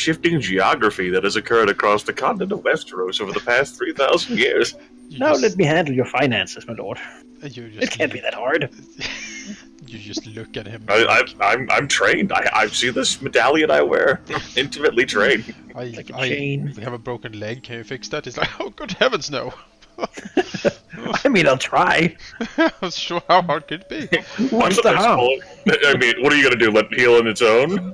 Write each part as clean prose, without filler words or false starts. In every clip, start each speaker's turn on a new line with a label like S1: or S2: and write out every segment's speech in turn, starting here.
S1: shifting geography that has occurred across the continent of Westeros over the past 3,000 years.
S2: You
S3: Now
S2: just,
S3: let me handle your finances, my lord.
S2: you
S3: It
S2: just
S3: can't be that hard.
S2: you just look at him.
S1: I'm trained. I see this medallion I wear. Intimately trained.
S3: Like a chain.
S2: We have a broken leg. Can you fix that? He's like, oh, good heavens, no.
S3: I mean, I'll try.
S2: I'm sure how hard could it be?
S3: What's the harm?
S1: I mean, what are you gonna do? Let it heal on its own?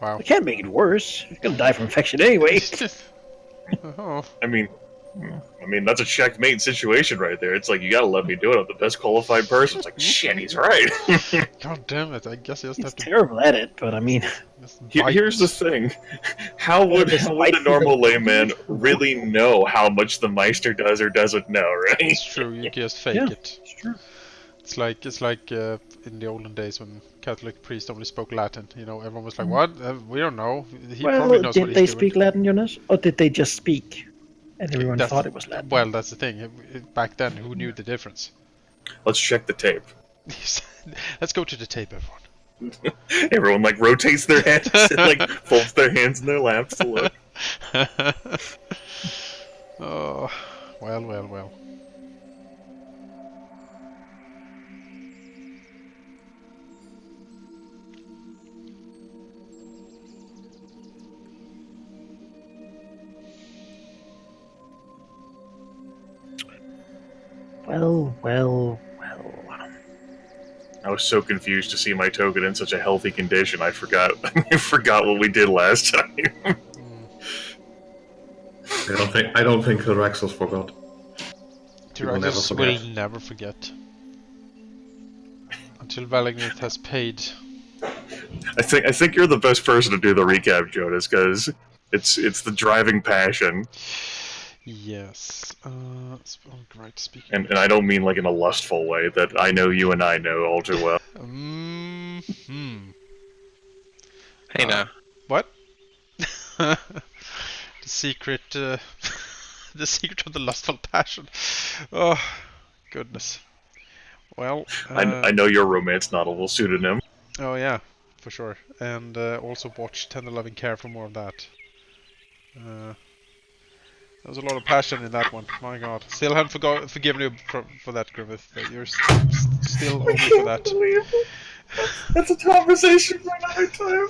S2: Wow.
S3: I can't make it worse. You're gonna die from infection anyway.
S2: Oh.
S1: I mean, that's a checkmate situation right there. It's like, you gotta let me do it. I'm the best qualified person. It's like, shit, he's right.
S2: God damn it! I guess you just
S3: He's
S2: have to.
S3: terrible at it, but I mean,
S1: Here's the thing: how would the normal layman really know how much the Meister does or doesn't know, right?
S2: It's true. You just fake
S3: Yeah.
S2: it.
S3: it's true.
S2: It's like in the olden days when Catholic priests only spoke Latin. You know, everyone was like, "What? We don't know." He probably
S3: Well,
S2: knows what
S3: did
S2: he's
S3: they
S2: doing.
S3: speak Latin, Jonas, or did they just speak, and everyone thought it was Latin?
S2: Well, that's the thing. Back then, who knew the difference?
S1: Let's check the tape.
S2: Let's go to the tape, everyone.
S1: Everyone like rotates their heads and like folds their hands in their laps to look.
S2: Oh, well.
S3: Well.
S1: I was so confused to see my token in such a healthy condition. I forgot. I forgot what we did last time.
S4: I don't think Raxos forgot.
S2: Tyraxus will never forget. Until Valagnith has paid.
S1: I think you're the best person to do the recap, Jonas, because it's the driving passion.
S2: Yes. Right, speaking.
S1: And I don't mean like in a lustful way that I know you and I know all too well.
S5: Hey now.
S2: What? The secret, the secret of the lustful passion. Oh, goodness. Well,
S1: I know your romance novel pseudonym.
S2: Oh yeah, for sure. And also watch Tender Loving Care for more of that. There was a lot of passion in that one. My God, still haven't forgiven you for that, Griffith. You're still only for that.
S1: That's a conversation for another time.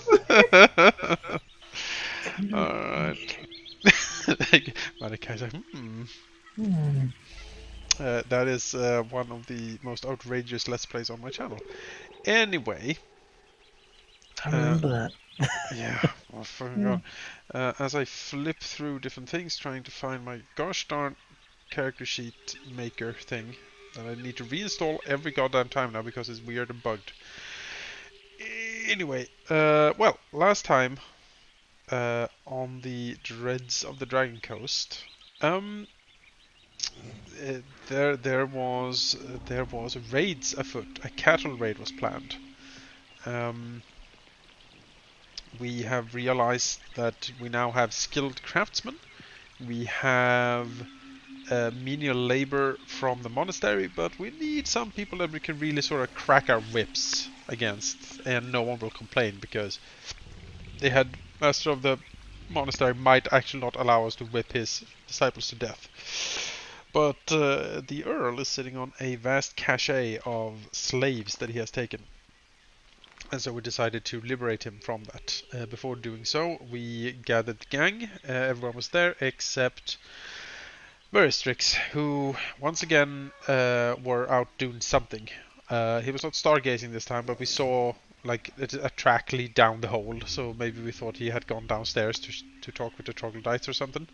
S2: Alright. Manaki like, that is one of the most outrageous Let's Plays on my channel. Anyway.
S3: I remember that.
S2: Yeah, I forgot. As I flip through different things, trying to find my gosh darn character sheet maker thing that I need to reinstall every goddamn time now because it's weird and bugged. Anyway, well, last time on the Dreads of the Dragon Coast, there was raids afoot. A cattle raid was planned. We have realized that we now have skilled craftsmen. We have menial labor from the monastery, but we need some people that we can really sort of crack our whips against, and no one will complain because the head master of the monastery might actually not allow us to whip his disciples to death. But the Earl is sitting on a vast cache of slaves that he has taken. And so we decided to liberate him from that. Before doing so, we gathered the gang. Everyone was there except Veristrix, who once again were out doing something. He was not stargazing this time, but we saw like a track lead down the hole, so maybe we thought he had gone downstairs to talk with the troglodytes or something.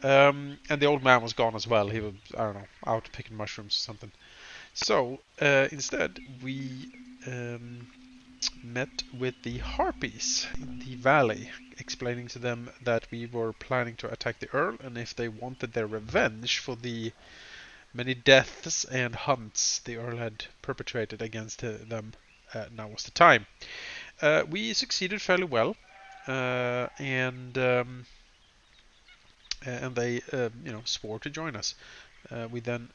S2: And the old man was gone as well. He was, I don't know, out picking mushrooms or something. So instead, we met with the Harpies in the valley, explaining to them that we were planning to attack the Earl, and if they wanted their revenge for the many deaths and hunts the Earl had perpetrated against them, now was the time. We succeeded fairly well, and they, swore to join us. We then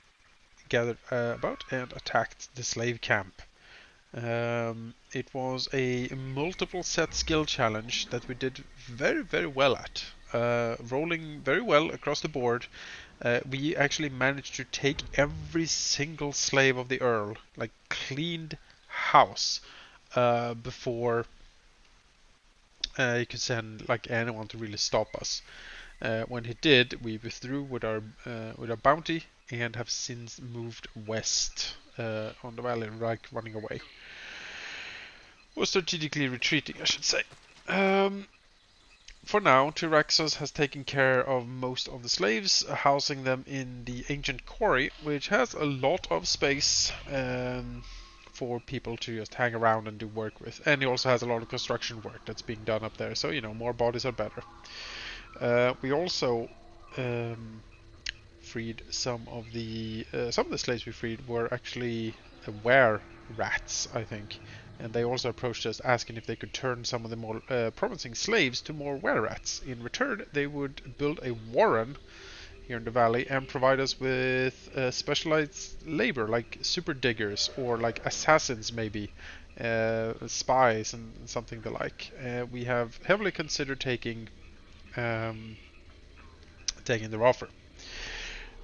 S2: gathered about and attacked the slave camp. It was a multiple set skill challenge that we did very, very well at. Rolling very well across the board. We actually managed to take every single slave of the Earl, like cleaned house, before you could send like anyone to really stop us. When he did, we withdrew with our bounty and have since moved west on the valley, like running away. Or strategically retreating, I should say. For now, Tyraxos has taken care of most of the slaves, housing them in the ancient quarry, which has a lot of space for people to just hang around and do work with. And he also has a lot of construction work that's being done up there, so more bodies are better. We also freed some of the slaves we freed were actually were rats, I think. And they also approached us asking if they could turn some of the more promising slaves to more were-rats. In return, they would build a warren here in the valley and provide us with specialized labor, like super diggers or like assassins maybe, spies and something the like. We have heavily considered taking their offer.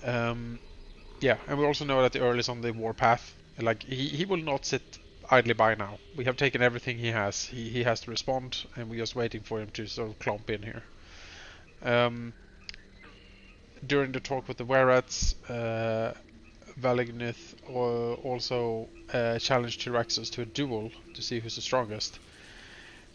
S2: Yeah, and we also know that the Earl is on the warpath. Like he will not sit idly by now. We have taken everything he has. He has to respond, and we're just waiting for him to sort of clomp in here. During the talk with the were-rats, Valignith also challenged Tyraxos to a duel to see who's the strongest.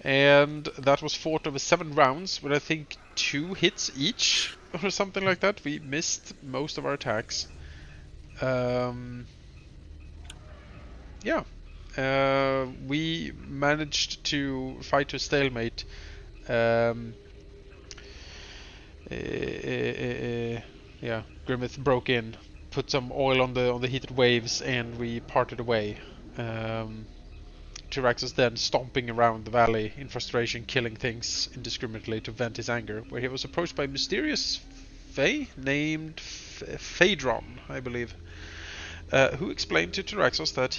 S2: And that was fought over 7 rounds, with I think 2 hits each, or something like that. We missed most of our attacks. Yeah. We managed to fight to a stalemate. Yeah, Grimmith broke in, put some oil on the heated waves, and we parted away. Tyraxos then stomping around the valley in frustration, killing things indiscriminately to vent his anger, where he was approached by a mysterious Fae named Phaedron, I believe. Who explained to Tyraxos that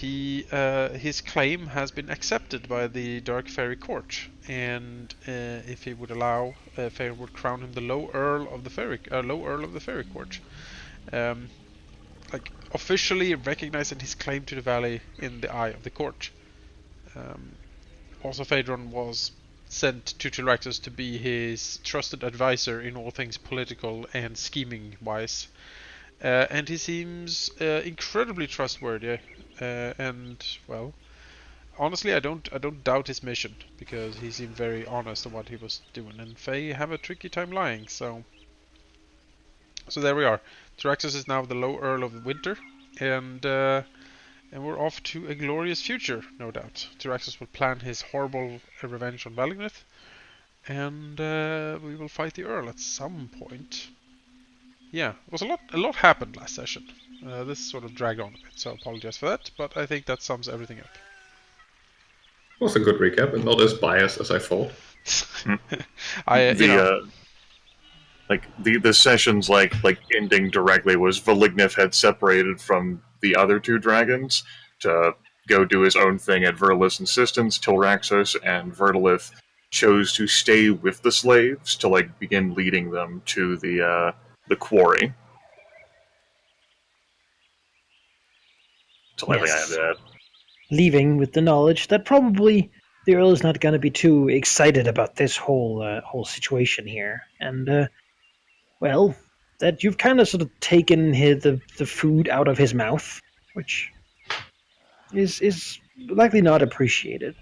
S2: his claim has been accepted by the Dark Fairy Court, and if he would allow, Fairy would crown him the Low Earl of the Fairy Court, like officially recognizing his claim to the valley in the eye of the court. Also, Phaedron was sent to Tyraxos to be his trusted advisor in all things political and scheming-wise. And he seems incredibly trustworthy, and well, honestly, I don't doubt his mission, because he seemed very honest on what he was doing. And Fae have a tricky time lying, so there we are. Tyraxos is now the Low Earl of the Winter, and we're off to a glorious future, no doubt. Tyraxos will plan his horrible revenge on Valignith, and we will fight the Earl at some point. Yeah, it was a lot happened last session. This sort of dragged on a bit, so I apologize for that, but I think that sums everything up.
S4: It was a good recap, and not as biased as I thought.
S1: The sessions like ending directly was Valignith had separated from the other 2 dragons to go do his own thing at Verlith's insistence. Tyraxos and Verlith chose to stay with the slaves to begin leading them to the quarry. So I have that.
S3: Leaving with the knowledge that probably the Earl is not going to be too excited about this whole situation here, and well, that you've kind of sort of taken the food out of his mouth, which is likely not appreciated.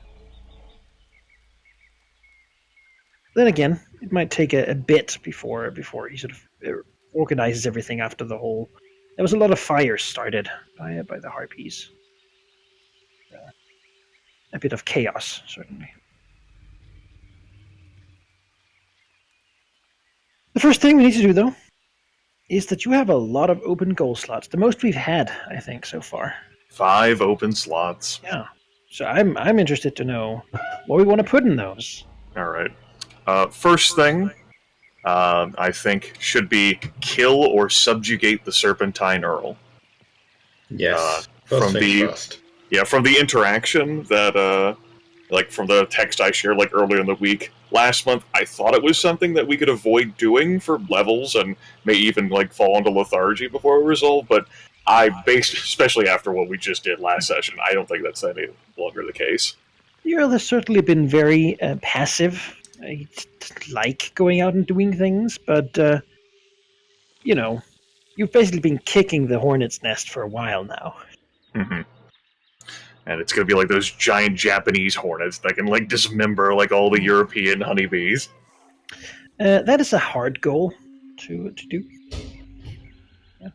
S3: Then again, it might take a bit before he sort of organizes everything after the whole. There was a lot of fires started by the Harpies. A bit of chaos, certainly. The first thing we need to do, though, is that you have a lot of open goal slots. The most we've had, I think, so far.
S1: 5 open slots.
S3: Yeah. So I'm interested to know what we want to put in those.
S1: All right. First thing, I think, should be kill or subjugate the Serpentine Earl.
S4: Yes.
S1: From
S4: First.
S1: Yeah, from the interaction that, like from the text I shared like earlier in the week last month, I thought it was something that we could avoid doing for levels and may even like fall into lethargy before we resolve. But especially after what we just did last session, I don't think that's any longer the case.
S3: The Earl has certainly been very passive. He doesn't like going out and doing things, but you've basically been kicking the hornet's nest for a while now.
S1: Mm-hmm. And it's going to be like those giant Japanese hornets that can like dismember like all the European honeybees.
S3: That is a hard goal to do. Yeah.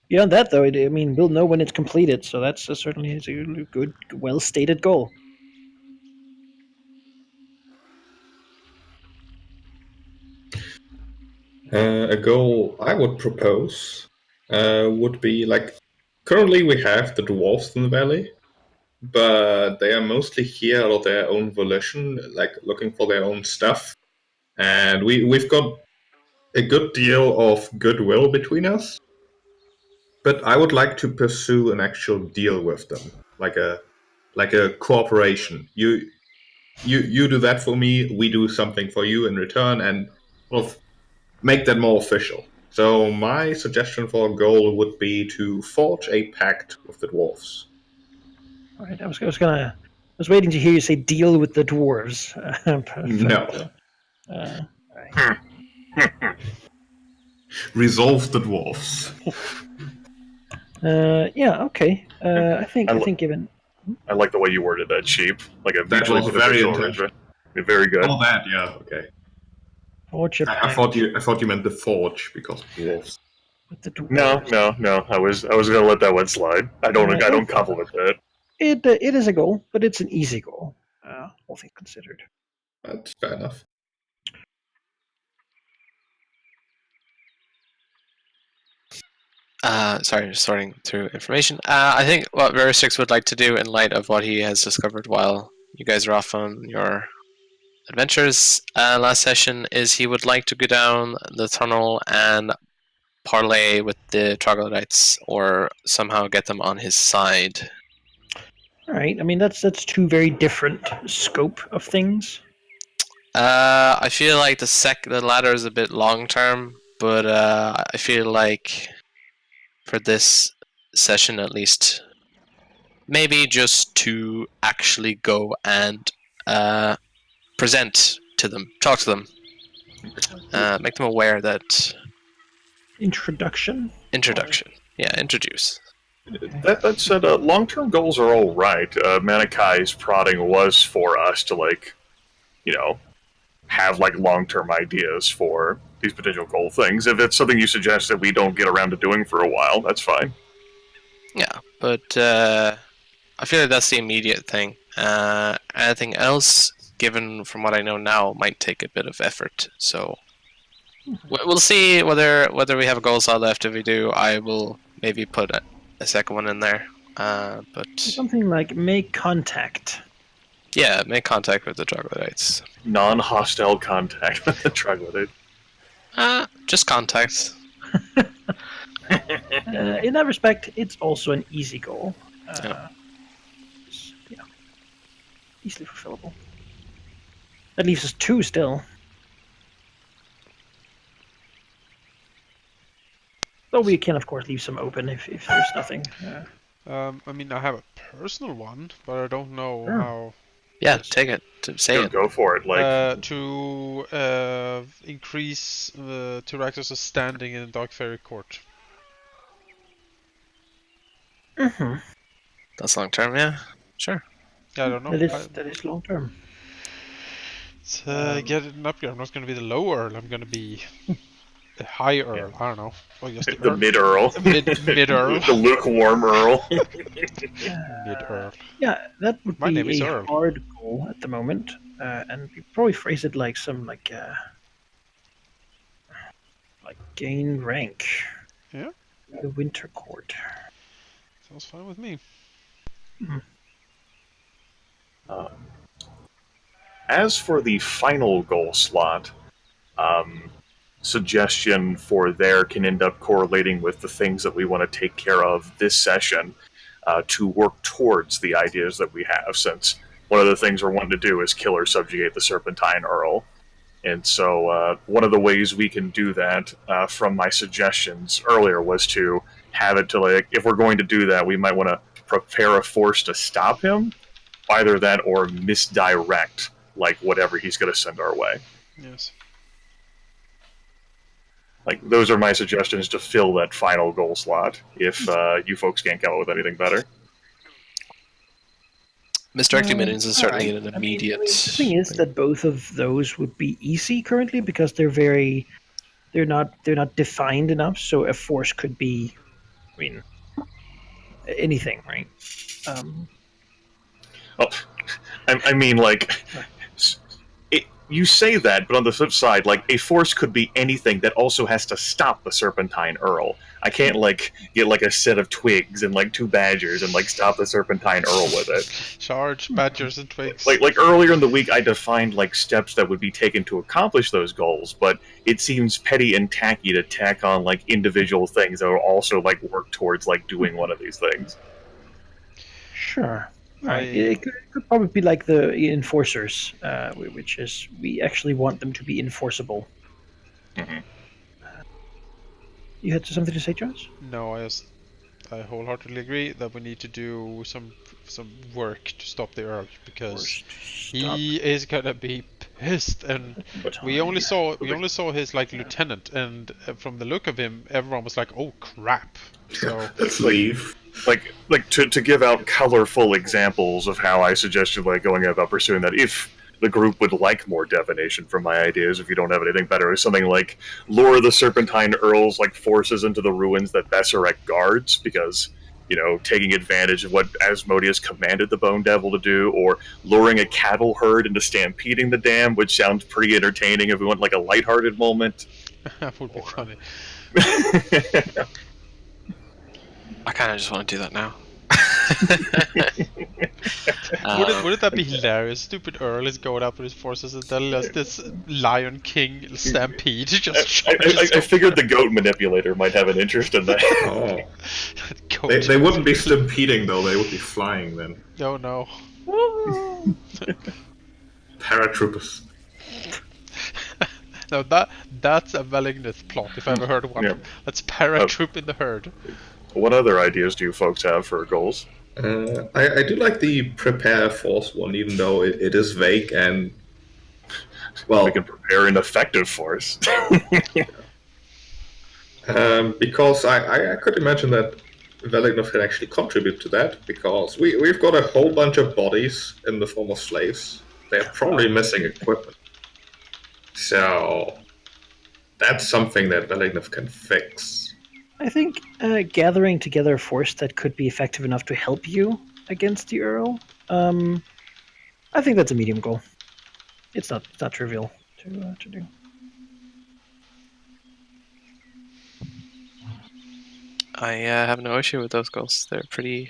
S3: Beyond that, though, we'll know when it's completed, so that's certainly a good, well-stated goal.
S4: A goal I would propose would be like currently we have the dwarves in the valley, but they are mostly here out of their own volition, like looking for their own stuff. And we've got a good deal of goodwill between us. But I would like to pursue an actual deal with them, like a cooperation. You do that for me, we do something for you in return, and sort of make that more official. So my suggestion for a goal would be to forge a pact with the dwarves.
S3: All right, I was waiting to hear you say deal with the dwarves.
S4: No.
S3: Right.
S4: Resolve the dwarves.
S3: Yeah, okay. I think given
S1: I like the way you worded that, Sheep. Like a
S4: That
S1: mutually
S4: was very
S1: beneficial
S4: intentional.
S1: arrangement. Very good.
S4: Oh, that, yeah, okay.
S3: forge a
S4: I
S3: pact
S4: thought you meant the forge because of dwarves.
S3: with the dwarves.
S1: No. I was gonna let that one slide. I don't compliment that.
S3: It is a goal, but it's an easy goal, all things considered.
S4: That's fair enough.
S5: Sorry, just sorting through information. I think what Verisix would like to do in light of what he has discovered while you guys are off on your adventures last session is he would like to go down the tunnel and parlay with the troglodytes or somehow get them on his side.
S3: All right. That's two very different scope of things.
S5: I feel like the latter is a bit long term, but I feel like for this session at least, maybe just to actually go and present to them, talk to them, make them aware that
S3: Introduction.
S5: Yeah, introduce.
S1: That said, long-term goals are all right. Manakai's prodding was for us to have like long-term ideas for these potential goal things. If it's something you suggest that we don't get around to doing for a while, that's fine.
S5: Yeah, but I feel like that's the immediate thing. Anything else, given from what I know now, might take a bit of effort. So we'll see whether we have a goal slot left. If we do, I will maybe put a second one in there. But
S3: something like make contact.
S5: Yeah, make contact with the troglodytes.
S1: Non-hostile contact with the troglodyte.
S5: Just contact.
S3: In that respect, it's also an easy goal. Yeah. Easily fulfillable. That leaves us two still. Though we can, of course, leave some open if there's nothing.
S2: I have a personal one, but I don't know how.
S5: Yeah, take it. Say it.
S1: Go for it.
S2: To increase Tyraxos' standing in Dark Fairy Court.
S3: Mm-hmm.
S5: That's long term, yeah. Sure.
S2: Yeah, I don't know.
S3: That is long term.
S2: To get an upgrade, I'm not going to be the low Earl. I'm going to be the high Earl. Yeah. I don't know. Or just
S1: the mid Earl.
S2: Mid Earl.
S1: The lukewarm Earl.
S2: Mid Earl.
S3: Yeah, that would
S2: My name
S3: be
S2: is
S3: a
S2: Earl.
S3: hard goal at the moment, and we probably phrase it like some like gain rank.
S2: Yeah.
S3: The Winter Court.
S2: Sounds fine with me.
S3: Mm-hmm.
S1: As for the final goal slot, suggestion for there can end up correlating with the things that we want to take care of this session to work towards the ideas that we have, since one of the things we're wanting to do is kill or subjugate the Serpentine Earl. And so one of the ways we can do that from my suggestions earlier was to have it to, like, if we're going to do that, we might want to prepare a force to stop him, either that or misdirect, like, whatever he's going to send our way.
S2: Yes.
S1: Like, those are my suggestions to fill that final goal slot, if you folks can't come up with anything better.
S5: Misdirecting minions is certainly
S3: Alright.
S5: an immediate.
S3: The thing is that both of those would be easy currently because they're not defined enough. So a force could be, I mean, anything, right?
S1: Oh, I mean, like, you say that, but on the flip side, like, a force could be anything that also has to stop the Serpentine Earl. I can't, like, get, like, a set of twigs and, like, 2 badgers and, like, stop the Serpentine Earl with it.
S2: Charge badgers and twigs.
S1: Like earlier in the week, I defined, like, steps that would be taken to accomplish those goals, but it seems petty and tacky to tack on, like, individual things that will also, like, work towards, like, doing one of these things.
S3: Sure. Right. It could probably be like the enforcers, which is we actually want them to be enforceable.
S1: Mm-hmm.
S3: You had something to say, Josh?
S2: No, I wholeheartedly agree that we need to do some work to stop the Earl, because he is gonna be pissed. And we only saw his, like, lieutenant, and from the look of him, everyone was like, "Oh crap!" So
S4: Let's leave.
S1: Like to give out colorful examples of how I suggested, like, going about pursuing that, if the group would like more divination from my ideas, if you don't have anything better, is something like lure the Serpentine Earl's, like, forces into the ruins that Besserek guards, because, you know, taking advantage of what Asmodeus commanded the Bone Devil to do, or luring a cattle herd into stampeding the dam, which sounds pretty entertaining if we want, like, a lighthearted moment.
S2: that would be funny.
S5: I kind of just want to do that now.
S2: Wouldn't that be hilarious? Stupid Earl is going up with his forces, and then there's this Lion King stampede just
S1: I figured the goat manipulator might have an interest in that.
S4: Oh. They wouldn't be stampeding, though. They would be flying then.
S2: Oh no.
S4: Paratroopers.
S2: No, that's a Valignith plot, if I ever heard one.
S1: Yeah.
S2: That's paratroop in the herd.
S1: What other ideas do you folks have for goals?
S4: I do like the prepare force one, even though it is vague and, well,
S1: We can prepare an effective force.
S4: because I could imagine that Velignov can actually contribute to that, because we've got a whole bunch of bodies in the form of slaves. They're probably missing equipment. So that's something that Velignov can fix.
S3: I think gathering together a force that could be effective enough to help you against the Earl. I think that's a medium goal. It's not trivial to do.
S5: I have no issue with those goals. They're pretty.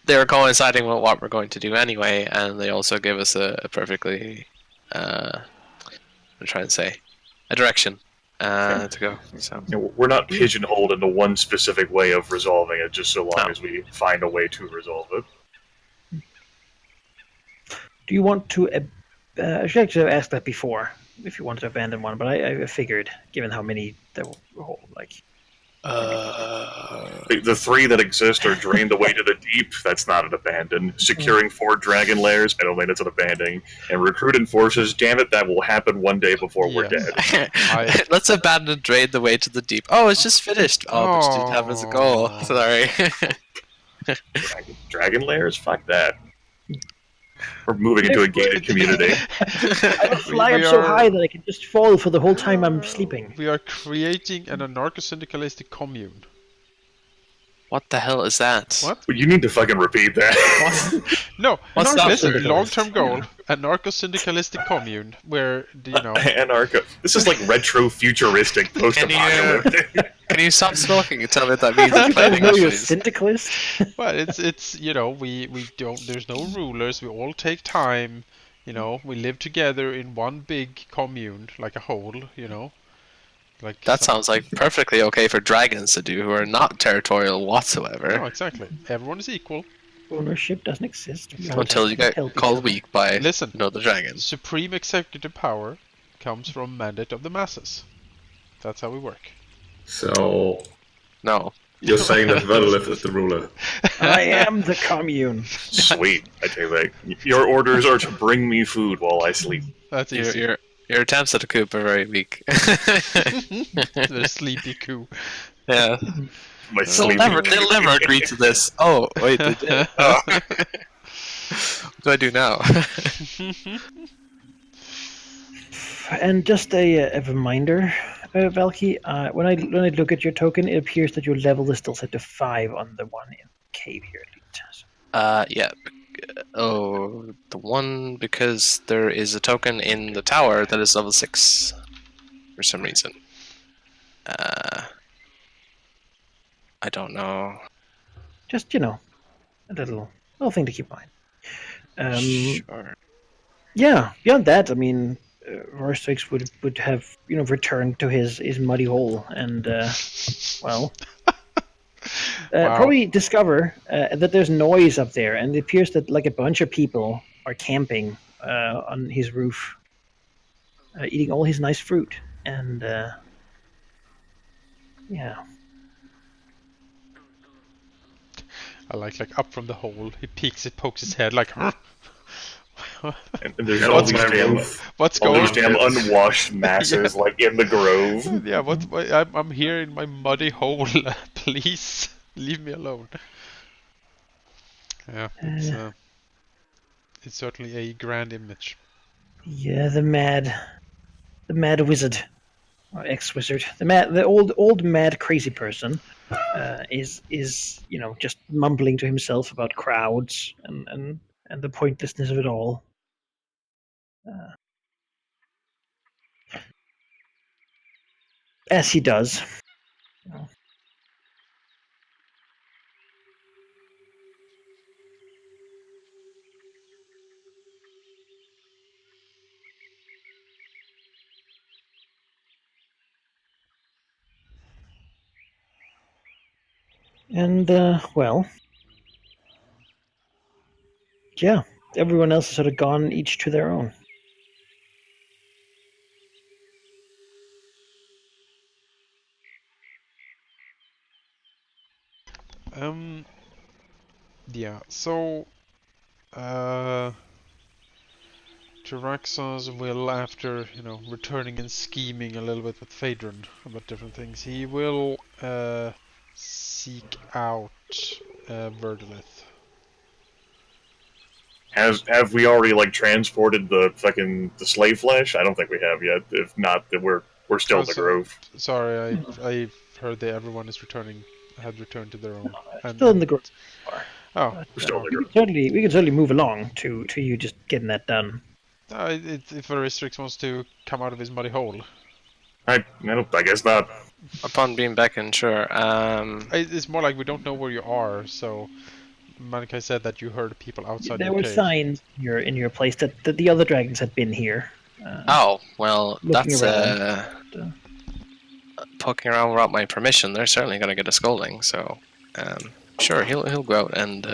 S5: They're coinciding with what we're going to do anyway, and they also give us a perfectly. I'm trying to say, a direction to go. So
S1: You know, we're not pigeonholed into one specific way of resolving it, just so long as we find a way to resolve it.
S3: Do you want to? I should actually have asked that before, if you wanted to abandon one, but I figured, given how many there were, like.
S1: The 3 that exist are drained away to the deep. That's not an abandon. Securing 4 dragon lairs, I don't think that's an abandoning. And recruiting forces, damn it, that will happen one day before we're dead.
S5: let's abandon drain the way to the deep. Oh, it's just finished. Oh, but you didn't have it as a goal. Sorry.
S1: Dragon lairs? Fuck that. We're moving into a gated community.
S3: I will fly up so high that I can just fall for the whole time I'm sleeping.
S2: We are creating an anarcho-syndicalistic commune.
S5: What the hell is that?
S2: What?
S1: You need to fucking repeat that.
S2: No,
S5: What's that?
S2: listen, long-term goal, anarcho-syndicalistic commune, where, you know...
S1: Anarcho. This is like retro-futuristic, post-apocalyptic.
S5: Can you stop smoking and tell me what that means in plain
S3: I know
S5: English,
S3: you're a
S5: please?
S3: syndicalist.
S2: Well, it's you know, we don't, there's no rulers, we all take time, You know, we live together in one big commune, like a whole. You know, like
S5: That sounds like perfectly okay for dragons to do, who are not territorial whatsoever.
S2: No, exactly. Everyone is equal.
S3: Ownership doesn't exist. We all
S5: Until
S3: just
S5: you get
S3: help each
S5: called
S3: other.
S5: weak by
S2: Listen,
S5: another dragon.
S2: supreme executive power comes from mandate of the masses. That's how we work.
S4: So
S5: No.
S4: you're saying that Verlith is the ruler?
S3: I am the commune.
S1: Sweet. I take that. Your orders are to bring me food while I sleep.
S2: That's easy.
S5: Your attempts at a coup are very weak.
S2: The sleepy coup.
S5: Yeah.
S1: My
S5: They'll
S1: sleep.
S5: they'll never agree to this. Oh, wait, they did.
S1: Oh.
S5: What do I do now?
S3: And just a reminder, Valky, when I look at your token, it appears that your level is still set to 5 on the one in the cave here.
S5: Yeah. Oh, the one, because there is a token in the tower that is level 6 for some reason. I don't know.
S3: Just, a little thing to keep in mind.
S5: Sure.
S3: Yeah, beyond that, I mean, Vorstrix would have, returned to his muddy hole and, well,
S2: Wow.
S3: probably discover that there's noise up there, and it appears that like a bunch of people are camping on his roof, eating all his nice fruit, and yeah.
S2: I like up from the hole. He pokes his head like.
S1: And there's
S4: Get
S1: all
S4: off
S1: these
S4: my
S1: damn,
S4: roof.
S2: What's
S1: all
S2: going
S1: these damn
S4: on?
S1: unwashed masses in the grove.
S2: Yeah, what I'm here in my muddy hole. Please leave me alone. Yeah, it's certainly a grand image.
S3: Yeah, the mad wizard, or ex-wizard, the old mad crazy person, is just mumbling to himself about crowds and the pointlessness of it all. As he does. And, well, yeah, everyone else has sort of gone each to their own.
S2: Yeah, so, Jaraxos will, after, returning and scheming a little bit with Phaedron about different things, he will, seek out, Verdolith.
S1: Have we already transported the slave flesh? I don't think we have yet. If not, then we're still in the grove.
S2: Sorry, I heard that everyone is had returned to their own.
S3: Still in the grove.
S2: Oh,
S1: We're still in the grove.
S3: We can certainly move along to you just getting that done.
S2: If Aristrix wants to come out of his muddy hole.
S1: I guess not.
S5: Upon being beckoned, sure.
S2: It's more like we don't know where you are, so Manaki said that you heard people outside
S3: There
S2: your
S3: were
S2: cave.
S3: signs in your place that the other dragons had been here.
S5: Oh, well,
S3: Looking
S5: that's poking around without my permission. They're certainly going to get a scolding, so sure, he'll go out and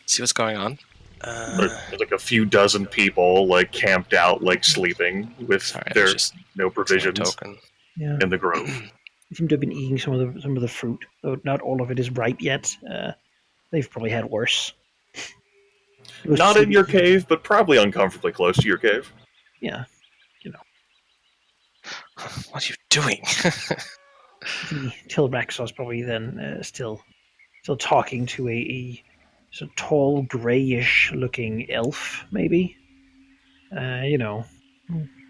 S5: see what's going on.
S1: There's a few dozen people camped out, sleeping with no provisions
S3: Yeah.
S1: in the grove.
S3: They seem to have been eating some of the fruit, though not all of it is ripe yet. They've probably had worse.
S1: Not in your cave, but probably uncomfortably close to your cave.
S3: Yeah,
S5: What are you doing?
S3: Till Raxos probably then still talking to a sort of tall, grayish looking elf, maybe. I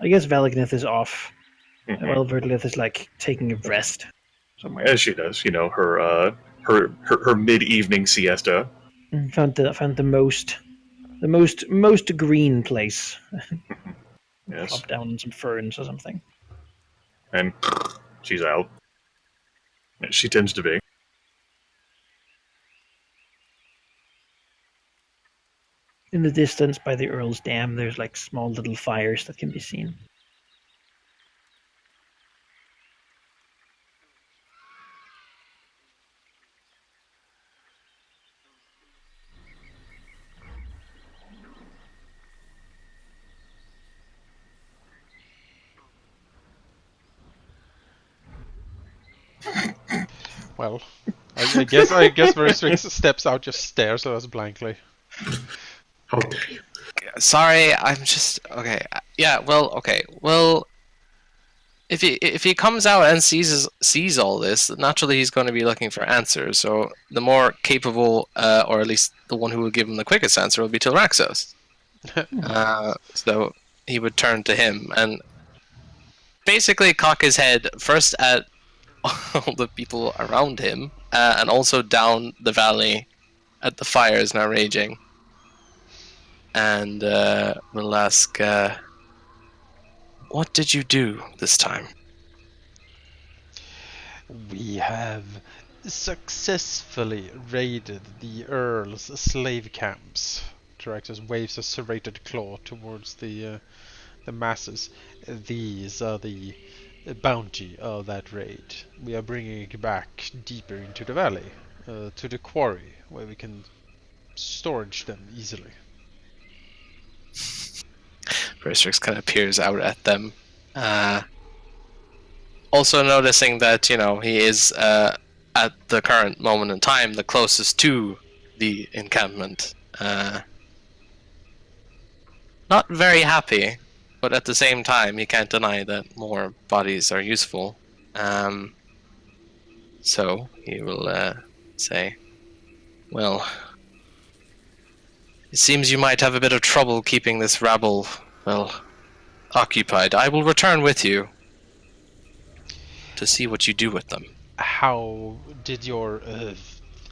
S3: guess Valagnith is off.
S1: Mhm.
S3: Well, Verdolith is taking a rest somewhere.
S1: As she does, her mid-evening siesta.
S3: Found the most green place.
S1: Yes,
S3: Plop down on some ferns or something.
S1: and she's out. She tends to be.
S3: In the distance by the Earl's Dam, there's like small little fires that can be seen.
S2: Well, I guess Verstrix steps out, just stares at us blankly.
S4: How dare you?
S5: Sorry, I'm just okay. Yeah, well, okay. Well, if he comes out and sees all this, naturally he's going to be looking for answers. So the more capable, or at least the one who will give him the quickest answer, will be Tilraxos. So he would turn to him and basically cock his head first at all the people around him, and also down the valley at the fires now raging. And we'll ask, what did you do this time?
S2: We have successfully raided the Earl's slave camps. Tyraxus waves a serrated claw towards the masses. These are the bounty of that raid. We are bringing it back deeper into the valley, to the quarry, where we can storage them easily.
S5: Verstrix kind of peers out at them. Also noticing that, he is, at the current moment in time, the closest to the encampment. Not very happy, but at the same time, he can't deny that more bodies are useful. So he will say, well, it seems you might have a bit of trouble keeping this rabble, occupied. I will return with you to see what you do with them.
S2: How did your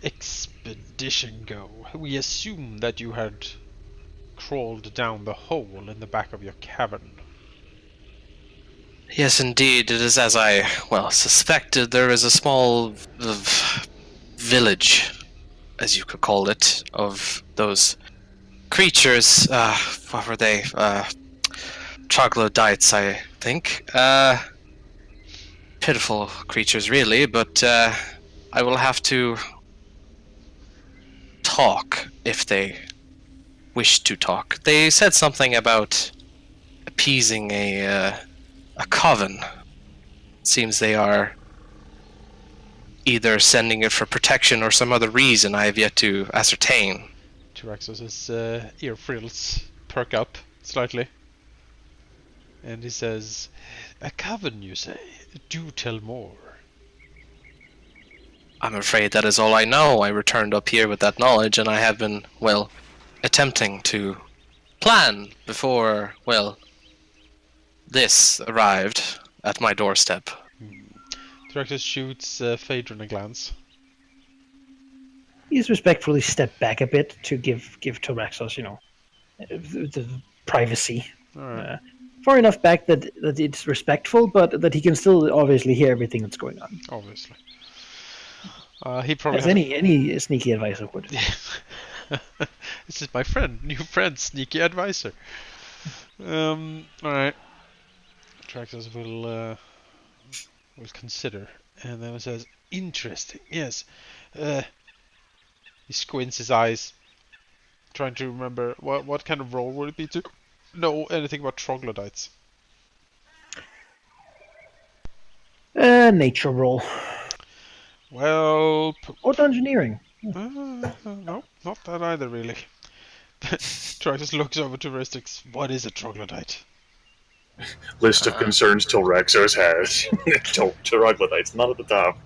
S2: expedition go? We assumed that you had crawled down the hole in the back of your cavern.
S5: Yes, indeed. It is as I, suspected. There is a small village, as you could call it, of those creatures. What were they? Troglodytes, I think. Pitiful creatures, really, but I will have to talk if they wish to talk. They said something about appeasing a coven. Seems they are either sending it for protection or some other reason I have yet to ascertain.
S2: Tyraxos's ear frills perk up slightly. And he says, a coven, you say? Do tell more.
S5: I'm afraid that is all I know. I returned up here with that knowledge, and I have been, attempting to plan before, this arrived at my doorstep.
S2: Tyraxos shoots Phaedron a glance.
S3: He's respectfully stepped back a bit to give Tyraxos, the privacy.
S2: Alright.
S3: Far enough back that it's respectful, but that he can still obviously hear everything that's going on.
S2: Obviously. He probably
S3: As any sneaky advisor would.
S2: This is my new friend, sneaky advisor. Alright. Tyraxos will consider, and then it says, interesting, yes. He squints his eyes, trying to remember what kind of role would it be to know anything about troglodytes.
S3: Nature roll.
S2: Well,
S3: Or dungeoneering.
S2: no, not that either, really. Tyraxos looks over to Verstrix. What is a troglodyte?
S1: List of concerns Tilraxos has. Troglodytes, not at the top.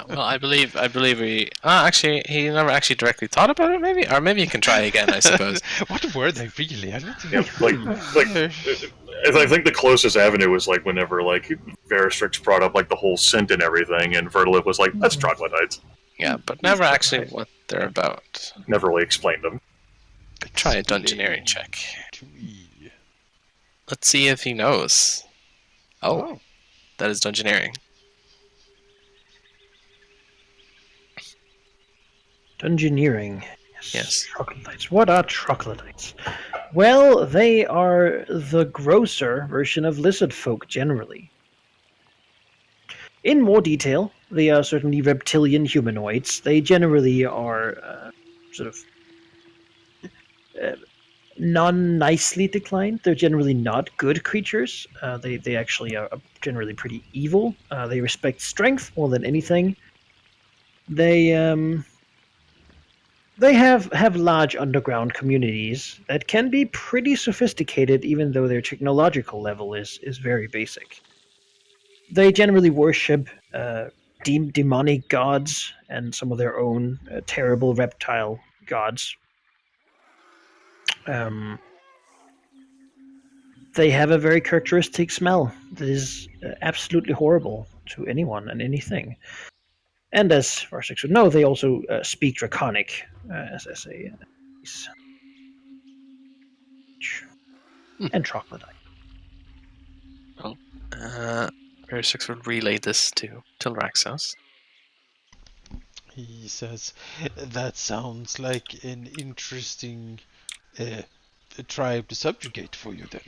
S5: I believe we. Actually, he never actually directly thought about it. Maybe, or maybe you can try again. I suppose.
S2: What were they really? I don't think.
S1: I think the closest avenue was whenever Veristrix brought up the whole scent and everything, and Vertolith was like, "That's troglodytes."
S5: Yeah, but never actually what they're about.
S1: Never really explained them.
S5: Try a dungeoneering check.
S2: 2E.
S5: Let's see if he knows. Oh, that is dungeoneering.
S3: Dungeoneering.
S5: Yes.
S3: Troglodytes. What are troglodytes? Well, they are the grosser version of lizard folk generally. In more detail, they are certainly reptilian humanoids. They generally are sort of non-nicely declined. They're generally not good creatures. They actually are generally pretty evil. They respect strength more than anything. They have large underground communities that can be pretty sophisticated, even though their technological level is very basic. They generally worship demonic gods and some of their own terrible reptile gods. Um, they have a very characteristic smell that is absolutely horrible to anyone and anything. And as far as I should know, they also speak Draconic as a race. And troglodyte.
S5: Well, Verisix would relay this to Tilraxos.
S2: He says, "That sounds like an interesting tribe to subjugate for you. Then,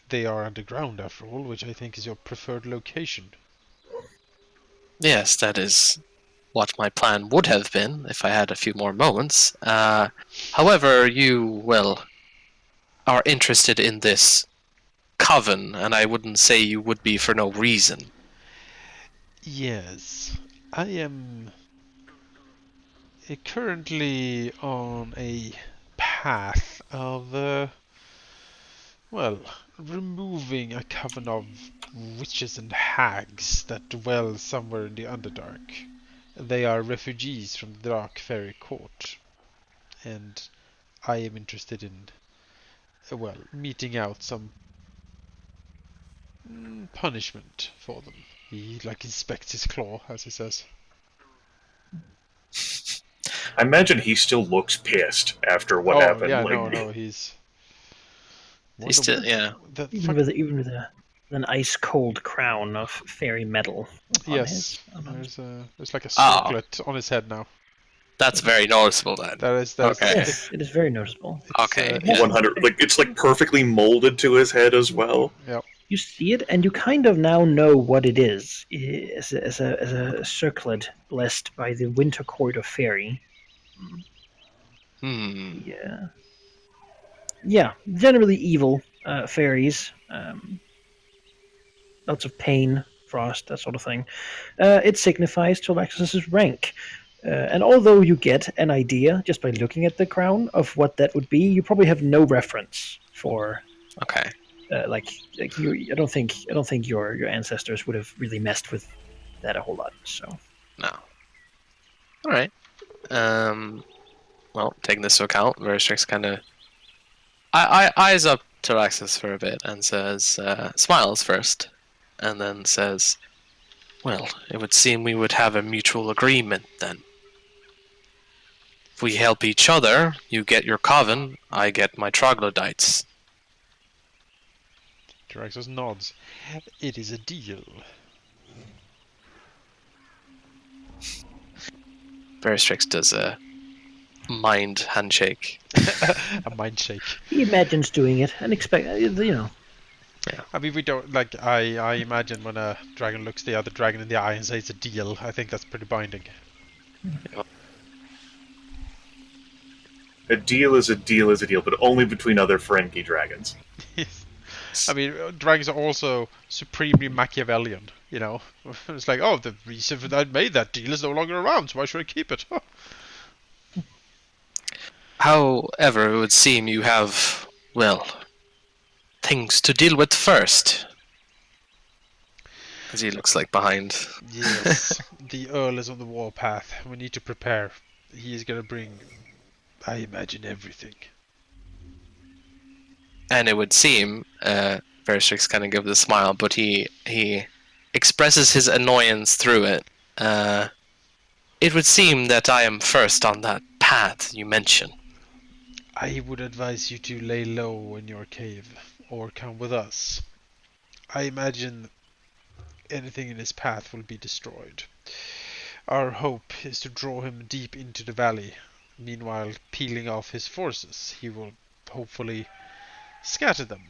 S2: they are underground after all, which I think is your preferred location."
S5: Yes, that is what my plan would have been if I had a few more moments. However, you, well, are interested in this coven, and I wouldn't say you would be for no reason.
S2: Yes, I am currently on a path of, well, removing a coven of witches and hags that dwell somewhere in the Underdark. They are refugees from the Dark Fairy Court, and I am interested in, well, meting out some punishment for them. He, like, inspects his claw, as he says.
S1: I imagine he still looks pissed after what
S2: Oh,
S1: happened.
S2: yeah,
S1: like,
S2: no, he's...
S5: He's still, yeah.
S3: Even with an ice cold crown of fairy metal on
S2: Yes,
S3: his.
S2: there's like a
S5: Oh.
S2: circlet on his head now.
S5: That's very noticeable then.
S2: That is
S5: Okay.
S3: Yes, it is very noticeable.
S5: Okay.
S2: Yeah.
S1: 100, like it's like perfectly molded to his head as well.
S2: Yep.
S3: You see it, and you kind of now know what it is. As a circlet blessed by the winter court of fairy. Yeah. Yeah, generally evil fairies. Lots of pain, frost, that sort of thing. It signifies to Alexis's rank. And although you get an idea just by looking at the crown of what that would be, you probably have no reference for.
S5: Okay.
S3: Like you, I don't think your ancestors would have really messed with that a whole lot. So
S5: No. All right. Well, taking this into account, Veristrix kind of eyes up Taraxis for a bit and says, smiles first, and then says, "Well, it would seem we would have a mutual agreement then. If we help each other, you get your coven, I get my troglodytes."
S2: Draxus nods. It is a deal.
S5: Veristrix does a mind handshake.
S2: A mind shake.
S3: he imagines doing it and expect
S2: I mean, we don't, like, I imagine when a dragon looks the other dragon in the eye and says it's a deal, I think that's pretty binding.
S1: A deal is a deal is a deal, but only between other friendly dragons.
S2: I mean, dragons are also supremely Machiavellian, you know? It's like, oh, the reason for that I made that deal is no longer around, so why should I keep it?
S5: However, it would seem you have, well, things to deal with first. As he looks like behind.
S2: Yes, the Earl is on the warpath. We need to prepare. He is going to bring, I imagine, everything.
S5: And it would seem, Veristrix kind of gives a smile, but he expresses his annoyance through it. It would seem that I am first on that path you mentioned.
S2: I would advise you to lay low in your cave, or come with us. I imagine anything in his path will be destroyed. Our hope is to draw him deep into the valley, meanwhile peeling off his forces. He will hopefully scatter them,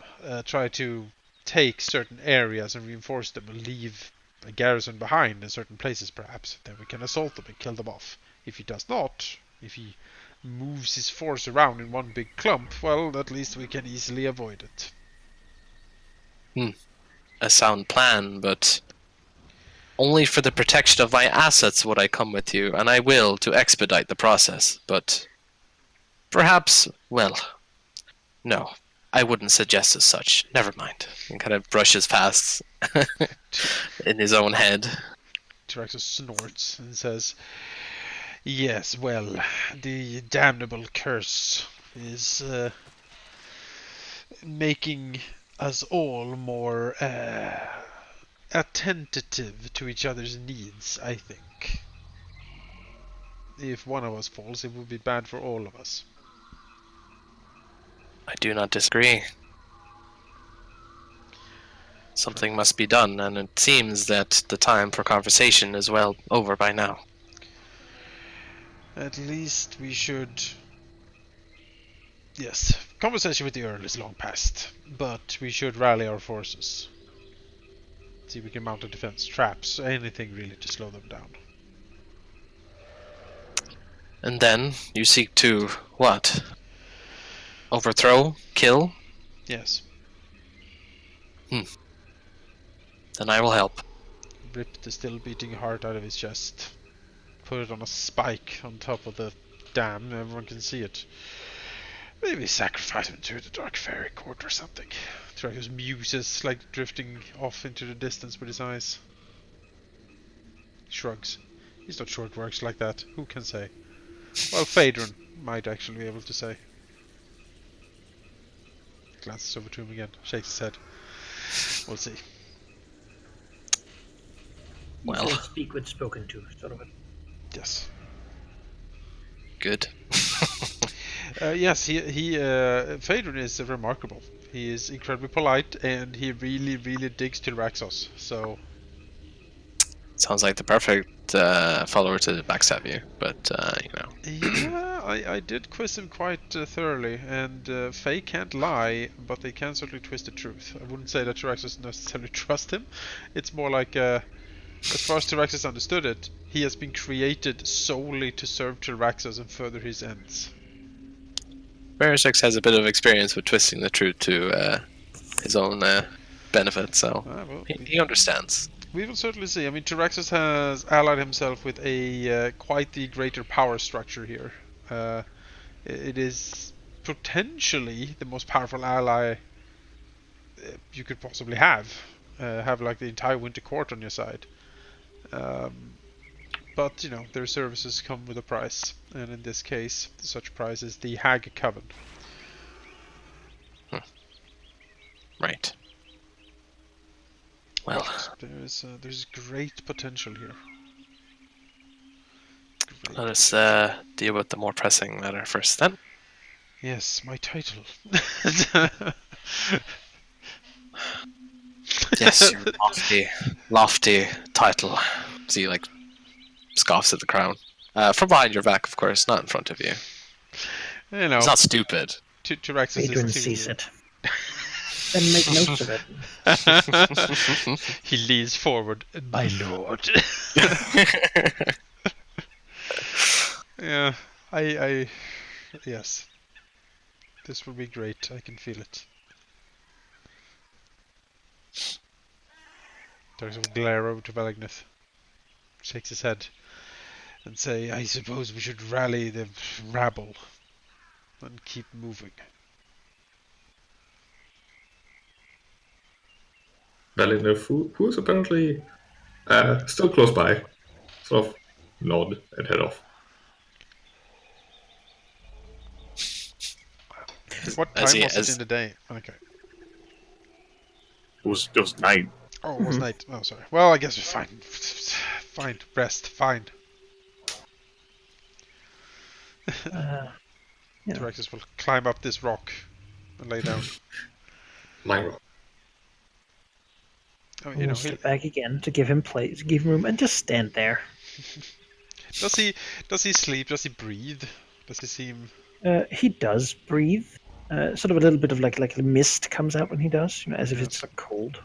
S2: try to take certain areas and reinforce them, and leave a garrison behind in certain places perhaps. Then we can assault them and kill them off. If he does not, if he moves his force around in one big clump, well, at least we can easily avoid it.
S5: A sound plan, but only for the protection of my assets would I come with you, and I will to expedite the process, but perhaps, well, no, I wouldn't suggest as such. Never mind. And kind of brushes past in his own head.
S2: Tyraxus snorts and says, yes, well, the damnable curse is making us all more attentive to each other's needs, I think. If one of us falls, it would be bad for all of us.
S5: I do not disagree. Something must be done, and it seems that the time for conversation is well over by now.
S2: At least we should... Yes, conversation with the Earl is long past, but we should rally our forces. See if we can mount a defense, traps, anything really to slow them down.
S5: And then you seek to, what? Overthrow? Kill?
S2: Yes.
S5: Then I will help.
S2: Rip the still beating heart out of his chest. Put it on a spike on top of the dam, everyone can see it. Maybe sacrifice him to the Dark Fairy Court or something. Tyraxus muses, like drifting off into the distance with his eyes. Shrugs. He's not sure it works like that. Who can say? Well, Phaedron might actually be able to say. Glances over to him again, shakes his head. We'll see.
S5: Well.
S3: You don't speak with spoken to, sort of.
S2: Yes.
S5: Good.
S2: Yes, Phaedron is remarkable. He is incredibly polite, and he really, really digs Tyraxus. So.
S5: Sounds like the perfect follower to backstab you, but you know.
S2: Yeah, I did quiz him quite thoroughly, and Fae can't lie, but they can certainly twist the truth. I wouldn't say that Tyraxus necessarily trust him. It's more like, as far as Tyraxus understood it, he has been created solely to serve Tyraxus and further his ends.
S5: Verisix has a bit of experience with twisting the truth to his own benefit, so
S2: Well,
S5: he understands.
S2: we will certainly see. I mean, Tyraxus has allied himself with a quite the greater power structure here. It is potentially the most powerful ally you could possibly have. Have like the entire Winter Court on your side. But, you know, their services come with a price. And in this case, such price is the Hag Coven.
S5: Right. Well,
S2: There's great potential here. Great.
S5: let us deal with the more pressing matter first then.
S2: Yes, my title.
S5: Yes, your lofty title. See, like, scoffs at the crown. From behind your back, of course, not in front of you.
S2: You know,
S5: It's not stupid.
S2: Tyraxus
S3: Adrian
S2: is too...
S3: sees it. Then make notes of it.
S2: He leans forward. My lord. Yeah, yes. This will be great. I can feel it. There's a glare over to Valagnith. Shakes his head and say, I suppose we should rally the rabble and keep moving.
S4: Well enough, who is apparently still close by, sort of nod and head off.
S2: What time was it in the day? Okay.
S1: It was night.
S2: Oh, it was night. Oh, sorry. Well, I guess we're fine. Fine. Rest. Fine.
S3: Yeah.
S2: Tyraxus will climb up this rock and lay down.
S4: My rock.
S2: Oh,
S3: We'll step back again to give him place, give him room, and just stand there.
S2: Does he sleep? Does he breathe? Does he seem...
S3: He does breathe. Sort of a little bit of like a mist comes out when he does, as if
S2: Yes.
S3: it's like cold.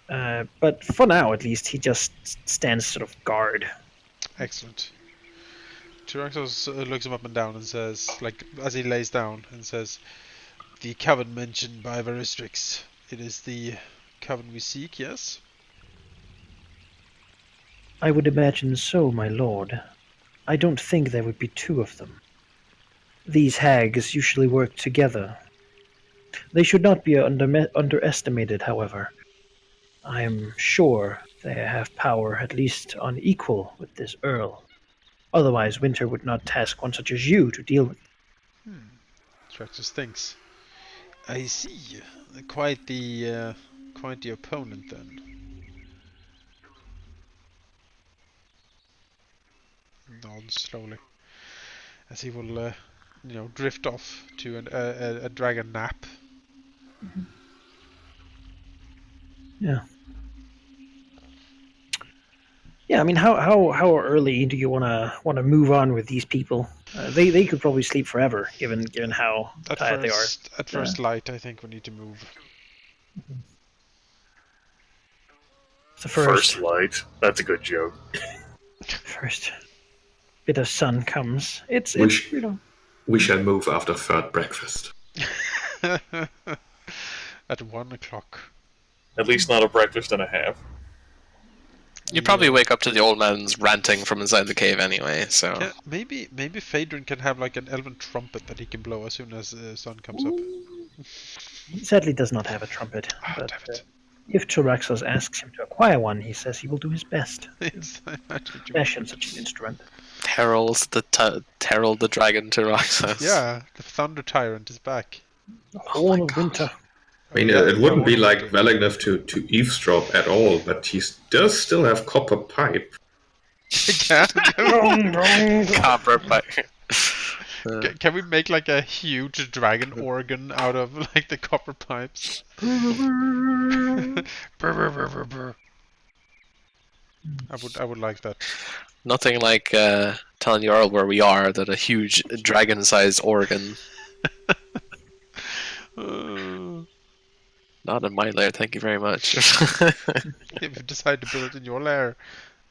S3: But for now, at least, he just stands sort of guard.
S2: Excellent. Tyraxos looks him up and down and says, like, as he lays down, and says, "The coven mentioned by Veristrix. It is the coven we seek, yes?"
S3: I would imagine so, my lord. I don't think there would be two of them. These hags usually work together. They should not be underestimated, however. I am sure they have power at least on equal with this Earl. Otherwise, Winter would not task one such as you to deal with.
S2: Tyraxos thinks. I see. Quite the opponent then. Nods slowly, as he will, drift off to a dragon nap.
S3: Yeah. Yeah, I mean, how early do you want to move on with these people? They could probably sleep forever, given how tired they are.
S2: At first light, I think we need to move.
S3: The
S1: First light. That's a good joke.
S3: first bit of sun comes. It's
S4: Which-
S3: you know.
S4: We shall move after third breakfast.
S2: At 1 o'clock.
S1: At least not a breakfast and a half.
S5: You probably wake up to the old man's ranting from inside the cave anyway, so...
S2: Maybe Phaedron can have like an elven trumpet that he can blow as soon as the sun comes up.
S3: He sadly does not have a trumpet, but
S2: Damn it.
S3: if Tyraxos asks him to acquire one, he says he will do his best
S2: Yes, I imagine you-
S3: fashion such an instrument.
S5: Herald the dragon to Roxas.
S2: Yeah, the Thunder Tyrant is back.
S3: The Horn of Winter.
S4: I mean, it wouldn't be like Valignif to eavesdrop at all, but he does still have copper pipe.
S5: Copper pipe.
S2: Can we make like a huge dragon organ out of like the copper pipes? Brr, brr, brr, brr, brr. I would like that.
S5: Nothing like telling the Earl where we are that a huge dragon-sized organ. Not in my lair, thank you very much.
S2: If you decide to build it in your lair,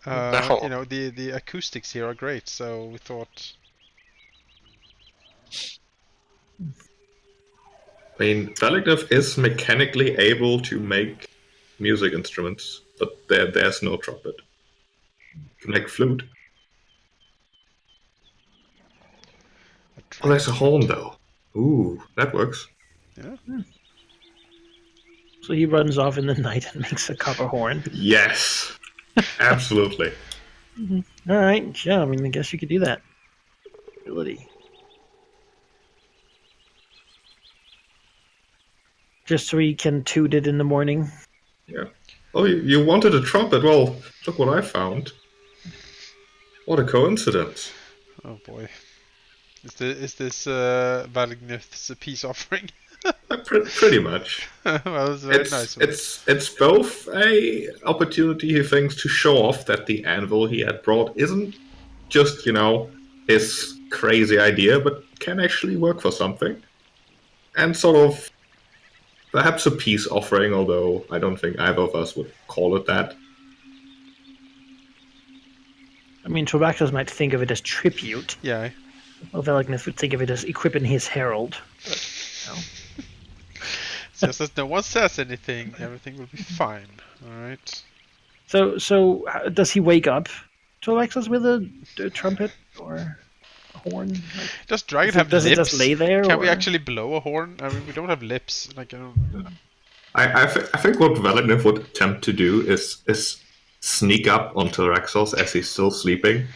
S5: No.
S2: the acoustics here are great. So we thought,
S4: I mean, Valignif is mechanically able to make music instruments, but there's no trumpet. You can make flute. Oh, there's a horn, though. Ooh, that works.
S3: So he runs off in the night and makes a copper horn.
S4: Yes, absolutely.
S3: All right, yeah. I mean, I guess you could do that. Ability. Just so he can toot it in the morning.
S4: Yeah. Oh, you wanted a trumpet? Well, look what I found. What a coincidence.
S2: oh boy, is this Valignith's peace offering?
S4: Pretty much.
S2: Well, it's very nice.
S4: It's both a opportunity, he thinks, to show off that the anvil he had brought isn't just, his crazy idea, but can actually work for something. And sort of perhaps a peace offering, although I don't think either of us would call it that.
S3: I mean, Tyraxos might think of it as tribute.
S2: Yeah.
S3: Well, Valignith would think of it as equipping his herald. But,
S2: Just as no one says anything, everything will be fine. All right.
S3: So does he wake up Tyraxos with a trumpet or a horn?
S2: Does dragon have
S3: does
S2: lips?
S3: it just lay there?
S2: Can we
S3: or-
S2: actually blow a horn? I mean, we don't have lips. Like, I don't...
S4: I think what Valignif would attempt to do is sneak up on Tyraxos as he's still sleeping,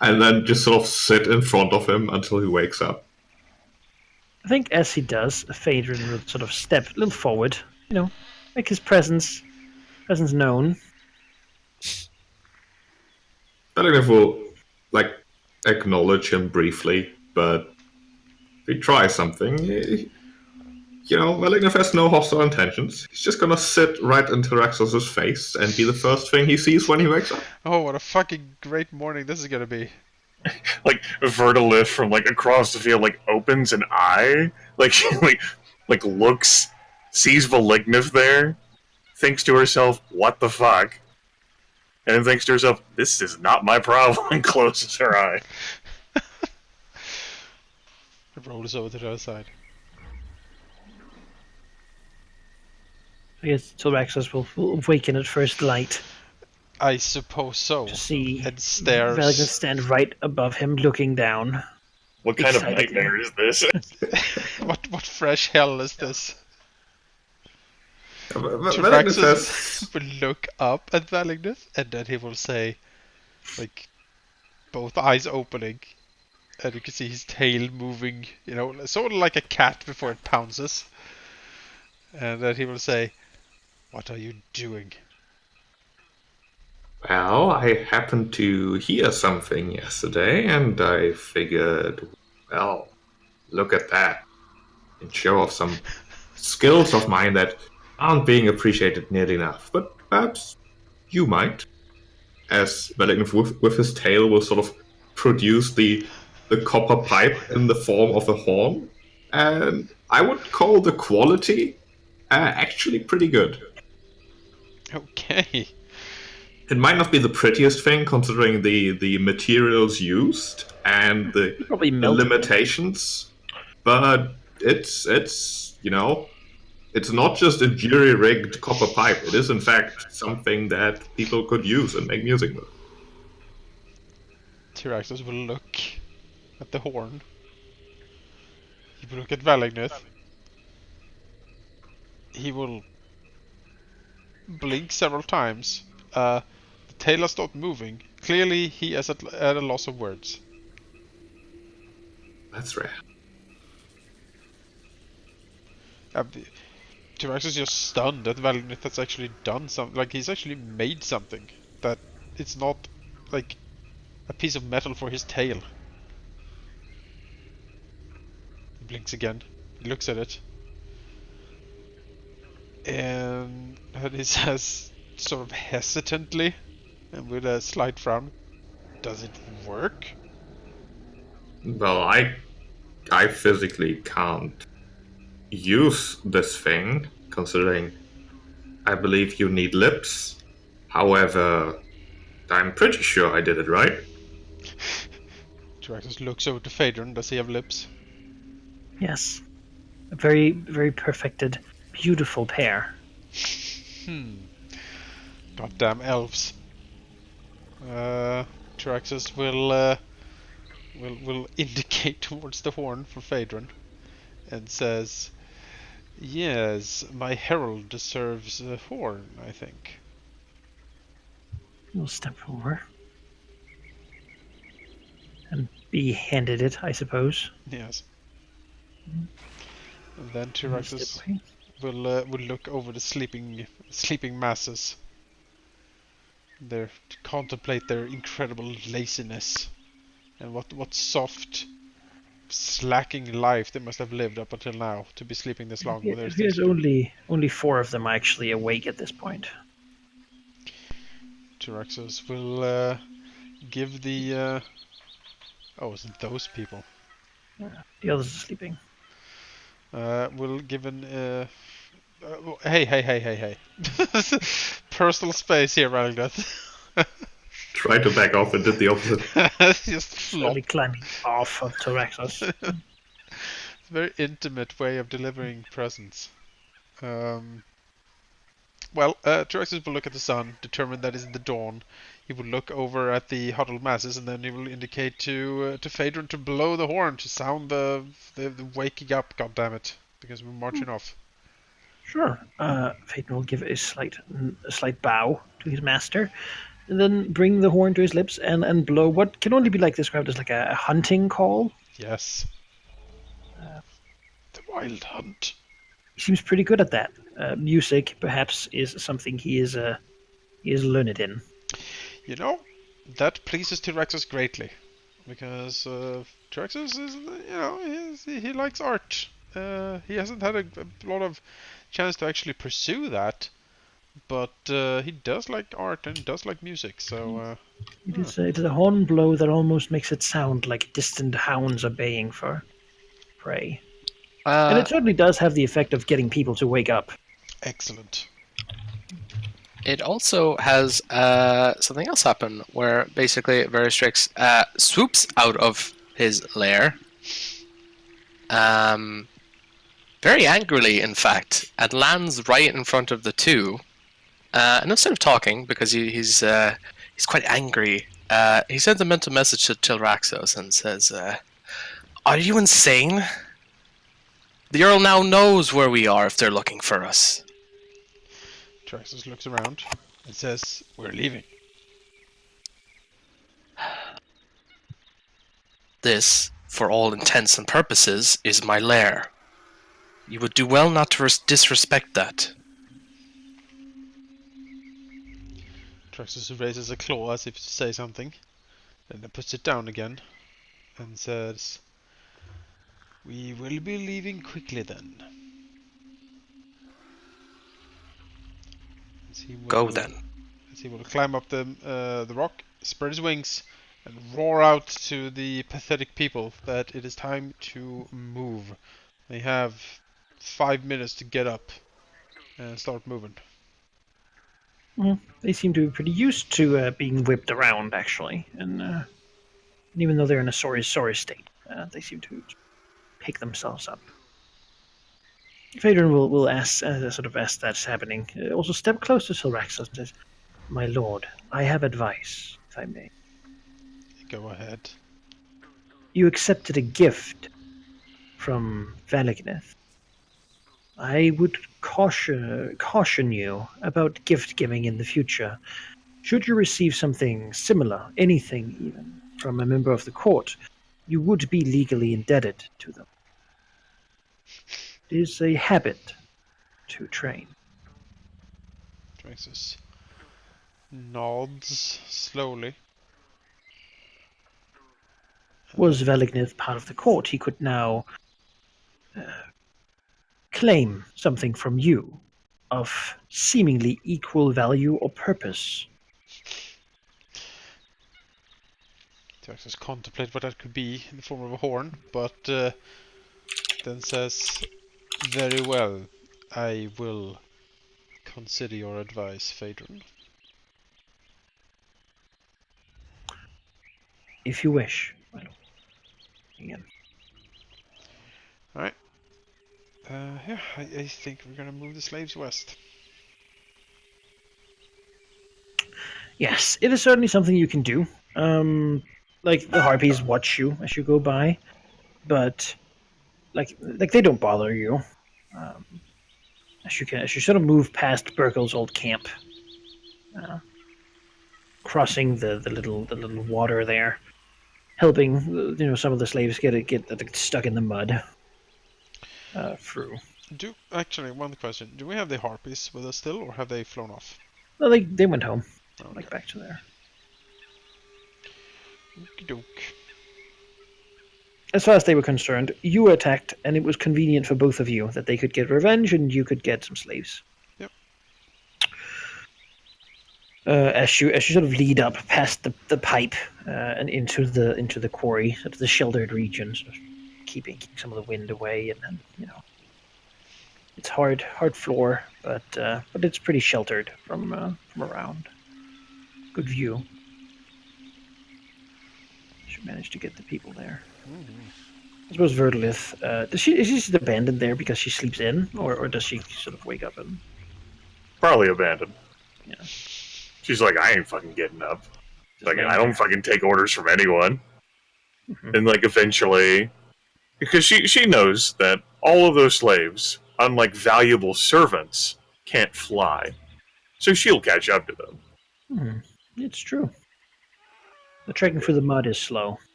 S4: and then just sort of sit in front of him until he wakes up.
S3: I think as he does, Phaedron will sort of step a little forward, make his presence known.
S4: Valignif will, acknowledge him briefly, but if he tries something, Valignif has no hostile intentions. He's just gonna sit right in Tyraxos' face and be the first thing he sees when he wakes up.
S2: Oh, what a fucking great morning this is gonna be.
S1: like Vertilith from like across the field like opens an eye, like like looks, sees Valignif there, thinks to herself, "What the fuck?" and then thinks to herself, "This is not my problem," and closes her eye.
S2: Rolls over to the other side.
S3: I guess Tilraxus will awaken at first light
S2: I suppose so.
S3: to see
S2: And stares.
S3: Valignant stand right above him, looking down.
S1: What kind of
S3: Excitedly.
S1: nightmare is this?
S2: What fresh hell is this?
S4: Valignant says,
S2: Tyraxus will look up at Valignus, and then he will say, like, both eyes opening, and you can see his tail moving, sort of like a cat before it pounces. And then he will say, "What are you doing?"
S4: well, I happened to hear something yesterday, and I figured, well, look at that. And show off some skills of mine that aren't being appreciated nearly enough. But perhaps you might. As Valignant with his tail will sort of produce the copper pipe in the form of a horn. And I would call the quality actually pretty good.
S2: Okay.
S4: It might not be the prettiest thing considering the materials used and the
S3: Probably melted it.
S4: limitations, but it's it's not just a jury-rigged copper pipe. It is in fact something that people could use and make music with.
S2: Tyraxus will look at the horn. He will look at Valignus. He will blink several times. The tail has stopped moving. Clearly, he is at a loss of words.
S4: That's rare.
S2: Tyraxus is just stunned that Valignus has actually done something. Like, he's actually made something. That it's not, like, a piece of metal for his tail. He blinks again. He looks at it. And he says, sort of hesitantly, and with a slight frown, "Does it work?"
S4: Well, I physically can't use this thing, considering I believe you need lips. However, I'm pretty sure I did it right.
S2: Tyraxus looks over to Phaedron. Does he have lips?
S3: Yes. A very, very perfected, beautiful pair.
S2: Goddamn elves. Tyraxus will indicate towards the horn for Phaedron and says, "Yes, my herald deserves a horn, I think."
S3: We'll step over and be handed it, I suppose.
S2: Yes. And then
S3: Step
S2: Tyraxus
S3: away.
S2: will look over the sleeping masses. There to contemplate their incredible laziness and what soft, slacking life they must have lived up until now to be sleeping this long. When there's
S3: There's only 4 of them actually awake at this point.
S2: Tyraxus will give the oh, isn't those people?
S3: The others are sleeping.
S2: Will give an hey. Personal space here, Ragnath.
S4: Tried to back off and did the opposite.
S2: Just flop.
S3: Slowly climbing off of Tyraxus.
S2: It's a very intimate way of delivering presents. Well, Tyraxus will look at the sun, determine that is the dawn. He will look over at the huddled masses, and then he will indicate to Phaedron to blow the horn to sound the waking up. God damn it, because we're marching off.
S3: Sure. Phaedron will give a slight bow to his master, and then bring the horn to his lips and blow what can only be described as a hunting call.
S2: Yes. The wild hunt.
S3: He seems pretty good at that. Music, perhaps, is something he is learned in.
S2: That pleases Tyraxus greatly, because Tyraxus is, he likes art. He hasn't had a lot of chance to actually pursue that, but he does like art and does like music, so
S3: It is a horn blow that almost makes it sound like distant hounds are baying for prey. And it certainly does have the effect of getting people to wake up.
S2: excellent.
S5: It also has something else happen where basically Veristrix swoops out of his lair, very angrily, in fact, and lands right in front of the two. And instead of talking, because he's quite angry, he sends a mental message to Tilraxos and says, "Are you insane? The Earl now knows where we are if they're looking for us."
S2: Traxxas looks around and says, "We're leaving."
S5: This, for all intents and purposes, is my lair. You would do well not to disrespect that.
S2: Traxxas raises a claw as if to say something, then he puts it down again and says, "We will be leaving quickly then."
S5: Go then.
S2: As he will climb up the rock, spread his wings, and roar out to the pathetic people that it is time to move. They have 5 minutes to get up and start moving.
S3: Well, they seem to be pretty used to being whipped around, actually. And even though they're in a sorry state, they seem to pick themselves up. Phaedron will ask, sort of as that's happening, also step close to Silraxos and says, "My lord, I have advice, if I may.
S2: Go ahead.
S3: You accepted a gift from Valigneth. I would caution you about gift giving in the future. Should you receive something similar, anything even, from a member of the court, you would be legally indebted to them. It is a habit to train."
S2: Traxxas nods slowly.
S3: Was Valignith part of the court, he could now claim something from you of seemingly equal value or purpose.
S2: Traxxas contemplate what that could be in the form of a horn, but then says, "Very well, I will consider your advice, Phaedron."
S3: If you wish. Well, again.
S2: Alright. Yeah, I think we're gonna move the slaves west.
S3: Yes, it is certainly something you can do. Like the harpies watch you as you go by, but like they don't bother you. Um, as you sort of move past Burkle's old camp, crossing the little water there, helping some of the slaves get stuck in the mud through.
S2: Actually, one question: do we have the harpies with us still, or have they flown off?
S3: Well, they went home,
S2: Okay.
S3: like back to there.
S2: Okey-doke.
S3: As far as they were concerned, you were attacked, and it was convenient for both of you that they could get revenge and you could get some slaves.
S2: Yep.
S3: As you sort of lead up past the pipe and into the quarry, sort of the sheltered regions, keeping some of the wind away, and it's hard floor, but it's pretty sheltered from around. Good view. Should manage to get the people there.
S2: Mm-hmm.
S3: I suppose Verdolith, is she just abandoned there because she sleeps in, or does she sort of wake up and...
S1: Probably abandoned.
S3: Yeah.
S1: She's like, I ain't fucking getting up.
S3: Just
S1: Like,
S3: laying
S1: I don't
S3: there?
S1: fucking take orders from anyone.
S3: Mhm.
S1: And like eventually, because she knows that all of those slaves, unlike valuable servants, can't fly, so she'll catch up to them.
S3: It's true. The trekking through the mud is slow.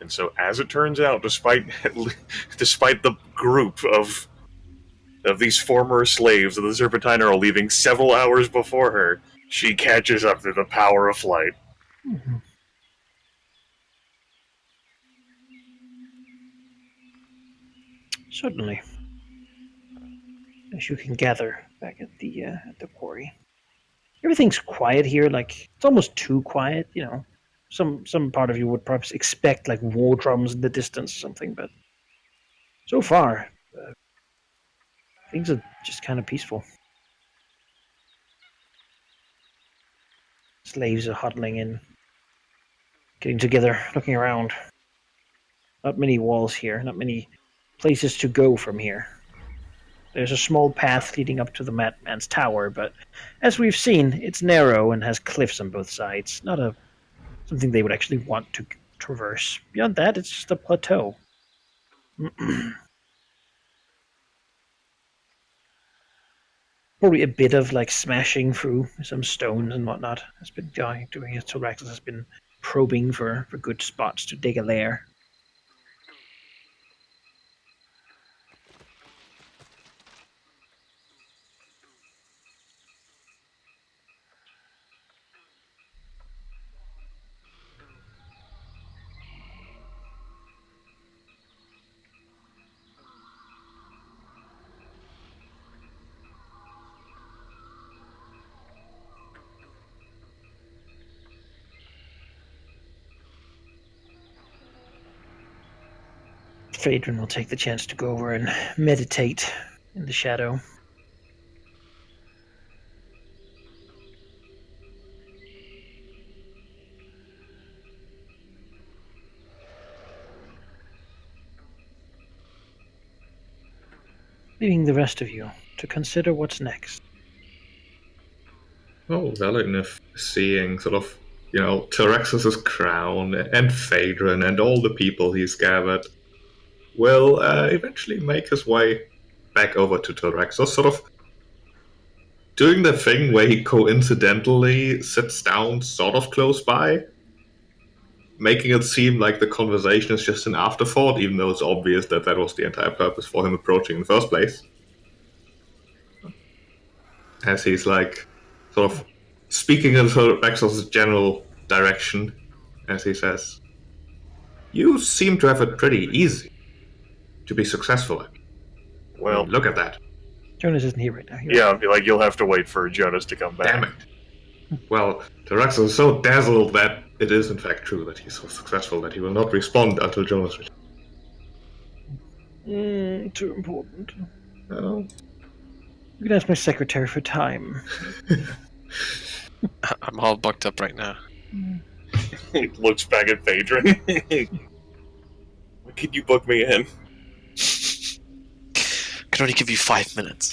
S1: And so, as it turns out, despite the group of these former slaves of the Serpentine Earl leaving several hours before her, she catches up through the power of flight.
S3: Mhm. Certainly. as you can gather back at the quarry. Everything's quiet here. Like it's almost too quiet. Some part of you would perhaps expect like war drums in the distance or something, but so far things are just kind of peaceful. Slaves are huddling in, getting together, looking around. Not many walls here, not many places to go from here. There's a small path leading up to the Madman's Tower, but as we've seen, it's narrow and has cliffs on both sides. Not something they would actually want to traverse. Beyond that, it's just a plateau. Probably a bit of like smashing through some stones and whatnot has been doing it. So Raxus has been probing for good spots to dig a lair. Phaedron will take the chance to go over and meditate in the shadow. Leaving the rest of you to consider what's next.
S4: Oh, Velinif seeing sort of, Terexus's crown and Phaedron and all the people he's gathered will eventually make his way back over to Terexus, sort of doing the thing where he coincidentally sits down sort of close by, making it seem like the conversation is just an afterthought, even though it's obvious that that was the entire purpose for him approaching in the first place. As he's like, sort of speaking in Terexus' general direction, as he says, "You seem to have it pretty easy to be successful at.
S1: Well,
S4: Look at that.
S3: Jonas isn't here right now.
S1: Yeah, I'd be like, you'll have to wait for Jonas to come back.
S4: Damn it. Well, Terexus is so dazzled that it is in fact true that he's so successful that he will not respond until Jonas returns.
S3: Too important.
S4: Oh.
S3: You can ask my secretary for time.
S5: I'm all booked up right now.
S1: He looks back at Phaedron. When can you book me in?
S5: Can only give you 5 minutes.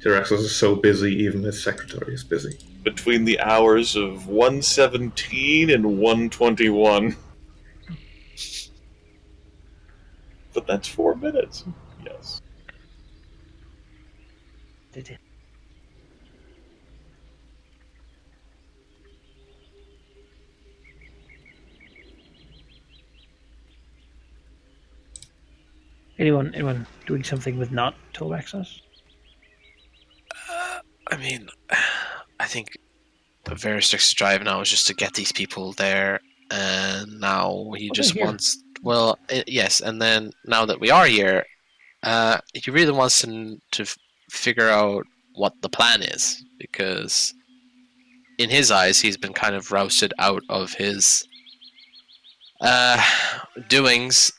S4: Terexus is so busy, even his secretary is busy.
S1: Between the hours of 1:17 and 1:21. But that's 4 minutes. Yes.
S3: Did it? Anyone doing something with not Tilraxos?
S5: I mean, I think Veristrix's drive now is just to get these people there, and now he just wants... Well, yes, and then now that we are here, he really wants to figure out what the plan is, because in his eyes, he's been kind of rousted out of his doings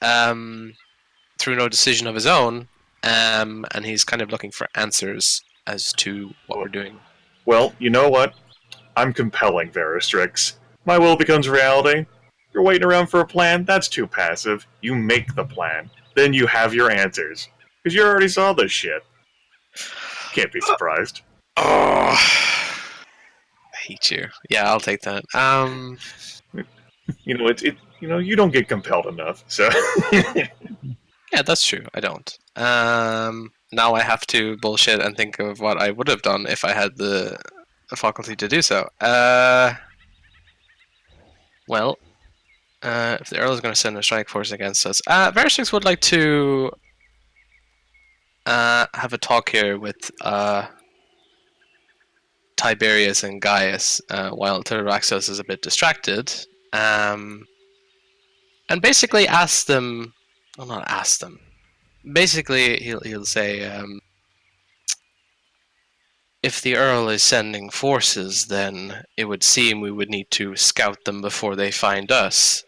S5: through no decision of his own, and he's kind of looking for answers as to what we're doing.
S1: Well, you know what? I'm compelling, Veristrix. My will becomes reality. You're waiting around for a plan? That's too passive. You make the plan. Then you have your answers. Because you already saw this shit. Can't be surprised.
S5: Oh, I hate you. Yeah, I'll take that.
S1: You don't get compelled enough, so...
S5: Yeah, that's true. I don't. Now I have to bullshit and think of what I would have done if I had the faculty to do so. Well, if the Earl is going to send a strike force against us, Veristrix would like to have a talk here with Tiberius and Gaius while Pteraxos is a bit distracted, and basically ask them. Well, not ask them. Basically, he'll say, If the Earl is sending forces, then it would seem we would need to scout them before they find us.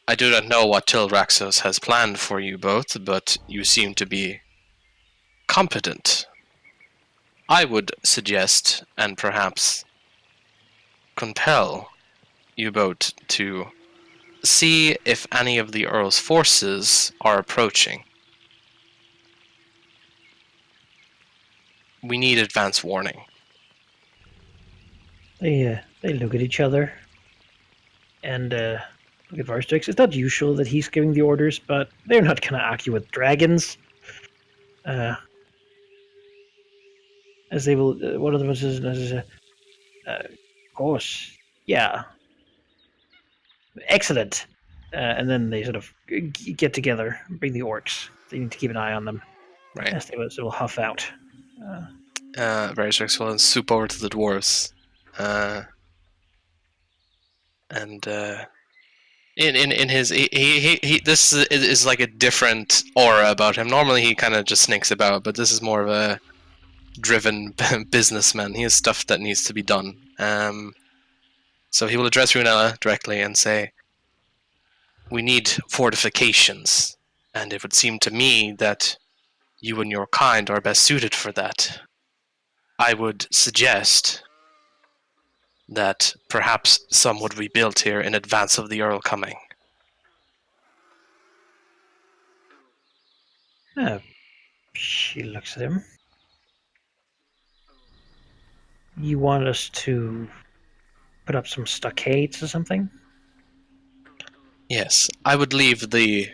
S5: I do not know what Tilraxos has planned for you both, but you seem to be competent. I would suggest, and perhaps compel, you both to see if any of the Earl's forces are approaching. We need advance warning.
S3: They look at each other and look at Varstrix. It's not usual that he's giving the orders, but they're not going to argue with dragons. As they will, one of them says, "Of course, yeah, excellent." And then they sort of get together, bring the orcs. They need to keep an eye on them.
S5: Right.
S3: As they will huff out.
S5: Very stressful, and swoop over to the dwarves. In his he this is like a different aura about him. Normally he kind of just sneaks about, but this is more of a driven businessman. He has stuff that needs to be done. So he will address Runella directly and say, "We need fortifications, and it would seem to me that you and your kind are best suited for that. I would suggest that perhaps some would be built here in advance of the Earl coming."
S3: She looks at him. You want us to put up some stockades or something?
S5: Yes, I would leave the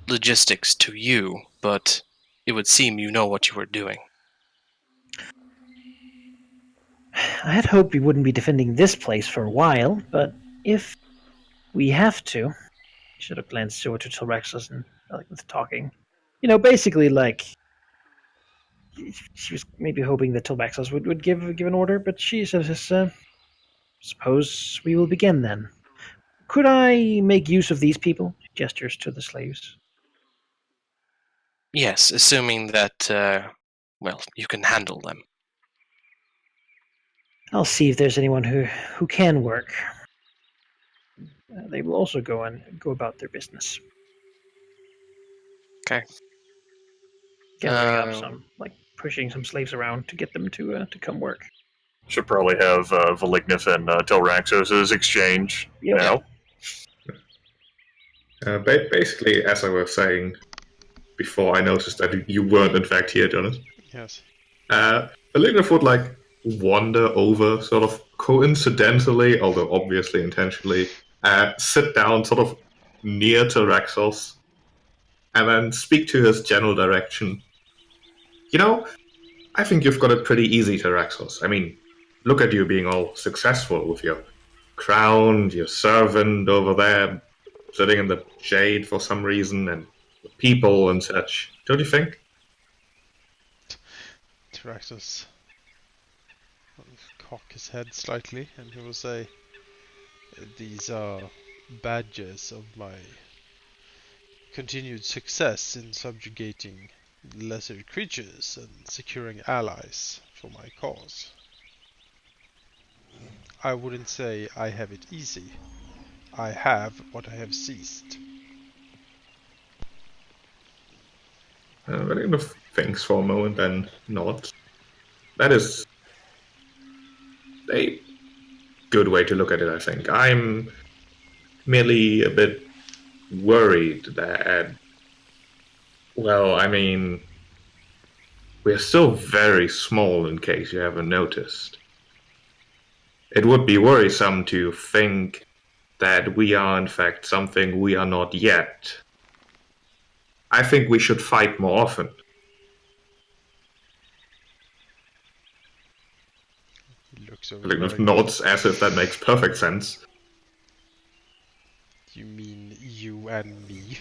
S5: logistics to you, but it would seem you know what you are doing.
S3: I had hoped we wouldn't be defending this place for a while, but if we have to, should have glanced over to Tilraxos and with talking. Basically she was maybe hoping that Tilraxos would give an order, but she says, "Suppose we will begin then. Could I make use of these people?" Gestures to the slaves.
S5: Yes, assuming that, you can handle them.
S3: I'll see if there's anyone who can work. They will also go about their business.
S5: Okay.
S3: Gathering up some, pushing some slaves around to get them to come work.
S1: Should probably have Valignif and Telraxos' exchange now.
S4: Basically, as I was saying before, I noticed that you weren't in fact here, Jonas.
S2: Yes.
S4: Valignif would wander over, sort of coincidentally, although obviously intentionally, sit down sort of near to Raxos, and then speak to his general direction. I think you've got it pretty easy, Taraxos. I mean, look at you being all successful with your crown, your servant over there, sitting in the shade for some reason, and the people and such. Don't you think?
S2: Taraxos will cock his head slightly, and he will say, "These are badges of my continued success in subjugating lesser creatures and securing allies for my cause. I wouldn't say I have it easy. I have what I have seized."
S4: Valignif thinks for a moment, then nods. That is a good way to look at it, I think. I'm merely a bit worried that, we're still very small, in case you haven't noticed. It would be worrisome to think that we are in fact something we are not yet. I think we should fight more often.
S2: He looks over.
S4: Valignif nods as if that makes perfect sense.
S2: You mean you and me?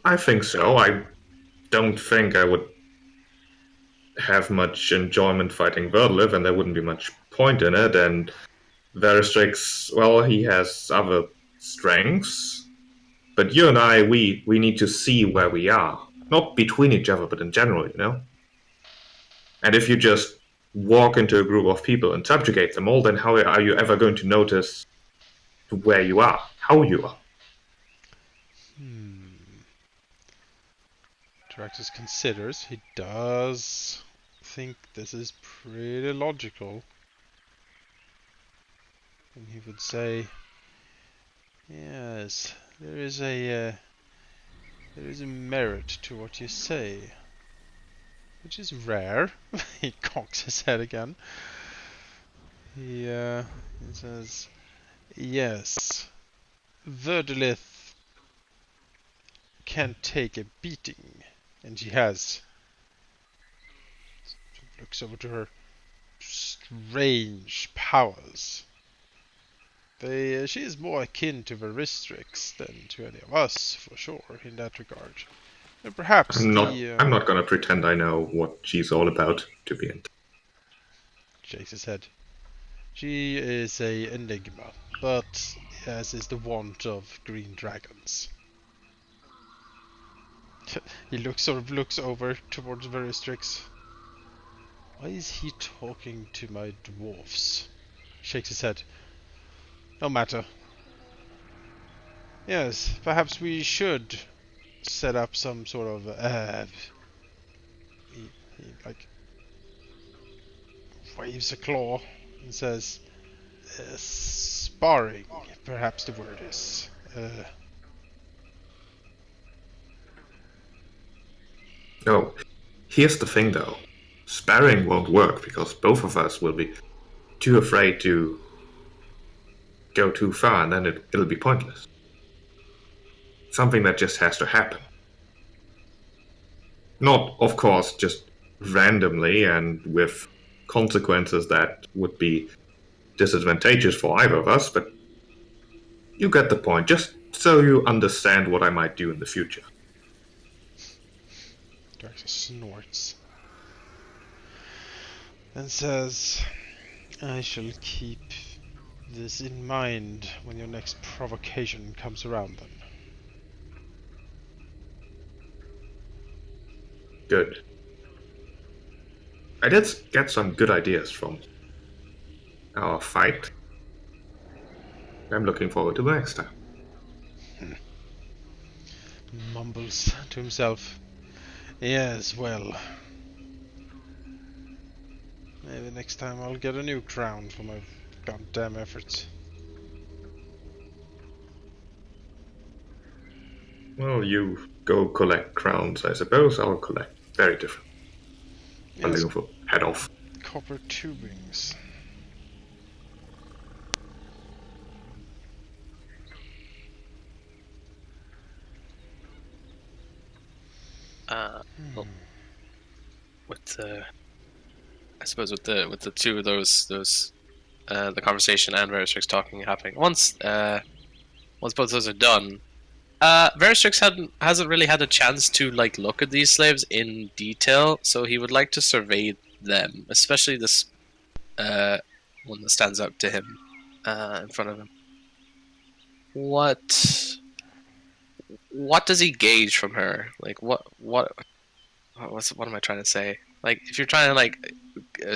S4: I think so. I don't think I would have much enjoyment fighting Verliv, and there wouldn't be much point in it, and Veristrix, he has other strengths. But you and I, we need to see where we are. Not between each other, but in general, And if you just walk into a group of people and subjugate them all, then how are you ever going to notice where you are, how you are?
S2: Draxus considers. He does think this is pretty logical. And he would say, yes, there is a merit to what you say, which is rare. He cocks his head again. He says, yes, Verdilith can take a beating, and she has. Looks over to her strange powers. She is more akin to Veristrix than to any of us, for sure, in that regard. And perhaps
S4: I'm not going to pretend I know what she's all about, to be honest.
S2: Shakes his head. She is a enigma, but as is the want of green dragons. He looks over towards Veristrix. Why is he talking to my dwarfs? Shakes his head. No matter. Yes, perhaps we should set up some sort of he like waves a claw and says, sparring, perhaps the word is.
S4: No, here's the thing though. Sparring won't work because both of us will be too afraid to go too far, and then it'll be pointless. Something that just has to happen. Not, of course, just randomly and with consequences that would be disadvantageous for either of us, but you get the point, just so you understand what I might do in the future.
S2: Draxus snorts and says, I shall keep this in mind when your next provocation comes around then.
S4: Good. I did get some good ideas from our fight. I'm looking forward to the next time.
S2: Mumbles to himself. Yes, well. Maybe next time I'll get a new crown for my goddamn efforts.
S4: Well, you go collect crowns, I suppose. I'll collect very different.
S2: Yes,
S4: I'm looking for head off.
S2: copper tubings.
S5: Well, with I suppose with the two of those the conversation and Veristrix talking happening once both of those are done, Veristrix hasn't really had a chance to like look at these slaves in detail, so he would like to survey them, especially this one that stands out to him in front of him. What does he gauge from her? Like what am I trying to say? Like if you're trying to like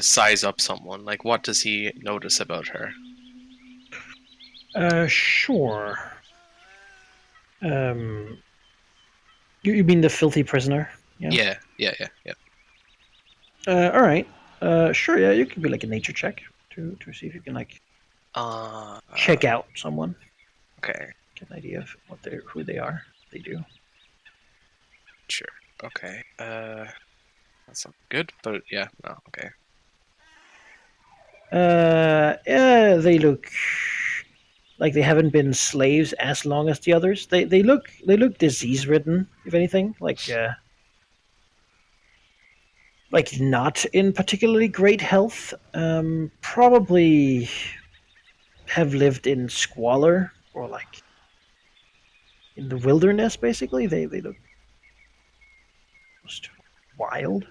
S5: size up someone, like what does he notice about her?
S3: Sure. You mean the filthy prisoner?
S5: Yeah.
S3: All right. Sure. Yeah, you can be like a nature check to see if you can like check out someone.
S5: Okay.
S3: Get an idea of who they are. They do.
S5: Sure. Okay. That's not good, but yeah, no, okay.
S3: Yeah, they look like they haven't been slaves as long as the others. They look disease ridden, if anything. Like not in particularly great health. Probably have lived in squalor or like in the wilderness. Basically, they look just wild.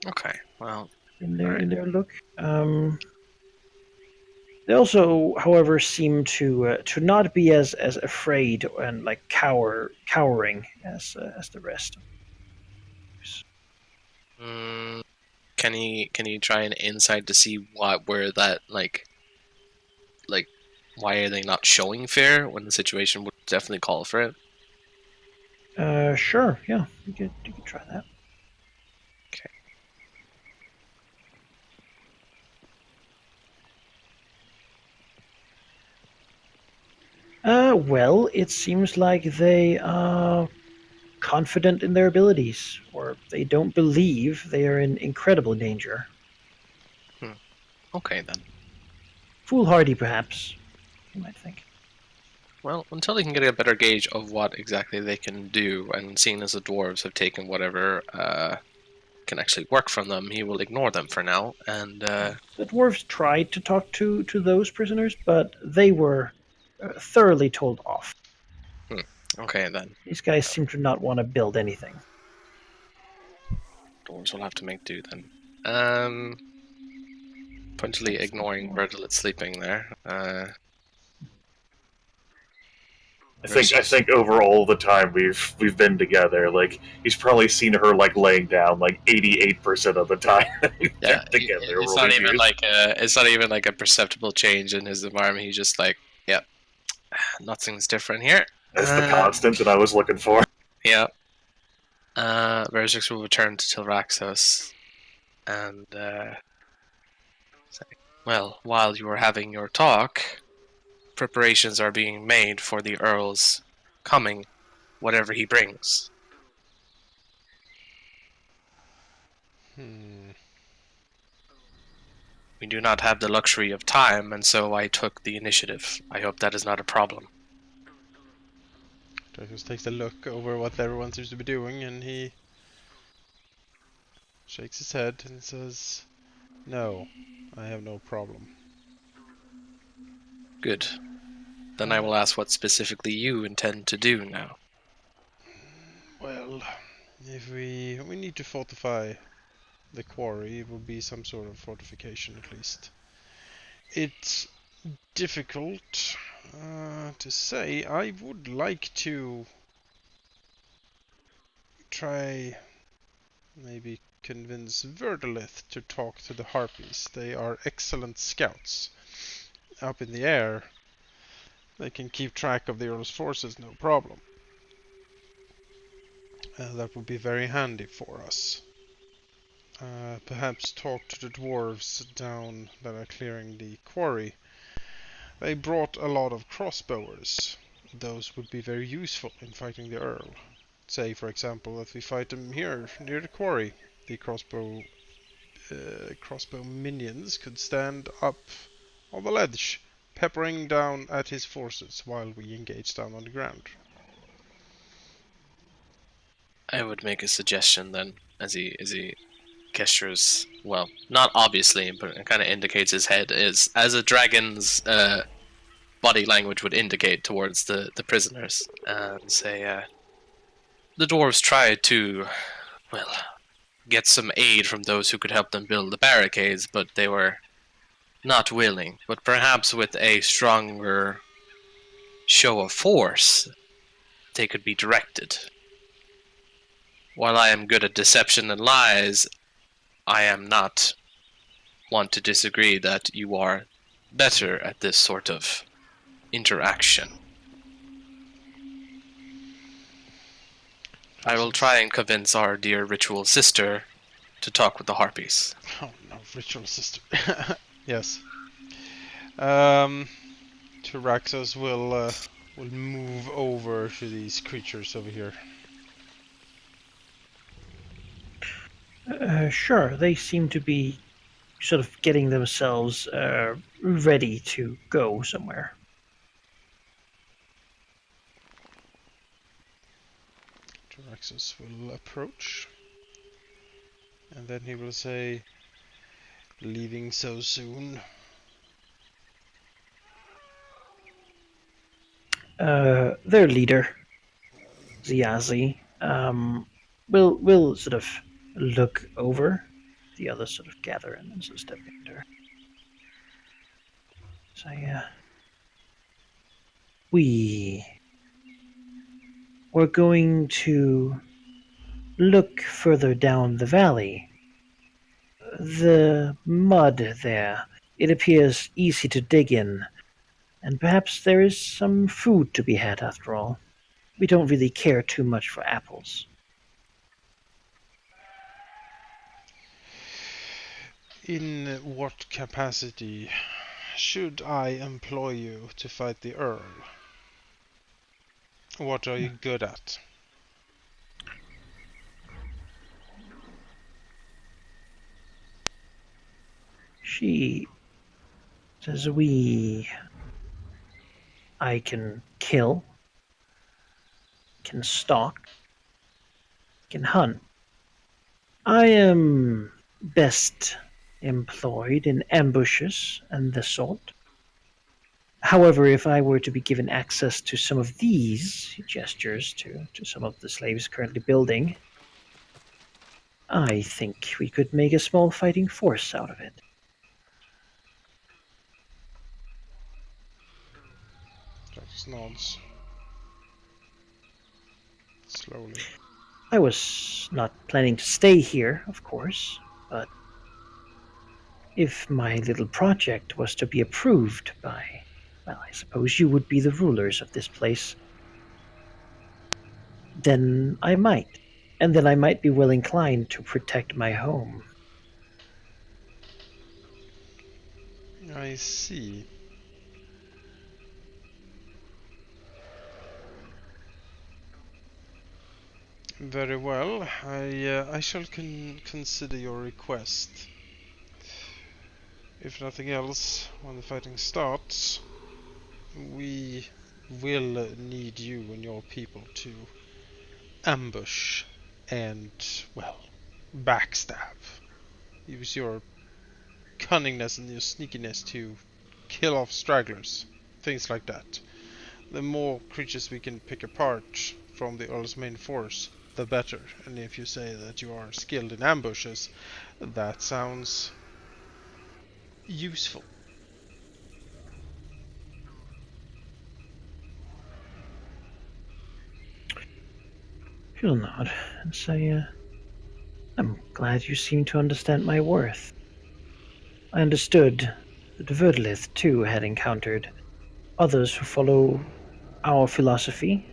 S5: Okay. Well,
S3: in their look. They also, however, seem to not be as afraid and like cowering as the rest.
S5: can can he try an insight to see where that like why are they not showing fear when the situation would definitely call for it?
S3: Sure, yeah, you could try that.
S5: Okay.
S3: Well, it seems like they are confident in their abilities, or they don't believe they are in incredible danger.
S5: Okay then.
S3: Foolhardy, perhaps, you might think.
S5: Well, until they can get a better gauge of what exactly they can do, and seeing as the dwarves have taken whatever can actually work from them, he will ignore them for now. And
S3: The dwarves tried to talk to those prisoners, but they were thoroughly told off.
S5: okay then,
S3: These guys seem to not want to build anything.
S5: dwarves will have to make do then. Potentially ignoring Bertolet sleeping there.
S1: I think over all the time we've been together, like he's probably seen her like laying down like 88% of the time we've been together
S5: it's
S1: over
S5: not
S1: these
S5: even
S1: years.
S5: like it's not even like a perceptible change in his environment. He's just like, yeah, nothing's different here.
S1: That's the constant that I was looking for.
S5: Yeah. Vergix will return to Tilraxos and say, well, while you were having your talk, preparations are being made for the Earl's coming, whatever he brings. We do not have the luxury of time, and so I took the initiative. I hope that is not a problem.
S2: Dracos takes a look over what everyone seems to be doing, and he shakes his head and says, "No, I have no problem."
S5: Good. Then I will ask what specifically you intend to do now.
S2: Well, if we need to fortify the quarry, it will be some sort of fortification at least. It's difficult to say. I would like to try maybe convince Verdolith to talk to the Harpies. They are excellent scouts. Up in the air, they can keep track of the Earl's forces, no problem. That would be very handy for us. Perhaps talk to the dwarves down that are clearing the quarry. They brought a lot of crossbowers. Those would be very useful in fighting the Earl. Say, for example, that we fight them here near the quarry. The crossbow minions could stand up on the ledge, peppering down at his forces while we engage down on the ground.
S5: I would make a suggestion then, as he gestures, well, not obviously, but it kind of indicates his head, is as a dragon's body language would indicate towards the prisoners, and say, the dwarves tried to, well, get some aid from those who could help them build the barricades, but they were not willing. But perhaps with a stronger show of force, they could be directed. While I am good at deception and lies, I am not one to disagree that you are better at this sort of interaction. I will try and convince our dear ritual sister to talk with the Harpies.
S2: Oh no, ritual sister. Yes. Tyraxos will move over to these creatures over here.
S3: Sure, they seem to be sort of getting themselves ready to go somewhere.
S2: Tyraxos will approach, and then he will say, "Leaving so soon?"
S3: Their leader, Ziazi, will sort of look over. The others sort of gather in and sort of step into her. So yeah, we're going to look further down the valley. The mud there. It appears easy to dig in, and perhaps there is some food to be had after all. We don't really care too much for apples.
S2: In what capacity should I employ you to fight the Earl? What are you good at?
S3: She says I can kill, can stalk, can hunt. I am best employed in ambushes and the sort. However, if I were to be given access to some of these gestures, to some of the slaves currently building, I think we could make a small fighting force out of it.
S2: Jax nods. Slowly.
S3: I was not planning to stay here, of course, but if my little project was to be approved by, well, I suppose you would be the rulers of this place, then I might. And then I might be well inclined to protect my home.
S2: I see. Very well. I shall consider your request. If nothing else, when the fighting starts, we will need you and your people to ambush and, well, backstab. Use your cunningness and your sneakiness to kill off stragglers, things like that. The more creatures we can pick apart from the Earl's main force, the better. And if you say that you are skilled in ambushes, that sounds useful.
S3: She'll nod and say, I'm glad you seem to understand my worth. I understood that Verdlith, too, had encountered others who follow our philosophy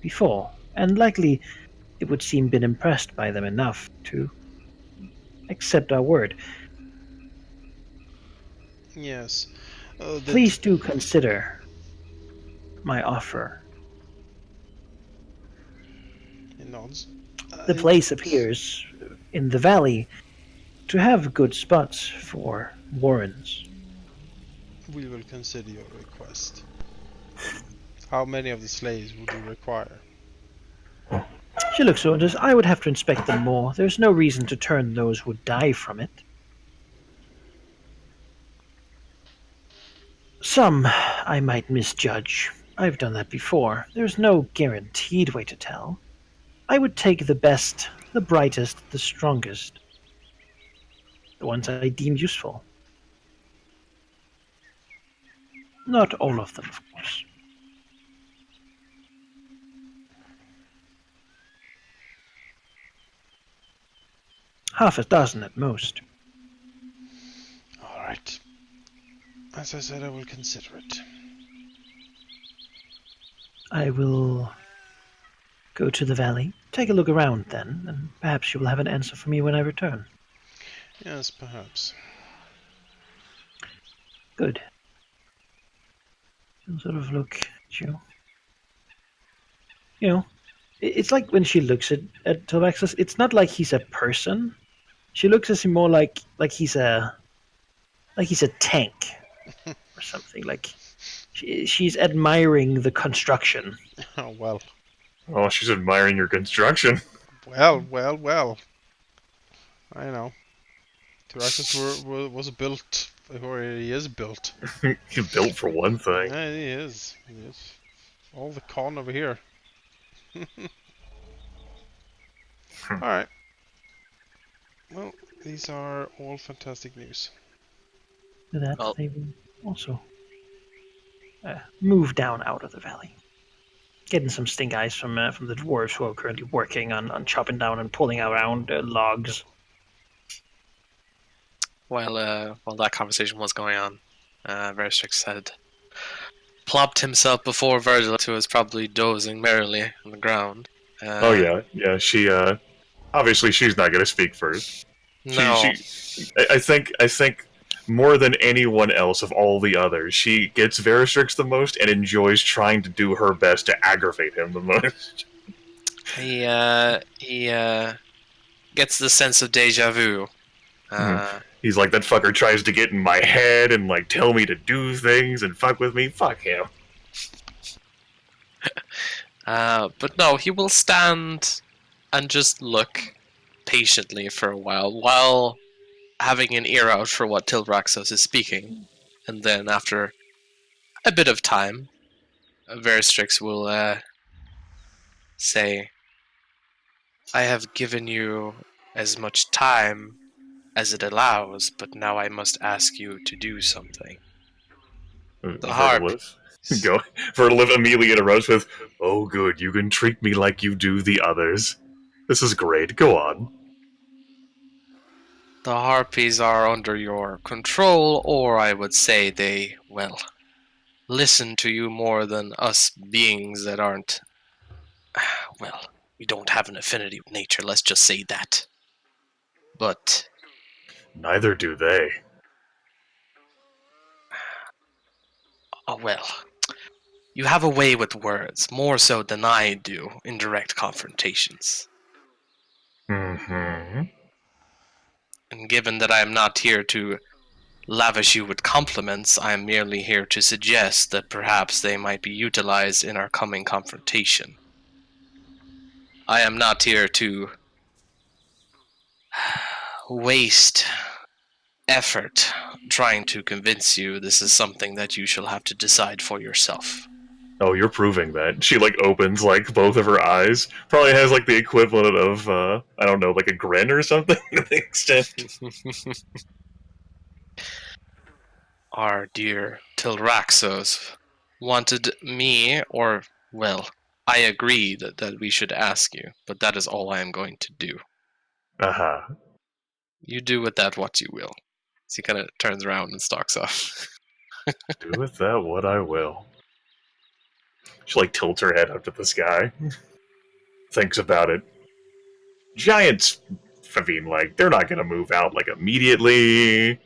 S3: before, and likely it would seem been impressed by them enough to accept our word.
S2: Yes.
S3: Please do consider my offer.
S2: He nods.
S3: The place appears in the valley to have good spots for warrens.
S2: We will consider your request. How many of the slaves would you require?
S3: She looks so and says, I would have to inspect them more. There's no reason to turn those who die from it. Some I might misjudge. I've done that before. There's no guaranteed way to tell. I would take the best, the brightest, the strongest. The ones I deem useful. Not all of them, of course. Half a dozen at most.
S2: Alright. As I said, I will consider it.
S3: I will go to the valley, take a look around then, and perhaps you will have an answer for me when I return.
S2: Yes, perhaps.
S3: Good. She'll sort of look at you. You know, it's like when she looks at Tobaxus, it's not like he's a person. She looks at him more like he's a tank or something. Like she's admiring the construction.
S2: Oh, well.
S1: Oh, she's admiring your construction.
S2: Well. I know. Tyraxus was built, or he is built.
S1: He's built for one thing.
S2: Yeah, he is. All the con over here. Alright. Well, these are all fantastic news.
S3: With that,
S5: Well-
S3: they will also move down out of the valley. Getting some stink eyes from the dwarves who are currently working on chopping down and pulling around logs.
S5: while that conversation was going on, Veristrix had plopped himself before Virgil, who was probably dozing merrily on the ground.
S1: Oh yeah. She obviously she's not going to speak first.
S5: No.
S1: I think more than anyone else of all the others, she gets Veristrix the most and enjoys trying to do her best to aggravate him the most.
S5: He gets the sense of deja vu.
S1: He's like, that fucker tries to get in my head and like tell me to do things and fuck with me. Fuck him.
S5: But no, he will stand and just look patiently for a while having an ear out for what Tilraxos is speaking. And then after a bit of time, Veristrix will say, I have given you as much time as it allows, but now I must ask you to do something. The harp.
S1: Go. Vertolith immediately interrupts with, oh good, you can treat me like you do the others. This is great, go on.
S5: The harpies are under your control, or I would say they, well, listen to you more than us beings that aren't, well, we don't have an affinity with nature, let's just say that. But
S1: neither do they.
S5: oh well. You have a way with words, more so than I do in direct confrontations.
S1: Mm-hmm.
S5: And given that I am not here to lavish you with compliments, I am merely here to suggest that perhaps they might be utilized in our coming confrontation. I am not here to waste effort trying to convince you. This is something that you shall have to decide for yourself.
S1: Oh, you're proving that. She, like, opens, like, both of her eyes. Probably has, like, the equivalent of, I don't know, like a grin or something to the extent.
S5: Our dear Tilraxos wanted me, or, well, I agreed that we should ask you, but that is all I am going to do.
S1: Uh-huh.
S5: You do with that what you will. So he kind of turns around and stalks off.
S1: Do with that what I will. She, like, tilts her head up to the sky. Thinks about it. Giants, I mean, like, they're not gonna move out, like, immediately.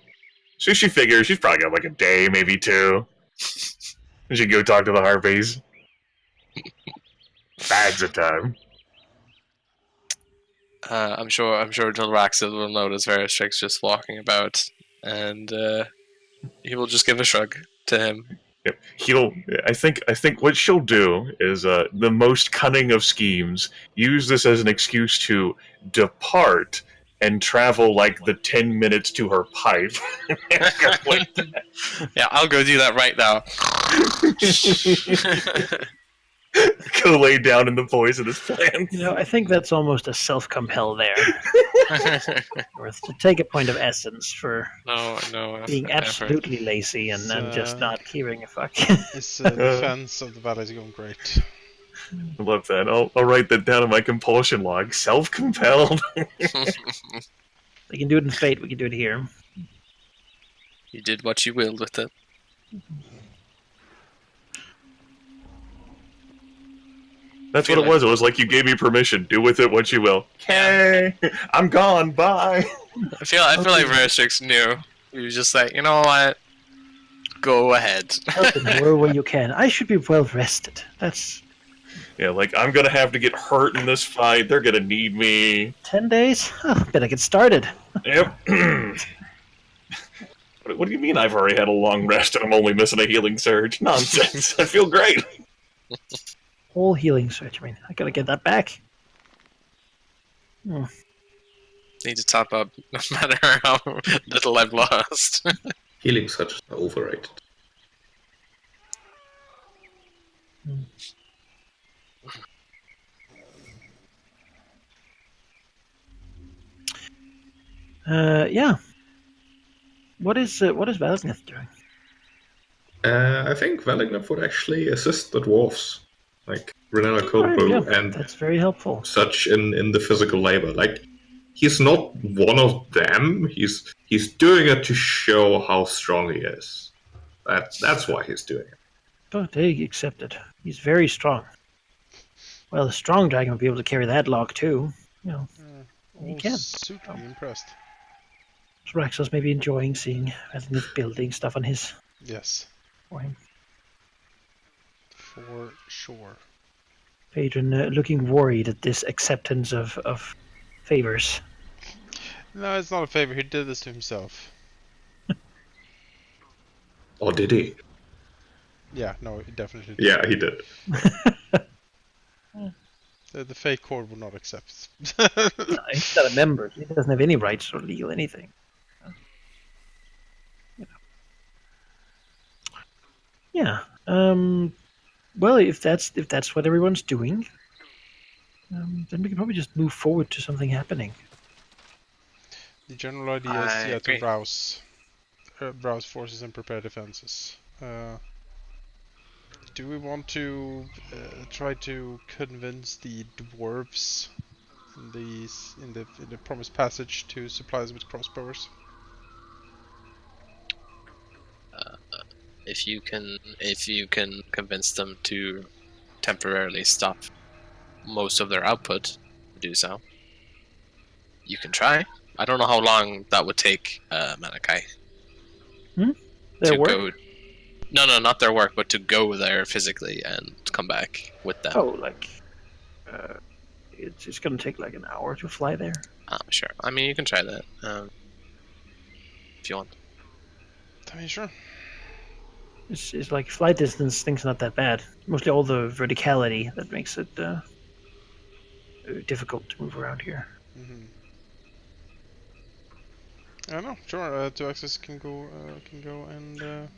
S1: So she figures she's probably got, like, a day, maybe two. And she can go talk to the harpies. Bags of time.
S5: I'm sure Tilraxos will notice Veristrix just walking about, and he will just give a shrug to him.
S1: Yep. I think what she'll do is the most cunning of schemes. Use this as an excuse to depart and travel like the 10 minutes to her pipe.
S5: Yeah, I'll go do that right now.
S1: Go lay down in the poisonous plant.
S3: You know, I think that's almost a self-compel there. Or to take a point of essence for
S5: no,
S3: being absolutely lazy and just not caring a fuck.
S2: His defense of the valley is going great.
S1: I love that. I'll write that down in my compulsion log. Self-compelled.
S3: They can do it in Fate, we can do it here.
S5: You did what you willed with it.
S1: That's what it was. It was like you gave me permission. Do with it what you will. Okay, I'm gone. Bye.
S5: I feel like Veristrix knew. He was just like, you know what? Go ahead.
S3: Help in where you can. I should be well rested. That's...
S1: Yeah, like, I'm gonna have to get hurt in this fight. They're gonna need me.
S3: 10 days? Oh, better get started.
S1: Yep. What do you mean I've already had a long rest and I'm only missing a healing surge? Nonsense. I feel great.
S3: Whole healing surge. I mean, I gotta get that back.
S5: Need to top up no matter how little I've lost.
S4: Healing surge is overrated.
S3: Yeah. What is Valgneth doing?
S4: I think Valignant would actually assist the dwarves, like Renella Colpo
S3: Yeah,
S4: and
S3: that's very helpful.
S4: such in the physical labor. Like, he's not one of them. He's doing it to show how strong he is. That's why he's doing it.
S3: But they accepted. He's very strong. Well, a strong dragon would be able to carry that log too. You know, he
S2: All
S3: can.
S2: suitably impressed.
S3: So Raxos may be enjoying seeing this building stuff on his
S2: Yes,
S3: for him.
S2: for sure.
S3: Adrian looking worried at this acceptance of favors.
S2: No, it's not a favor. He did this to himself.
S4: Or did he?
S2: Yeah, no, he definitely did.
S4: Yeah, he did.
S2: The fake court would not accept.
S3: No, he's not a member. He doesn't have any rights or legal anything. Yeah. Well, if that's what everyone's doing, then we can probably just move forward to something happening.
S2: The general idea
S5: I
S2: is to
S5: agree.
S2: browse forces and prepare defenses. Do we want to try to convince the dwarves in the promised passage to supply us with crossbowers?
S5: If you can convince them to temporarily stop most of their output to do so, you can try. I don't know how long that would take, Manaki.
S3: Their
S5: to
S3: work?
S5: go. No, not their work, but to go there physically and come back with them.
S3: Oh, like it's going to take like an hour to fly there.
S5: Sure. I mean, you can try that if you want.
S2: I mean, sure.
S3: It's like flight distance. Things not that bad. Mostly all the verticality that makes it difficult to move around here.
S2: Mm-hmm. I don't know. Sure. 2 axis can go and.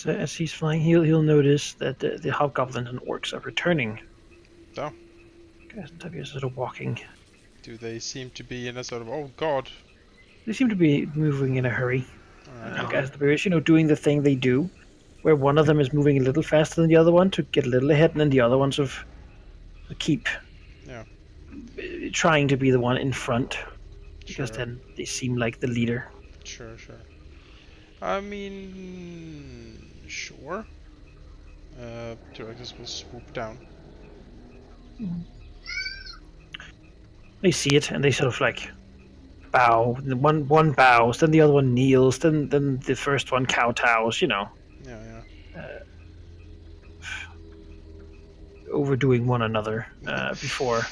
S3: As he's flying, he'll notice that the hobgoblins and orcs are returning.
S2: Oh.
S3: Guys and Tavius sort of walking.
S2: Do they seem to be in a sort of oh god?
S3: They seem to be moving in a hurry.
S2: Alright.
S3: Guys and Tavius, doing the thing they do, where one of them is moving a little faster than the other one to get a little ahead, and then the other ones of keep trying to be the one in front, because
S2: Sure.
S3: then they seem like the leader.
S2: Sure. I mean, sure. 2 axis will swoop down.
S3: They see it and they sort of like bow. One bows, then the other one kneels, then the first one kowtows.
S2: Yeah.
S3: Overdoing one another before,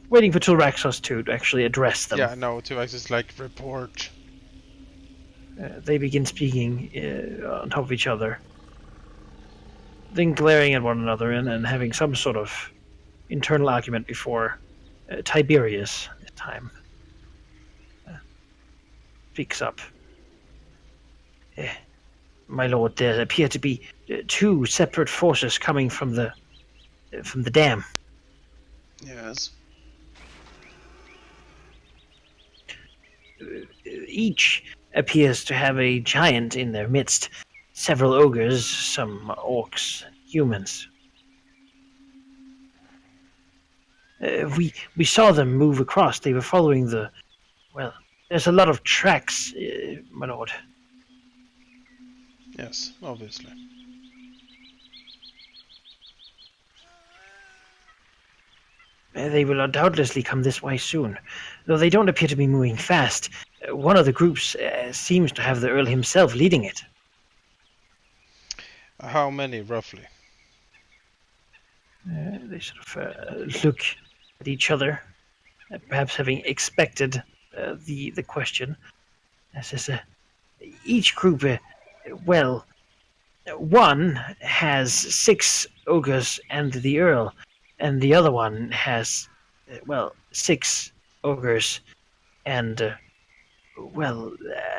S3: waiting for Tilraxos to actually address them.
S2: Yeah, no, 2 axis like report.
S3: They begin speaking on top of each other, then glaring at one another and having some sort of internal argument before Tiberius, this time, speaks up. My lord, there appear to be 2 separate forces coming from the dam.
S2: Yes.
S3: Each appears to have a giant in their midst. Several ogres, some orcs, humans. We saw them move across. They were following there's a lot of tracks, my lord.
S2: Yes, obviously.
S3: They will undoubtedly come this way soon, though they don't appear to be moving fast. One of the groups seems to have the Earl himself leading it.
S2: How many, roughly?
S3: They sort of look at each other, perhaps having expected the question. Says, each group, one has 6 ogres and the Earl, and the other one has, 6 ogres and,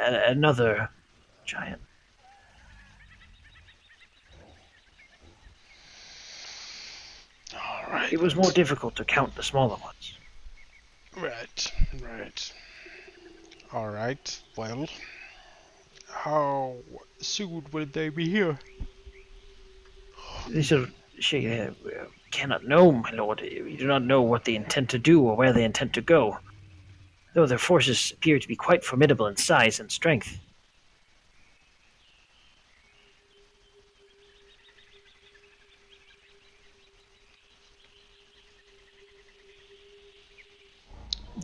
S3: another giant.
S2: All right.
S3: It was more difficult to count the smaller ones.
S2: Right. All right. Well, how soon will they be here?
S3: They sort of shake their head. cannot know, my lord. We do not know what they intend to do or where they intend to go, though their forces appear to be quite formidable in size and strength.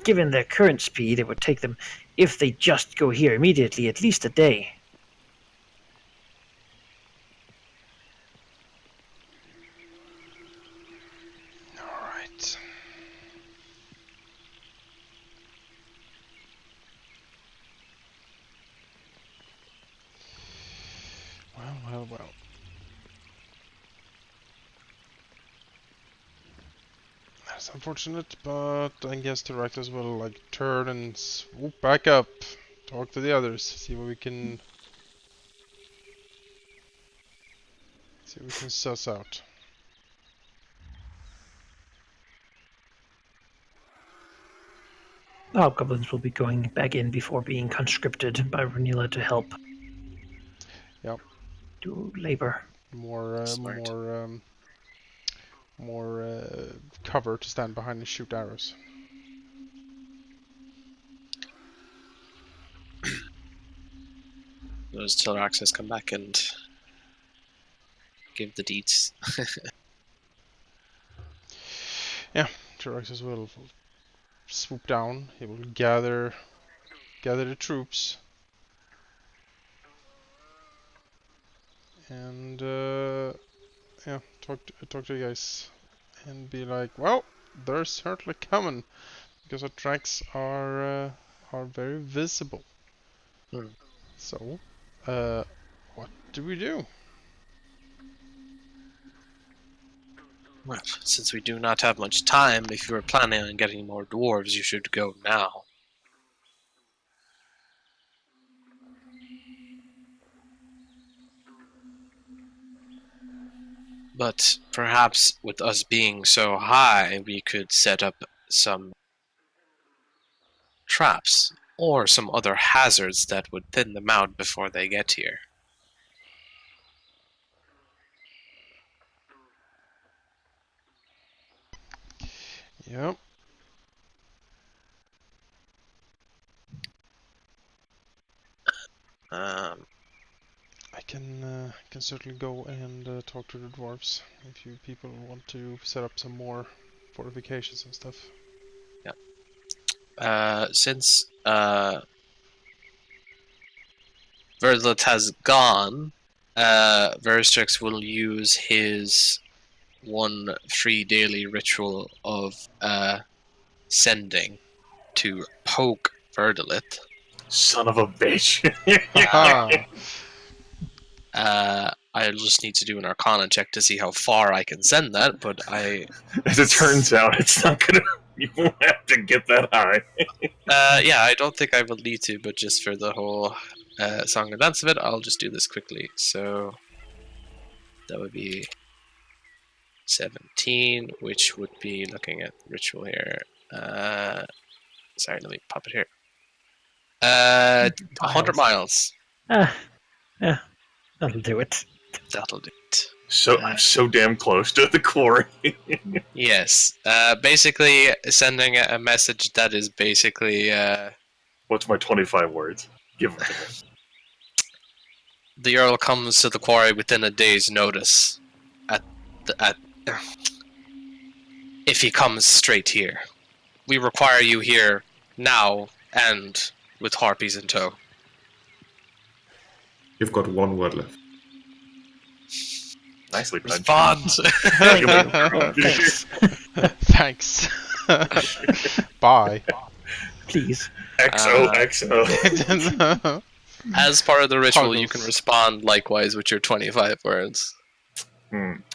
S3: Given their current speed, it would take them, if they just go here immediately, at least a day.
S2: Alright. Well. That's unfortunate, but I guess the Raptors will like turn and swoop back up. Talk to the others, see what we can suss out.
S3: Hobgoblins will be going back in before being conscripted by Renila to help.
S2: Yep.
S3: Do labor.
S2: More cover to stand behind and shoot arrows.
S5: Those Tilraxes come back and give the deeds.
S2: Yeah, Tyraxes will swoop down. He will gather the troops, and yeah, talk to you guys, and be like, well, they're certainly coming because our tracks are very visible.
S5: Hmm.
S2: So, what do we do?
S5: Well, since we do not have much time, if you are planning on getting more dwarves, you should go now. But perhaps with us being so high, we could set up some traps or some other hazards that would thin them out before they get here.
S2: Yep. I can certainly go and talk to the dwarves if you people want to set up some more fortifications and stuff.
S5: Since Verdlet has gone, Veristrix will use his one free daily ritual of sending to poke Verdelit.
S1: Son of a bitch.
S2: Haha!
S5: I just need to do an Arcana check to see how far I can send that, but
S1: As it turns out, it's not gonna. You won't have to get that high.
S5: yeah, I don't think I will need to, but just for the whole song and dance of it, I'll just do this quickly. So that would be 17, which would be looking at ritual here. Sorry, let me pop it here. 100 miles.
S3: Yeah, that'll do it.
S5: That'll do it.
S1: So I'm so damn close to the quarry.
S5: Yes. Basically, sending a message that is basically
S1: What's my 25 words? Give them to me.
S5: the Earl comes to the quarry within a day's notice. If he comes straight here, we require you here now and with harpies in tow.
S4: You've got one word left.
S1: Nicely done.
S5: Respond.
S3: Thanks.
S2: Thanks. Bye.
S3: Please.
S1: XOXO.
S5: As part of the ritual, you
S2: Toggles.
S5: can respond likewise with your 25 words.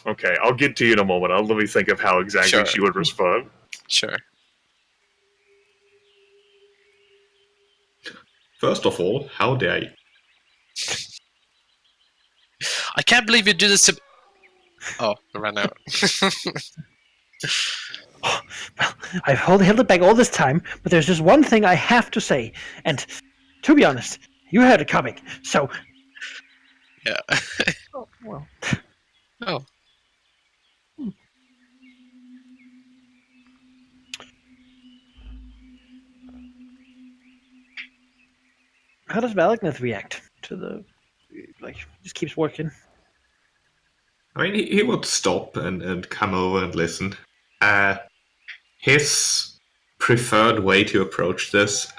S1: Okay, I'll get to you in a moment. Let me think of how exactly
S5: Sure.
S1: she would respond.
S5: Sure.
S4: First of all, how dare you?
S5: I can't believe you do this to... Oh, I ran out.
S3: Well, I've held it back all this time, but there's just one thing I have to say, and to be honest, you heard it coming, so...
S5: Yeah.
S3: Oh, well...
S5: Oh.
S3: How does Valagnith react to the just keeps working?
S4: I mean, he would stop and come over and listen. His preferred way to approach this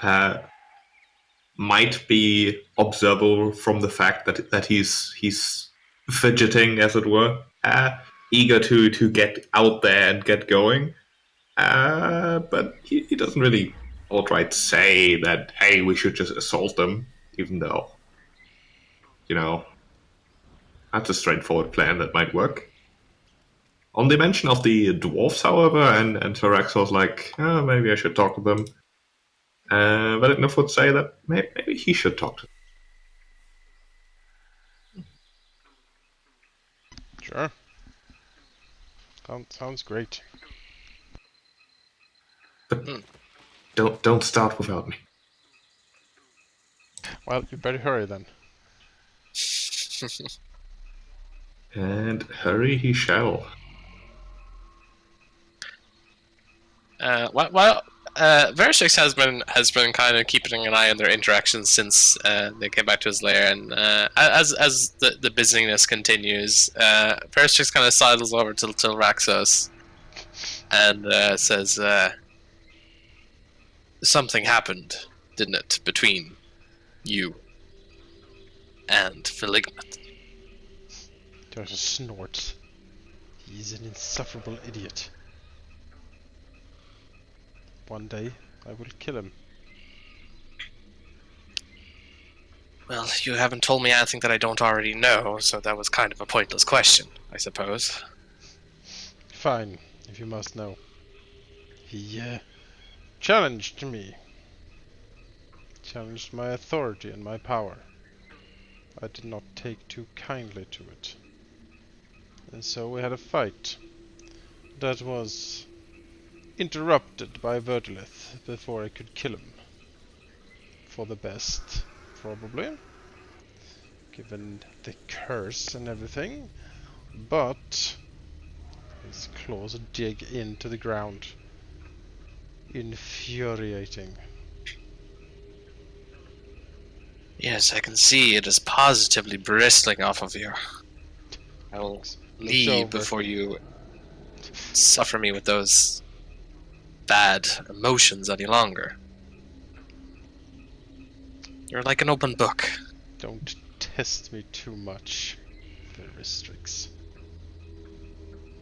S4: might be observable from the fact that he's fidgeting, as it were, eager to get out there and get going. But he doesn't really outright say that, hey, we should just assault them, even though, that's a straightforward plan that might work. On the mention of the dwarfs, however, and Tarax was like, oh, maybe I should talk to them. But would say that maybe he should talk to them.
S2: Sure. Sounds great.
S4: But don't start without me.
S2: Well, you better hurry then.
S4: And hurry he shall.
S5: Verishix has been kind of keeping an eye on their interactions since they came back to his lair, and as the busyness continues, Verishix kind of sidles over to Raxos and says, "Something happened, didn't it, between you and Malignant?"
S2: There's a snort. He's an insufferable idiot. One day, I will kill him.
S5: Well, you haven't told me anything that I don't already know, so that was kind of a pointless question, I suppose.
S2: Fine, if you must know. He challenged me. Challenged my authority and my power. I did not take too kindly to it. And so we had a fight. That was interrupted by Verdolith before I could kill him. For the best, probably. Given the curse and everything. But his claws dig into the ground. Infuriating.
S5: Yes, I can see it is positively bristling off of you. I will leave before you suffer me with those bad emotions any longer. You're like an open book.
S2: Don't test me too much, Veristrix.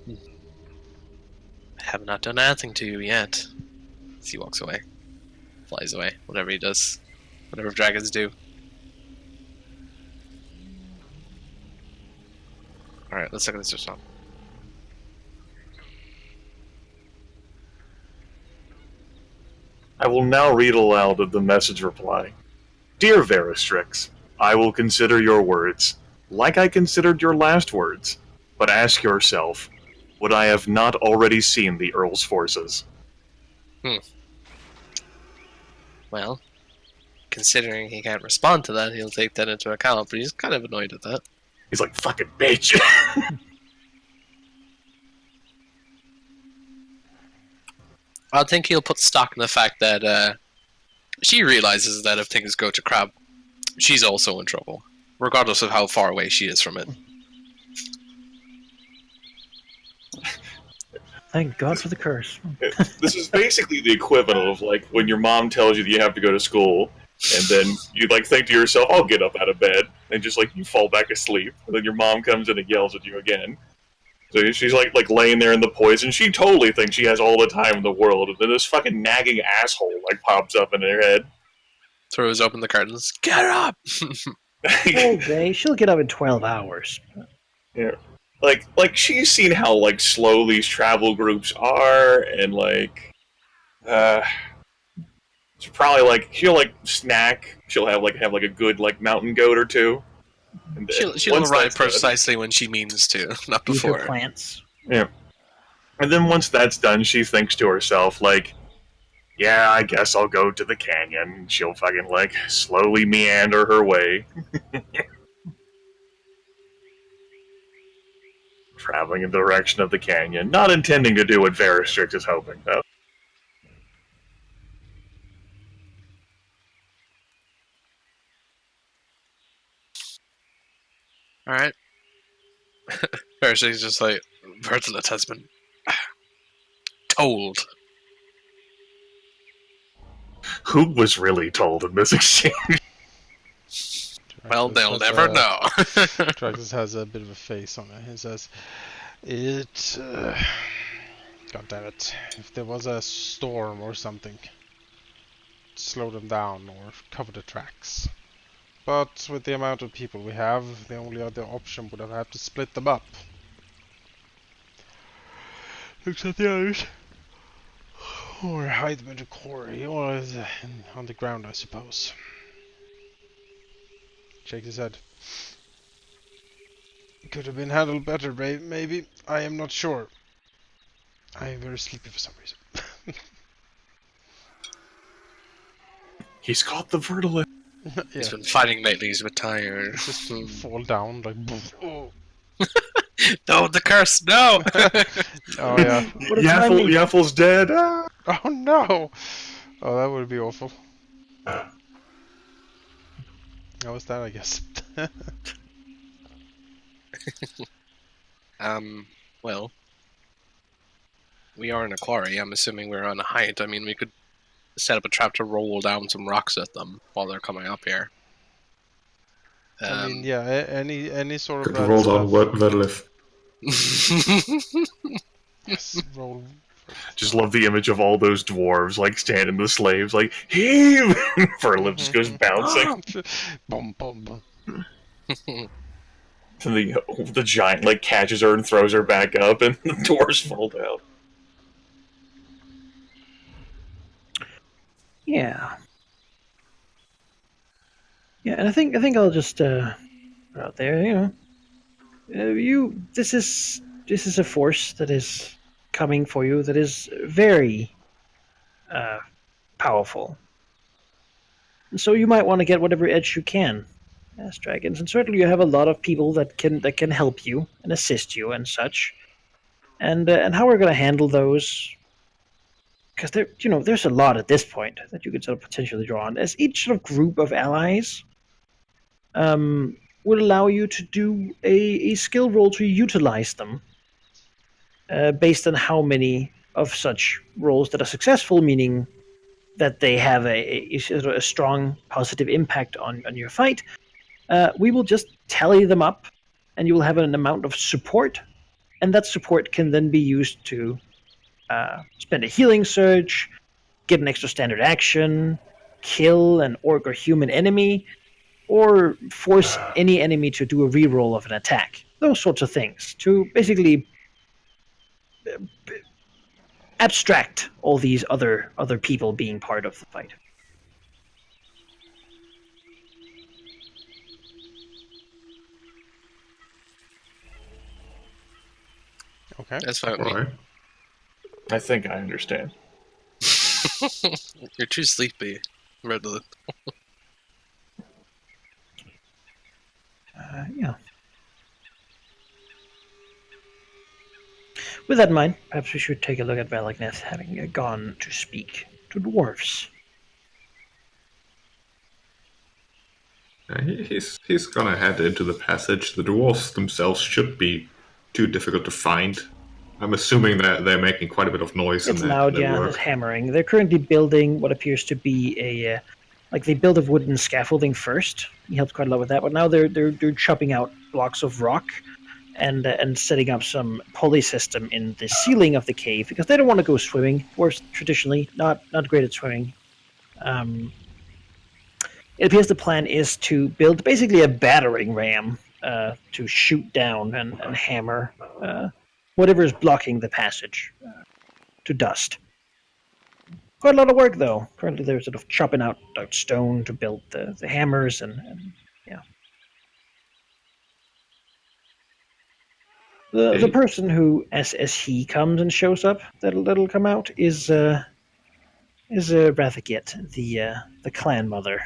S5: I have not done anything to you yet. As he walks away. Flies away. Whatever he does. Whatever dragons do. Alright, let's look at this yourself.
S1: I will now read aloud the message reply. Dear Veristrix, I will consider your words, like I considered your last words, but ask yourself, would I have not already seen the Earl's forces?
S5: Well, considering he can't respond to that, he'll take that into account, but he's kind of annoyed at that.
S1: He's like, fucking bitch!
S5: I think he'll put stock in the fact that she realizes that if things go to crap, she's also in trouble, regardless of how far away she is from it.
S3: Thank God for the curse.
S1: This is basically the equivalent of like when your mom tells you that you have to go to school, and then you like think to yourself, "I'll get up out of bed," and just like you fall back asleep, and then your mom comes in and yells at you again. So she's like laying there in the poison. She totally thinks she has all the time in the world, and then this fucking nagging asshole like pops up in her head.
S5: Throws open the curtains. Get up!
S3: All day. She'll get up in 12 hours.
S1: Yeah. Like she's seen how like slow these travel groups are, and like she'll probably like she'll like snack. She'll have a good like mountain goat or two. And
S5: she'll arrive precisely when she means to, not before.
S3: Plants.
S1: Yeah. And then once that's done, she thinks to herself like, yeah, I guess I'll go to the canyon. She'll fucking like slowly meander her way. Traveling in the direction of the canyon, not intending to do what Veristrix is hoping, though.
S5: Alright. Percy's just like, Vertilet has been told.
S1: Who was really told in this exchange?
S5: Well, they'll
S2: Traxxas
S5: never know.
S2: Traxxas has a bit of a face on it. He says, "It, God damn it! If there was a storm or something, slow them down or cover the tracks. But with the amount of people we have, the only other option would have had to split them up. Except the others, or hide them in the quarry, or on the ground, I suppose." Shakes his head. Could have been handled better, maybe. I am not sure. I am very sleepy for some reason.
S1: He's caught the vertilis.
S5: He's been fighting lately, he's a bit tired.
S2: Just fall down like. Oh.
S5: No, the curse, no!
S2: Oh yeah.
S3: What a timing.
S1: Yaffel's dead. Ah!
S2: Oh no. Oh, that would be awful. How was that, I guess?
S5: Well, we are in a quarry. I'm assuming we're on a height. I mean, we could set up a trap to roll down some rocks at them while they're coming up here.
S2: I mean, yeah, any sort of
S4: Could
S2: that
S4: roll
S2: stuff.
S4: down Vertilis.
S2: Yes, roll.
S1: Just love the image of all those dwarves like standing the slaves like heave. Verlip just goes bouncing.
S2: Bum, bum, bum.
S1: And the giant like catches her and throws her back up, and the dwarves fall down.
S3: Yeah. Yeah, and I think I'll just put out there, this is a force that is coming for you that is very powerful. And so you might want to get whatever edge you can as dragons, and certainly you have a lot of people that can help you and assist you and such. And how we're going to handle those, because there's a lot at this point that you could sort of potentially draw on, as each sort of group of allies would allow you to do a skill roll to utilize them based on how many of such rolls that are successful, meaning that they have a strong positive impact on your fight. We will just tally them up, and you will have an amount of support, and that support can then be used to spend a healing surge, get an extra standard action, kill an orc or human enemy, or force any enemy to do a reroll of an attack. Those sorts of things to basically abstract all these other people being part of the fight.
S2: Okay.
S5: That's fine with me.
S4: Alright.
S1: I think I understand.
S5: You're too sleepy, Redwood.
S3: Yeah. With that in mind, perhaps we should take a look at Valigneth having gone to speak to dwarves.
S4: He's gonna head into the passage. The dwarves themselves should be too difficult to find. I'm assuming that they're making quite a bit of noise
S3: It's
S4: in
S3: loud,
S4: their
S3: yeah,
S4: work.
S3: it's hammering. They're currently building what appears to be a they build a wooden scaffolding first. He helped quite a lot with that, but now they're chopping out blocks of rock and setting up some pulley system in the ceiling of the cave because they don't want to go swimming. Dwarves traditionally not great at swimming. It appears the plan is to build basically a battering ram to shoot down and hammer whatever is blocking the passage to dust. Quite a lot of work, though. Currently, they're sort of chopping out stone to build the hammers and yeah. The person who, as he comes and shows up, that'll come out is Rathagit, the clan mother.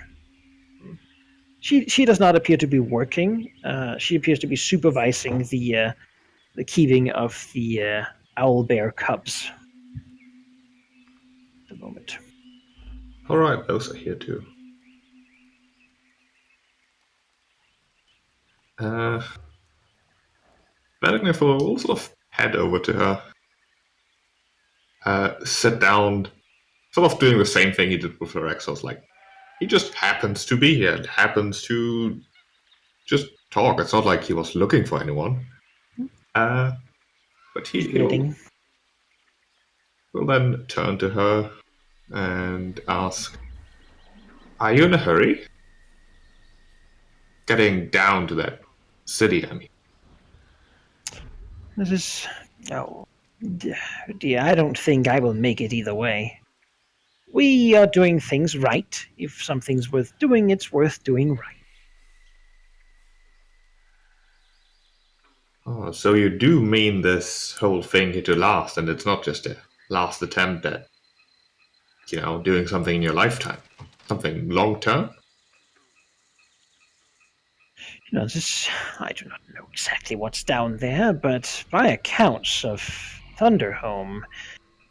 S3: She does not appear to be working. She appears to be supervising the keeping of the owl bear cubs. At the moment.
S4: Alright, those are here too. Vladimir will sort of head over to her, sit down, sort of doing the same thing he did with Rexos. Like, he just happens to be here and happens to just talk. It's not like he was looking for anyone. But he'll then turn to her and ask, "Are you in a hurry? Getting down to that city, I mean."
S3: This is... Oh, dear, I don't think I will make it either way. We are doing things right. If something's worth doing, it's worth doing right.
S4: Oh, so you do mean this whole thing here to last, and it's not just a last attempt at, doing something in your lifetime? Something long-term?
S3: I do not know exactly what's down there, but by accounts of Thunderhome,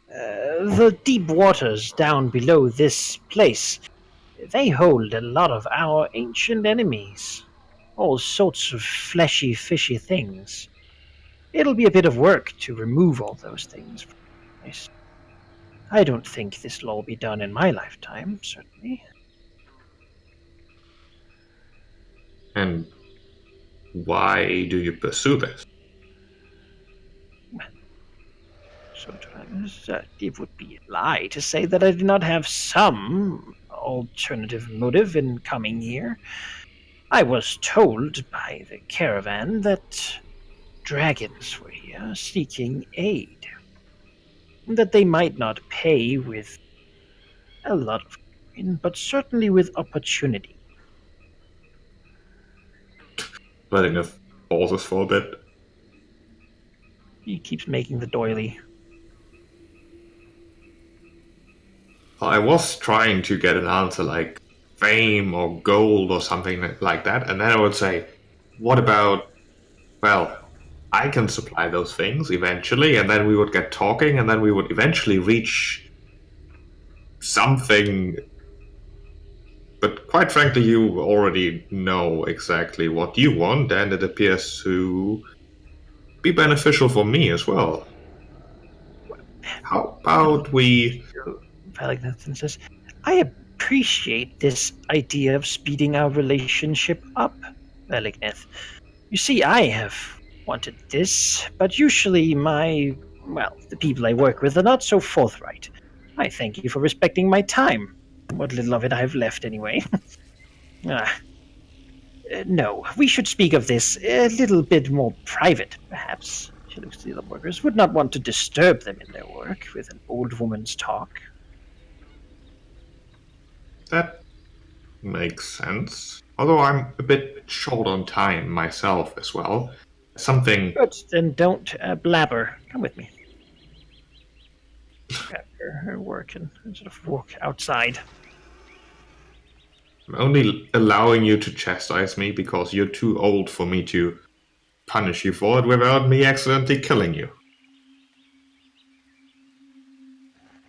S3: the deep waters down below this place, they hold a lot of our ancient enemies. All sorts of fleshy, fishy things. It'll be a bit of work to remove all those things from the place. I don't think this'll all be done in my lifetime, certainly.
S4: And why do you pursue this?
S3: It would be a lie to say that I do not have some alternative motive in coming here. I was told by the caravan that dragons were here seeking aid. That they might not pay with a lot of coin, but certainly with opportunity.
S4: Letting us pauses for a bit.
S3: He keeps making the doily.
S4: I was trying to get an answer like fame or gold or something like that, and then I would say, what about, well, I can supply those things eventually, and then we would get talking, and then we would eventually reach something. But quite frankly, you already know exactly what you want, and it appears to be beneficial for me as well. How about we...
S3: Valignathan says, I appreciate this idea of speeding our relationship up, Valigneth. You see, I have wanted this, but usually the people I work with are not so forthright. I thank you for respecting my time. What little of it I have left, anyway. No, we should speak of this a little bit more private, perhaps. She looks to the other workers. Would not want to disturb them in their work with an old woman's talk.
S4: That makes sense. Although I'm a bit short on time myself as well. Something...
S3: Good, then don't blabber. Come with me. After her work and sort of walk outside.
S4: I'm only allowing you to chastise me because you're too old for me to punish you for it without me accidentally killing you.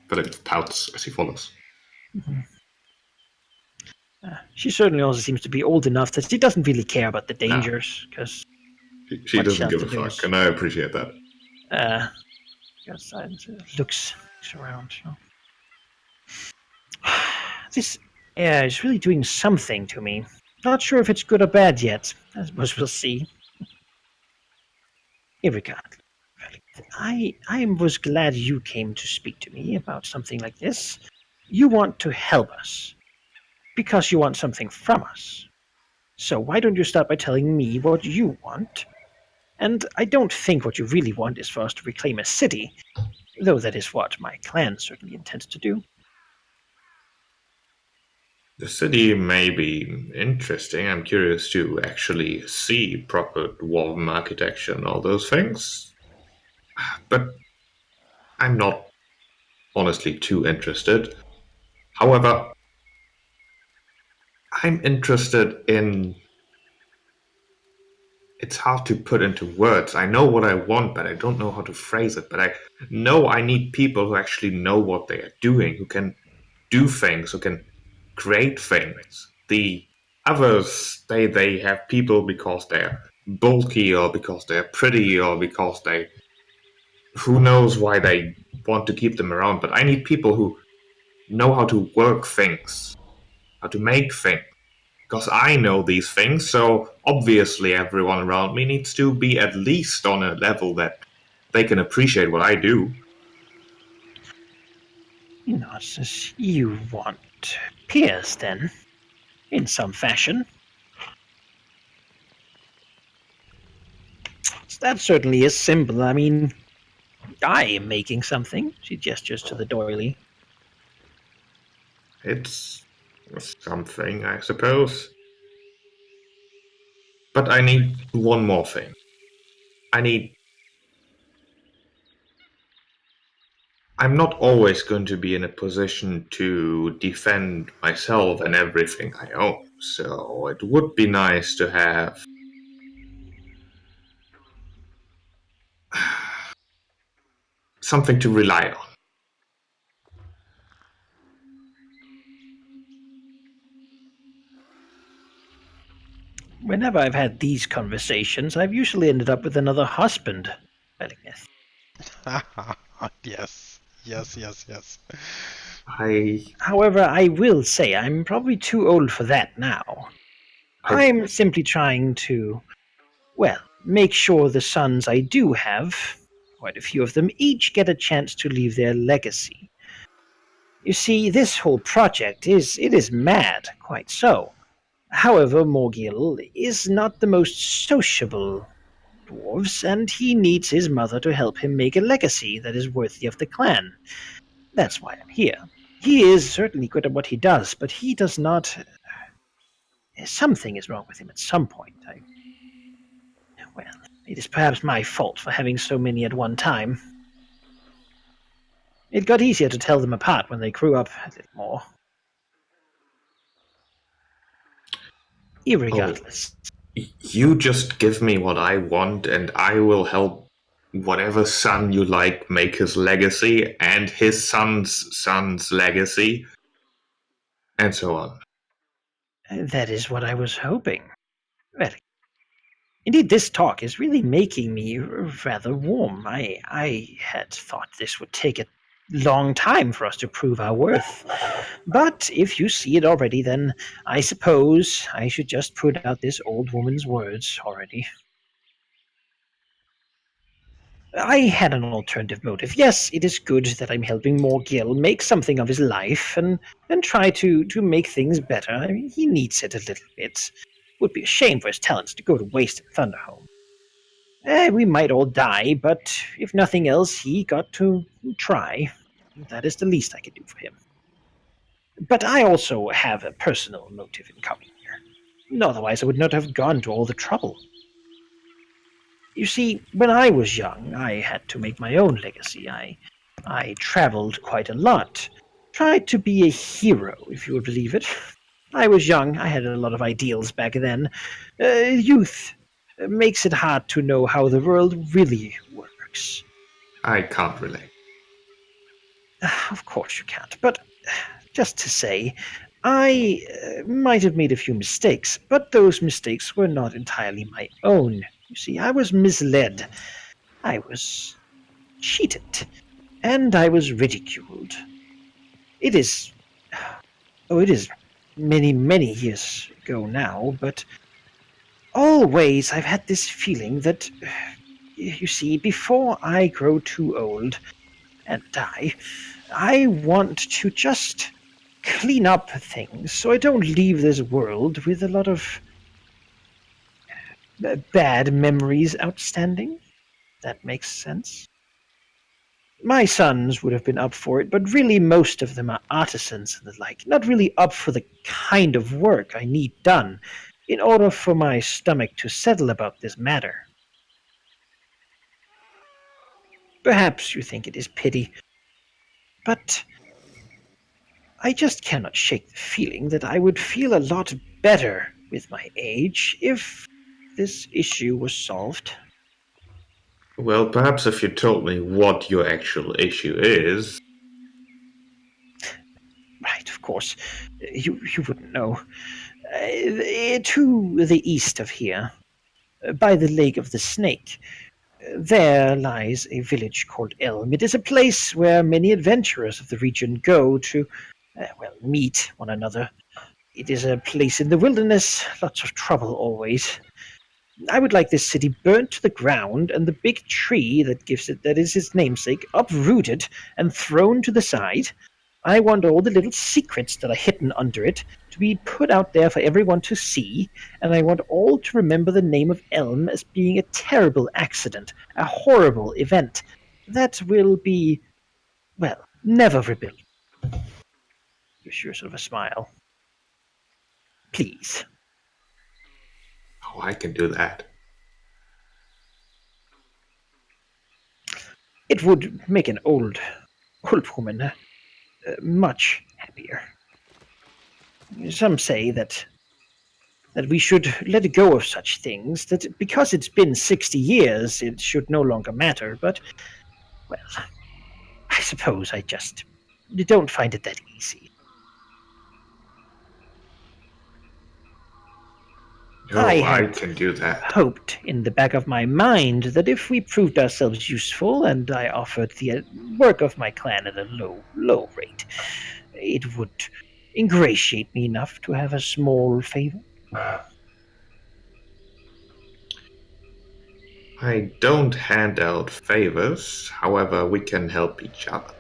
S4: But it pouts as he follows.
S3: Mm-hmm. She certainly also seems to be old enough that she doesn't really care about the dangers, because
S4: she doesn't give a fuck, and I appreciate that.
S3: Outside, looks around. This air is really doing something to me. Not sure if it's good or bad yet. I suppose we'll see. Irregardless, I was glad you came to speak to me about something like this. You want to help us. Because you want something from us. So why don't you start by telling me what you want? And I don't think what you really want is for us to reclaim a city, though that is what my clan certainly intends to do.
S4: The city may be interesting. I'm curious to actually see proper dwarven architecture and all those things. But I'm not honestly too interested. However, I'm interested in... It's hard to put into words. I know what I want, but I don't know how to phrase it. But I know I need people who actually know what they are doing, who can do things, who can create things. The others, they have people because they're bulky or because they're pretty or because they. Who knows why they want to keep them around, but I need people who know how to work things, how to make things. Because I know these things, so obviously everyone around me needs to be at least on a level that they can appreciate what I do.
S3: Not as you want peers, then, in some fashion. That certainly is simple. I mean, I am making something. She gestures to the doily.
S4: It's something, I suppose. But I need one more thing. I'm not always going to be in a position to defend myself and everything I own, so it would be nice to have something to rely on.
S3: Whenever I've had these conversations, I've usually ended up with another husband, Bellingness.
S2: Yes, yes, yes, yes.
S3: However, I will say I'm probably too old for that now. I'm simply trying to, well, make sure the sons I do have, quite a few of them, each get a chance to leave their legacy. You see, this whole project is mad, quite so. However, Morgil is not the most sociable dwarves, and he needs his mother to help him make a legacy that is worthy of the clan. That's why I'm here. He is certainly good at what he does, but he does not. Something is wrong with him at some point. Well, it is perhaps my fault for having so many at one time. It got easier to tell them apart when they grew up a little more. Irregardless.
S4: You just give me what I want, and I will help whatever son you like make his legacy and his son's legacy, and so on.
S3: That is what I was hoping. Well, indeed, this talk is really making me rather warm. I had thought this would take a long time for us to prove our worth. But if you see it already, then I suppose I should just put out this old woman's words already. I had an alternative motive. Yes, it is good that I'm helping Morgil make something of his life and try to make things better. I mean, he needs it a little bit. Would be a shame for his talents to go to waste in Thunderhome. We might all die, but if nothing else, he got to try. That is the least I could do for him. But I also have a personal motive in coming here. Otherwise, I would not have gone to all the trouble. You see, when I was young, I had to make my own legacy. I traveled quite a lot. Tried to be a hero, if you would believe it. I was young. I had a lot of ideals back then. Youth makes it hard to know how the world really works.
S4: I can't relate.
S3: Of course you can't, but just to say, I might have made a few mistakes, but those mistakes were not entirely my own. You see, I was misled. I was cheated. And I was ridiculed. It is many, many years ago now, but always I've had this feeling that, you see, before I grow too old and die, I want to just clean up things so I don't leave this world with a lot of bad memories outstanding. That makes sense. My sons would have been up for it, but really most of them are artisans and the like, not really up for the kind of work I need done in order for my stomach to settle about this matter. Perhaps you think it is pity, but I just cannot shake the feeling that I would feel a lot better with my age if this issue was solved.
S4: Well, perhaps if you told me what your actual issue is.
S3: Right, of course. You wouldn't know. To the east of here, by the Lake of the Snake. There lies a village called Elm. It is a place where many adventurers of the region go to, meet one another. It is a place in the wilderness, lots of trouble always. I would like this city burnt to the ground and the big tree that is its namesake uprooted and thrown to the side. I want all the little secrets that are hidden under it to be put out there for everyone to see, and I want all to remember the name of Elm as being a terrible accident, a horrible event that will be, never rebuilt. Gives you sort of a smile. Please.
S4: Oh, I can do that.
S3: It would make an old woman much happier. Some say that we should let go of such things, that because it's been 60 years, it should no longer matter, but, I suppose I just don't find it that easy.
S4: Oh, I can do that.
S3: Hoped in the back of my mind that if we proved ourselves useful and I offered the work of my clan at a low rate, it would ingratiate me enough to have a small favor.
S4: I don't hand out favors, however, we can help each other.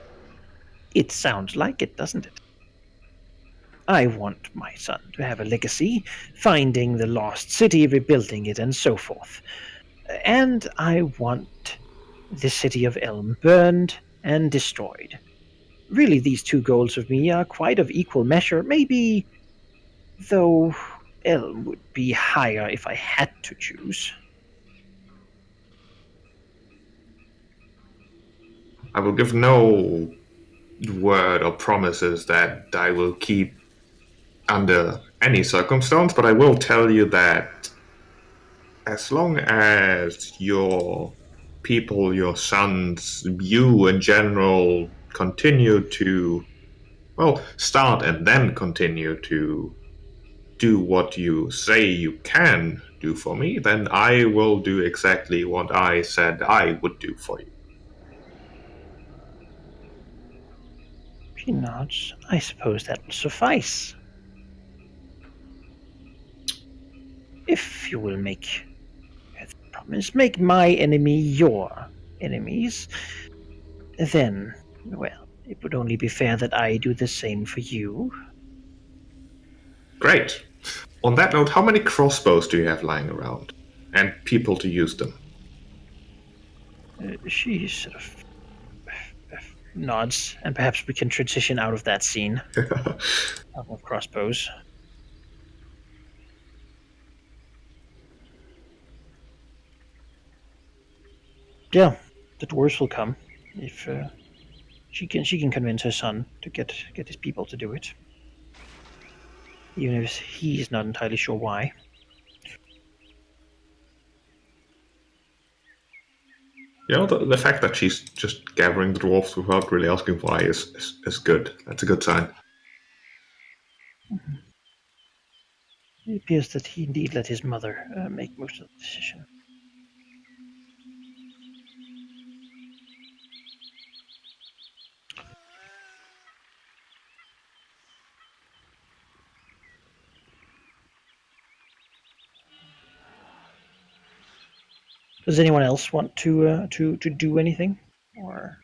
S3: It sounds like it, doesn't it? I want my son to have a legacy, finding the lost city, rebuilding it, and so forth. And I want the city of Elm burned and destroyed. Really, these two goals of me are quite of equal measure, maybe, though Elm would be higher if I had to choose.
S4: I will give no word or promises that I will keep under any circumstance, but I will tell you that as long as your people, your sons, you in general continue to, start and then continue to do what you say you can do for me, then I will do exactly what I said I would do for you.
S3: She nods. I suppose that will suffice. If you will make a promise, make my enemy your enemies, then, it would only be fair that I do the same for you.
S4: Great. On that note, how many crossbows do you have lying around? And people to use them?
S3: She sort of nods, and perhaps we can transition out of that scene of crossbows. Yeah, the dwarves will come if she can convince her son to get his people to do it, even if he's not entirely sure why.
S4: The fact that she's just gathering the dwarves without really asking why is good. That's a good sign.
S3: Mm-hmm. It appears that he indeed let his mother make most of the decision. Does anyone else want to do anything, or?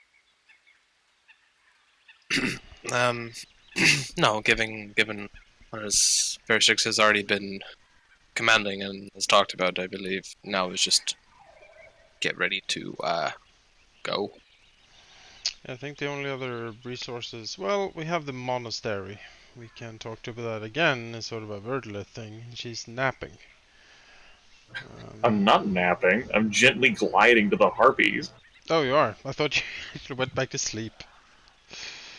S5: No, given as Vershix has already been commanding and has talked about, I believe now is just get ready to go.
S2: I think the only other resources, we have the monastery. We can talk to that again. It's sort of a Verdlith thing. She's napping.
S1: I'm not napping. I'm gently gliding to the harpies.
S2: Oh, you are? I thought you actually went back to sleep.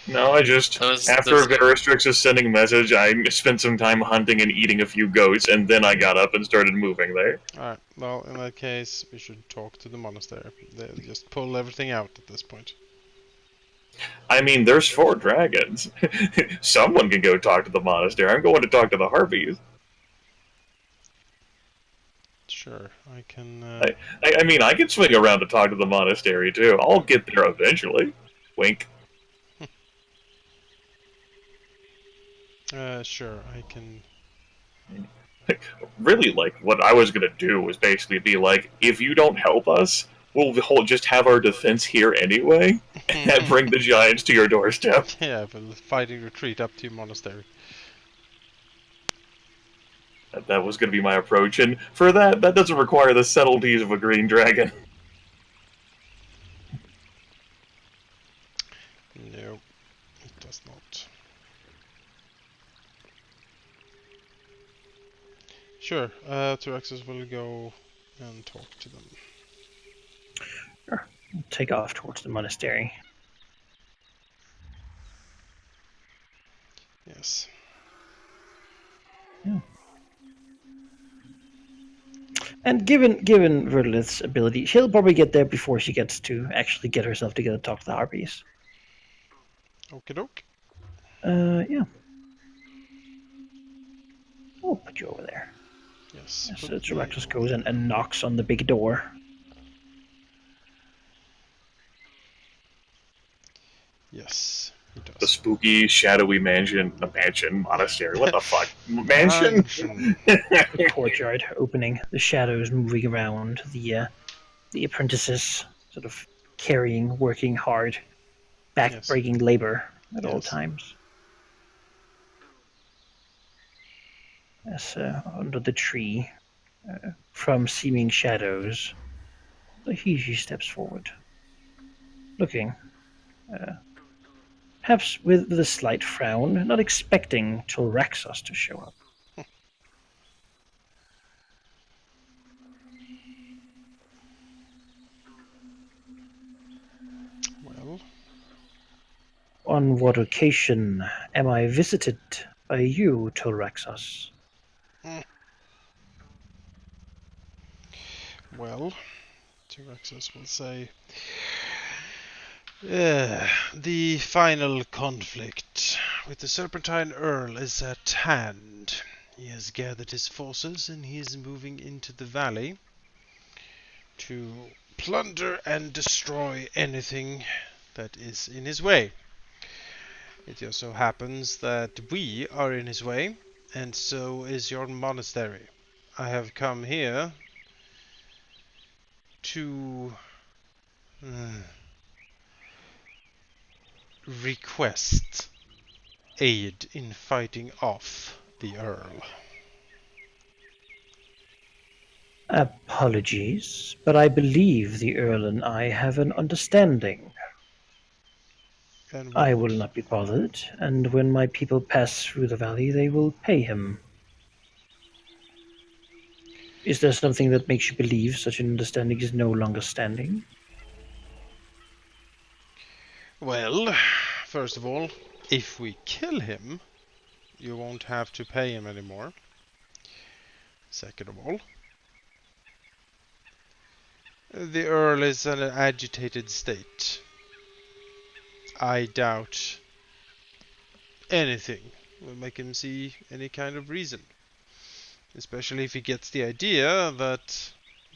S1: No, after Veristrix is sending a message, I spent some time hunting and eating a few goats, and then I got up and started moving there.
S2: Alright, well, in that case, we should talk to the monastery. They just pull everything out at this point.
S1: I mean, there's 4 dragons. Someone can go talk to the monastery. I'm going to talk to the harpies.
S2: Sure, I can.
S1: I mean, I can swing around to talk to the monastery too. I'll get there eventually. Wink.
S2: Sure, I can.
S1: Really, like, what I was gonna do was basically be like, if you don't help us, just have our defense here anyway, and bring the giants to your doorstep.
S2: Yeah, but fighting retreat up to your monastery.
S1: That was gonna be my approach, and for that doesn't require the subtleties of a green dragon.
S2: No, it does not. Sure, Tyraxus will go and talk to them.
S3: Sure. Take off towards the monastery.
S2: Yes.
S3: Yeah. And given Verlith's ability, she'll probably get there before she gets to actually get herself together to talk to the harpies.
S2: Okie doke.
S3: Yeah. I'll put you over there.
S2: Yes.
S3: So Tyraxus goes and knocks on the big door.
S2: Yes, he does.
S1: The spooky, shadowy monastery. What the fuck? Mansion?
S3: The courtyard opening, the shadows moving around, the apprentices sort of working hard, back-breaking labor at all times. As under the tree, from seeming shadows, she steps forward, looking, perhaps with a slight frown, not expecting Tilraxos to show up.
S2: Well,
S3: on what occasion am I visited by you, Tilraxos?
S2: Well, Tyraxus will say, the final conflict with the Serpentine Earl is at hand. He has gathered his forces and he is moving into the valley to plunder and destroy anything that is in his way. It just so happens that we are in his way, and so is your monastery. I have come here to request aid in fighting off the Earl.
S3: Apologies, but I believe the Earl and I have an understanding.
S2: And
S3: I will not be bothered, and when my people pass through the valley, they will pay him. Is there something that makes you believe such an understanding is no longer standing?
S2: Well, first of all, if we kill him, you won't have to pay him anymore. Second of all, the Earl is in an agitated state. I doubt anything will make him see any kind of reason. Especially if he gets the idea that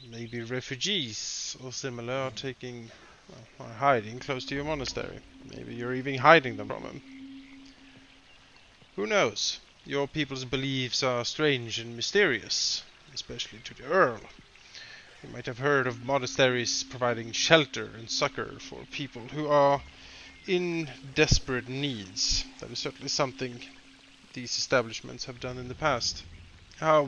S2: maybe refugees or similar are are hiding close to your monastery. Maybe you're even hiding them from him. Who knows? Your people's beliefs are strange and mysterious, especially to the Earl. You might have heard of monasteries providing shelter and succor for people who are in desperate needs. That is certainly something these establishments have done in the past. How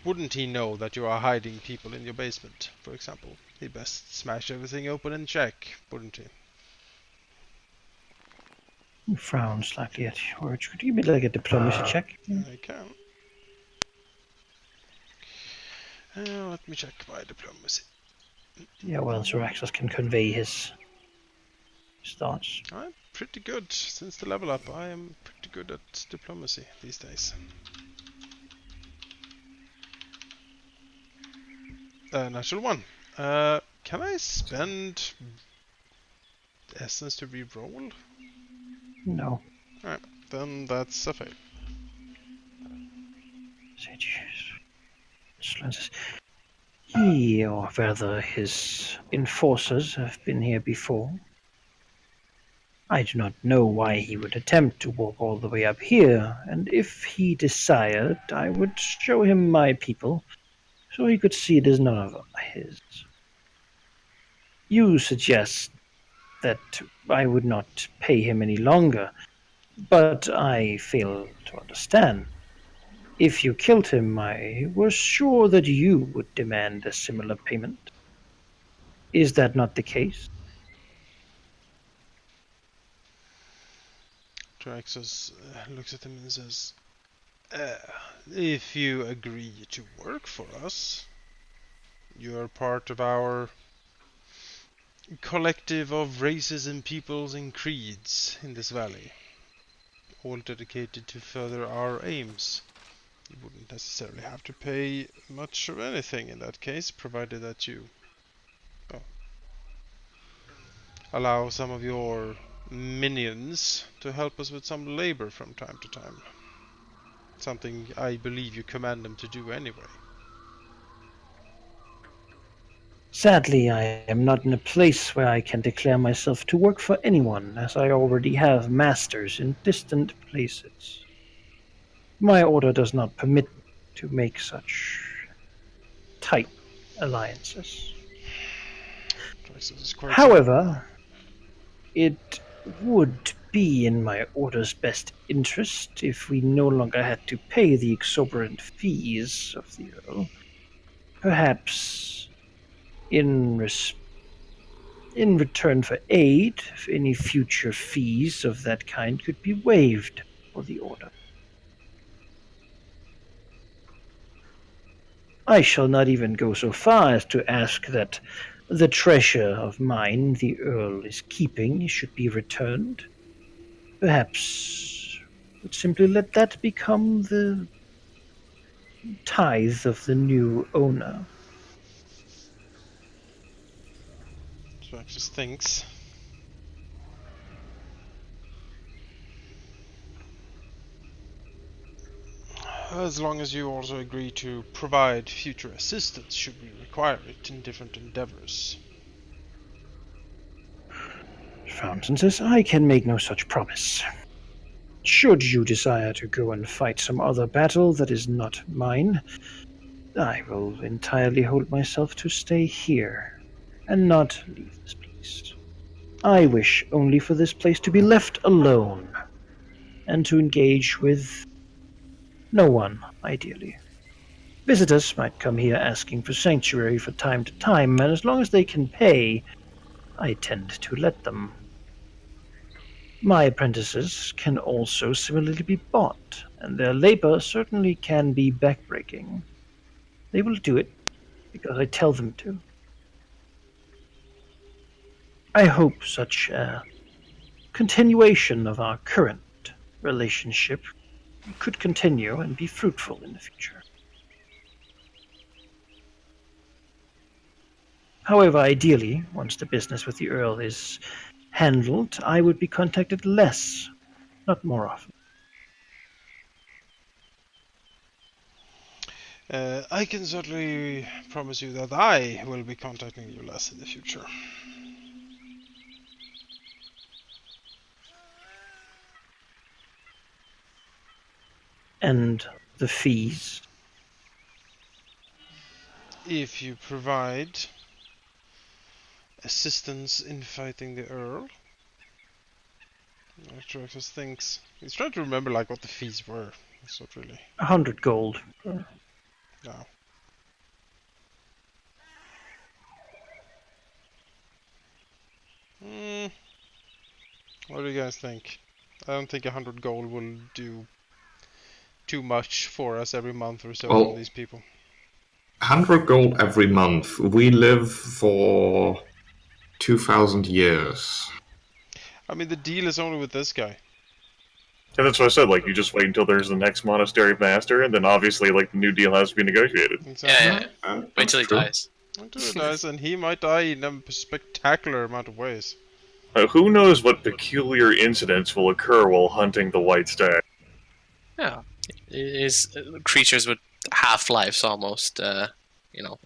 S2: wouldn't he know that you are hiding people in your basement, for example? He'd best smash everything open and check, wouldn't he?
S3: You frown slightly at George. Could you give me like a diplomacy check?
S2: I can. Let me check my diplomacy.
S3: Yeah, well, Tyraxus can convey his thoughts.
S2: I'm pretty good. Since the level up, I am pretty good at diplomacy these days. Natural one. Can I spend essence to re-roll?
S3: No.
S2: Alright, then that's a fail.
S3: He, or rather his enforcers, have been here before. I do not know why he would attempt to walk all the way up here, and if he desired, I would show him my people, so he could see it is none of his. You suggest that I would not pay him any longer, but I fail to understand. If you killed him, I was sure that you would demand a similar payment. Is that not the case?
S2: Traxxas looks at him and says, if you agree to work for us, you are part of our collective of races and peoples and creeds in this valley, all dedicated to further our aims. You wouldn't necessarily have to pay much of anything in that case, provided that you allow some of your minions to help us with some labor from time to time. Something I believe you command them to do anyway.
S3: Sadly, I am not in a place where I can declare myself to work for anyone, as I already have masters in distant places. My order does not permit me to make such tight alliances. However, it would be in my order's best interest if we no longer had to pay the exorbitant fees of the Earl. Perhaps in return for aid, if any future fees of that kind could be waived for the order. I shall not even go so far as to ask that the treasure of mine the Earl is keeping should be returned. Perhaps would simply let that become the tithe of the new owner.
S2: Traxxas thinks. As long as you also agree to provide future assistance should we require it in different endeavors.
S3: Fountain says, I can make no such promise. Should you desire to go and fight some other battle that is not mine, I will entirely hold myself to stay here and not leave this place. I wish only for this place to be left alone and to engage with no one, ideally. Visitors might come here asking for sanctuary from time to time, and as long as they can pay, I tend to let them. My apprentices can also similarly be bought, and their labor certainly can be backbreaking. They will do it because I tell them to. I hope such a continuation of our current relationship could continue and be fruitful in the future. However, ideally, once the business with the Earl is handled, I would be contacted less, not more often.
S2: I can certainly promise you that I will be contacting you less in the future.
S3: And the fees?
S2: If you provide assistance in fighting the Earl. Traxxas thinks. He's trying to remember like what the fees were. It's not really.
S3: 100 gold.
S2: No. What do you guys think? I don't think 100 gold will do too much for us every month or so from these people.
S4: 100 gold every month. We live for 2,000 years.
S2: I mean, the deal is only with this guy.
S1: And that's what I said, like, you just wait until there's the next monastery master, and then obviously, like, the new deal has to be negotiated.
S2: Exactly.
S5: Yeah. Wait till he dies.
S2: Until he dies, and he might die in a spectacular amount of ways.
S1: Who knows what peculiar incidents will occur while hunting the white stag?
S5: Yeah. Is creatures with half-lives almost,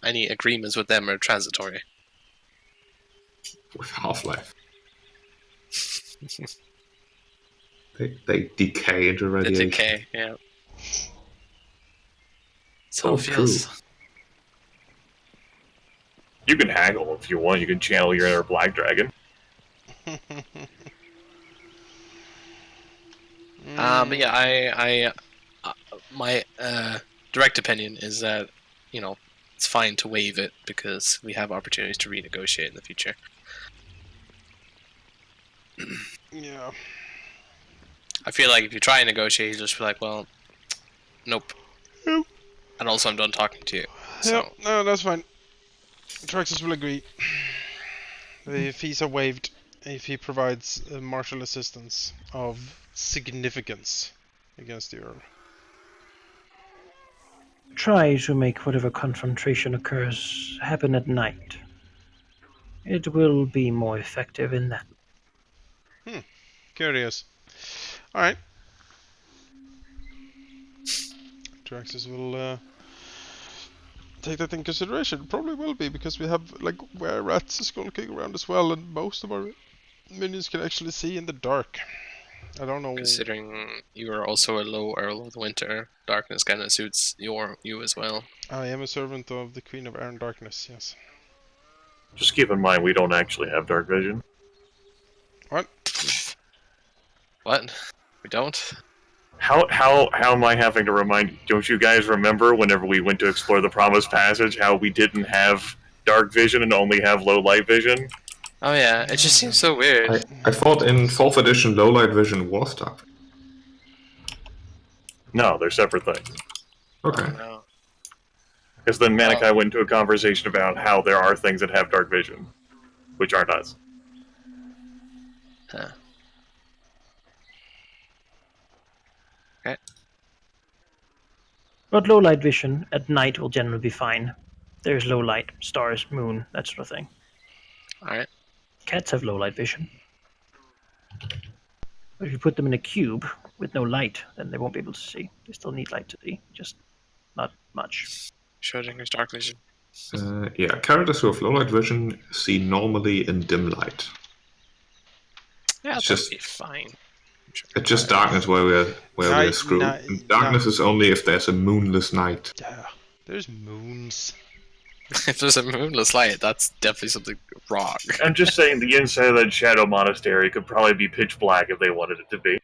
S5: any agreements with them are transitory.
S4: With Half-Life. They decay into
S5: The
S4: radiation.
S5: decay, yeah. That's how
S4: Oh,
S5: it feels.
S1: You can haggle if you want. You can channel your inner Black Dragon.
S5: But yeah, my direct opinion is that it's fine to waive it because we have opportunities to renegotiate in the future.
S2: Yeah.
S5: I feel like if you try and negotiate, you just be like, well, nope.
S2: Yep.
S5: And also, I'm done talking to you. So.
S2: Yep. No, that's fine. Traxxas will agree. The fees are waived if he provides martial assistance of significance against the Earl.
S3: Try to make whatever confrontation occurs happen at night. It will be more effective in that.
S2: Curious. Alright. Traxxas will take that in consideration. Probably will be, because we have like were rats skulking around as well, and most of our minions can actually see in the dark. I don't know.
S5: Considering you are also a low Earl of the Winter, darkness kind of suits you as well.
S2: I am a servant of the Queen of Air and Darkness, yes.
S1: Just keep in mind we don't actually have dark vision.
S2: What?
S5: What? We don't?
S1: How am I having to remind? Don't you guys remember whenever we went to explore the Promised Passage how we didn't have dark vision and only have low light vision?
S5: Oh yeah, it just seems so weird.
S4: I thought in 4th edition low light vision was dark.
S1: No, they're separate things.
S4: Okay.
S5: Oh, no.
S1: Because then Manaki went into a conversation about how there are things that have dark vision, which aren't us.
S5: Huh. Okay.
S3: But low light vision at night will generally be fine. There's low light, stars, moon, that sort of thing.
S5: Alright.
S3: Cats have low light vision. But if you put them in a cube with no light, then they won't be able to see. They still need light to see, just not much.
S5: Schrodinger's dark vision.
S4: Yeah, characters who have low light vision see normally in dim light.
S5: Yeah,
S4: It's
S5: that'd
S4: just-
S5: be fine.
S4: It's just darkness where we're screwed. And darkness is only if there's a moonless night.
S2: Yeah. There's moons.
S5: If there's a moonless light, that's definitely something wrong.
S1: I'm just saying the inside of that Shadow Monastery could probably be pitch black if they wanted it to be.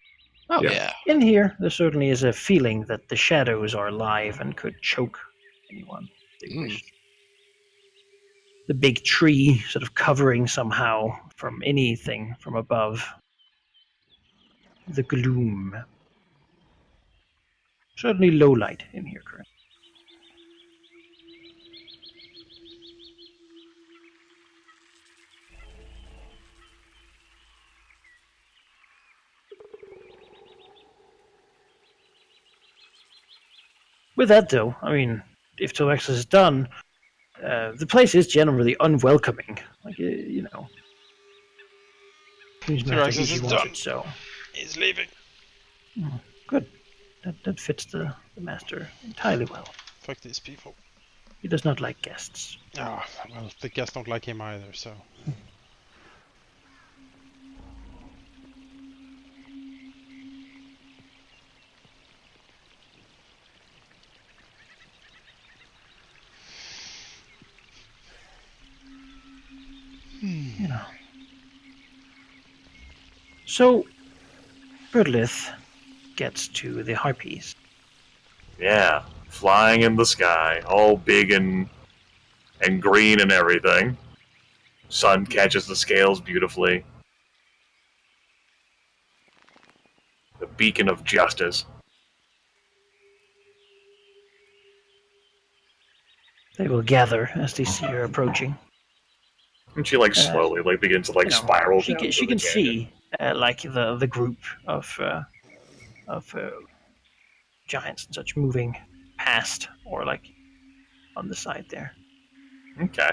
S5: Oh
S4: Yeah.
S5: yeah.
S3: In here, there certainly is a feeling that the shadows are alive and could choke anyone if they wished. The big tree sort of covering somehow from anything from above. The gloom. Certainly low light in here currently. With that, though, I mean, if Toexis is done, the place is generally unwelcoming. Like, you know. Seems
S2: Toexis
S3: usually
S2: is
S3: wants
S2: done.
S3: it, so.
S2: He's leaving.
S3: Good. That fits the master entirely well.
S2: Fuck these people.
S3: He does not like guests.
S2: Ah, well, the guests don't like him either, so.
S3: You know. So, Birdlith gets to the harpies.
S1: Yeah, flying in the sky, all big and green and everything. Sun catches the scales beautifully. The beacon of justice.
S3: They will gather as they see her approaching.
S1: And she slowly begins to
S3: You know,
S1: spiral.
S3: She
S1: down
S3: can,
S1: to
S3: she
S1: the
S3: can
S1: canyon.
S3: see like the group of giants and such moving past or like on the side there.
S1: Okay.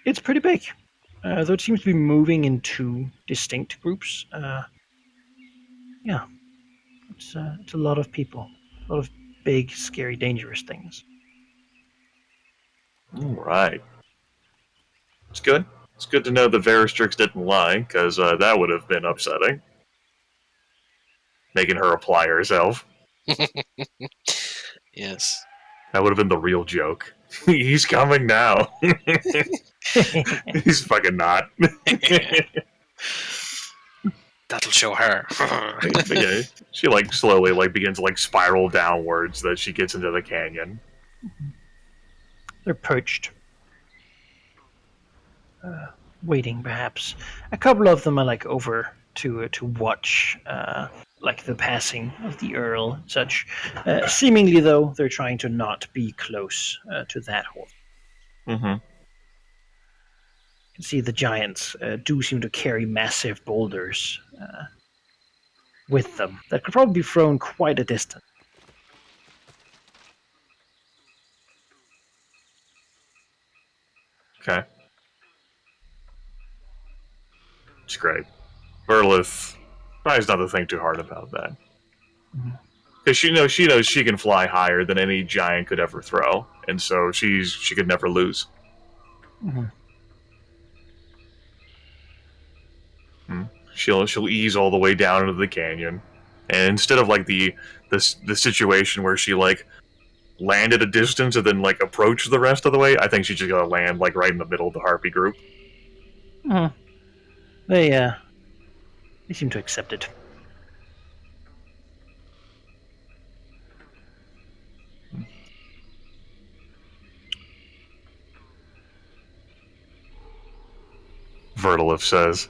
S3: It's pretty big, though it seems to be moving in two distinct groups. Yeah, it's a lot of people, a lot of big, scary, dangerous things.
S1: All right. It's good. It's good to know that Veristrix didn't lie, because that would have been upsetting. Making her apply herself.
S5: Yes.
S1: That would have been the real joke. He's coming now. He's fucking not.
S5: That'll show her.
S1: But yeah, she like slowly like begins to like spiral downwards that she gets into the canyon.
S3: They're perched, waiting perhaps. A couple of them are like over to watch like the passing of the Earl and such. Seemingly though, they're trying to not be close to that horse.
S1: Mm-hmm.
S3: You can see the giants do seem to carry massive boulders with them that could probably be thrown quite a distance.
S1: Okay. It's great. Verlith tries not to think too hard about that. Because she knows she can fly higher than any giant could ever throw, and so she could never lose.
S3: Mm-hmm.
S1: She'll ease all the way down into the canyon, and instead of like the situation where she like land at a distance and then like approach the rest of the way, I think she's just gonna land like right in the middle of the harpy group.
S3: Mm-hmm. They seem to accept it.
S1: Vertilif says,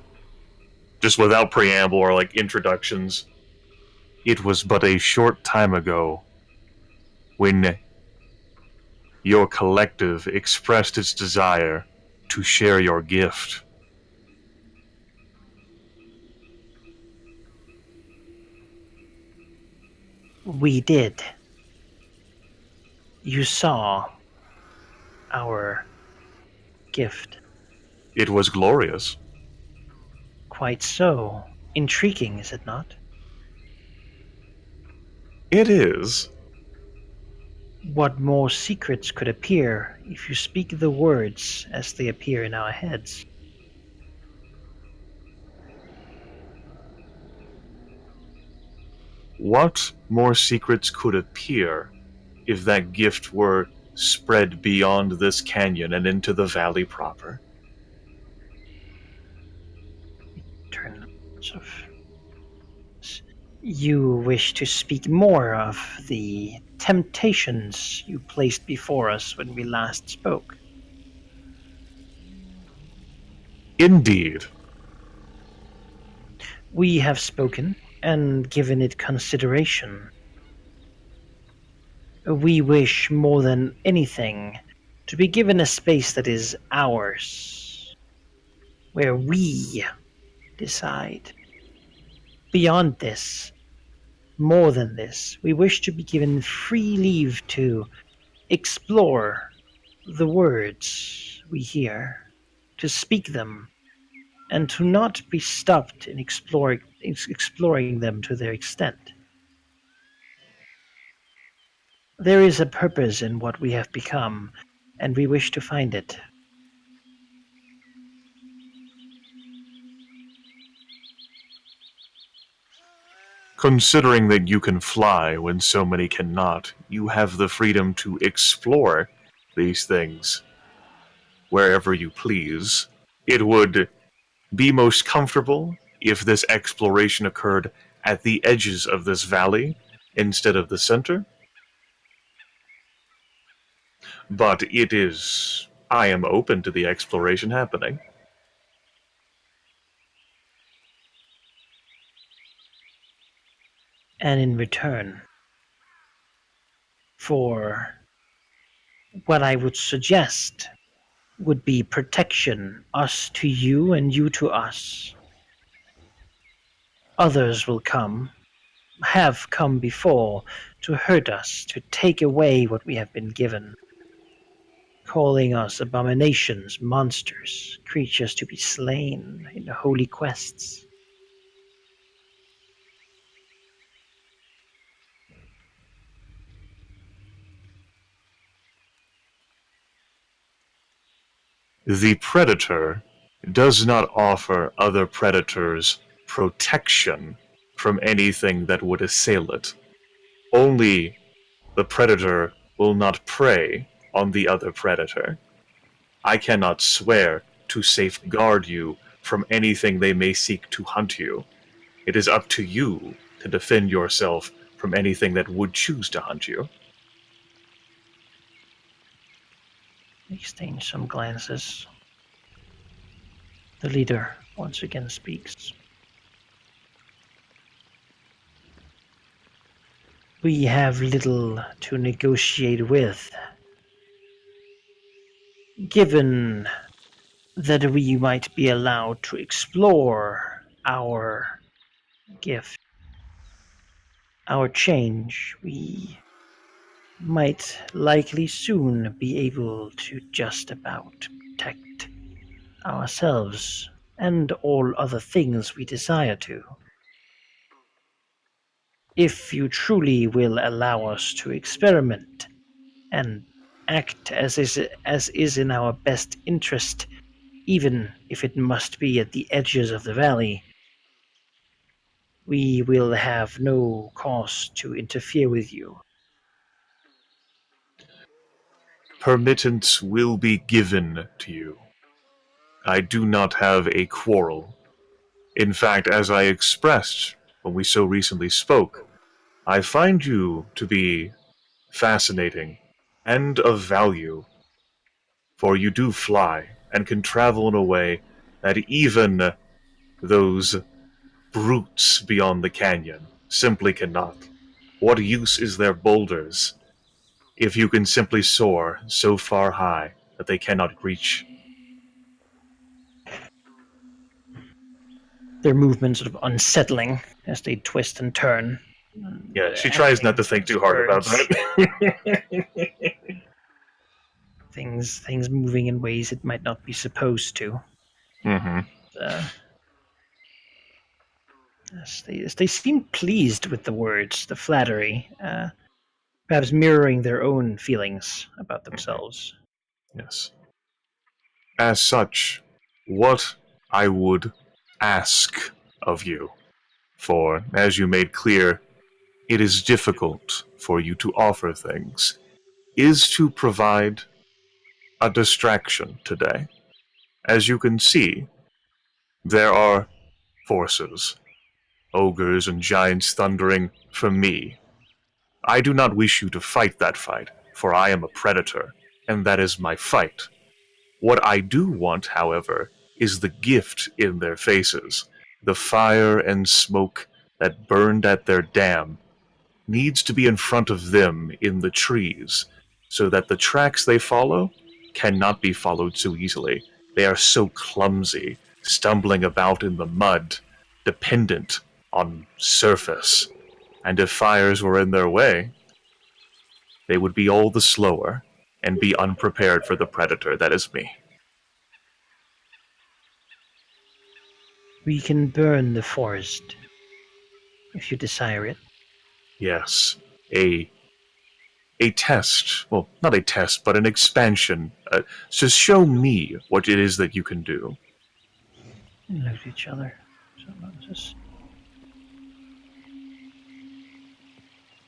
S1: just without preamble or like introductions. It was but a short time ago when your collective expressed its desire to share your gift.
S3: We did. You saw our gift.
S1: It was glorious.
S3: Quite so. Intriguing, is it not?
S1: It is.
S3: What more secrets could appear if you speak the words as they appear in our heads?
S1: What more secrets could appear if that gift were spread beyond this canyon and into the valley proper?
S3: Turn of. You wish to speak more of the temptations you placed before us when we last spoke.
S1: Indeed.
S3: We have spoken and given it consideration. We wish more than anything to be given a space that is ours, where we decide. Beyond this, more than this, we wish to be given free leave to explore the words we hear, to speak them, and to not be stopped in exploring them to their extent. There is a purpose in what we have become, and we wish to find it.
S1: Considering that you can fly when so many cannot, you have the freedom to explore these things wherever you please. It would be most comfortable if this exploration occurred at the edges of this valley instead of the center. But it is. I am open to the exploration happening.
S3: And in return, for what I would suggest would be protection, us to you and you to us. Others will come, have come before, to hurt us, to take away what we have been given, calling us abominations, monsters, creatures to be slain in the holy quests.
S1: The predator does not offer other predators protection from anything that would assail it. Only the predator will not prey on the other predator. I cannot swear to safeguard you from anything they may seek to hunt you. It is up to you to defend yourself from anything that would choose to hunt you.
S3: They exchange some glances. The leader once again speaks. We have little to negotiate with. Given that we might be allowed to explore our gift, our change, we might likely soon be able to just about protect ourselves and all other things we desire to. If you truly will allow us to experiment and act as is in our best interest, even if it must be at the edges of the valley, we will have no cause to interfere with you.
S1: Permittance will be given to you. I do not have a quarrel. In fact, as I expressed when we so recently spoke, I find you to be fascinating and of value, for you do fly and can travel in a way that even those brutes beyond the canyon simply cannot. What use is their boulders if you can simply soar so far high that they cannot reach?
S3: Their movements sort of unsettling as they twist and turn.
S1: Yeah, she tries not to think too hard about that.
S3: Things moving in ways it might not be supposed to.
S1: Mm-hmm.
S3: Uh, as they seem pleased with the words, the flattery, perhaps mirroring their own feelings about themselves.
S1: Yes. As such, what I would ask of you, for, as you made clear, it is difficult for you to offer things, is to provide a distraction today. As you can see, there are forces, ogres and giants thundering for me. I do not wish you to fight that fight, for I am a predator, and that is my fight. What I do want, however, is the gift in their faces. The fire and smoke that burned at their dam needs to be in front of them in the trees, so that the tracks they follow cannot be followed so easily. They are so clumsy, stumbling about in the mud, dependent on surface. And if fires were in their way, they would be all the slower and be unprepared for the predator that is me.
S3: We can burn the forest if you desire it.
S1: Yes, a test. Well, not a test, but an expansion. To show me what it is that you can do.
S3: And look at each other.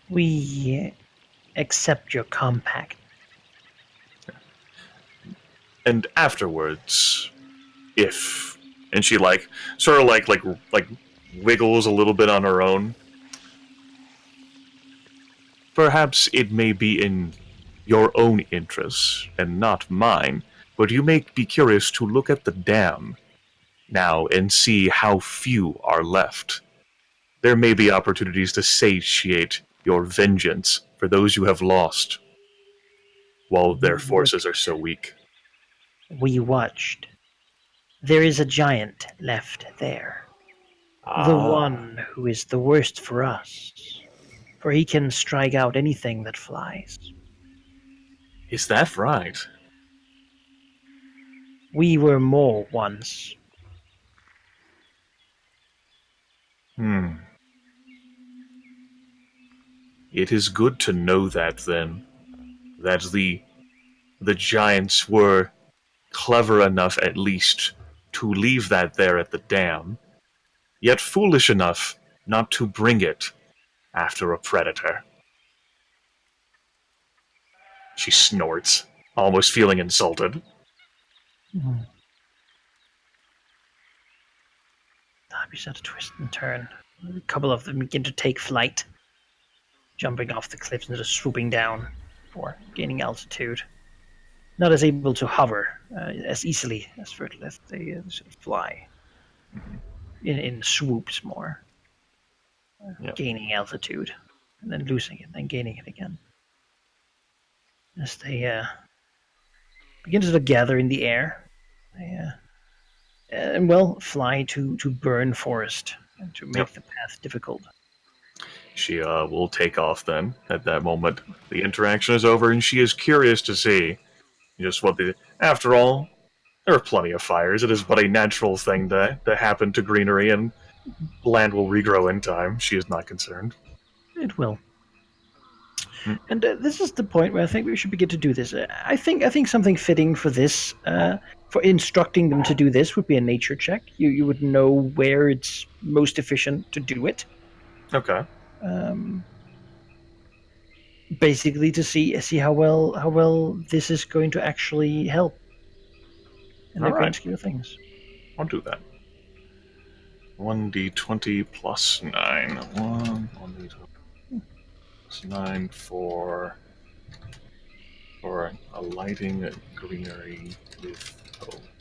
S3: We accept your compact.
S1: And afterwards, if and she sort of like wiggles a little bit on her own. Perhaps it may be in your own interests and not mine, but you may be curious to look at the dam now and see how few are left. There may be opportunities to satiate your vengeance for those you have lost, while their forces are so weak.
S3: We watched. There is a giant left there. The one who is the worst for us, for he can strike out anything that flies.
S1: Is that right?
S3: We were more once.
S1: It is good to know that then, that the giants were clever enough at least to leave that there at the dam, yet foolish enough not to bring it after a predator. She snorts, almost feeling insulted.
S3: Darby's at a twist and turn. A couple of them begin to take flight, jumping off the cliffs and just swooping down for gaining altitude. Not as able to hover as easily as Vertleth. They sort of fly in swoops more, gaining altitude and then losing it, then gaining it again. As they begin to gather in the air, they fly to burn forest and to make the path difficult.
S1: She will take off then. At that moment, the interaction is over, and she is curious to see just what the. After all, there are plenty of fires. It is but a natural thing to happen to greenery, and land will regrow in time. She is not concerned.
S3: It will. And this is the point where I think we should begin to do this. I think something fitting for this, for instructing them to do this, would be a nature check. You would know where it's most efficient to do it.
S1: Okay.
S3: Basically, to see how well this is going to actually help in the grand scheme of things.
S1: I'll do that. 1d20 plus 9. 1d20 plus 9 for a lighting greenery with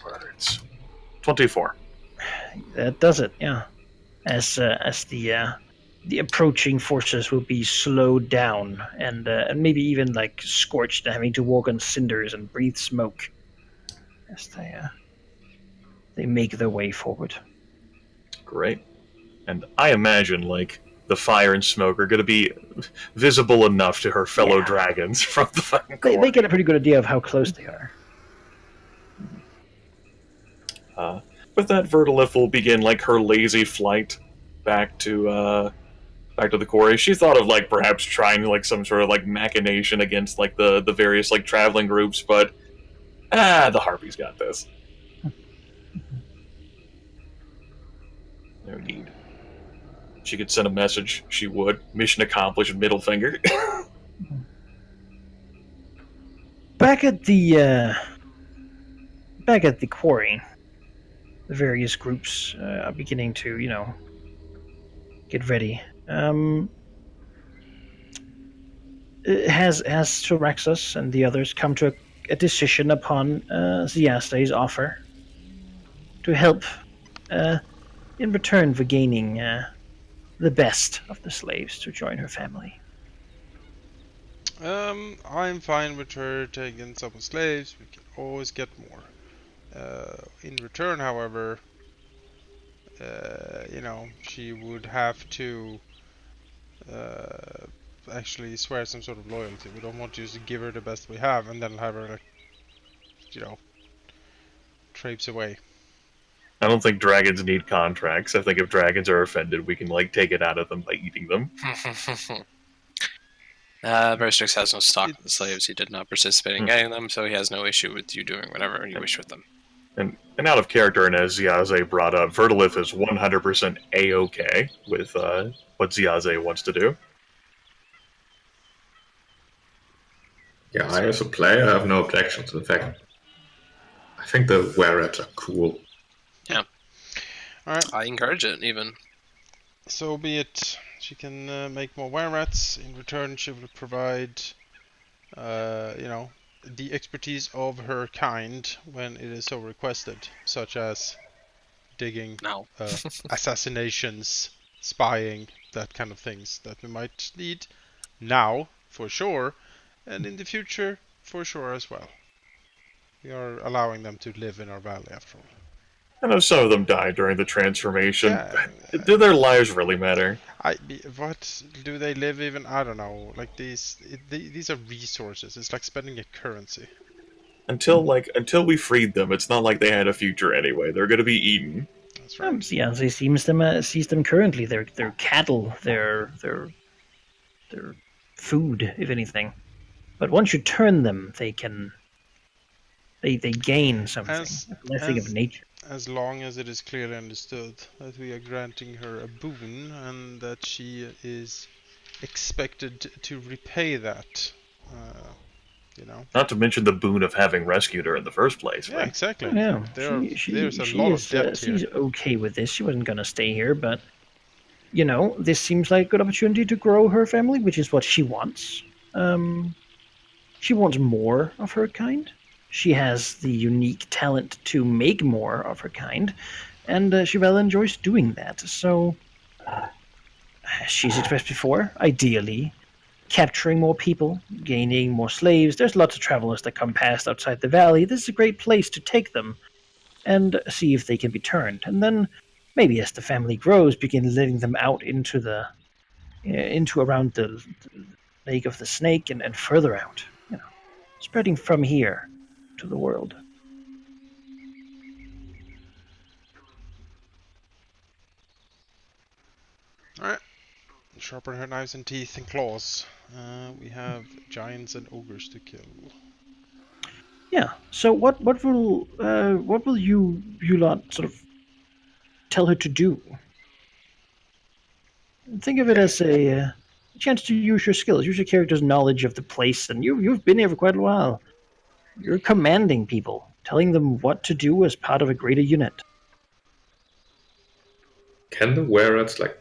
S1: birds. 24.
S3: That does it, yeah. As the approaching forces will be slowed down and maybe even like scorched, having to walk on cinders and breathe smoke as they make their way forward.
S1: Great. And I imagine like the fire and smoke are going to be visible enough to her fellow dragons from the fucking
S3: they get a pretty good idea of how close they are.
S1: With that, Vertilith will begin like her lazy flight back to the quarry. She thought of like perhaps trying like some sort of like machination against like the various like traveling groups, but the Harpies got this. No need. She could send a message, she would. Mission accomplished, middle finger.
S3: Back at the quarry, the various groups are beginning to, get ready. Has Syraxus and the others come to a decision upon Ziaste's offer to help in return for gaining the best of the slaves to join her family?
S2: I'm fine with her taking some slaves. We can always get more. In return, however, she would have to actually swear some sort of loyalty. We don't want to just give her the best we have and then have her, traipse away.
S1: I don't think dragons need contracts. I think if dragons are offended, we can like take it out of them by eating them.
S5: Verstrix has no stock in the slaves. He did not participate in getting them, so he has no issue with you doing whatever you wish with them.
S1: And out of character, and as Ziaze brought up, Vertilith is 100% A-OK with what Ziaze wants to do.
S4: Yeah, I as a player have no objections. In fact, I think the wyrms are cool.
S5: Yeah.
S2: Alright.
S5: I encourage it, even.
S2: So be it. She can make more wyrms. In return, she will provide, the expertise of her kind when it is so requested, such as digging, assassinations, spying, that kind of things that we might need now, for sure, and in the future, for sure as well. We are allowing them to live in our valley, after all.
S1: I know some of them died during the transformation. Do their lives really matter?
S2: What do they live even? I don't know. Like these are resources. It's like spending a currency.
S1: Until we freed them, it's not like they had a future anyway. They're going to be eaten.
S2: That's right.
S3: Ziaze sees them currently. They're cattle. They're food, if anything. But once you turn them, they can They gain something,
S2: As-
S3: a blessing of
S2: as-
S3: nature.
S2: As long as it is clearly understood that we are granting her a boon and that she is expected to repay that, you know.
S1: Not to mention the boon of having rescued her in the first place,
S2: Yeah,
S1: right?
S2: exactly.
S3: Oh, yeah,
S2: There's a lot of depth here.
S3: she's okay with this. She wasn't gonna stay here, but you know, this seems like a good opportunity to grow her family, which is what she wants. She wants more of her kind. She has the unique talent to make more of her kind, and she rather enjoys doing that. So, as she's expressed before, ideally, capturing more people, gaining more slaves. There's lots of travelers that come past outside the valley. This is a great place to take them and see if they can be turned. And then, maybe as the family grows, begin letting them out into around the Lake of the Snake and further out. You know, spreading from here to the world.
S2: Alright. Sharpen her knives and teeth and claws. We have giants and ogres to kill.
S3: Yeah. So what will you lot sort of tell her to do? Think of it as a chance to use your skills, use your character's knowledge of the place, and you've been here for quite a while. You're commanding people, telling them what to do as part of a greater unit.
S4: Can the wyrms like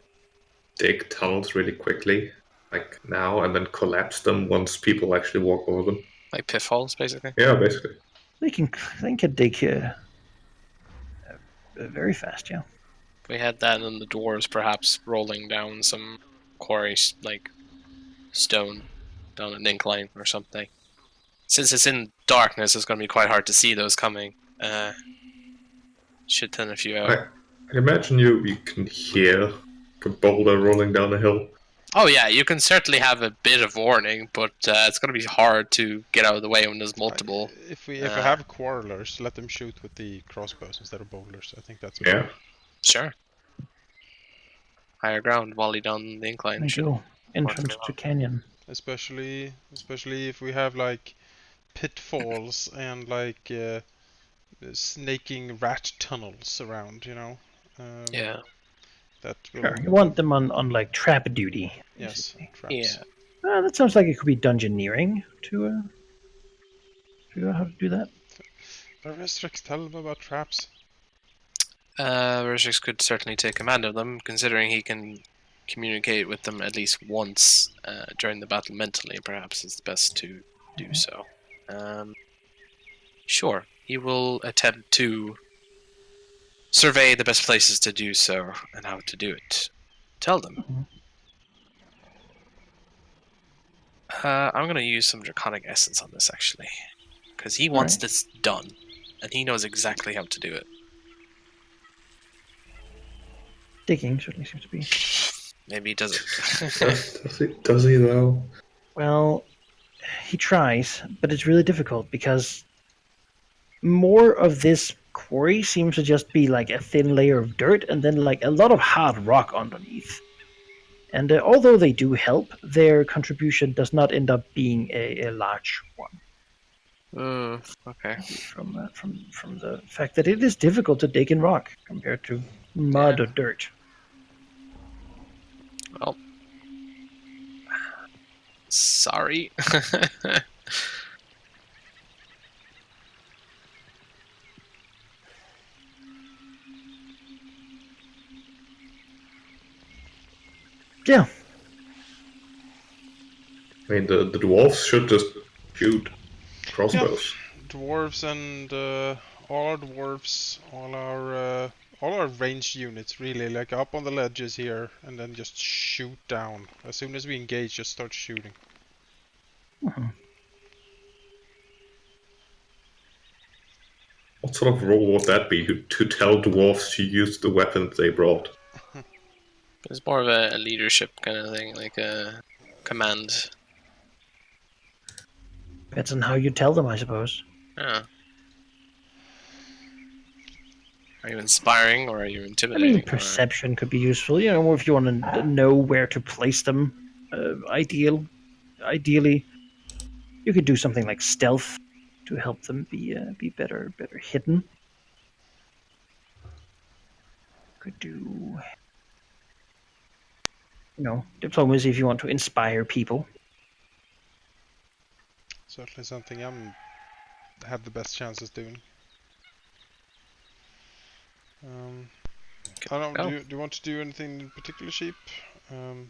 S4: dig tunnels really quickly, like now, and then collapse them once people actually walk over them?
S5: Like pith holes, basically.
S4: Yeah, basically.
S3: They can dig very fast, yeah.
S5: If we had that and the dwarves perhaps rolling down some quarry, like stone, down an incline or something. Since it's in darkness, it's going to be quite hard to see those coming. Should thin a few out.
S4: I imagine you can hear a boulder rolling down a hill.
S5: Oh yeah, you can certainly have a bit of warning, but it's going to be hard to get out of the way when there's multiple.
S2: If we have quarrelers, let them shoot with the crossbows instead of boulders. I think that's
S4: Yeah.
S5: Sure. Higher ground, volley down the incline.
S3: There you go. Entrance to canyon.
S2: especially if we have like pitfalls and like snaking rat tunnels around, you know.
S5: Yeah.
S2: That will,
S3: Sure. You want them on like trap duty.
S2: yes,
S3: basically.
S2: traps.
S5: Yeah.
S3: That sounds like it could be dungeoneering to figure out how to do that.
S2: Restrix, tell them about traps.
S5: Rishix could certainly take command of them, considering he can communicate with them at least once during the battle mentally. Perhaps it's best to do so. Sure, he will attempt to survey the best places to do so and how to do it. Tell them. I'm going to use some draconic essence on this actually, because he wants this done, and he knows exactly how to do it.
S3: Digging certainly seems to be.
S5: Maybe he doesn't.
S4: Does he though?
S3: Well, he tries, but it's really difficult because more of this quarry seems to just be like a thin layer of dirt and then like a lot of hard rock underneath. And although they do help, their contribution does not end up being a large one.
S5: Okay.
S3: From the fact that it is difficult to dig in rock compared to mud or dirt.
S5: Well, sorry.
S3: Yeah.
S4: I mean, the dwarves should just shoot crossbows.
S2: Dwarves and all our dwarves, all our ranged units, really, like up on the ledges here, and then just shoot down. As soon as we engage, just start shooting.
S4: What sort of role would that be to tell dwarves to use the weapons they brought?
S5: It's more of a leadership kind of thing, like a command.
S3: Depends on how you tell them, I suppose.
S5: Yeah. Are you inspiring or are you
S3: I
S5: intimidating?
S3: mean, perception could be useful, you know, if you want to know where to place them. Ideally, you could do something like stealth to help them be better hidden. Could do, diplomacy if you want to inspire people.
S2: Certainly something have the best chances doing. I don't know. Do you want to do anything in particular, Sheep?
S4: I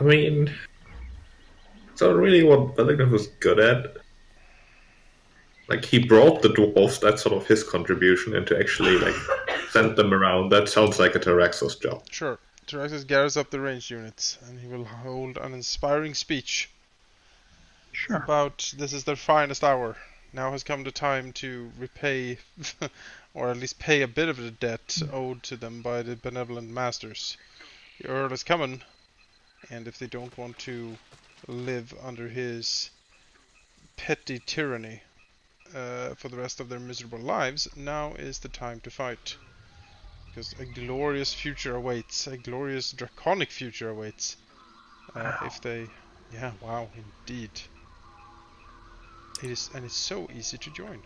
S4: mean, so really what Bellingham was good at, like he brought the dwarves, that's sort of his contribution, and to actually like send them around, that sounds like a Tyraxos job.
S2: Sure. Tyraxos gathers up the ranged units, and he will hold an inspiring speech.
S3: Sure.
S2: About this is their finest hour. Now has come the time to repay, or at least pay a bit of the debt owed to them by the benevolent masters. The Earl is coming, and if they don't want to live under his petty tyranny for the rest of their miserable lives, now is the time to fight. Because a glorious future awaits, a glorious draconic future awaits. If they... Yeah, wow, indeed. It is, and it's so easy to join.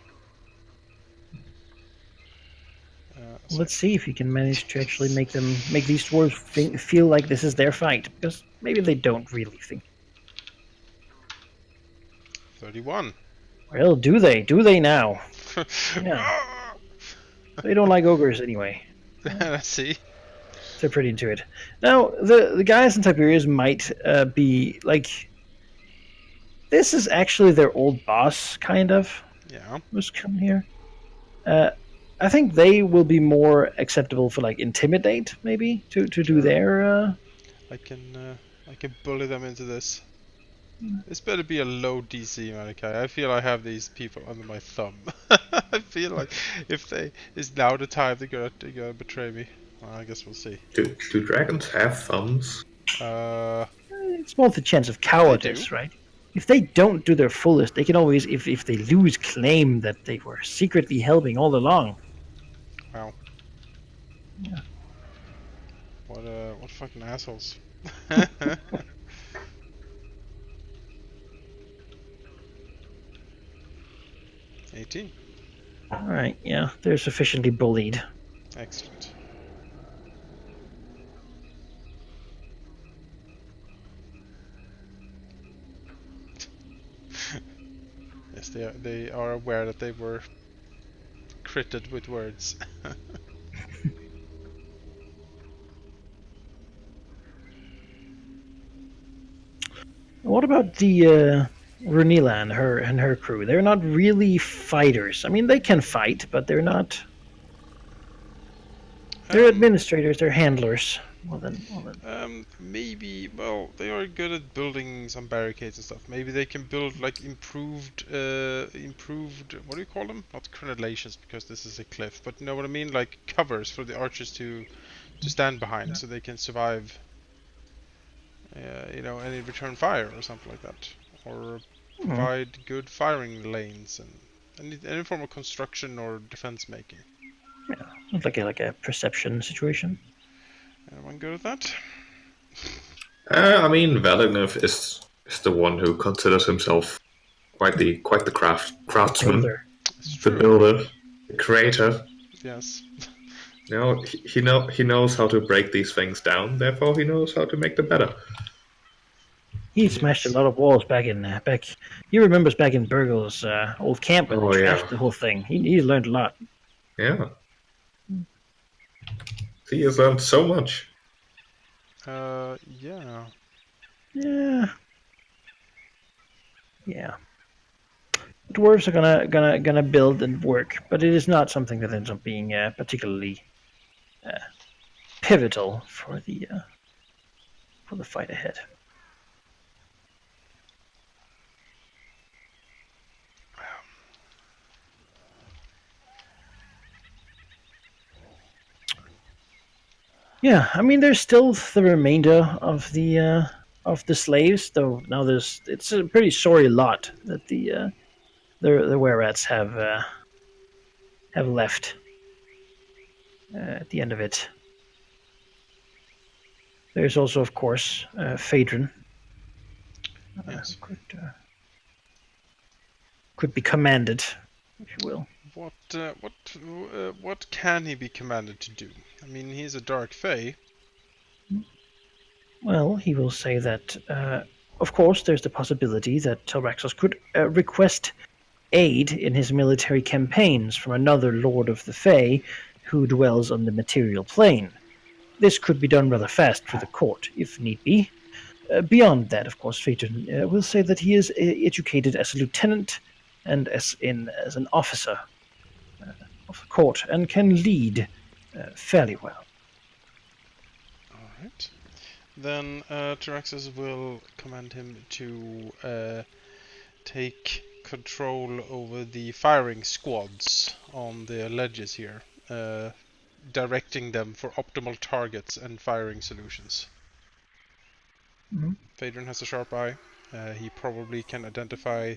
S3: Let's see if you can manage to actually make these dwarves feel like this is their fight, because maybe they don't really think.
S2: 31.
S3: Well, do they? Do they now? Yeah. They don't like ogres anyway.
S2: Let's see.
S3: They're pretty into it. Now, the guys in Tiberias might be like... This is actually their old boss, kind of.
S2: Yeah.
S3: Who's come here. I think they will be more acceptable for like intimidate, maybe, to do their...
S2: I can bully them into this. This better be a low DC, Manaki. I feel I have these people under my thumb. I feel like if is now the time they're gonna betray me. Well, I guess we'll see.
S4: Do dragons have thumbs?
S3: It's more the chance of cowardice, right? If they don't do their fullest, they can always, if they lose, claim that they were secretly helping all along.
S2: Wow.
S3: Yeah.
S2: What fucking assholes. 18.
S3: Alright, yeah, they're sufficiently bullied.
S2: Excellent. Yes, they are aware that they were critted with words.
S3: What about the Runila and her crew? They're not really fighters. I mean, they can fight, but they're not. They're administrators. They're handlers.
S2: Maybe. Well, they are good at building some barricades and stuff. Maybe they can build like improved. What do you call them? Not crenellations, because this is a cliff. But you know what I mean? Like covers for the archers to stand behind, so they can survive. Any return fire or something like that, or provide good firing lanes and any form of construction or defense making.
S3: Yeah, sounds like a perception situation.
S2: Anyone good at that?
S4: I mean, Valinov is the one who considers himself quite the craftsman, the builder, the creator.
S2: Yes.
S4: He knows how to break these things down. Therefore, he knows how to make them better.
S3: He smashed a lot of walls back. He remembers back in Burgle's old camp when they trashed the whole thing. He learned a lot.
S4: Yeah. He has learned so much.
S2: Yeah.
S3: Yeah. Yeah. Dwarves are gonna build and work, but it is not something that ends up being particularly pivotal for the fight ahead. Yeah, I mean, there's still the remainder of the slaves, though. Now it's a pretty sorry lot that the were-rats have left at the end of it. There's also, of course, Phaedron.
S2: Yes.
S3: could be commanded, if you will.
S2: What can he be commanded to do? I mean, he's a dark fae.
S3: Well, he will say that, of course, there's the possibility that Telraxos could request aid in his military campaigns from another Lord of the Fae who dwells on the material plane. This could be done rather fast for the court, if need be. Beyond that, of course, Phaeton will say that he is educated as a lieutenant and as an officer of the court and can lead fairly well.
S2: All right. Then Tyraxus will command him to take control over the firing squads on the ledges here, directing them for optimal targets and firing solutions.
S3: Mm-hmm.
S2: Phaedron has a sharp eye. He probably can identify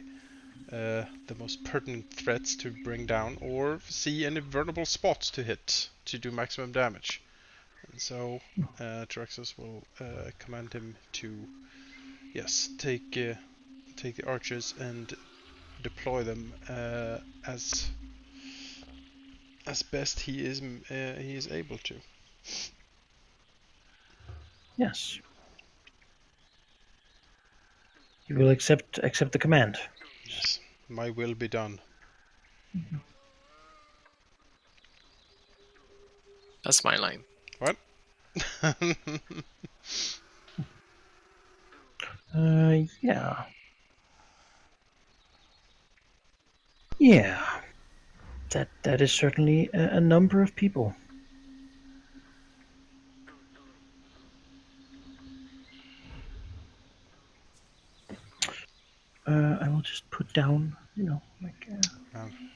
S2: the most pertinent threats to bring down, or see any vulnerable spots to hit to do maximum damage. And so Tyraxus will command him to, yes, take the archers and deploy them as best he is able to.
S3: Yes. You will accept the command.
S2: Yes, my will be done.
S5: That's my line.
S2: What?
S3: Yeah. Yeah. That is certainly a number of people. I will just put down, like.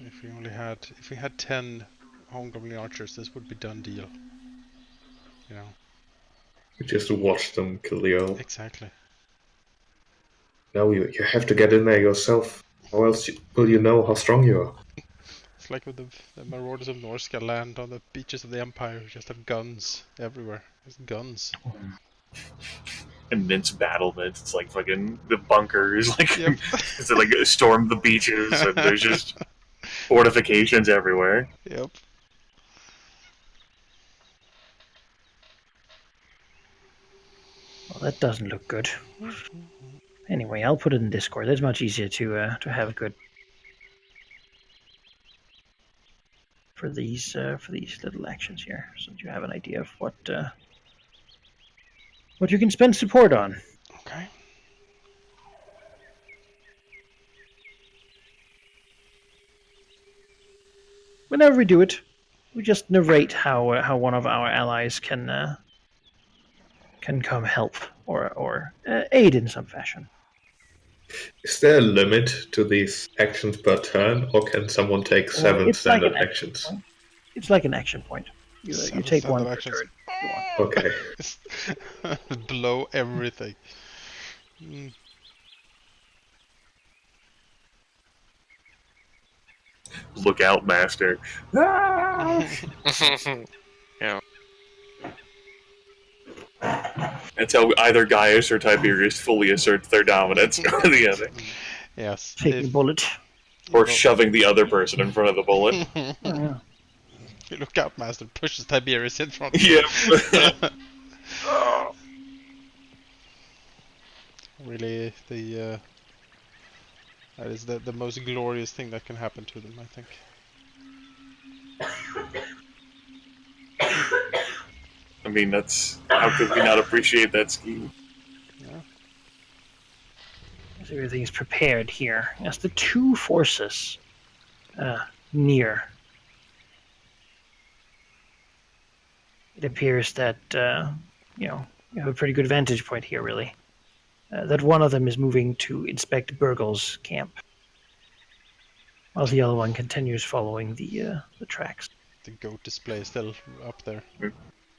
S2: If we had 10 homegrown archers, this would be done deal. You know.
S4: You just watch them kill the Earl.
S2: Exactly.
S4: No, you have to get in there yourself, or else will you know how strong you are?
S2: It's like with the marauders of Norska land on the beaches of the Empire, who just have guns everywhere. There's guns.
S1: Immense battlements. It's like fucking the bunkers. Like,
S2: Yep.
S1: it's like storm the beaches, and there's just fortifications everywhere.
S2: Yep.
S3: Well, that doesn't look good. Anyway, I'll put it in Discord. It's much easier to have it good for these little actions here, so that you have an idea of what you can spend support on.
S2: Okay.
S3: Whenever we do it, we just narrate how one of our allies can come help or aid in some fashion.
S4: Is there a limit to these actions per turn, or can someone take 7
S3: It's like
S4: standard
S3: an action
S4: actions?
S3: point. It's like an action point. You take one per
S2: actions.
S3: turn. If you want.
S4: Okay.
S2: Blow everything.
S1: Look out, master.
S5: Yeah.
S1: That's how either Gaius or Tiberius fully asserts their dominance over the other.
S2: Yes.
S3: Taking bullet.
S1: Or shoving the other person in front of the bullet.
S3: Yeah.
S2: You look out, Master pushes Tiberius in front of
S1: Yeah.
S2: Really, that is the most glorious thing that can happen to them, I think.
S1: I mean, that's... How could we not appreciate that scheme?
S2: Yeah.
S3: As everything is prepared here. As the two forces near, it appears that you have a pretty good vantage point here, really. That one of them is moving to inspect Burgle's camp, while the other one continues following the tracks.
S2: The goat display is still up there.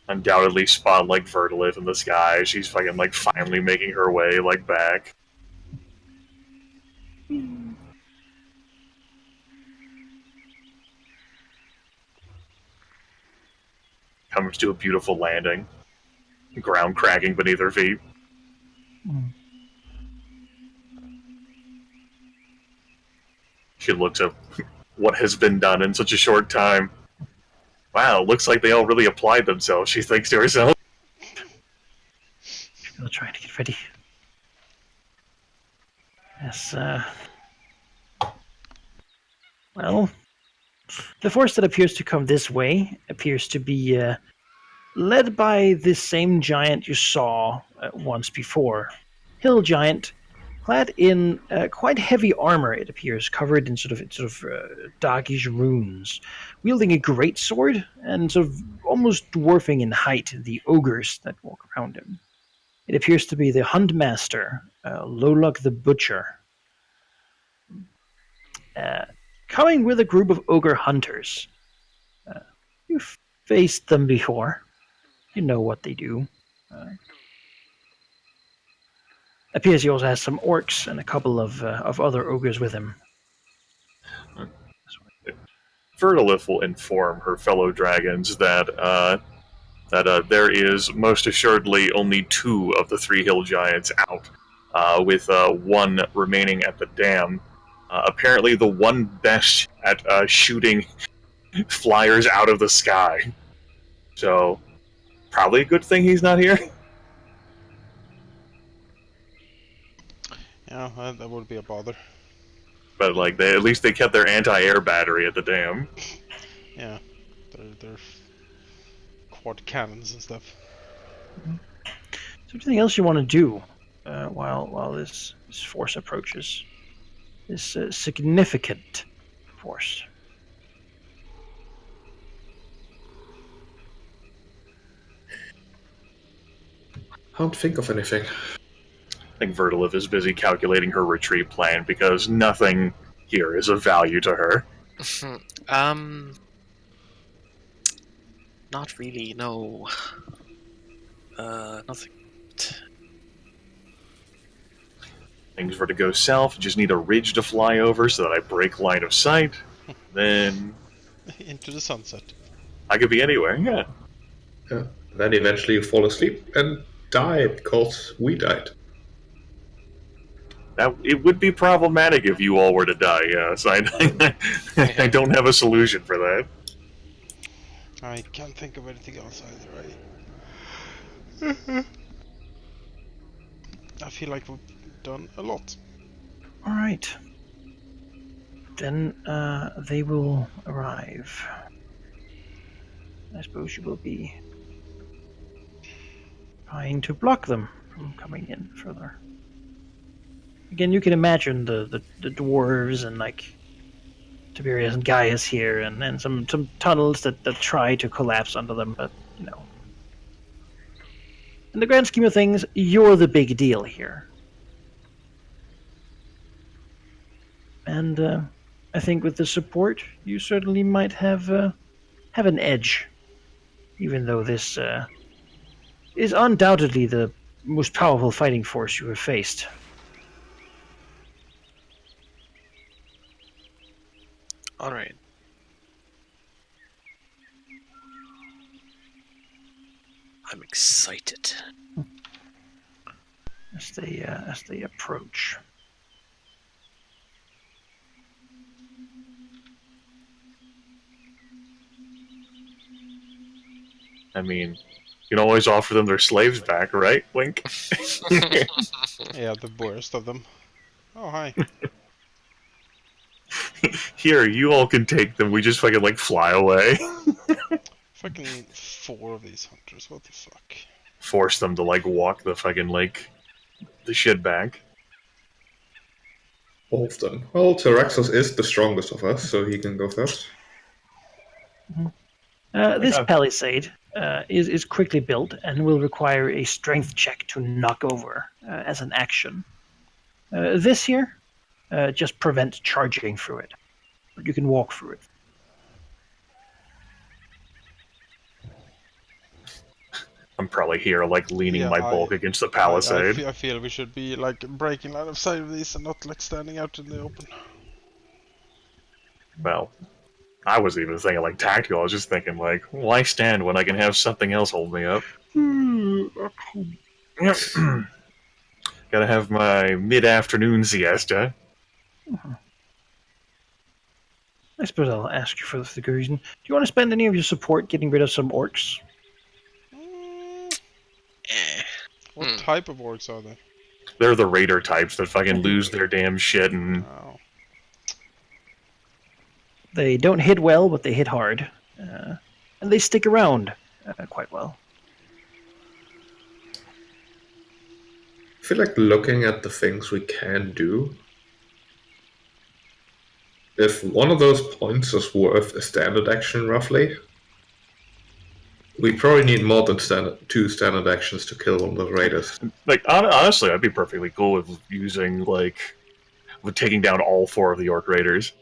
S1: Undoubtedly spot, like, Vertilith in the sky. She's fucking, like, finally making her way, like, back. Comes to a beautiful landing. Ground cracking beneath her feet. She looks at what has been done in such a short time. Wow, looks like they all really applied themselves, she thinks to herself.
S3: Still trying to get ready. Yes, well, the force that appears to come this way appears to be led by this same giant you saw once before. Hill giant, clad in quite heavy armor, it appears, covered in sort of darkish runes, wielding a great sword and sort of almost dwarfing in height the ogres that walk around him. It appears to be the Huntmaster, Lolok the Butcher, coming with a group of ogre hunters. You've faced them before. You know what they do. Appears he also has some orcs and a couple of other ogres with him.
S1: Vertilith will inform her fellow dragons that there is most assuredly only 2 of the 3 hill giants out, with 1 remaining at the dam. Apparently the one best at shooting flyers out of the sky. So, probably a good thing he's not here.
S2: Yeah, that would be a bother.
S1: But like, at least they kept their anti-air battery at the dam.
S2: Yeah, they're quad cannons and stuff.
S3: Is there anything else you want to do while this force approaches? This significant force.
S4: Can't think of anything.
S1: I think Vertilith is busy calculating her retreat plan because nothing here is of value to her.
S5: Not really, no. Nothing.
S1: Things were to go south, just need a ridge to fly over so that I break line of sight. Then
S2: Into the sunset.
S1: I could be anywhere, yeah.
S4: Then eventually you fall asleep and die because we died.
S1: That, it would be problematic if you all were to die, yes. I don't have a solution for that.
S2: I can't think of anything else either, right? I feel like we've done a lot.
S3: Alright. Then they will arrive. I suppose you will be trying to block them from coming in further. Again, you can imagine the dwarves and like Tiberius and Gaius here, and some tunnels that try to collapse under them, but you know. In the grand scheme of things, you're the big deal here. And I think with the support, you certainly might have an edge, even though this is undoubtedly the most powerful fighting force you have faced.
S5: Alright. I'm excited.
S3: As they approach.
S1: I mean, you can always offer them their slaves back, right, Wink?
S2: Yeah, the worst of them. Oh, hi.
S1: Here, you all can take them, we just fucking, like, fly away.
S2: Fucking 4 of these hunters, what the fuck?
S1: Force them to, like, walk the fucking, like, the shit back.
S4: All of them. Well, Tyraxos is the strongest of us, so he can go first.
S3: This palisade is quickly built and will require a strength check to knock over as an action. This here just prevents charging through it, but you can walk through it.
S1: I'm probably here, like, leaning
S2: Yeah,
S1: my bulk against the palisade.
S2: I feel we should be like breaking line of sight of these and not like standing out in the open.
S1: Well, I wasn't even thinking, like, tactical. I was just thinking, like, why stand when I can have something else hold me up? Gotta have my mid-afternoon siesta.
S3: I suppose I'll ask you for the good reason. Do you want to spend any of your support getting rid of some orcs?
S2: What
S5: Hmm.
S2: type of orcs are they?
S1: They're the raider types that fucking lose their damn shit and
S2: Oh.
S3: They don't hit well, but they hit hard. And they stick around quite well.
S4: I feel like looking at the things we can do. If one of those points is worth a standard action, roughly, we probably need more than 2 standard actions to kill one of those raiders.
S1: like honestly, I'd be perfectly cool with using with taking down all 4 of the orc raiders.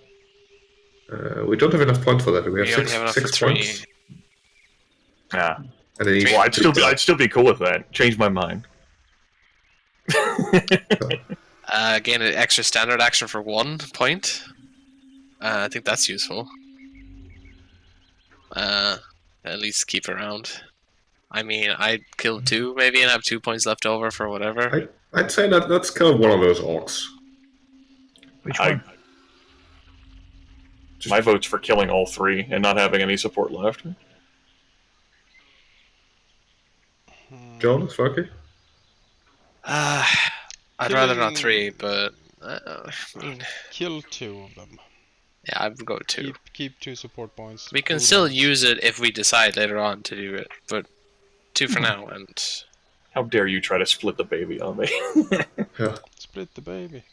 S4: We don't have enough points for that. We have
S5: We only have enough for
S4: 6
S5: 3.
S4: points.
S1: Yeah.
S4: And then
S1: Well, I'd still be cool with that. Change my mind.
S5: Gain an extra standard action for 1 point. I think that's useful. At least keep around. I mean, I'd kill 2 maybe and have 2 points left over for whatever.
S4: I'd say that let's kill one of those orcs.
S3: Which one?
S1: My vote's for killing all 3 and not having any support left.
S4: Jonas, fuck you.
S5: I'd rather not 3, but I mean,
S2: Kill 2 of them.
S5: yeah, I would go 2.
S2: Keep 2 support points.
S5: We can
S2: Cool
S5: still
S2: downs.
S5: use it if we decide later on to do it, but 2 for now, and
S1: How dare you try to split the baby on me?
S4: Yeah.
S2: Split the baby.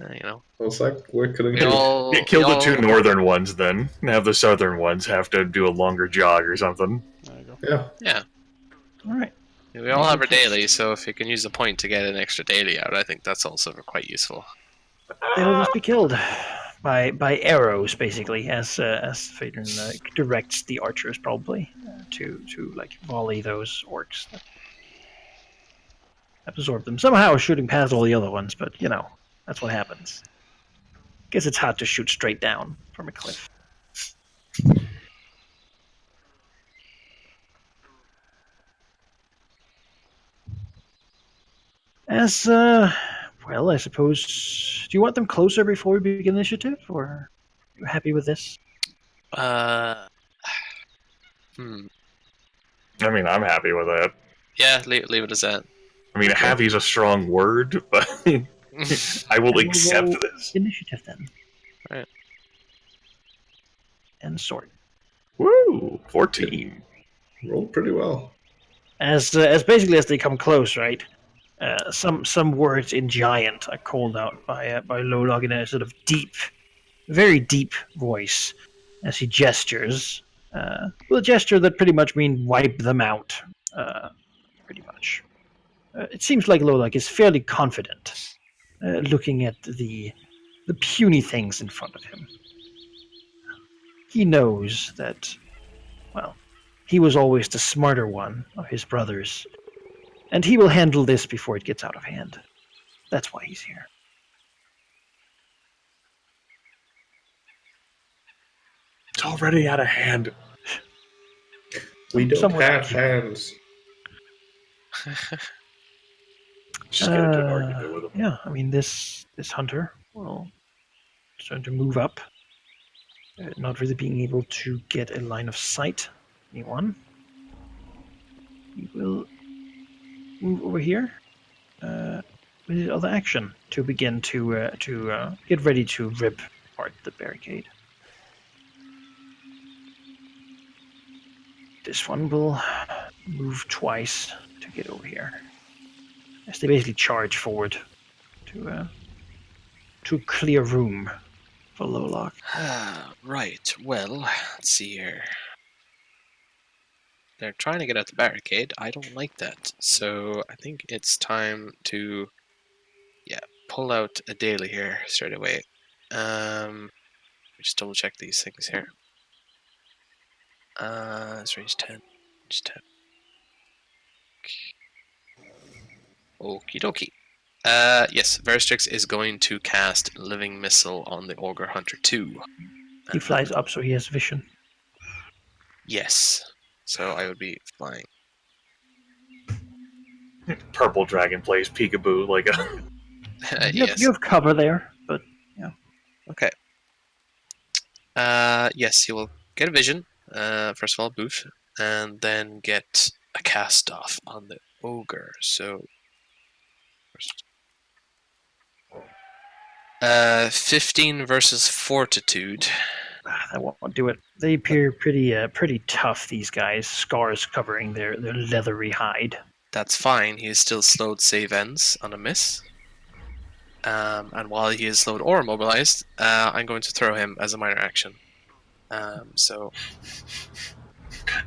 S5: you know,
S4: I was like, we're killing
S5: we
S4: him.
S5: all
S1: Yeah, kill
S5: we
S1: the
S5: all-
S1: 2 northern ones then, and have the southern ones have to do a longer jog or something.
S2: There you go.
S4: Yeah.
S5: Yeah,
S3: All right.
S5: we all have our daily, so if you can use the point to get an extra daily out, I think that's also quite useful.
S3: They'll just be killed by arrows, basically, as Phaedron directs the archers probably to like volley those orcs that absorb them. Somehow shooting past all the other ones, but you know that's what happens. Guess it's hard to shoot straight down from a cliff. As well, I suppose. Do you want them closer before we begin initiative, or are you happy with this?
S5: Hmm.
S1: I mean, I'm happy with that.
S5: Yeah, leave it as that.
S1: I mean, happy's a strong word, but I will
S3: And
S1: accept
S3: we'll roll
S1: this.
S3: Initiative then.
S5: Right.
S3: And sword.
S1: Woo! 14.
S4: Rolled pretty well.
S3: As basically as they come close, right? Some words in giant are called out by Lolog in a sort of deep, very deep voice as he gestures. With a gesture that pretty much means wipe them out. Pretty much. It seems like Lolog is fairly confident, looking at the puny things in front of him. He knows that, well, he was always the smarter one of his brothers, and he will handle this before it gets out of hand. That's why he's here.
S1: It's already out of hand.
S4: We don't
S3: Somewhat
S4: have
S3: actually.
S4: hands.
S1: Just get into an argument with him.
S3: Yeah, I mean this hunter will start to move up, not really being able to get a line of sight. Anyone? He will move over here with his other action to begin to get ready to rip apart the barricade. This one will move twice to get over here, as they basically charge forward to clear room for Lolog.
S5: Right, well, let's see here. They're trying to get out the barricade. I don't like that. So I think it's time to, pull out a daily here straight away. Just double check these things here. It's range 10. Range 10. Okie dokie. Yes, Verstrix is going to cast Living Missile on the Ogre Hunter 2.
S3: He flies up, so he has vision.
S5: Yes. So I would be flying.
S1: Purple dragon plays peekaboo like a.
S3: You
S5: Yes.
S3: have cover there, but
S5: Okay. Yes, he will get a vision. First of all, boot, and then get a cast off on the ogre. So, first, 15 versus fortitude.
S3: That won't do it. They appear pretty tough. These guys, scars covering their leathery hide.
S5: That's fine. He is still slowed save ends on a miss. And while he is slowed or immobilized, I'm going to throw him as a minor action. So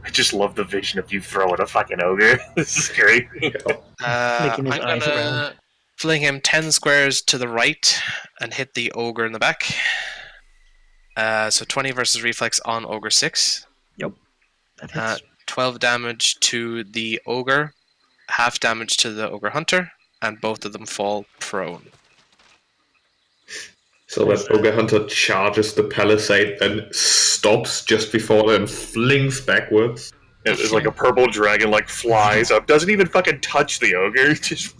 S1: I just love the vision of you throwing a fucking ogre. This is great.
S3: Making his
S5: I'm
S3: eyes
S5: gonna
S3: round.
S5: fling him 10 squares to the right and hit the ogre in the back. So 20 versus reflex on ogre 6.
S3: Yep. That hits.
S5: 12 damage to the ogre, half damage to the ogre hunter, and both of them fall prone.
S4: So that ogre hunter charges the palisade, then stops just before and flings backwards.
S1: It's like a purple dragon, like flies up, doesn't even fucking touch the ogre. Just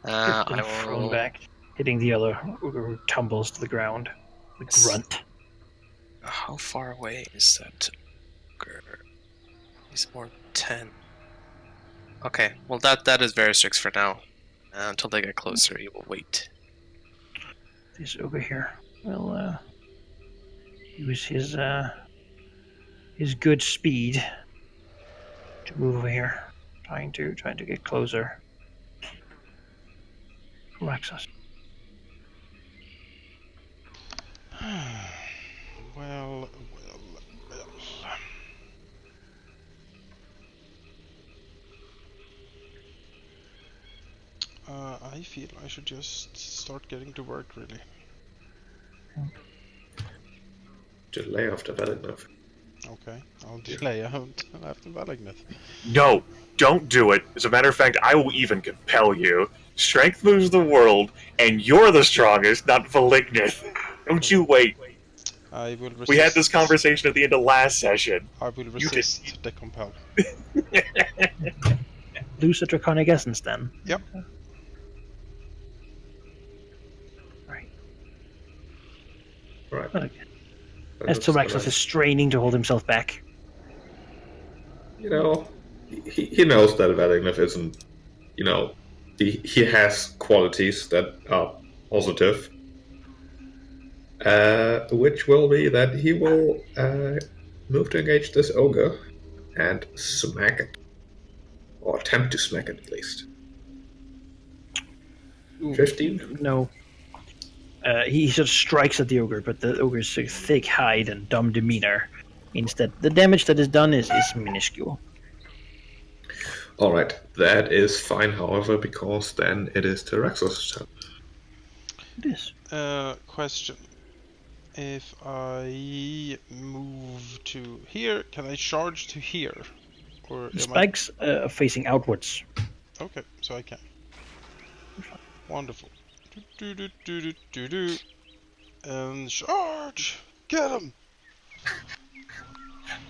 S5: I
S3: thrown
S5: will.
S3: back, hitting the other who tumbles to the ground. The grunt.
S5: How far away is that ogre? He's more than 10. Okay, well that is very strict for now. Until they get closer, he will wait.
S3: This ogre here will use his good speed to move over here, trying to get closer. Relax.
S2: Well. I feel I should just start getting to work, really.
S4: Delay after that enough.
S2: Okay, I'll delay out after Blackguard.
S1: no, don't do it. As a matter of fact, I will even compel you. Strength moves the world, and you're the strongest, not Malignant. Don't you wait.
S2: I will resist.
S1: We had this conversation at the end of last session.
S2: I will resist the compel.
S3: Lose a draconic essence then.
S2: Yep.
S4: Right.
S3: Okay. As Tyraxus is straining to hold himself back.
S4: You know, he knows that Valignif isn't, you know, he has qualities that are positive. Which will be that he will move to engage this ogre and smack it. Or attempt to smack it at least. 15?
S3: No. He sort of strikes at the ogre, but the ogre's sort of thick hide and dumb demeanor means that the damage that is done is minuscule.
S4: Alright, that is fine, however, because then it is Tyraxus' turn.
S3: It is.
S2: Question. If I move to here, can I charge to here? Or
S3: The spikes are facing outwards.
S2: Okay, so I can. Wonderful. Do. And charge! Get him!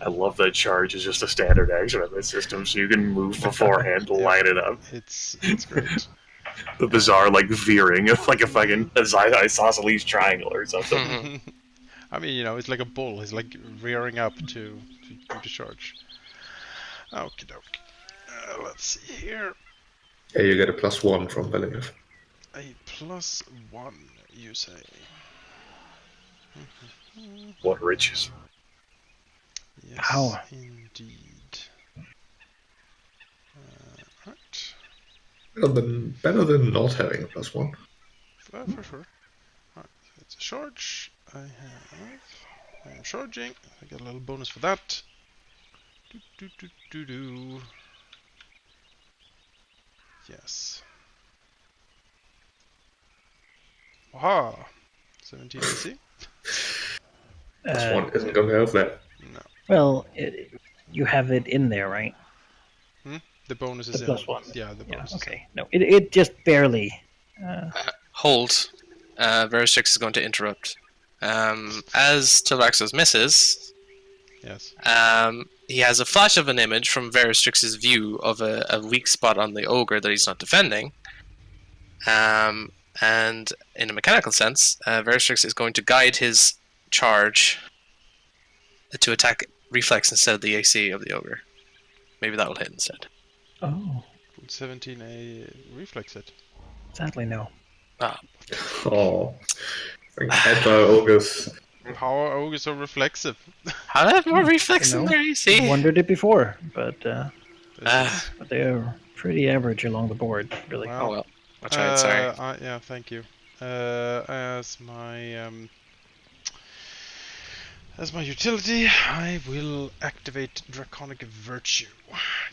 S1: I love that charge is just a standard action in this system, so you can move beforehand to light it up.
S2: It's great.
S1: The bizarre, like, veering of, like, a fucking isosceles triangle or something.
S2: I mean, you know, it's like a bull. It's like rearing up to do the charge. Okie doke. Let's see here.
S4: Yeah, you get a +1 from Valignif.
S2: A +1, you say?
S1: What riches.
S2: Yes,
S3: How?
S2: indeed. Right.
S4: Better than not having a +1.
S2: For sure. Alright, it's a charge. I'm charging. I get a little bonus for that. Do. Yes. Aha! 17 AC?
S4: +1 isn't going to help that.
S2: No.
S3: Well, you have it in there, right?
S2: The bonus
S3: The
S2: is
S3: +1.
S2: Yeah, the bonus.
S3: Okay. No, it just barely.
S5: Hold. Veristix is going to interrupt. As Tyraxus misses,
S2: Yes.
S5: he has a flash of an image from Veristrix's view of a weak spot on the ogre that he's not defending. And in a mechanical sense, Veristrix is going to guide his charge to attack reflex instead of the AC of the ogre. Maybe that will hit instead.
S3: Oh,
S2: Would 17 a reflex hit?
S3: sadly no.
S5: Ah,
S4: Oh, agile ogres.
S2: How are ogres so reflexive?
S5: how do I have more
S3: You
S5: reflex than
S3: know,
S5: their AC?
S3: wondered it before, but
S2: This is,
S3: they're pretty average along the board, really.
S5: Oh well, I tried. Sorry.
S2: yeah, thank you. As my utility, I will activate Draconic Virtue,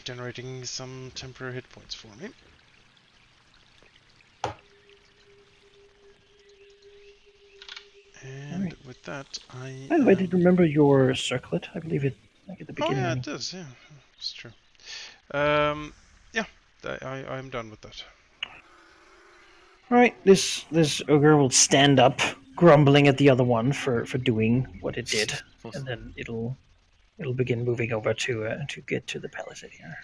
S2: generating some temporary hit points for me. And
S3: Alright.
S2: with that,
S3: By the way, did you remember your circlet? I believe it like at the
S2: Oh
S3: beginning.
S2: yeah, it does. Yeah, it's true. Yeah, I'm done with that.
S3: Alright, this ogre will stand up, grumbling at the other one for doing what it did, and then it'll begin moving over to get to the palisade here.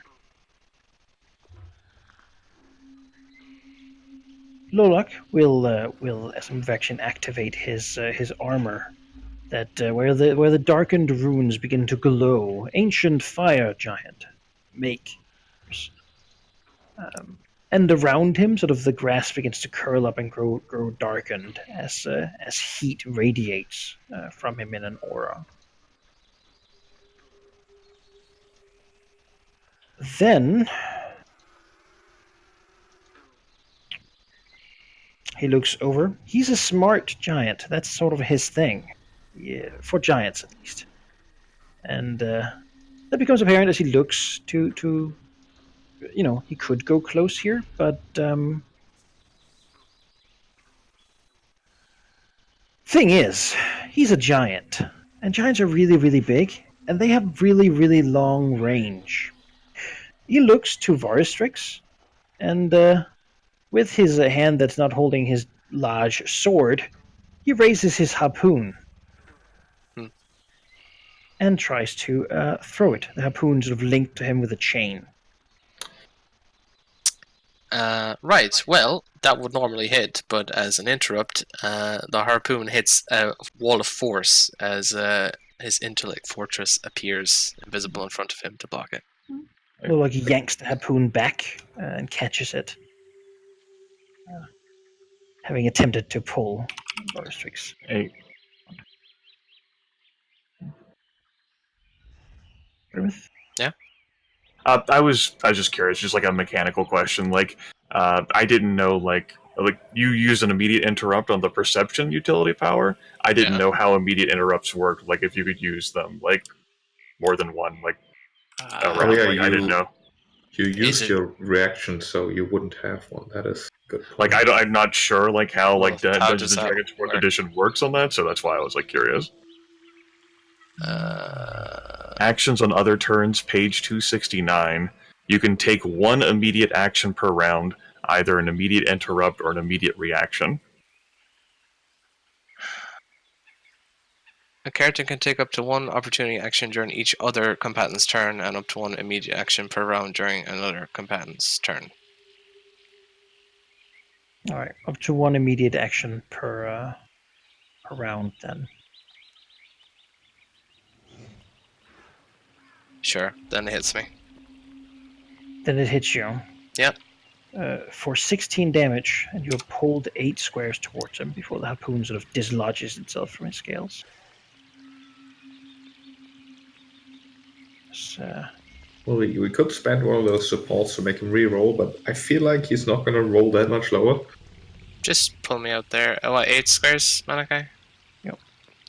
S3: Lolak will as a move action activate his armor, that where the darkened runes begin to glow. Ancient fire giant, make. And around him, sort of the grass begins to curl up and grow darkened as heat radiates from him in an aura. Then he looks over. He's a smart giant. That's sort of his thing, yeah, for giants at least. And that becomes apparent as he looks to he could go close here, but thing is, he's a giant, and giants are really, really big, and they have really, really long range. He looks to Varistrix, and with his hand that's not holding his large sword, he raises his harpoon
S5: Hmm.
S3: and tries to throw it. The harpoon sort of linked to him with a chain.
S5: Right. Well, that would normally hit, but as an interrupt, the harpoon hits a wall of force as his intellect fortress appears invisible in front of him to block it.
S3: Lolak yanks the harpoon back and catches it, having attempted to pull Varistrix.
S1: Hey,
S3: Grimmith?
S5: Yeah.
S1: I was just curious, just like a mechanical question. Like, I didn't know like you used an immediate interrupt on the perception utility power. I didn't
S5: Yeah.
S1: know how immediate interrupts worked. Like, if you could use them like more than one, like
S4: Oh
S1: around.
S4: yeah,
S1: Like, I didn't know.
S4: you
S5: Is
S4: used
S5: it-
S4: your reaction, so you wouldn't have one. That is a good point.
S1: Like, I'm not sure like how
S5: Well,
S1: like
S5: how
S1: Dungeons
S5: does
S1: and
S5: that
S1: Dragons Fourth
S5: work?
S1: Edition works on that. So that's why I was like curious.
S5: Uh,
S1: Actions on other turns, page 269. You can take one immediate action per round, either an immediate interrupt or an immediate reaction.
S5: a character can take up to one opportunity action during each other combatant's turn and up to one immediate action per round during another combatant's turn.
S3: All right, up to one immediate action per round then.
S5: Sure, then it hits me.
S3: Then it hits you.
S5: Yep.
S3: For 16 damage, and you are pulled 8 squares towards him before the harpoon sort of dislodges itself from his scales. So,
S4: Well, we could spend one of those supports to make him re-roll, but I feel like he's not going to roll that much lower.
S5: Just pull me out there. Oh, what, 8 squares, Manaki?
S3: Yep.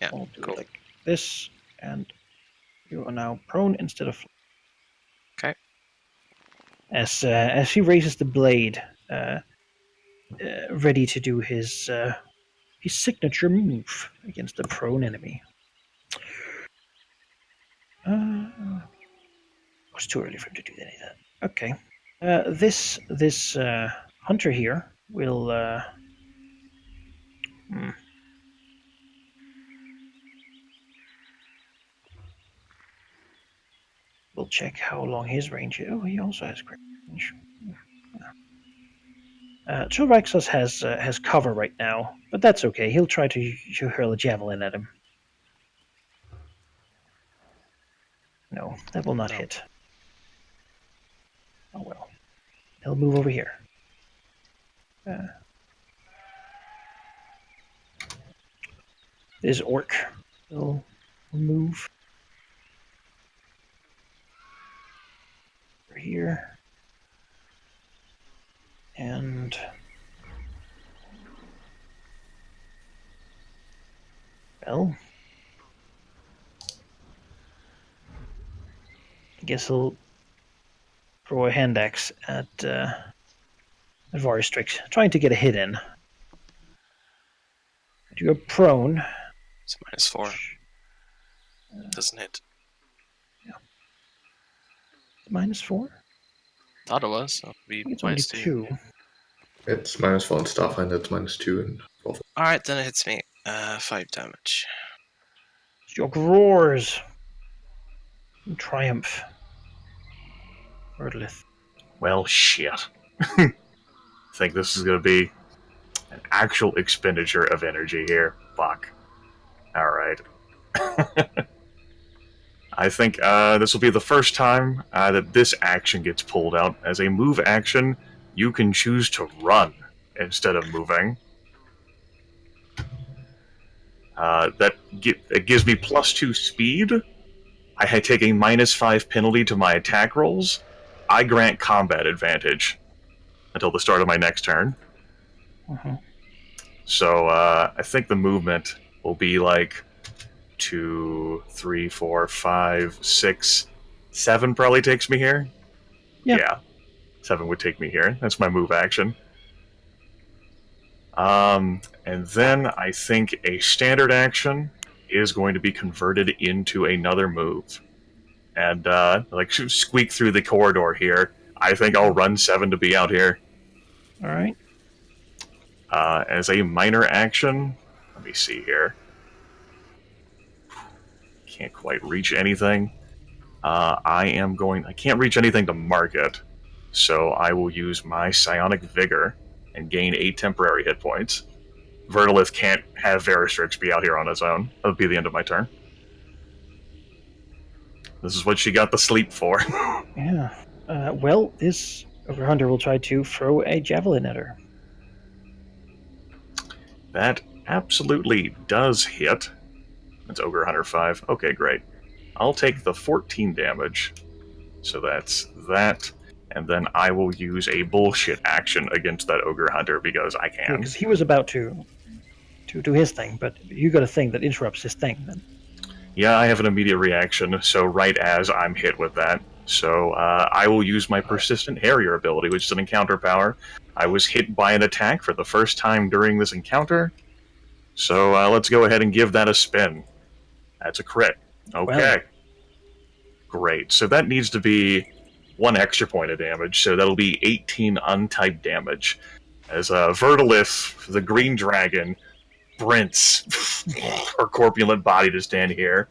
S5: Yeah,
S3: I'll do
S5: cool.
S3: it like this, and you are now prone instead of.
S5: Okay.
S3: As he raises the blade, ready to do his signature move against the prone enemy. It was too early for him to do any of that. Okay. This hunter here will. We'll check how long his range is. Oh, he also has great range. Chilraxos has cover right now, but that's okay. He'll try to hurl a javelin at him. No, that will not
S2: No.
S3: hit. Oh well. He'll move over here. This orc will move over here. And well, I guess he'll throw a hand axe at Varistrix, trying to get a hit in. But you're prone.
S5: It's -4. Doesn't hit.
S3: -4?
S5: Thought it was. So it'll be
S3: It's only
S5: -2.
S3: 2.
S4: It's -4 in Starfinder, it's -2 in Wolf.
S5: Alright, then it hits me. 5 damage.
S3: Your roars in triumph. Erdlith.
S1: Well, shit. I think this is going to be an actual expenditure of energy here. Fuck. Alright. I think this will be the first time that this action gets pulled out. As a move action, you can choose to run instead of moving. It gives me +2 speed. I take a -5 penalty to my attack rolls. I grant combat advantage until the start of my next turn.
S3: Uh-huh.
S1: So I think the movement will be like 2, 3, 4, 5, 6, 7 probably takes me here.
S3: Yeah.
S1: 7 would take me here. That's my move action. And then I think a standard action is going to be converted into another move. And like squeak through the corridor here. I think I'll run 7 to be out here.
S3: All right.
S1: As a minor action, let me see here. Can't quite reach anything. I can't reach anything to mark it, so I will use my psionic vigor and gain 8 temporary hit points. Vertilith can't have Varistrix be out here on his own. That would be the end of my turn. This is what she got the sleep for.
S3: Yeah. Well, this Ogre Hunter will try to throw a javelin at her.
S1: That absolutely does hit. That's Ogre Hunter 5. Okay, great. I'll take the 14 damage. So that's that. And then I will use a bullshit action against that Ogre Hunter because I can.
S3: Because he was about to do his thing, but you got a thing that interrupts his thing then.
S1: Yeah, I have an immediate reaction, so right as I'm hit with that. So I will use my Persistent Harrier ability, which is an encounter power. I was hit by an attack for the first time during this encounter. So let's go ahead and give that a spin. That's a crit. Okay.
S3: Well.
S1: Great. So that needs to be 1 extra point of damage, so that'll be 18 untyped damage. As Vertilith, the green dragon, sprints her corpulent body to stand here.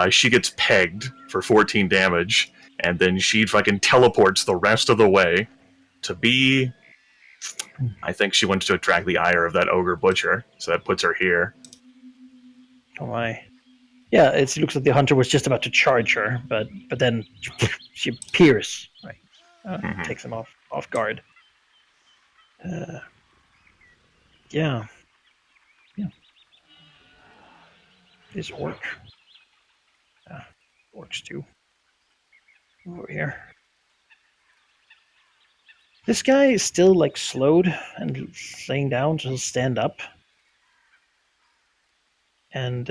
S1: She gets pegged for 14 damage, and then she fucking teleports the rest of the way to be... I think she wants to attract the ire of that ogre butcher, so that puts her here.
S3: Oh my. Yeah, it looks like the hunter was just about to charge her, but then she appears. Right. Takes him off guard. Yeah. This orc. Orcs too. Over here. This guy is still like slowed and laying down, so he'll stand up. And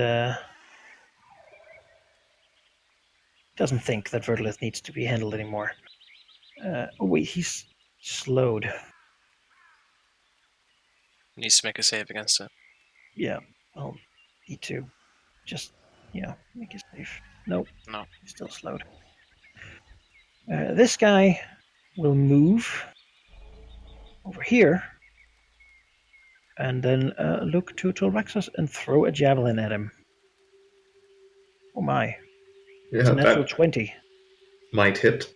S3: doesn't think that Vertilith needs to be handled anymore. Oh wait, he's slowed.
S5: Needs to make a save against it.
S3: Yeah, I'll need to. Just, make it safe. Nope.
S5: No.
S3: He's still slowed. This guy will move over here and then look to Tolraxos and throw a javelin at him. Oh my.
S4: Yeah,
S3: It's a natural
S4: that
S3: 20.
S4: might hit.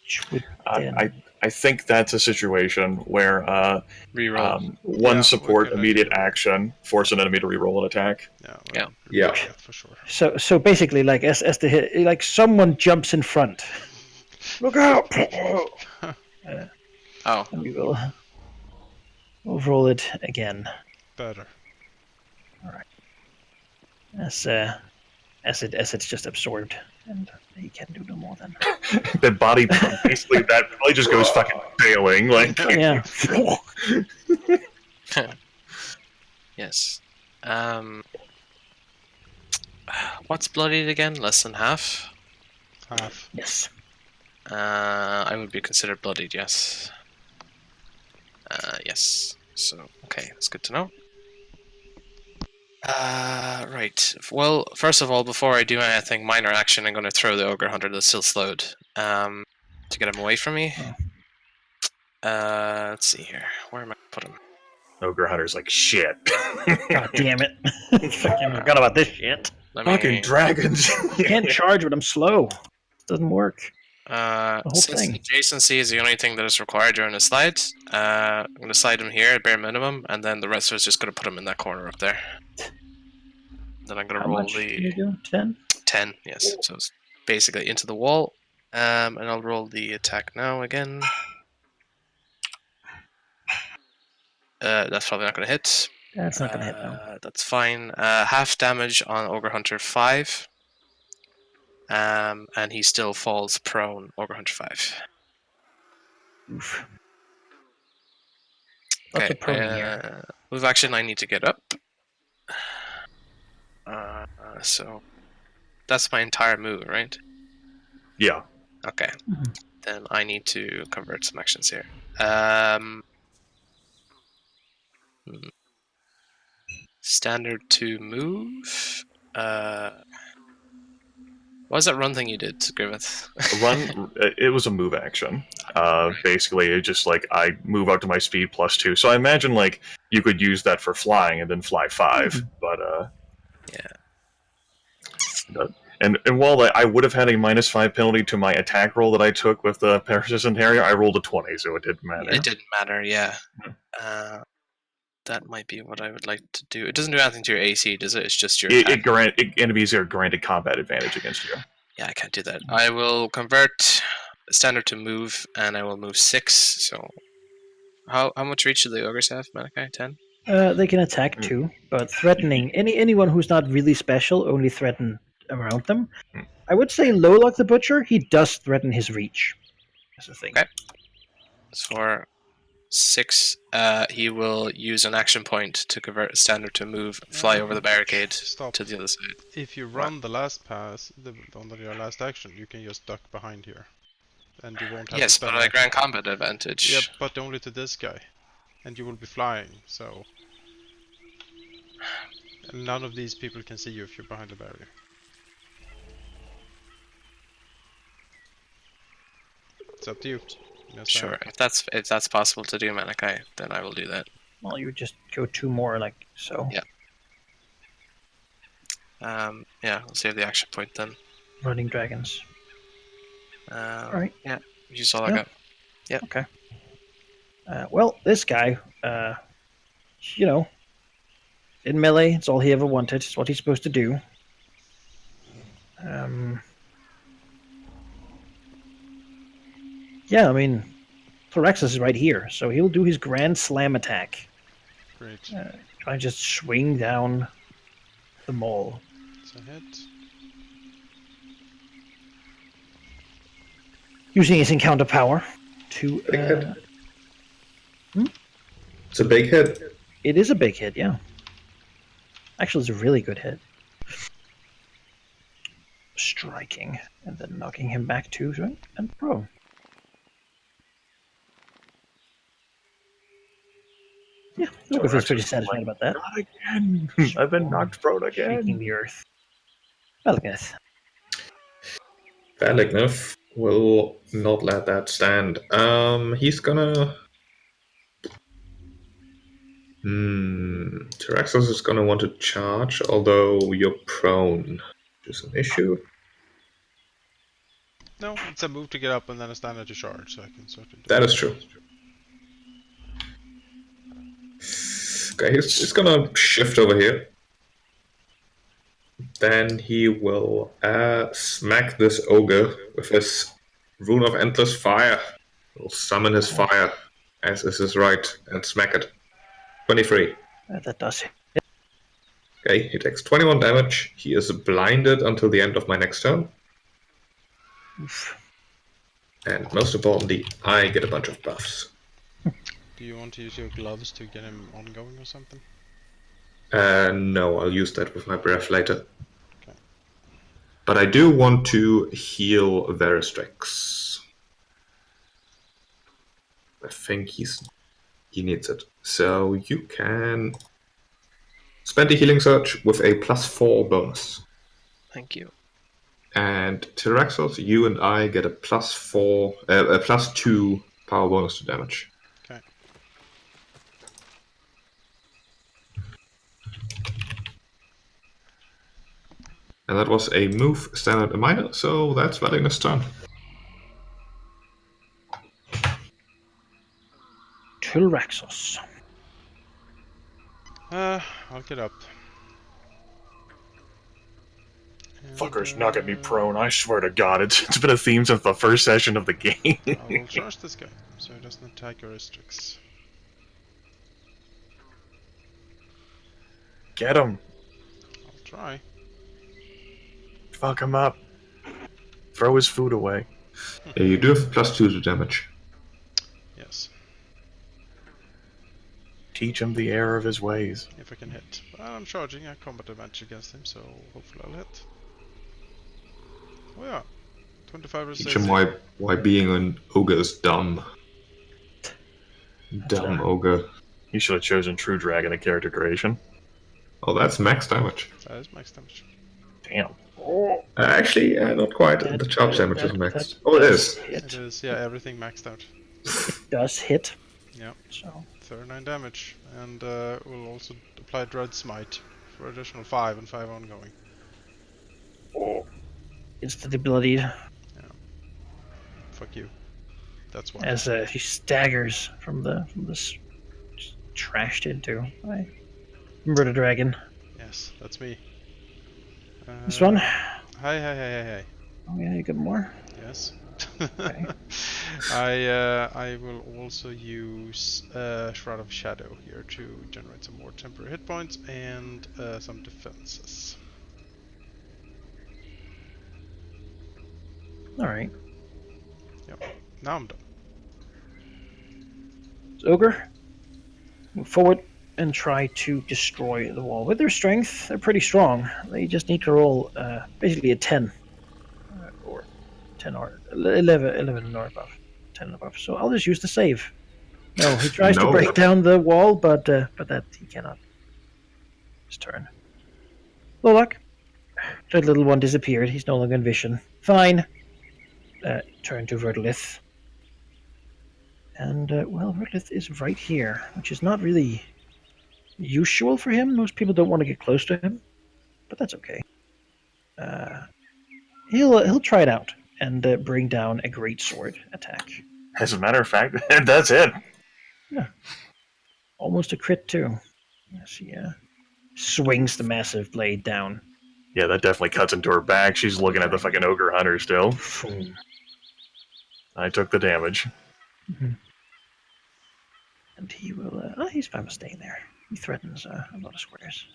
S3: Which would
S1: I
S3: then...
S1: I think that's a situation where
S5: Reroll.
S1: one
S2: Yeah, we
S1: support
S2: can let
S1: immediate
S2: you roll.
S1: action force an enemy to reroll an attack.
S2: Yeah,
S5: Yeah.
S4: Yeah.
S2: that for sure.
S3: So basically, like as the hit, like someone jumps in front. Look out!
S5: Oh,
S3: And we'll roll it again.
S2: Better.
S3: As it's just absorbed, and he can do no more then.
S1: The body basically that probably just goes fucking failing. Like
S3: Yeah.
S5: yes. What's bloodied again? Less than half?
S2: Half.
S3: Yes.
S5: I would be considered bloodied, yes. Yes. So, okay, that's good to know. Right. Well, first of all, before I do anything minor action, I'm going to throw the Ogre Hunter that's still slowed. To get him away from me. Let's see here. Where am I going to put him?
S1: Ogre Hunter's like shit.
S3: God damn it! Fucking forgot about this shit.
S1: Fucking dragons.
S3: You can't charge when I'm slow. It doesn't work. whole
S5: Since
S3: thing.
S5: adjacency is the only thing that is required during a slide, I'm going to slide him here at bare minimum, and then the rest of us just going to put him in that corner up there. Then I'm going to
S3: How
S5: roll
S3: much can
S5: the
S3: you do? 10?
S5: 10, yes. So it's basically into the wall. And I'll roll the attack now again. That's probably not going to hit.
S3: That's not gonna hit now.
S5: That's fine. Half damage on Ogre Hunter 5. And he still falls prone, Ogre Hunter 5.
S3: Oof. Lots of prone here.
S5: Move action, I need to get up. So that's my entire move, right?
S1: Yeah.
S5: Okay.
S3: Mhm.
S5: Then I need to convert some actions here. Standard to move. What was that run thing you did, Griffith?
S1: Run. It was a move action. Basically, it just like I move up to my speed +2. So I imagine like you could use that for flying and then fly 5. But
S5: Yeah.
S1: and while I would have had a -5 penalty to my attack roll that I took with the persistent harrier, I rolled a 20, so it didn't matter.
S5: It didn't matter, yeah. That might be what I would like to do. It doesn't do anything to your AC, does it? It's just your attack.
S1: Enemies are granted combat advantage against you.
S5: Yeah, I can't do that. I will convert standard to move, and I will move 6. So, how much reach do the ogres have, Manaki? 10?
S3: They can attack too, but threatening anyone who's not really special only threaten around them. I would say Lowlock the Butcher, he does threaten his reach. That's the thing.
S5: Okay. For 6, he will use an action point to convert standard to move, fly over the barricade
S2: Stop.
S5: to the other side.
S2: If you run the last pass, on your last action, you can just duck behind here. And you won't have
S5: Yes,
S2: to spend
S5: but I
S2: action.
S5: grant combat advantage.
S2: Yeah, but only to this guy. And you will be flying, so... And none of these people can see you if you're behind the barrier. It's up to you. Yes,
S5: Sure, if that's possible to do, Manaki, then I will do that.
S3: Well, you would just go 2 more, like so.
S5: Yeah. Yeah, we'll save the action point then.
S3: Running dragons. Alright.
S5: Yeah, use all I got. Yep.
S3: Okay. Well, this guy, in melee, it's all he ever wanted. It's what he's supposed to do. Yeah, I mean, Thoraxis is right here, so he'll do his Grand Slam attack.
S2: Great.
S3: Try and just swing down the mole.
S2: It's a hit.
S3: Using his encounter power to...
S4: Big hit. It's a big hit.
S3: It is a big hit, yeah. Actually, it's a really good hit. Striking, and then knocking him back 2, right? And prone. Yeah, look, feels pretty satisfied about that.
S1: Not again. I've been knocked prone
S3: Shaking
S1: again.
S3: the earth. Valgneth.
S4: Valgneth will not let that stand. He's gonna... Tyraxos is gonna want to charge, although you're prone, which is an issue.
S2: No, it's a move to get up and then a standard to charge, so I can sort of do
S4: That is true. Okay, he's gonna shift over here. Then he will smack this ogre with his Rune of Endless Fire. He'll summon his fire, as is his right, and smack it. 23.
S3: That does hit.
S4: Okay, he takes 21 damage. He is blinded until the end of my next turn.
S3: Oof.
S4: And most importantly, I get a bunch of buffs.
S2: Do you want to use your gloves to get him ongoing or something?
S4: No, I'll use that with my breath later.
S2: Okay.
S4: But I do want to heal Veristrix. I think he needs it. So you can spend a healing surge with a +4 bonus.
S5: Thank you.
S4: And Tyraxos, you and I get a +2 power bonus to damage.
S2: Okay.
S4: And that was a move, standard, and minor, so that's Valinus' turn.
S3: Tyraxos.
S2: I'll get up. And,
S1: Fuckers knocking me prone. I swear to God, it's been a theme since the first session of the game.
S2: I will charge this guy, so he doesn't attack your restricts.
S1: Get him.
S2: I'll try.
S1: Fuck him up. Throw his food away.
S4: Yeah, you do have +2 to damage.
S2: Yes,
S1: Teach him the error of his ways.
S2: if I can hit. But I'm charging a combat advantage against him, so hopefully I'll hit. Oh yeah, 25 versus
S4: Teach him
S2: 18.
S4: why being an ogre is dumb. Dumb ogre.
S1: You should have chosen True Dragon at character creation.
S4: Oh, that's max damage.
S2: That is max damage.
S1: Damn.
S4: Actually, not quite. The charge damage is maxed. Oh, it is.
S2: It is, yeah, everything maxed out.
S3: Does hit.
S2: Yeah.
S3: So
S2: 39 damage, and we'll also apply Dread Smite for additional 5 and 5 ongoing.
S3: instant ability
S2: Fuck you. That's why.
S3: as he staggers from this trashed into by Murder Dragon.
S2: Yes, that's me.
S3: This one?
S2: Hi.
S3: Oh yeah, you got more?
S2: Yes.
S3: Okay.
S2: I will also use Shroud of Shadow here to generate some more temporary hit points and some defenses.
S3: Alright.
S2: Yep. Now I'm done.
S3: So Ogre, move forward and try to destroy the wall. With their strength, they're pretty strong. They just need to roll basically a 10. Or 10 or 11 or above. 10 and above. So I'll just use the save. No, he tries to
S4: No.
S3: break down the wall, but that he cannot. His turn. Low luck. The little one disappeared. He's no longer in vision. Fine. Turn to Verdlith. And, well, Verdlith is right here, which is not really usual for him. Most people don't want to get close to him, but that's okay. He'll try it out and bring down a great sword attack.
S1: As a matter of fact, that's it.
S3: Yeah, almost a crit too. Yes, he swings the massive blade down.
S1: Yeah, that definitely cuts into her back. She's looking at the fucking ogre hunter still. I took the damage.
S3: Mm-hmm. And he will. He's fine with staying there. He threatens a lot of squares.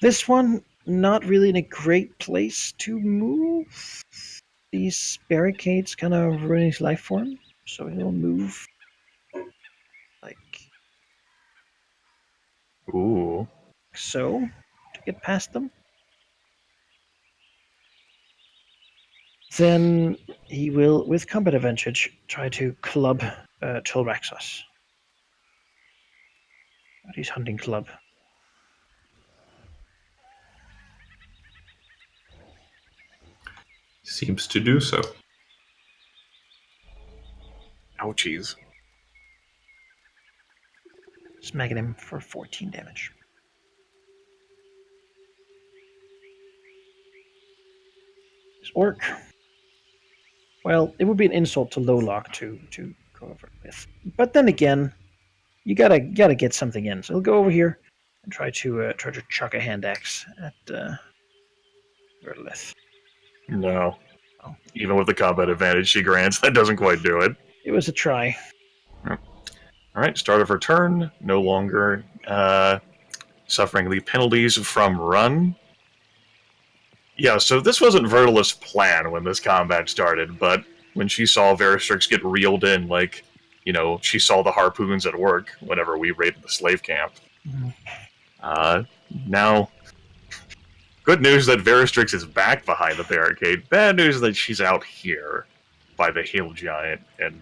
S3: This one, not really in a great place to move. These barricades kind of ruin his life for him, so he'll move like
S1: Ooh.
S3: so to get past them. Then he will, with combat advantage, try to club Tyraxos. His hunting club.
S4: Seems to do so.
S1: Ouchies.
S3: Smacking him for 14 damage. Orc. Well, it would be an insult to Lowlock to go over with. But then again, you gotta get something in. So he'll go over here and try to chuck a hand axe at Verlith.
S1: No.
S3: Oh.
S1: Even with the combat advantage she grants, that doesn't quite do it.
S3: It was a try.
S1: Alright, start of her turn. No longer suffering the penalties from run. Yeah, so this wasn't Vertilith's plan when this combat started, but when she saw Veristrix get reeled in, like, you know, she saw the harpoons at work whenever we raided the slave camp.
S3: Mm-hmm.
S1: Now, good news that Veristrix is back behind the barricade. Bad news that she's out here by the Hail Giant, and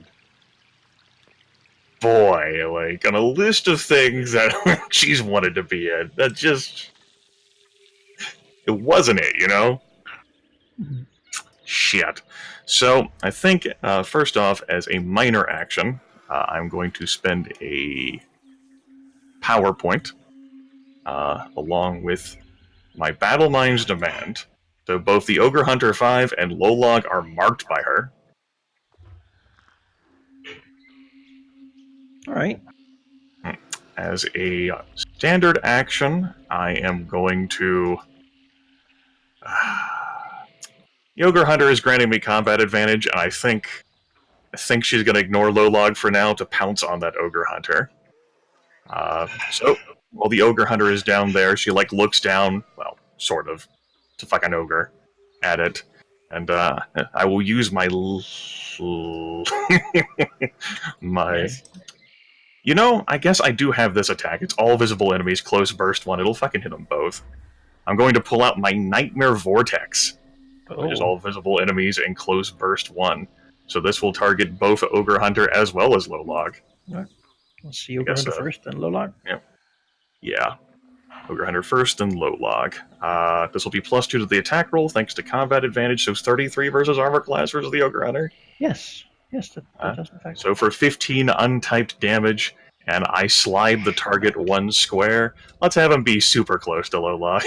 S1: boy, like, on a list of things that she's wanted to be in, that just... it wasn't it, you know?
S3: Mm-hmm.
S1: Shit. So, I think, first off, as a minor action, I'm going to spend a power point, along with my Battle Mind's Demand. So both the Ogre Hunter 5 and Lowlog are marked by her.
S3: Alright.
S1: As a standard action, I am going to... the Ogre Hunter is granting me combat advantage, and I think she's going to ignore Lowlog for now to pounce on that Ogre Hunter. So, while the Ogre Hunter is down there, she, like, looks down, well, sort of, to fucking ogre at it, and I will use my... my...
S3: Yes.
S1: You know, I guess I do have this attack. It's all visible enemies, close burst 1. It'll fucking hit them both. I'm going to pull out my Nightmare Vortex, which is all visible enemies and close burst 1. So this will target both Ogre Hunter as well as Lowlog.
S3: Right. Let's see Ogre Hunter first, then Lowlog.
S1: Yeah. Ogre Hunter first, then Lowlog. This will be +2 to the attack roll, thanks to combat advantage, so 33 versus armor class versus the Ogre Hunter.
S3: Yes, that does in fact.
S1: So for 15 untyped damage, and I slide the target 1 square, let's have him be super close to Lowlog.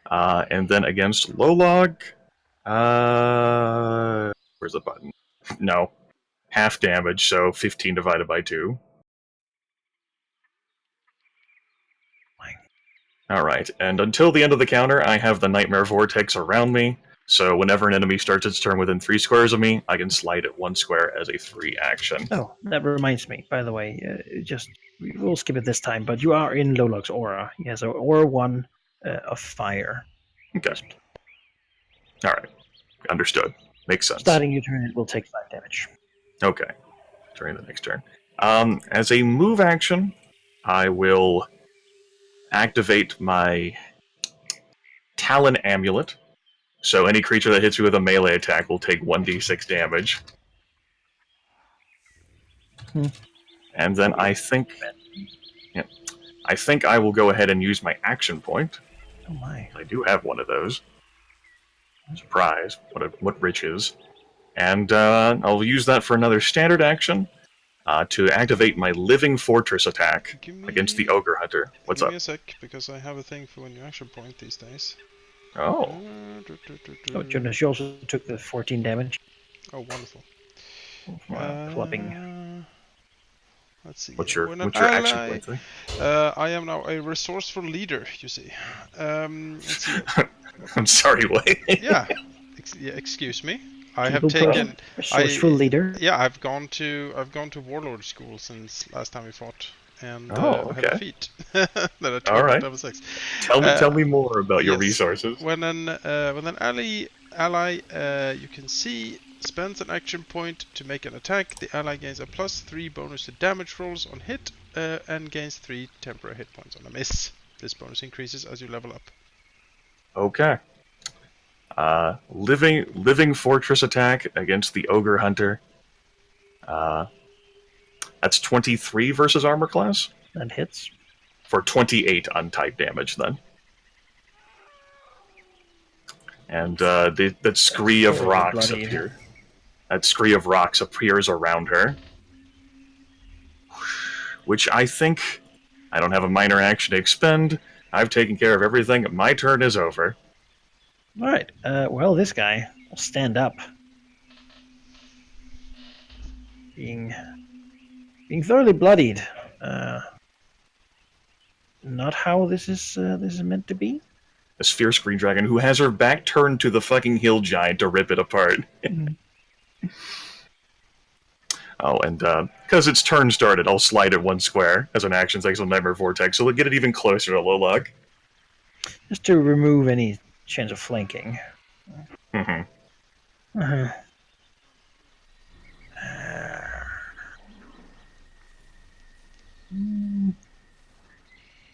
S1: And then against Lowlog, where's the button? No. Half damage, so 15 divided by 2. Alright, and until the end of the counter, I have the Nightmare Vortex around me, so whenever an enemy starts its turn within 3 squares of me, I can slide it 1 square as a free action.
S3: Oh, that reminds me, by the way, we'll skip it this time, but you are in Lowlog's aura. He has an aura 1 of fire.
S1: Okay. Alright. Understood. Makes sense.
S3: Starting your turn, it will take 5 damage.
S1: Okay. During the next turn. As a move action, I will activate my Talon Amulet. So any creature that hits you with a melee attack will take 1d6 damage. And then I think I will go ahead and use my action point.
S3: Oh my.
S1: I do have one of those. Surprise. What riches. And I'll use that for another standard action to activate my Living Fortress attack against the Ogre Hunter. What's up?
S2: Give me a sec, because I have a thing for when you action point these days.
S1: Oh.
S3: Oh, goodness, you also took the 14 damage.
S2: Oh, wonderful.
S3: Flapping.
S2: Let's see.
S1: What's your
S2: When an
S1: action
S2: ally-
S1: point thing?
S2: I am now a resourceful leader, you see. Let's see.
S1: I'm sorry, wait.
S2: Yeah. Excuse me. I have
S3: People
S2: taken.
S3: Resourceful leader.
S2: Yeah, I've gone to Warlord school since last time we fought, and I have a feat that I took at level 6.
S1: Tell me more about your
S2: yes.
S1: resources.
S2: When an ally you can see spends an action point to make an attack, the ally gains a +3 bonus to damage rolls on hit and gains 3 temporary hit points on a miss. This bonus increases as you level up.
S1: Okay. Living Fortress attack against the Ogre Hunter. That's 23 versus armor class.
S3: That hits.
S1: For 28 untyped damage, then. And that scree of rocks appears. That scree of rocks appears around her. Which I think... I don't have a minor action to expend. I've taken care of everything. My turn is over.
S3: All right. Well, this guy will stand up, being thoroughly bloodied. Not how this is meant to be.
S1: This fierce green dragon who has her back turned to the fucking hill giant to rip it apart. Oh, and because its turn started, I'll slide it 1 square as an action thanks to Nightmare Vortex, so we'll get it even closer to Lolog.
S3: Just to remove any chance of flanking.
S1: Mm-hmm.
S3: Uh-huh.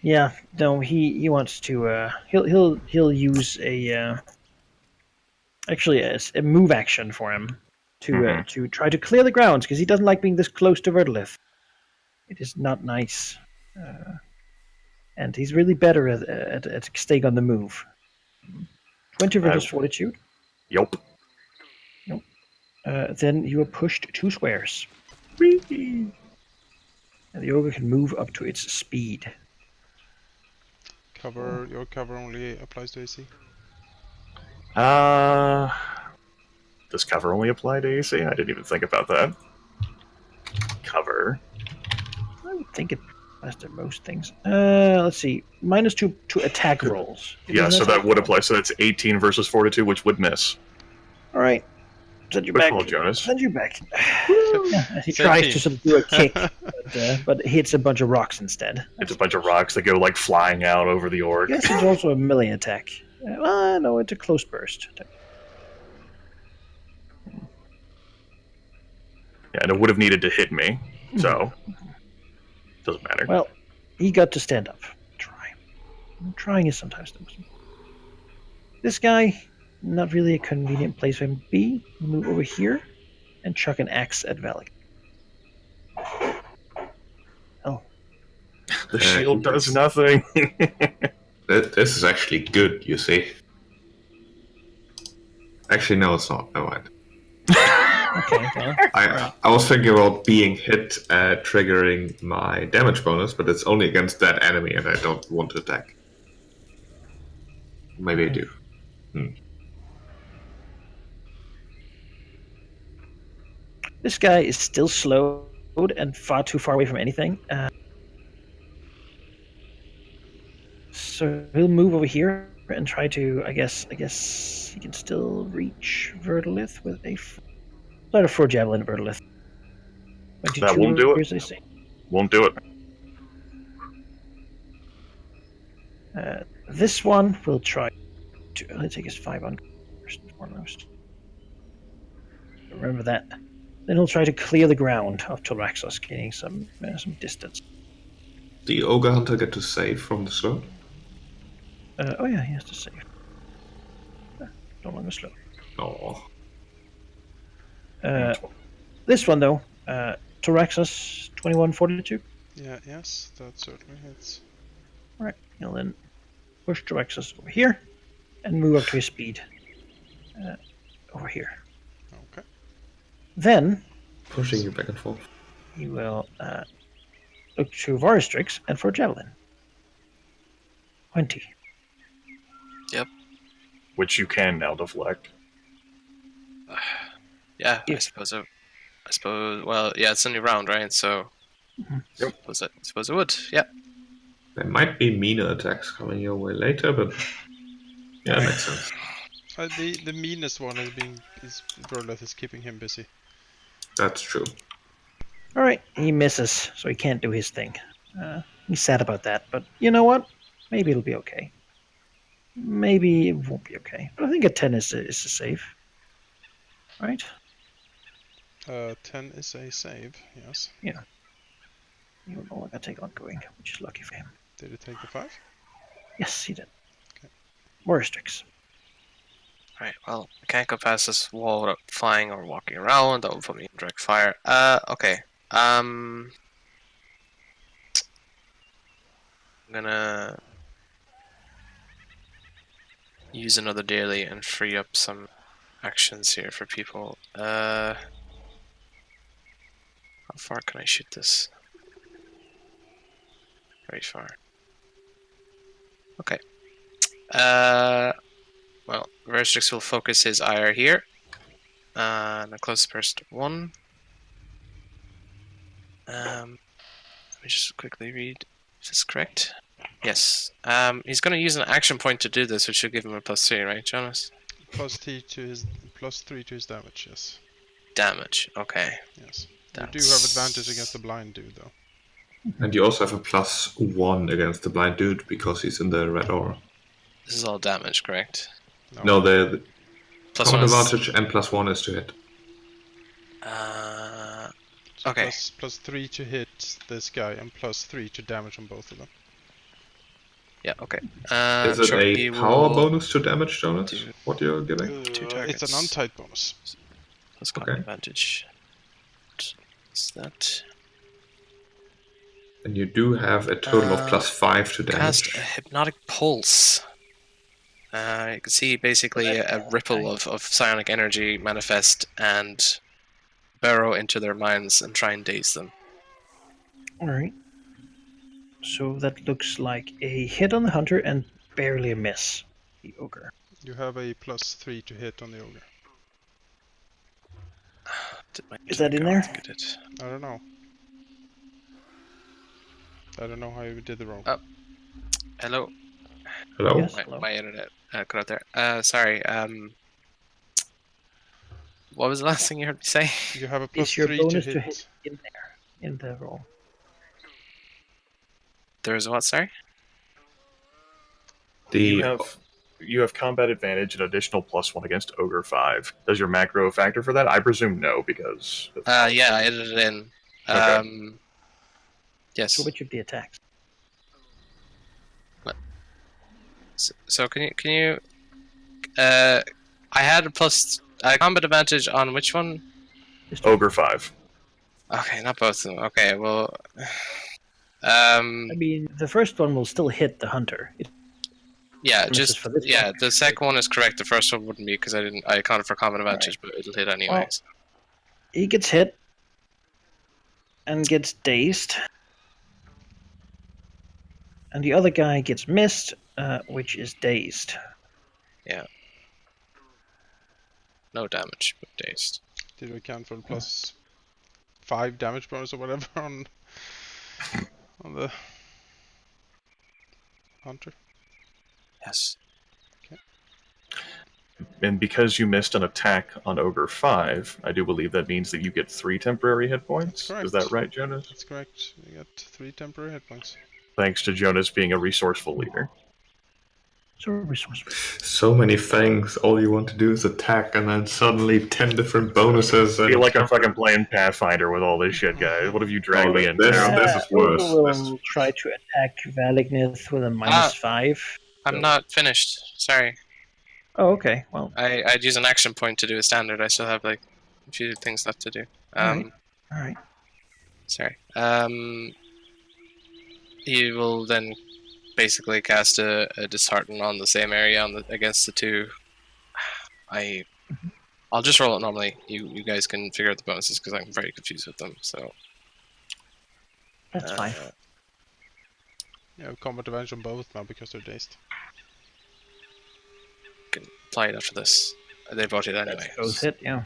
S3: Yeah, no, he wants to. He'll use actually a move action for him to try to clear the grounds because he doesn't like being this close to Vertolith. It is not nice, and he's really better at staying on the move. 20 versus Fortitude.
S1: Yup.
S3: Then you are pushed 2 squares. And the ogre can move up to its speed.
S2: Your cover only applies to AC.
S1: Does cover only apply to AC? I didn't even think about that. Cover.
S3: I would think it applies to most things. Let's see. -2 to attack rolls.
S1: Yeah, so that would apply. So that's 18 versus Fortitude, which would miss.
S3: All right. Send you
S1: Good
S3: back.
S1: call, Jonas.
S3: Send you back. As he tries to sort of do a kick, but hits a bunch of rocks instead.
S1: It's a bunch of rocks that go like flying out over the orc.
S3: I guess it's also a melee attack. No, it's a close burst.
S1: Yeah, and it would have needed to hit me, so doesn't matter.
S3: Well, he got to stand up. Try. Trying is sometimes the most. This guy, not really a convenient place for him to be. Move over here and chuck an axe at Valak. Oh.
S1: The shield does nothing.
S4: This is actually good, you see. Actually, no, it's not. Never mind.
S3: Okay, well,
S4: I was thinking about being hit, triggering my damage bonus, but it's only against that enemy, and I don't want to attack. Maybe I do.
S3: This guy is still slowed and far too far away from anything. So he'll move over here and try to. I guess he can still reach Vertolith with a. Not a 4 javelin Vertolith.
S1: That won't do it.
S3: I say.
S1: Won't do
S3: it. This one will try to. Let's take his 5 on first and foremost. Remember that. Then he'll try to clear the ground of Tolraxos, gaining some distance.
S4: The Ogre Hunter get to save from the slow?
S3: Oh yeah, he has to save. No longer slow.
S4: Oh.
S3: This one though, Tolraxos 21 Fortitude.
S2: Yeah, yes, that certainly hits.
S3: Alright, he'll then push Tolraxos over here and move up to his speed. Over here.
S2: Okay.
S3: Then
S4: Pushing you back and forth.
S3: he will look to Varistrix and for a javelin. 20.
S5: Yep.
S1: Which you can now deflect.
S5: Yeah,
S3: Yeah.
S5: I suppose. Well, yeah, it's a new round, right? So,
S1: Yep.
S5: I suppose it would. Yeah.
S4: There might be meaner attacks coming your way later, but yeah, that makes sense.
S2: The meanest one is Vertolith is keeping him busy.
S4: That's true.
S3: Alright, he misses, so he can't do his thing. He's sad about that, but you know what? Maybe it'll be okay. Maybe it won't be okay. But I think a 10 is a save. Right?
S2: 10 is a save, yes.
S3: Yeah. He will no longer take ongoing, which is lucky for him.
S2: Did it take the 5?
S3: Yes, he did.
S2: Okay.
S3: More restricts.
S5: Right, well, I can't go past this wall without flying or walking around. That would put me in direct fire. Okay. I'm gonna use another daily and free up some actions here for people. How far can I shoot this? Very far. Okay. Well, Verstrix will focus his ire here. And the closest person to 1. Let me just quickly read if this is correct. Yes. He's going to use an action point to do this, which should give him a +3, right, Jonas?
S2: +3 to his damage, yes.
S5: Damage, okay.
S2: Yes. You do have advantage against the blind dude, though.
S4: And you also have a +1 against the blind dude because he's in the red aura.
S5: This is all damage, correct?
S4: No, the
S5: Plus
S4: common
S5: 1 is...
S4: advantage and +1 is to hit.
S2: So
S5: Okay.
S2: +3 to hit this guy and +3 to damage on both of them.
S5: Yeah, okay.
S4: Is it
S5: sure,
S4: a
S5: he
S4: power
S5: will
S4: bonus to damage, Jonas?
S5: do-
S4: What you're giving?
S5: Two
S2: It's
S5: targets.
S2: an untied bonus.
S5: Plus common
S4: Okay.
S5: advantage. What's that?
S4: And you do have a total of +5 to
S5: Cast
S4: damage.
S5: a hypnotic pulse. You can see basically a ripple of psionic energy manifest and burrow into their minds and try and daze them.
S3: Alright. So that looks like a hit on the hunter and barely a miss. The ogre.
S2: You have a +3 to hit on the ogre.
S3: Is that in there?
S5: Get it.
S2: I don't know. I don't know how you did the roll.
S5: Hello.
S4: Hello?
S3: Yes.
S5: My,
S3: Hello.
S5: my internet cut out there. Sorry. What was the last thing you heard me say?
S2: You have a
S3: Is your
S2: +3
S3: bonus
S2: to
S3: to
S2: hit.
S3: hit in there? In the roll.
S5: There's what? Sorry.
S1: You have combat advantage and additional +1 against Ogre 5. Does your macro factor for that? I presume no, because...
S5: Yeah, I edited it in.
S1: Okay.
S5: Yes.
S3: So which of the attacks?
S5: So can you? I had a combat advantage on which one?
S1: Ogre 5.
S5: Okay, not both of them. Okay, well,
S3: I mean, the first one will still hit the hunter.
S5: yeah,
S3: This is
S5: just
S3: for this
S5: yeah.
S3: one.
S5: The second one is correct. The first one wouldn't be because I accounted for combat advantage, but it'll hit anyways.
S3: He gets hit and gets dazed. And the other guy gets missed, which is dazed.
S5: No damage, but dazed.
S2: Did we count for +5 damage bonus or whatever on the hunter?
S5: Yes.
S1: And because you missed an attack on Ogre 5, I do believe that means that you get 3 temporary hit points.
S2: That's correct.
S1: Is that right, Jonas?
S2: That's correct. You got 3 temporary hit points.
S1: Thanks to Jonas being a resourceful leader.
S3: So resourceful.
S4: So many things. All you want to do is attack, and then suddenly 10 different bonuses.
S1: I
S4: And
S1: feel like I'm fucking playing Pathfinder with all this shit, guys. What have you dragged me into?
S4: This is worse.
S3: Will try to attack Valignith with a -5.
S5: I'm not finished. Sorry.
S3: Oh, okay. Well,
S5: I'd use an action point to do a standard. I still have like a few things left to do.
S3: Alright. Alright.
S5: Sorry. He will then basically cast a dishearten on the same area against the two. I'll just roll it normally. You guys can figure out the bonuses because I'm very confused with them. So
S3: That's fine.
S2: You have combat advantage on both now because they're dazed.
S5: can apply it after this. They voted anyway.
S3: Those hit, yeah.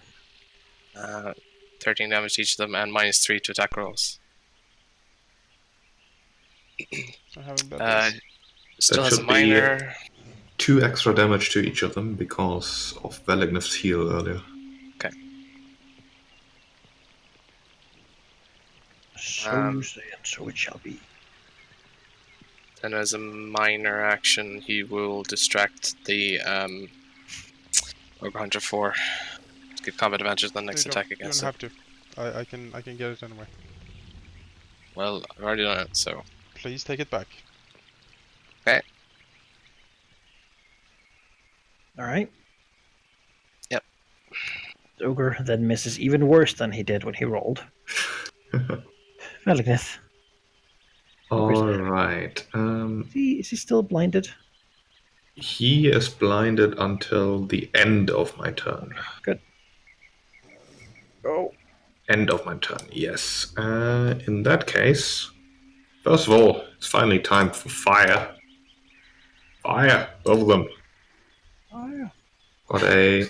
S5: 13 damage to each of them and -3 to attack rolls.
S2: I haven't bet this.
S5: Still
S4: That
S5: has a
S4: should be,
S5: minor.
S4: 2 extra damage to each of them because of Valignith's heal earlier.
S3: So you say, and so it shall be.
S5: And as a minor action, he will distract the Ogre Hunter 4 to give combat advantage on the next attack against
S2: You
S5: it.
S2: don't have to. I can get it anyway.
S5: Well, I've already done it, so.
S2: Please take it back.
S5: Okay.
S3: Alright.
S5: Yep.
S3: The ogre then misses even worse than he did when he rolled. Valignith.
S4: Alright.
S3: Is he still blinded?
S4: He is blinded until the end of my turn.
S3: Good. Go.
S4: End of my turn, yes. In that case, first of all, it's finally time for fire. Fire, both of them.
S3: Oh, yeah.
S4: Got a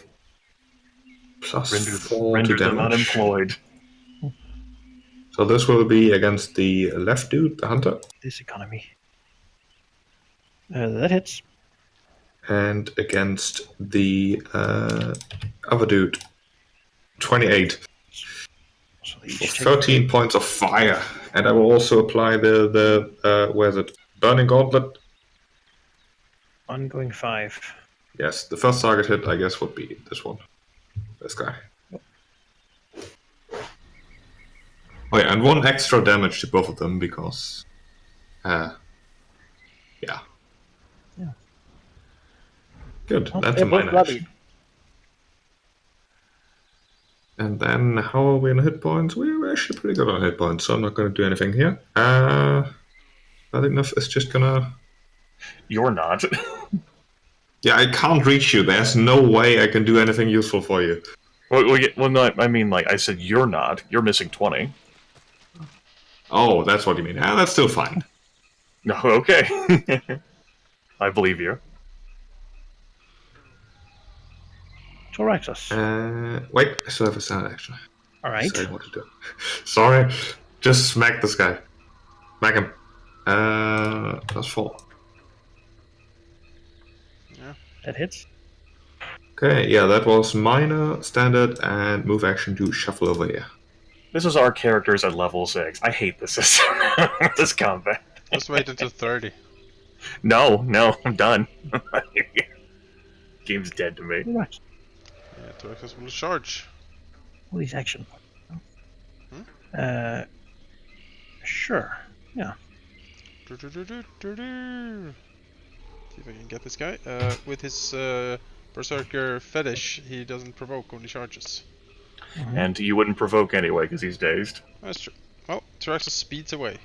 S4: +4 to
S1: Render them
S4: damage.
S1: unemployed.
S4: So this will be against the left dude, the hunter,
S3: This economy. That hits.
S4: and against the other dude, 28.
S3: So they
S4: For
S3: each take
S4: 13 points of fire. And I will also apply the where is it? Burning Gauntlet.
S3: ongoing 5.
S4: Yes, the first target hit, I guess, would be this one. This guy. Oh yeah, and 1 extra damage to both of them because... yeah.
S3: Yeah.
S4: Good,
S3: Oh,
S4: that's
S3: they're
S4: a
S3: both
S4: minor
S3: bloody.
S4: action. And then, how are we on hit points? We're actually pretty good on hit points, so I'm not going to do anything here. I think Nuff is just gonna...
S1: You're not.
S4: Yeah, I can't reach you. There's no way I can do anything useful for you.
S1: Well, no, I mean, like, I said you're not. You're missing 20.
S4: Oh, that's what you mean. Ah, that's still fine.
S1: No, okay. I believe you.
S3: Thoraxus.
S4: Wait, I still have a sound action.
S3: Alright.
S4: Sorry, what to do. Sorry, just smack this guy. Smack him. +4.
S3: That hits.
S4: Okay, yeah, that was minor, standard, and move action to shuffle over here.
S1: This is our characters at level 6. I hate this system. This combat.
S2: Just wait until 30.
S1: No, I'm done. Game's dead to me.
S3: Thoraxus.
S2: Yeah, Thoraxus will charge.
S3: All these action. Sure. Yeah.
S2: See if I can get this guy. With his berserker fetish, he doesn't provoke, only charges.
S1: And you wouldn't provoke anyway because he's dazed.
S2: That's true. Well, Tyraxus speeds away.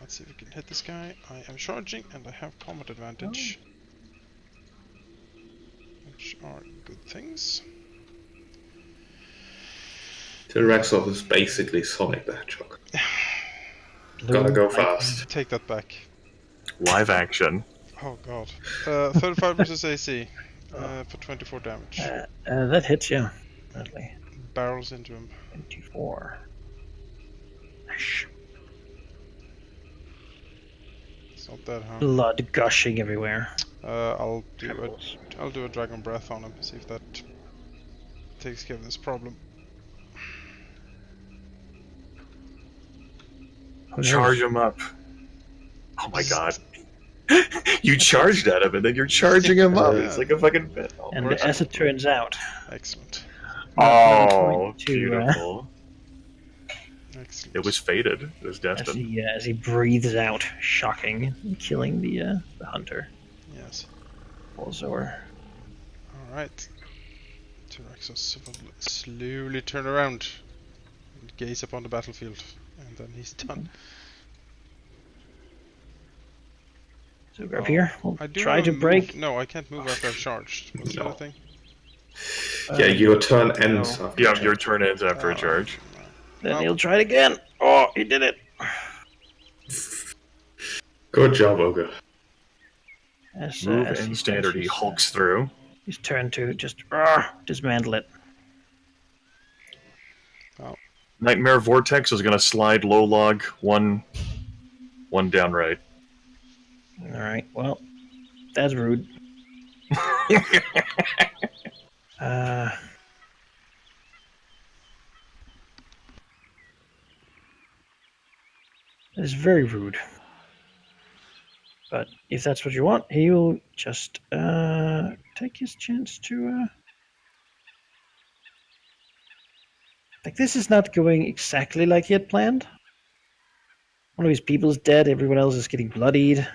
S2: Let's see if we can hit this guy. I am charging and I have combat advantage. Which are good things.
S4: Tyraxos is basically Sonic the Hedgehog. Gotta go fast.
S2: Take that back.
S1: Live action.
S2: Oh god. 35 versus AC for 24 damage.
S3: That hits, yeah. Definitely.
S2: Barrels into him.
S3: 24. Ash.
S2: It's not that, huh?
S3: Blood gushing everywhere.
S2: I'll do a dragon breath on him. See if that takes care of this problem.
S1: Charge him up. Oh my god. You charged at him and then you're charging him up. It's like a fucking bit. Oh,
S3: And as it turns out,
S2: Excellent.
S1: oh
S3: to,
S1: beautiful.
S2: Excellent.
S1: It was fated. It was destined.
S3: as he breathes out, shocking, killing the hunter.
S2: Yes.
S3: Alzor.
S2: Alright. Tyraxus will slowly turn around and gaze upon the battlefield. And then he's done.
S3: So grab here. We'll
S2: I do
S3: try
S2: wanna
S3: to
S2: move.
S3: break.
S2: No, I can't move after I've charged. What's the
S4: No.
S2: other thing?
S4: Yeah, your turn ends.
S3: no.
S4: After
S1: Yeah, your turn ends after a charge.
S3: Then
S2: Well-
S3: he'll try it again. Oh, he did it.
S4: Good job, Ogre.
S3: As,
S1: Move
S3: as
S1: in
S3: he
S1: standard, he
S3: finishes,
S1: hulks through.
S3: His turn to just dismantle it.
S1: Nightmare Vortex is going to slide low log one down right.
S3: All right. Well, that's rude. That is very rude. But if that's what you want, he'll just take his chance to. Like, this is not going exactly like he had planned. One of his people's dead, everyone else is getting bloodied.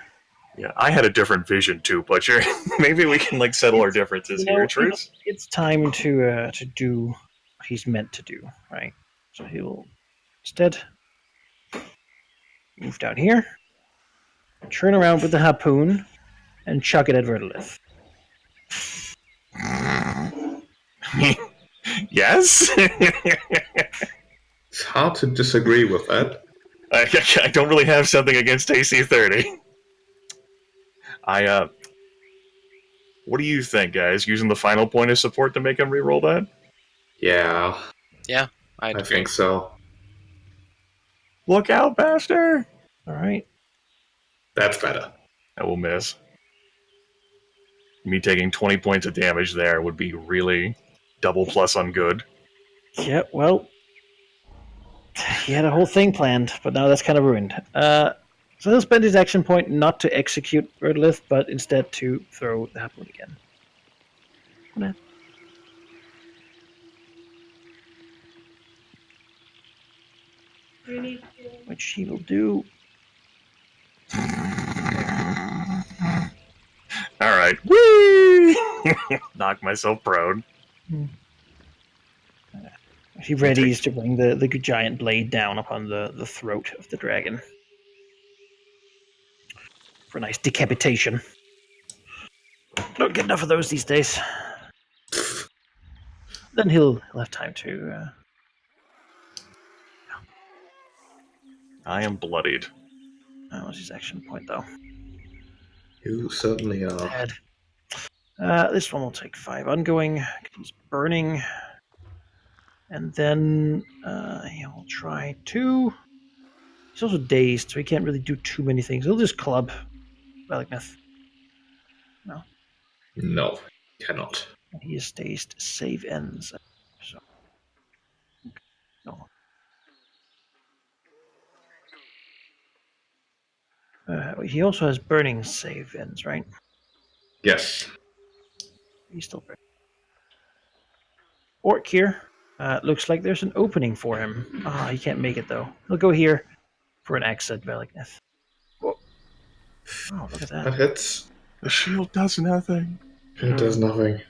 S1: Yeah, I had a different vision too, Butcher. Maybe we can like settle our differences here, Truce.
S3: It's time to do what he's meant to do, right? So he'll instead move down here, turn around with the harpoon, and chuck it at Vertilith.
S1: Yes.
S4: It's hard to disagree with that.
S1: I don't really have something against AC 30. What do you think, guys? Using the final point of support to make him reroll that?
S4: Yeah,
S5: Yeah, I'd
S4: I
S5: agree.
S4: think so.
S1: Look out, bastard!
S3: All right.
S4: That's better.
S1: I will miss. Me taking 20 points of damage there would be really double plus on good.
S3: Yeah, well, he had a whole thing planned, but now that's kind of ruined. So he'll spend his action point not to execute Erdlith, but instead to throw the harpoon again. Which he will do.
S1: Alright. Whee! Knock myself prone.
S3: He readies to bring the giant blade down upon the throat of the dragon. For a nice decapitation. Don't get enough of those these days. Then he'll have time to...
S1: I am bloodied.
S3: That was his action point, though.
S4: You certainly are.
S3: Bad. This one will take 5 ongoing. He's burning. And then he'll try to... He's also dazed, so he can't really do too many things. He'll just club Velikneth.
S4: No, cannot.
S3: He is dazed. Save ends. So, no. He also has burning save ends, right?
S4: Yes.
S3: He's still burning. Orc here. Looks like there's an opening for him. He can't make it though. He'll go here for an axe at Velikneth. Oh, look at that.
S4: That hits.
S1: The shield does nothing.
S4: It does nothing.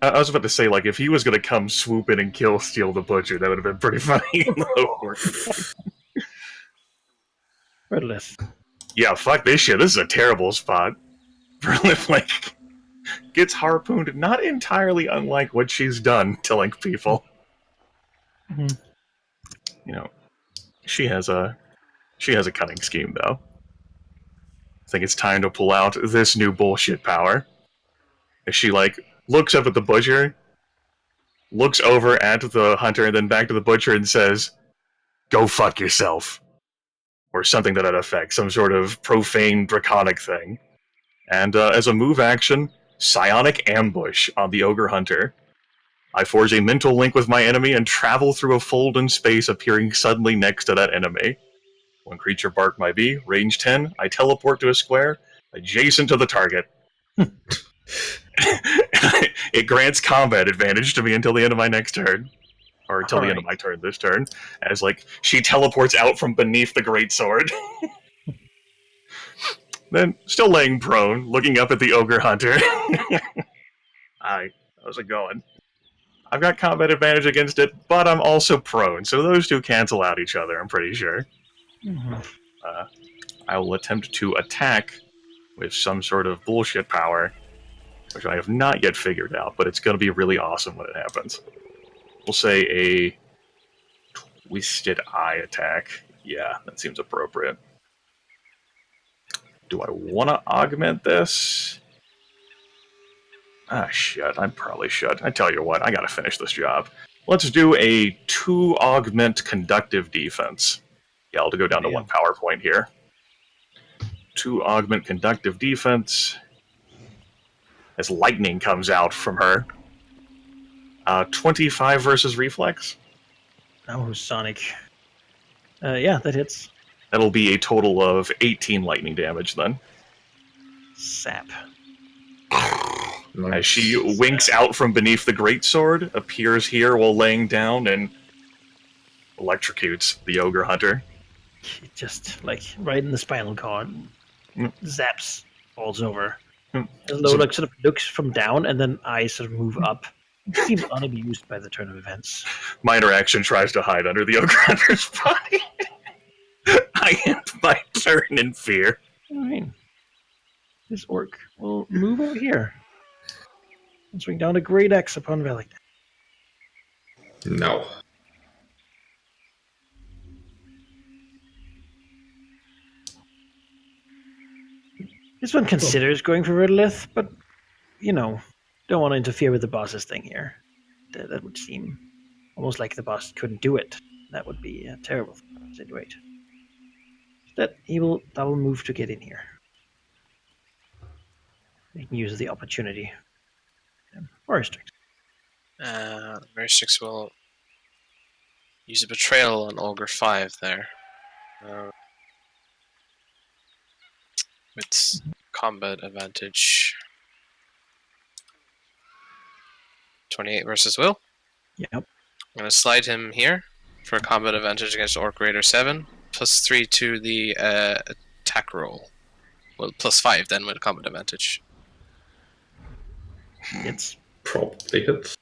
S1: I was about to say, like, if he was going to come swoop in and kill Steel the Butcher, that would have been pretty funny.
S3: Redlith.
S1: Yeah, fuck this shit. This is a terrible spot. Verlith, like, gets harpooned, not entirely unlike what she's done to, like, people.
S3: Mm-hmm.
S1: You know, she has a cunning scheme, though. I think it's time to pull out this new bullshit power. As she, like, looks up at the butcher, looks over at the hunter, and then back to the butcher and says, "Go fuck yourself." Or something to that effect, some sort of profane, draconic thing. And as a move action, psionic ambush on the ogre hunter. I forge a mental link with my enemy and travel through a fold in space, appearing suddenly next to that enemy. One creature marked by B, range 10, I teleport to a square adjacent to the target. It grants combat advantage to me until the end of my next turn. Or until the end of my turn this turn. As, like, she teleports out from beneath the greatsword. Then, still laying prone, looking up at the ogre hunter. Hi, how's it going? I've got combat advantage against it, but I'm also prone, so those two cancel out each other, I'm pretty sure.
S3: Mm-hmm.
S1: I will attempt to attack with some sort of bullshit power, which I have not yet figured out, but it's going to be really awesome when it happens. We'll say a Twisted Eye attack. Yeah, that seems appropriate. Do I want to augment this? Shit, I probably should. I tell you what, I gotta finish this job. Let's do a 2 augment conductive defense. Yeah, I'll go down to 1 power point here. 2 augment conductive defense. As lightning comes out from her. 25 versus reflex.
S3: Oh, Sonic. Yeah, that hits.
S1: That'll be a total of 18 lightning damage then.
S3: Sap.
S1: As she winks out from beneath the greatsword, appears here while laying down, and electrocutes the ogre hunter.
S3: It just, like, right in the spinal cord. Zaps. Falls over. As though, like, sort of looks from down, and then eyes sort of move up. It seems unabused by the turn of events.
S1: My interaction tries to hide under the ogre hunter's body. I end my turn in fear.
S3: Alright. This orc will move over here. And swing down a Great Axe upon Velik.
S4: No.
S3: This one considers going for Ridlith, but don't want to interfere with the boss's thing here. That would seem almost like the boss couldn't do it. That would be a terrible situation. That will move to get in here. Making use of the opportunity. Or restrict.
S5: Very 6 will use a betrayal on Ogre 5 there. With combat advantage. 28 versus Will.
S3: Yep.
S5: I'm going to slide him here for combat advantage against Orc Raider 7. +3 to the attack roll. Well, +5 then with combat advantage.
S3: It's
S4: Probably hits.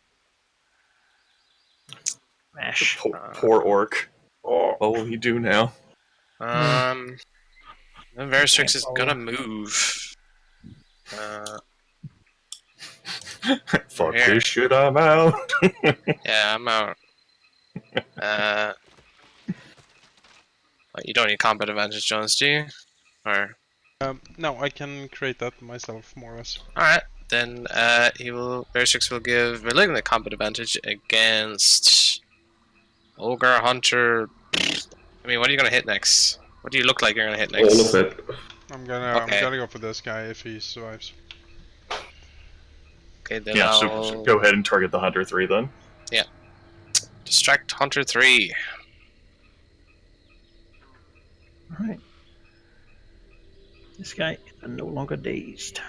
S3: mash.
S1: Poor orc. What will he do now?
S5: Veristrix is gonna move.
S1: Fuck
S5: Here.
S1: this shit, I'm out.
S5: Yeah, I'm out. You don't need combat advantage, Jones, do you? Or
S2: No, I can create that myself, more or less.
S5: alright, then Veristrix will give Malignant combat advantage against Ogre Hunter. I mean, what are you gonna hit next? What do you look like you're gonna hit next?
S4: All of it.
S2: I'm gonna
S5: Okay.
S2: go for this guy if he survives.
S5: Okay, then
S1: Yeah,
S5: I'll
S1: so go ahead and target the Hunter 3 then.
S5: distract Hunter 3.
S3: All right. This guy is no longer dazed.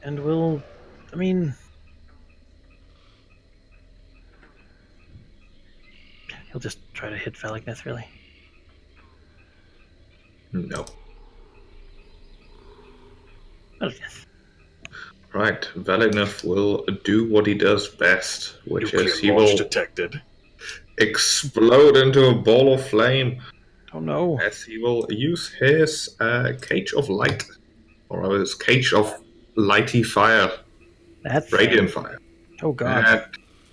S3: And he'll just try to hit Phylacteries, really.
S4: No.
S3: Phylacteries.
S4: Right, Valinov will do what he does best, which is he
S1: Nuclear launch
S4: will
S1: detected.
S4: explode into a ball of flame
S3: Oh no.
S4: as he will use his Cage of Light, or his Cage of Lighty Fire,
S3: That
S4: Radiant
S3: thing.
S4: Fire.
S3: Oh god.
S4: And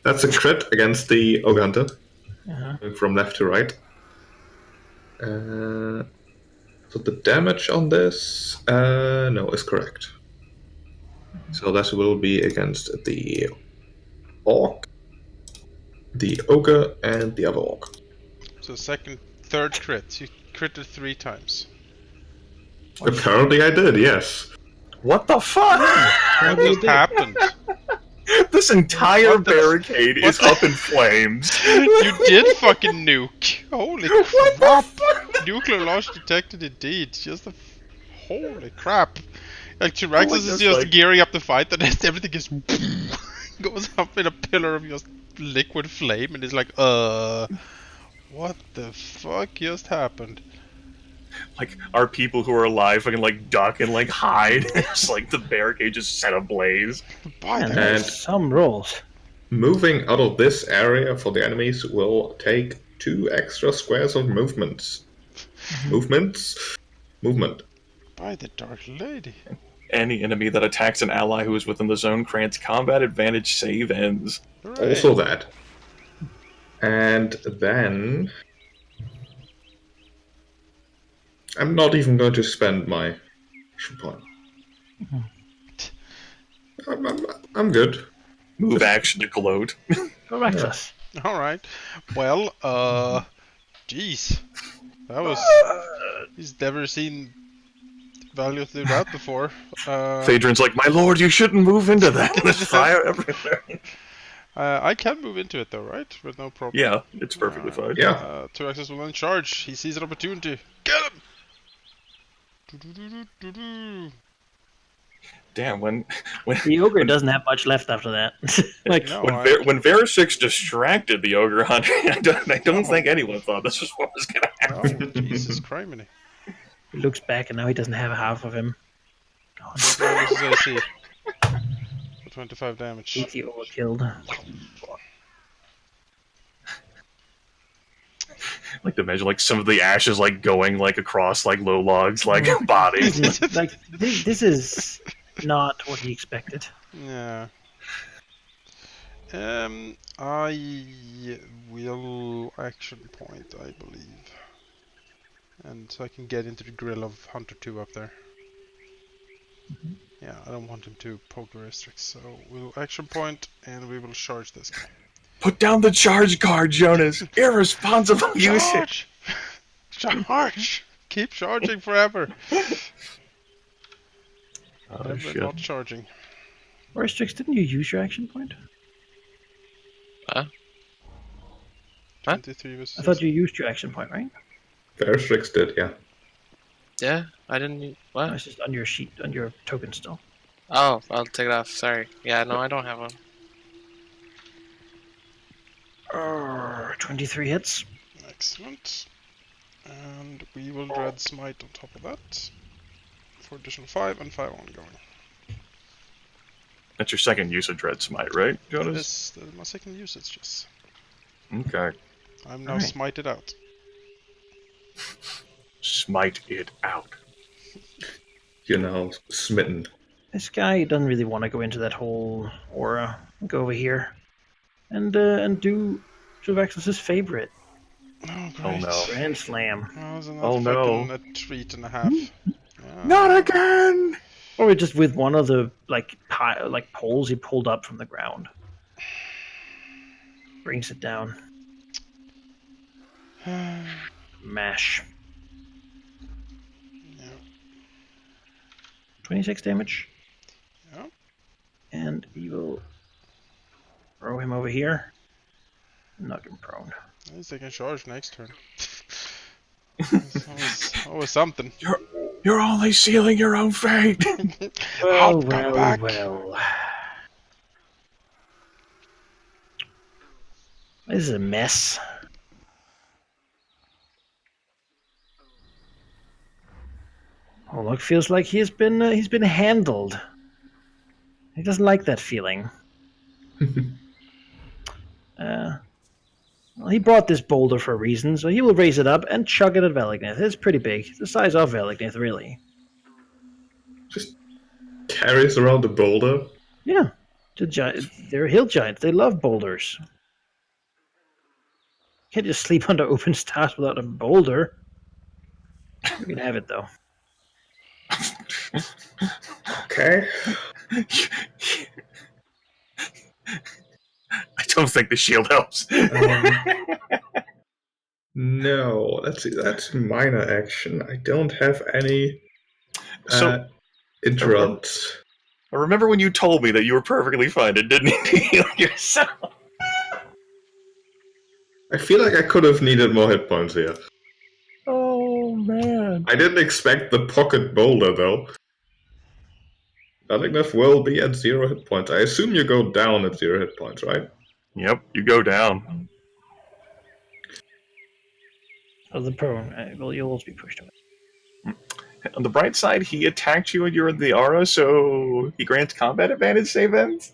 S4: that's a crit against the Ogre Hunter,
S3: Uh-huh.
S4: going from left to right. So the damage on this, no, is correct. So that will be against the Orc, the Ogre, and the other Orc.
S2: So third crit. You critted 3 times.
S4: Apparently I did, yes.
S1: What the fuck?
S2: What just happened?
S1: This entire
S2: What the-
S1: barricade
S2: what
S1: is
S2: the-
S1: up in flames.
S2: You did fucking nuke! Holy crap! Nuclear launch detected indeed. Holy crap! Like Tyraxis is
S1: just
S2: just
S1: like-
S2: gearing up the fight, and everything just goes up in a pillar of just liquid flame, and it's like, what the fuck just happened?
S1: Like, our people who are alive fucking, like, duck and, like, hide. It's like the barricade just set ablaze.
S2: By
S3: Man,
S2: the
S3: there's
S4: And-
S3: some rolls.
S4: Moving out of this area for the enemies will take 2 extra squares of movement. Movement.
S2: by the Dark Lady.
S1: Any enemy that attacks an ally who is within the zone grants combat advantage save ends.
S2: Hooray.
S4: Also that. And then... I'm not even going to spend my action point. I'm good.
S1: Move action to gloat.
S3: Phylacteries.
S2: Alright. Well, jeez. That was... He's never seen Valiant do that before.
S1: Phaedron's like, my lord, you shouldn't move into that. There's fire everywhere.
S2: I can move into it though, right? With no problem.
S1: Yeah, it's perfectly fine.
S4: Yeah.
S2: Tyraxis will then charge. He sees an opportunity. Get him! Do-do-do-do-do-do.
S1: Damn, when
S3: The ogre doesn't have much left after that. like,
S2: No,
S1: when Verisix distracted the Ogre Hunter, I don't think anyone thought this was what was going to happen.
S2: Oh, Jesus criminy.
S3: he looks back and now he doesn't have half of him. God,
S2: What is AC? For 25 damage.
S3: easy overkilled.
S1: Like to imagine like some of the ashes like going like across like low logs like bodies.
S3: Like, this is not what he expected.
S2: Yeah. I will action point, I believe. And so I can get into the grill of Hunter 2 up there. Yeah, I don't want him to poke the restricts, so we'll action point and we will charge this guy.
S1: Put down the charge card, Jonas. Irresponsible usage.
S2: Charge! Charge! Keep charging forever.
S1: Oh,
S2: Never
S1: shit.
S2: not charging.
S3: Restrix, didn't you use your action point?
S5: Huh?
S2: 23 versus
S3: I thought you used your action point, right?
S4: Verstrix did, yeah.
S5: Yeah, I didn't.
S3: No,
S5: What?
S3: it's just on your sheet, on your token still.
S5: Oh, I'll take it off. Sorry. Yeah, no, I don't have one.
S3: 23 hits.
S2: Excellent. And we will dread smite on top of that. For additional 5 and 5 ongoing.
S1: That's your second use of Dread Smite, right, Jonas?
S2: That is my second usage, yes.
S1: Okay.
S2: I'm now
S3: Alright.
S2: smited out.
S1: Smite it out.
S4: You know, smitten.
S3: This guy doesn't really want to go into that whole aura. Go over here and do Juvax's favorite,
S2: Oh,
S1: Oh
S2: great.
S1: no.
S3: Grand Slam.
S2: Oh, isn't that
S1: Oh, no.
S2: fucking a treat and a half? Yeah.
S1: Not again!
S3: Or just with one of the like poles he pulled up from the ground. Brings it down. Mash.
S2: Yeah.
S3: 26 damage.
S2: Yeah.
S3: And he will throw him over here. Knock him prone.
S2: At least I can charge next turn. It's always something.
S1: You're only sealing your own fate!
S2: I'll come back.
S3: well. This is a mess. Oh, look, feels like he's been handled. He doesn't like that feeling. Well, he brought this boulder for a reason, so he will raise it up and chuck it at Velignith. It's pretty big. It's the size of Velignith, really.
S4: Just carries around the boulder.
S3: Yeah. They're hill giants. They love boulders. Can't just sleep under open stars without a boulder. You can have it, though.
S4: Okay.
S1: I don't think the shield helps.
S4: No, that's minor action. I don't have any
S1: So-
S4: interrupts.
S1: I remember when you told me that you were perfectly fine and didn't need to heal yourself.
S4: I feel like I could have needed more hit points here.
S3: Oh, man.
S4: I didn't expect the pocket boulder, though. Velignith will be at 0 hit points. I assume you go down at 0 hit points, right?
S1: Yep, you go down.
S3: Oh, the prone. Well, you'll also be pushed away.
S1: On the bright side, he attacked you and you're in the aura, so he grants combat advantage save ends?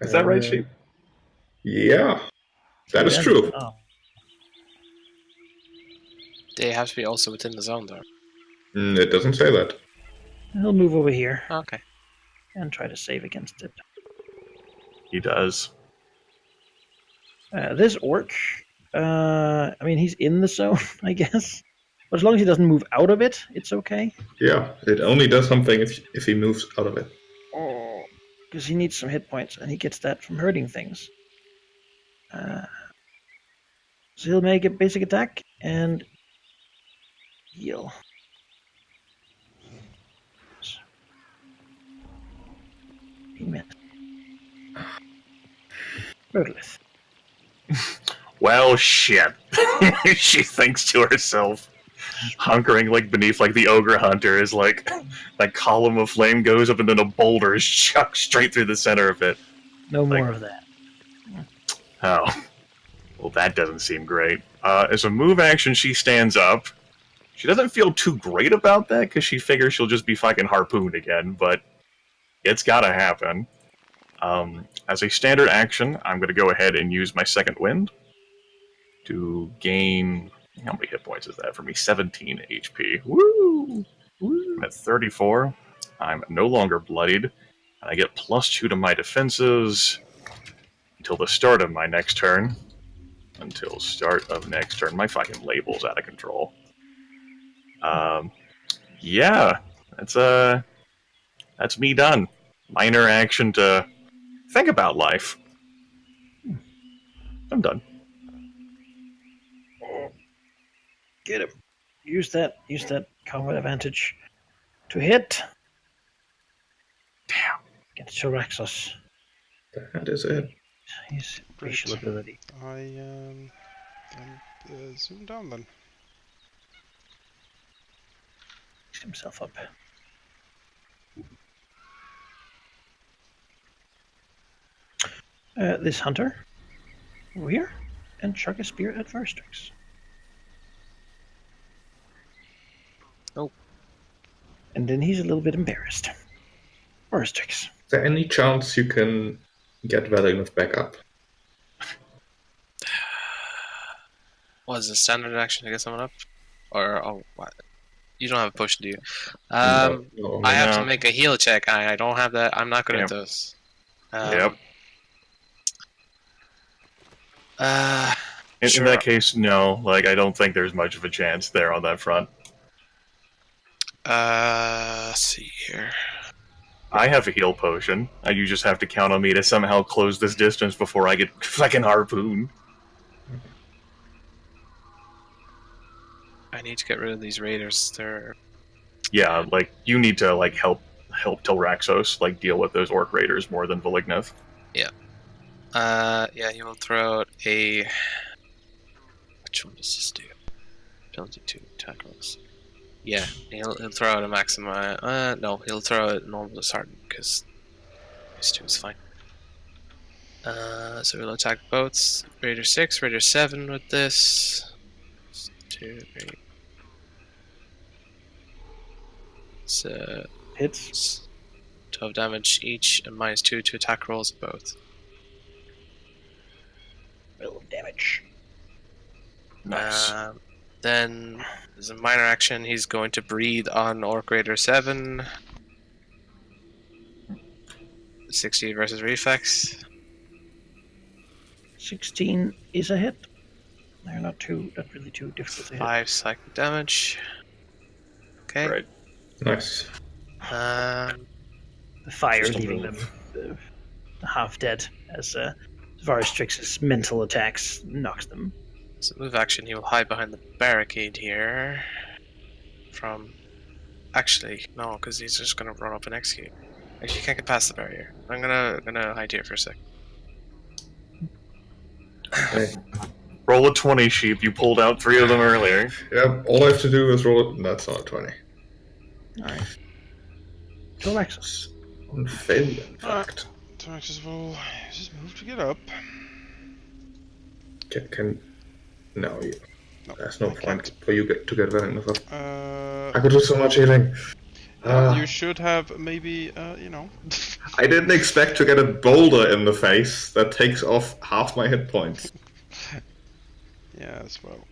S1: Is that right, Sheep?
S4: Yeah, that is true.
S3: Oh.
S5: They have to be also within the zone, though.
S4: It doesn't say that.
S3: He'll move over here
S5: Okay.
S3: and try to save against it.
S1: He does.
S3: This orc, I mean, he's in the zone, I guess. But as long as he doesn't move out of it, it's okay.
S4: Yeah, it only does something if he moves out of it.
S3: Oh, because he needs some hit points, and he gets that from hurting things. So he'll make a basic attack and heal. He missed. Murderless.
S1: Well, shit. She thinks to herself, hunkering like beneath like the ogre hunter is like that column of flame goes up and then a boulder is chucked straight through the center of it.
S3: No more of that.
S1: Oh. Well, that doesn't seem great. As a move action, she stands up. She doesn't feel too great about that because she figures she'll just be fucking harpooned again, but it's gotta happen. As a standard action, I'm going to go ahead and use my second wind to gain... How many hit points is that for me? 17 HP. Woo! I'm at 34. I'm no longer bloodied. And I get +2 to my defenses until the start of my next turn. Until start of next turn. My fucking label's out of control. Yeah. That's That's me done. Minor action to think about life. I'm done.
S3: Get him. Use that combat advantage to hit.
S1: Damn.
S3: Get Tyraxos.
S4: That is it.
S3: His
S2: Great.
S3: facial ability.
S2: I'm zoom down then.
S3: Picks himself up. This hunter over here, and chuck a spear at Varstrix.
S5: Oh.
S3: And then he's a little bit embarrassed. Varstrix.
S4: Is there any chance you can get Valignus back up?
S5: Was a standard action to get someone up? Or, oh, what? You don't have a push, do you?
S4: No,
S5: I have
S1: no.
S5: to make a heal check. I don't have that. I'm not good
S1: Yep.
S5: at those.
S1: Yep. In
S5: Sure.
S1: that case, no. Like, I don't think there's much of a chance there on that front.
S5: Let's see here.
S1: I have a heal potion. You just have to count on me to somehow close this distance before I get fucking harpooned.
S5: I need to get rid of these raiders. They're
S1: Yeah, like, you need to, like, help Tilraxos, like, deal with those orc raiders more than Valignith.
S5: yeah, he will throw out a. Which one does this do? Penalty 2 attack rolls. Yeah, he'll throw out a maximum. No, he'll throw out normal disheartened because these 2 is fine. So we'll attack both Raider 6, Raider 7 with this. 2, 3. So
S3: Hits.
S5: it's 12 damage each and -2 to attack rolls both.
S3: Roll of damage.
S1: Nice.
S5: Then, as a minor action, he's going to breathe on Orc Raider 7. 60 versus reflex.
S3: 16 is a hit. They're not really too difficult to hit.
S5: 5 psychic damage. Okay.
S1: Right.
S4: Nice.
S3: The fire
S1: Just a
S3: leaving
S1: move.
S3: them half dead as Varstrix's mental attacks knocks them.
S5: So move action, he will hide behind the barricade here. From... Actually, no, because he's just gonna run up and execute. Actually, he can't get past the barrier. I'm gonna hide here for a sec.
S4: Okay.
S1: Roll a 20, sheep. You pulled out 3 of them earlier.
S4: Yeah, all I have to do is roll it. That's not 20.
S3: Alright. Tyraxos.
S4: On failure, in fact.
S2: Tyraxos will use his move to get up.
S4: Can no,
S2: No,
S4: there's no
S2: I
S4: point
S2: can't.
S4: for you to get Valignus up. I
S2: Uh,
S4: could do so much healing.
S2: you should have maybe, you know.
S4: I didn't expect to get a boulder in the face that takes off half my hit points.
S2: Yeah, as well.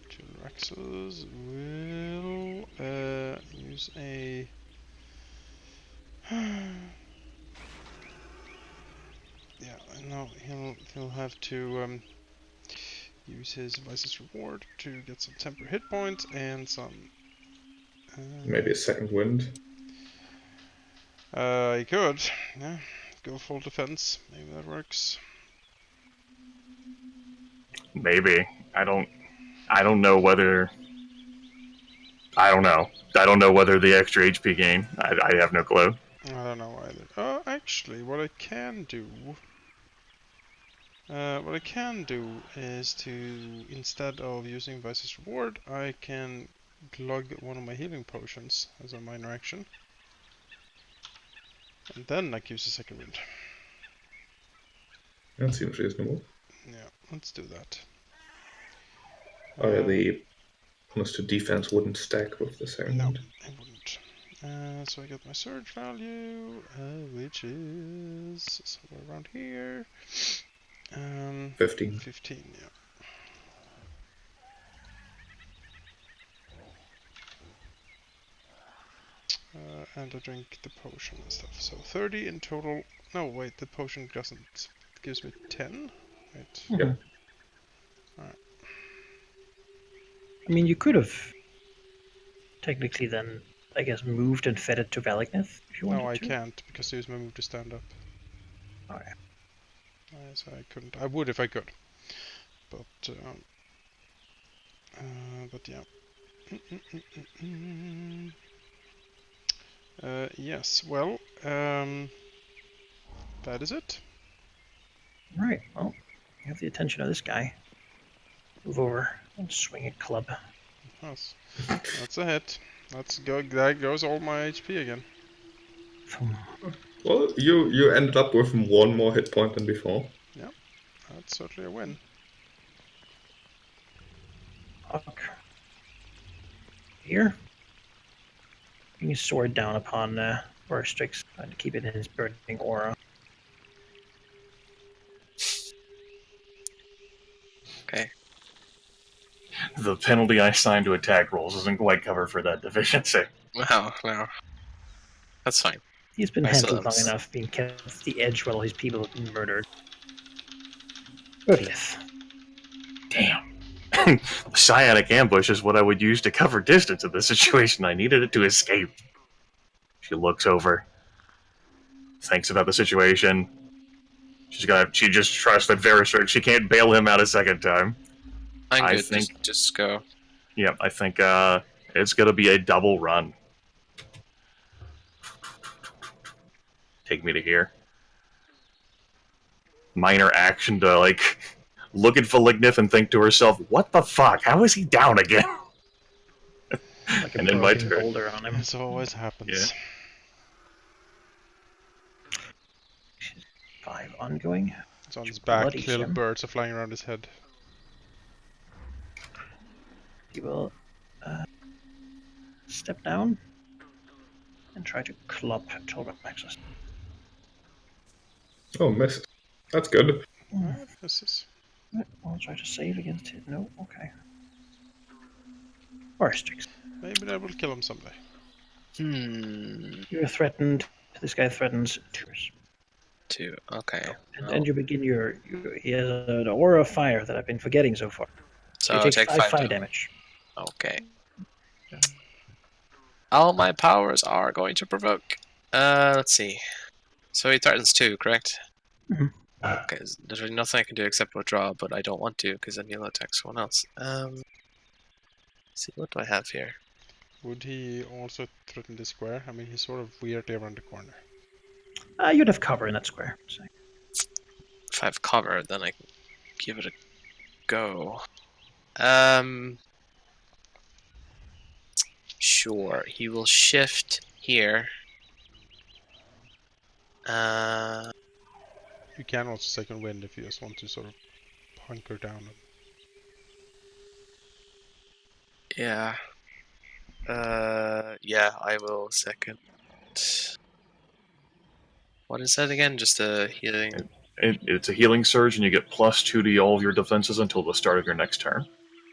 S2: Tyraxos will use a. Yeah, no, he'll have to use his Vice's reward to get some temper hit points and some.
S4: Maybe a second wind.
S2: He could, yeah. Go full defense. Maybe that works.
S1: Maybe. I don't know whether... I don't know whether the extra HP gain. I have no clue.
S2: I don't know either. Actually, what I can do is to, instead of using Vice's reward, I can glug one of my healing potions as a minor action. And then I use a second wind.
S4: That seems reasonable.
S2: Yeah, let's do that.
S4: Oh yeah, the bonus to defense wouldn't stack with the second
S2: No,
S4: wind.
S2: it wouldn't. So I get my surge value, which is somewhere around here.
S4: 15.
S2: 15, yeah. And I drink the potion and stuff. So 30 in total. No, wait, the potion doesn't. It gives me 10. Wait.
S4: Yeah.
S3: I mean, you could have technically then, I guess, moved and fed it to Valignith if you wanted
S2: No, I
S3: to?
S2: can't because use my move to stand up.
S3: Okay.
S2: So I couldn't. I would if I could. But yeah. Yes. Well, that is it.
S3: Right. Well, you have the attention of this guy. Move over and swing a club.
S2: Yes. That's a hit. That's go. That goes all my HP again.
S4: Well, you ended up with 1 more hit point than before.
S2: Yeah, that's certainly a win.
S3: Huck. Here. Bring his sword down upon Vorstrix, trying to keep it in his burning aura.
S5: Okay.
S1: The penalty I assigned to attack rolls isn't quite covered for that deficiency.
S5: No. That's fine.
S3: He's been
S5: Nice
S3: handled long
S5: limbs.
S3: enough, being kept at the edge while all his people have been murdered. Rodlith.
S1: Damn. Psionic ambush is what I would use to cover distance in this situation. I needed it to escape. She looks over, thinks about the situation. She just trusts that Veristrix, she can't bail him out a second time.
S5: I'm
S1: I
S5: good.
S1: think-
S5: Just go.
S1: Yeah, I think it's gonna be a double run. Take me to here. Minor action to like look at Phylacteries and think to herself, "What the fuck? How is he down again?"
S3: Like a
S1: And then my
S3: broken
S1: turn.
S3: boulder on him.
S2: This always happens.
S3: 5 ongoing.
S2: It's on his back.
S3: Bloody
S2: Little
S3: him.
S2: birds are flying around his head.
S3: He will step down and try to club Tolraxus.
S4: Oh, missed. That's good.
S2: This is.
S3: I'll try to save against it. No, okay. Vorstrix.
S2: Maybe that will kill him someday.
S3: You're threatened. This guy threatens 2.
S5: 2. Okay.
S3: And you begin your he has an aura of fire that I've been forgetting so far.
S5: So
S3: you
S5: I'll
S3: take
S5: take
S3: 5 fire
S5: damage.
S3: damage.
S5: Okay. All my powers are going to provoke. Let's see. So he threatens 2, correct?
S3: Mhm.
S5: Okay, there's really nothing I can do except withdraw, but I don't want to because then he'll attack someone else. Let's see, what do I have here?
S2: Would he also threaten the square? I mean, he's sort of weirdly around the corner.
S3: You'd have cover in that square. So.
S5: If I have cover, then I can give it a go. Sure, he will shift here.
S2: You can also second wind if you just want to sort of hunker down.
S5: Yeah. Yeah, I will second. What is that again? Just a healing.
S1: It's a healing surge, and you get +2 to all of your defenses until the start of your next turn.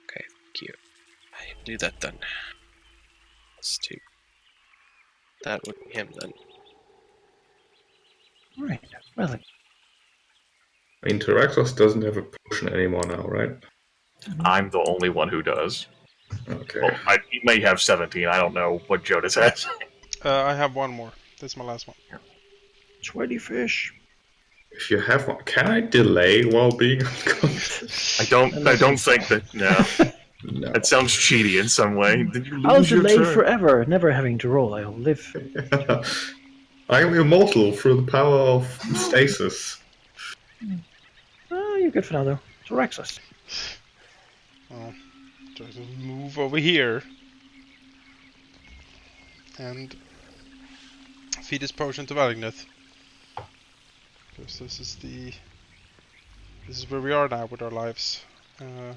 S5: Okay, cute. I do that then. +2. That would be him then.
S3: Alright. Well,
S4: I mean, Tyraxos doesn't have a potion anymore now, right?
S1: I'm the only one who does.
S4: Okay.
S1: Well, he may have 17. I don't know what Jonas has.
S2: I have one more. This is my last one.
S3: sweaty fish.
S4: If you have one, can I delay while being unconscious?
S1: I don't think that. No,
S4: No.
S1: that sounds cheaty in some way. Did you
S3: I'll
S1: lose your
S3: delay
S1: turn?
S3: forever, never having to roll. I'll live.
S4: I am immortal through the power of stasis.
S3: You're good for now, though. Tolraxus.
S2: Well, try to move over here and feed his potion to Valignith. Because this is where we are now with our lives. And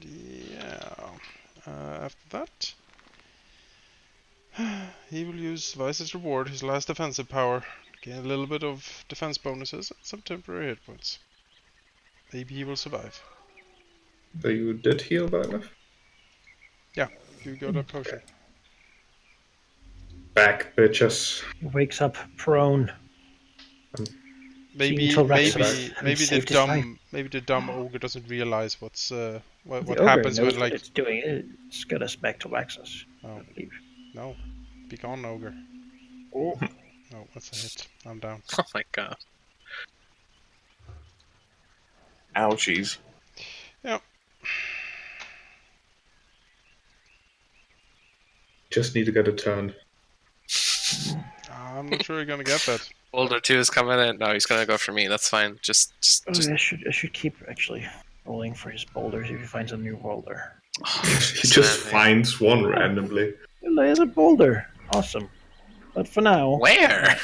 S2: yeah, after that, he will use Vice's Reward, his last defensive power, to gain a little bit of defense bonuses and some temporary hit points. Maybe he will survive.
S4: So you did heal by enough?
S2: Yeah, you got a potion.
S4: Back, bitches.
S3: He wakes up prone.
S2: maybe
S3: until Raxus
S2: the
S3: saved his life.
S2: dumb ogre doesn't realize what
S3: The
S2: happens
S3: ogre
S2: when
S3: knows what it's doing. It's got us back to Raxus.
S2: Oh.
S3: I believe.
S2: No, be gone, ogre.
S3: Oh.
S2: Oh, that's a hit. I'm down.
S5: Oh my god.
S1: Ouchies.
S2: Yep.
S4: Just need to get a turn.
S2: I'm not sure you're gonna get that.
S5: Boulder 2 is coming in. No, he's gonna go for me. That's fine. Just.
S3: I should keep actually rolling for his boulders if he finds a new boulder.
S4: He just finds one randomly.
S3: Well, there's a boulder. Awesome. But for now,
S5: Where?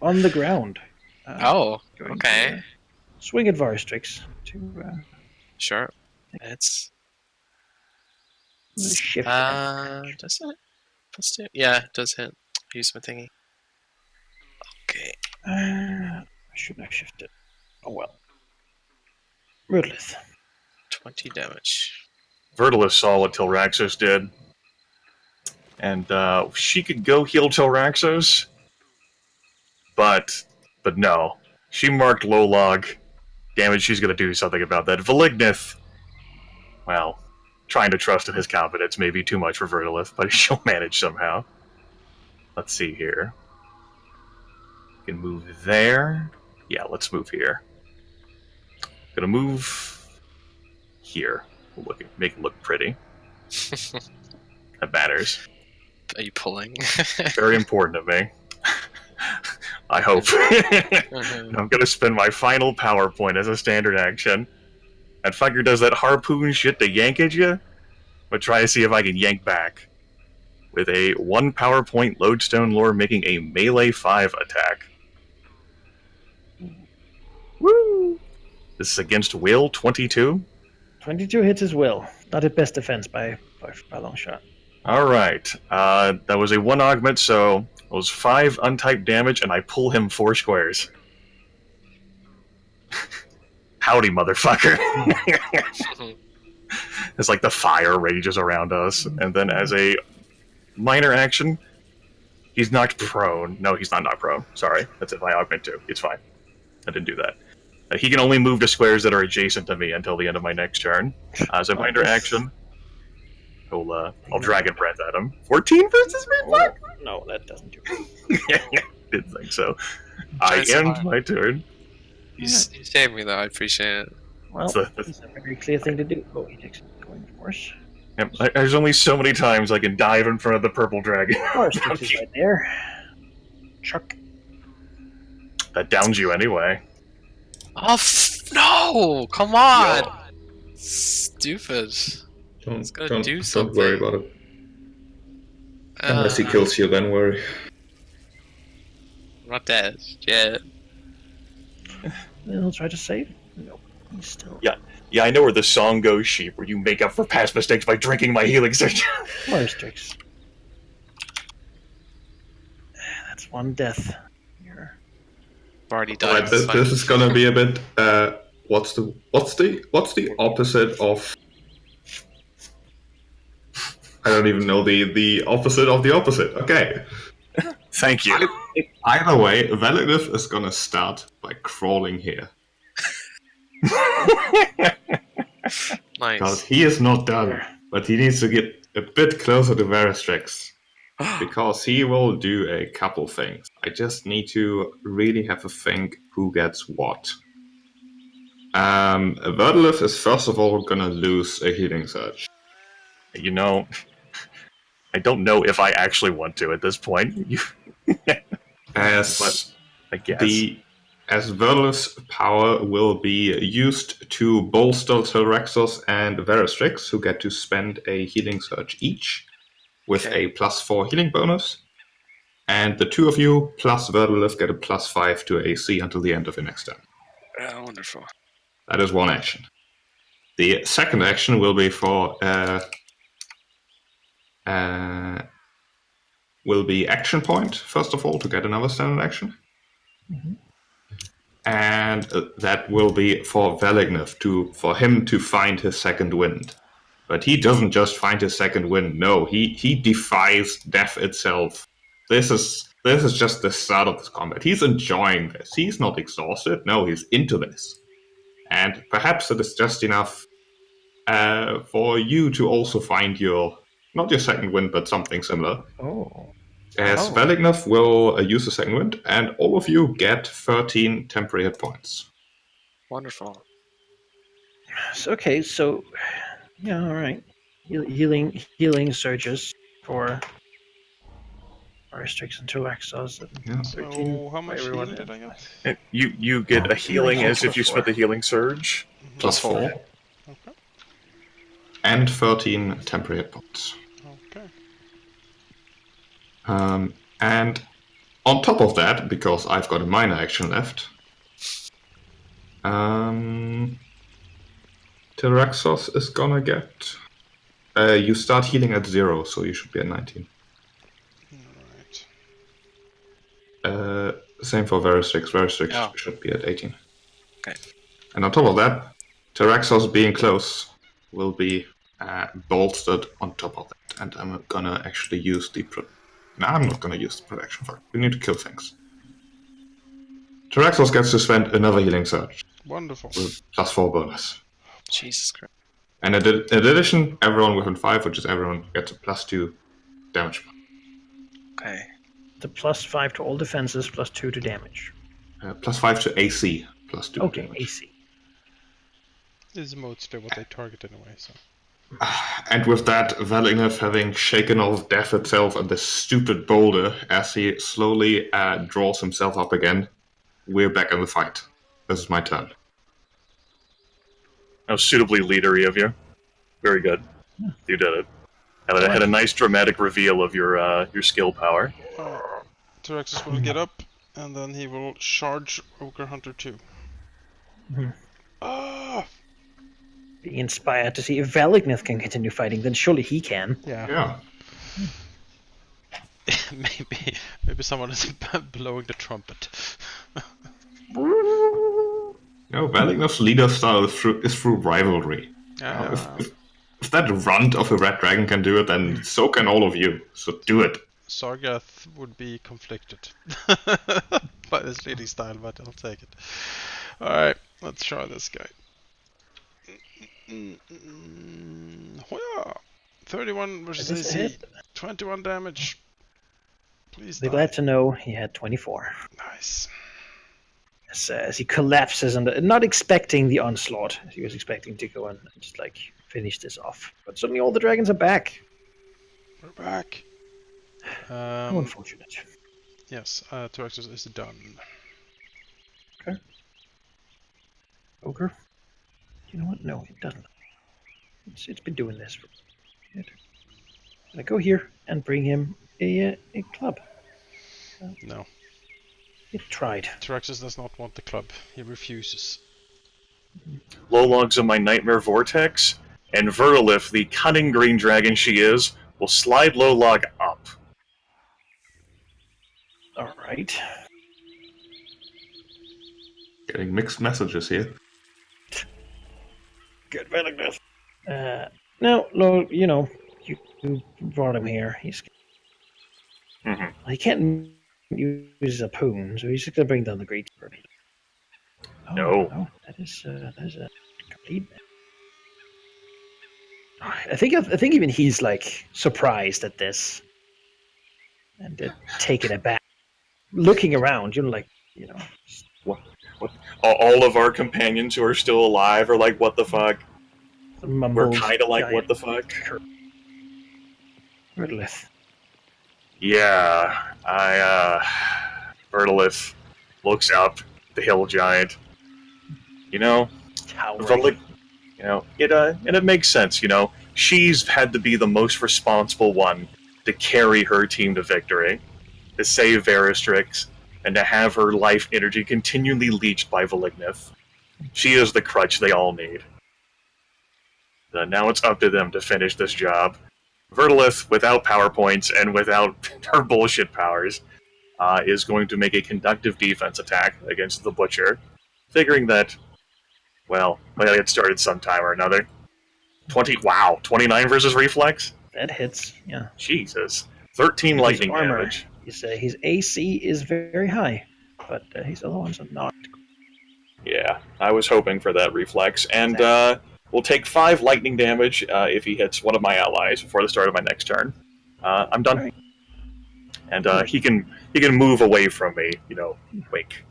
S3: on the ground.
S5: Oh,
S3: Going
S5: okay.
S3: to, swing at Varstrix to
S5: Sure. It's.
S3: shift.
S5: Does it? Let's do it. Yeah, it does hit. Use my thingy. Okay.
S3: I shouldn't have shifted. Oh well. Rudlith.
S5: 20 damage.
S1: Vertilus saw what Tilraxos did, and she could go heal Tilraxos, but no. She marked low log. Damage, she's going to do something about that. Valignith, well, trying to trust in his confidence may be too much for Vertilith, but she'll manage somehow. Let's see here. We can move there. Yeah, let's move here. Gonna move here. Make it look pretty. That matters.
S5: Are you pulling?
S1: Very important to me. I hope. I'm gonna spend my final power point as a standard action. And fucker does that harpoon shit to yank at you, but try to see if I can yank back. With a 1 power point lodestone lore making a melee 5 attack. Woo! This is against Will, 22.
S3: 22 hits his will. Not at best defense by a long shot.
S1: Alright. That was a 1 augment, so it was 5 untyped damage, and I pull him 4 squares. Howdy, motherfucker. It's like the fire rages around us, and then as a minor action, he's knocked prone. No, he's not knocked prone. Sorry, that's if I augment too. It's fine. I didn't do that. He can only move to squares that are adjacent to me until the end of my next turn. As a minor action, I'll Dragon Breath at him. 14 versus reflex?
S3: No, that doesn't do it.
S1: Didn't think so. I end my turn.
S5: You saved me, though. I appreciate it.
S3: Well, it's a very clear thing to do. Oh, he takes going force.
S1: Yep, there's only so many times I can dive in front of the purple dragon.
S3: Force is right there. Chuck.
S1: That downs you anyway.
S5: Oh, no! Come on! Yo. Stupid.
S4: Don't worry about it. Unless he kills you, then worry.
S5: I'm not dead yet.
S3: He'll try to save. Nope. He's still...
S1: Yeah, I know where the song goes, Sheep, where you make up for past mistakes by drinking my healing surge.
S3: Varstrix. That's 1 death.
S5: Already died.
S4: Right, this is gonna be a bit. What's the opposite of? I don't even know the opposite of the opposite. Okay.
S1: Thank you.
S4: Either way, Valignith is gonna start by crawling here.
S5: Nice.
S4: Because he is not done, but he needs to get a bit closer to Varstrix. Because he will do a couple things. I just need to really have a think who gets what. Verdolith is first of all gonna lose a healing surge.
S1: You know, I don't know if I actually want to at this point.
S4: But
S1: I guess.
S4: As Verdolith's power will be used to bolster Tilraxos and Veristrix, who get to spend a healing surge each, with a +4 healing bonus. And the 2 of you plus Verdolith get a +5 to AC until the end of your next turn.
S5: Wonderful.
S4: That is 1 action. The second action will be for will be action point, first of all, to get another standard action. Mm-hmm. And that will be for Valignith, for him to find his second wind. But he doesn't just find his second wind, no, he defies death itself. This this is just the start of this combat. He's enjoying this. He's not exhausted. No, he's into this. And perhaps it is just enough for you to also find not your second wind, but something similar.
S3: Oh.
S4: As Velignov will use a second wind, and all of you get 13 temporary hit points.
S5: Wonderful.
S3: Okay, so yeah, all right. Healing surges for restricts and Relaxos.
S4: Yeah.
S2: So how much healing did I get?
S1: And you get a healing as if you spent the healing surge.
S4: Plus 4.
S2: Okay.
S4: And 13 temporary hit points.
S2: Okay.
S4: And on top of that, because I've got a minor action left, Tyraxos is gonna get... you start healing at 0, so you should be at 19.
S2: Alright.
S4: Same for Veristrix. Veristrix
S5: Oh.
S4: should be at 18.
S5: Okay.
S4: And on top of that, Tyraxos being close will be bolstered on top of that. And I'm gonna actually use the... No, I'm not gonna use the protection for it. We need to kill things. Tyraxos gets to spend another healing surge.
S2: Wonderful.
S4: With plus 4 bonus.
S5: Jesus Christ.
S4: And in addition, everyone within 5, which is everyone, gets a plus 2 damage.
S5: Okay.
S3: The plus 5 to all defenses, plus 2 to damage.
S4: Plus 5 to AC, plus 2
S3: Okay,
S4: damage.
S3: AC.
S2: This is mostly what they target anyway, so.
S4: And with that, Velignov having shaken off death itself and this stupid boulder as he slowly draws himself up again, we're back in the fight. This is my turn.
S1: How suitably leadery of you. Very good. You did it. Had a nice dramatic reveal of your skill power.
S2: Tyraxus will get up, and then he will charge Ogre Hunter 2.
S3: Mhm.
S2: Ah!
S3: Being inspired to see if Velignith can continue fighting, then surely he can.
S2: Yeah. maybe someone is blowing the trumpet.
S4: No, Velignov's leader style is through rivalry. If that runt of a red dragon can do it, then so can all of you. So do it.
S2: Sargath would be conflicted by this leading style, but I'll take it. Alright, let's try this guy. Hoya! 31 versus
S3: Is this
S2: AC.
S3: hit?
S2: 21 damage. Please
S3: Be
S2: die.
S3: glad to know he had 24.
S2: Nice.
S3: As he collapses under, not expecting the onslaught. He was expecting to go and just finish this off. But suddenly all the dragons are back.
S2: We're back.
S3: How unfortunate.
S2: Yes, Tyraxus is done.
S3: Okay. Ogre? You know what? No, it doesn't. It's been doing this for a bit. I go here and bring him a club.
S2: No.
S3: It tried.
S2: Tyraxus does not want the club. He refuses.
S1: Low logs of my nightmare vortex, and Vertilith, the cunning green dragon she is, will slide low log up.
S3: Alright.
S4: Getting mixed messages here.
S3: Good Velignith. No, you brought him here. He can't use a poon, so he's just gonna bring down the great bird.
S1: No.
S3: That is a complete. I think even he's surprised at this and taken aback, looking around.
S1: What? All of our companions who are still alive are like, what the fuck? We're kind of like, what the fuck?
S3: Vertilith.
S1: Yeah, Vertilith looks up, the hill giant.
S3: Towering.
S1: And it makes sense, She's had to be the most responsible one to carry her team to victory, to save Veristrix, and to have her life energy continually leached by Velignith. She is the crutch they all need. Now it's up to them to finish this job. Vertilith, without power points and without her bullshit powers, is going to make a conductive defense attack against the Butcher, figuring that, well, I get started sometime or another. 29 versus Reflex?
S3: That hits, yeah.
S1: Jesus. 13 lightning
S3: armor.
S1: damage.
S3: His AC is very high, but his other ones are not.
S1: Yeah, I was hoping for that reflex. And
S3: Exactly.
S1: we'll take 5 lightning damage if he hits one of my allies before the start of my next turn. I'm done.
S3: Alright.
S1: And he can move away from me, wink.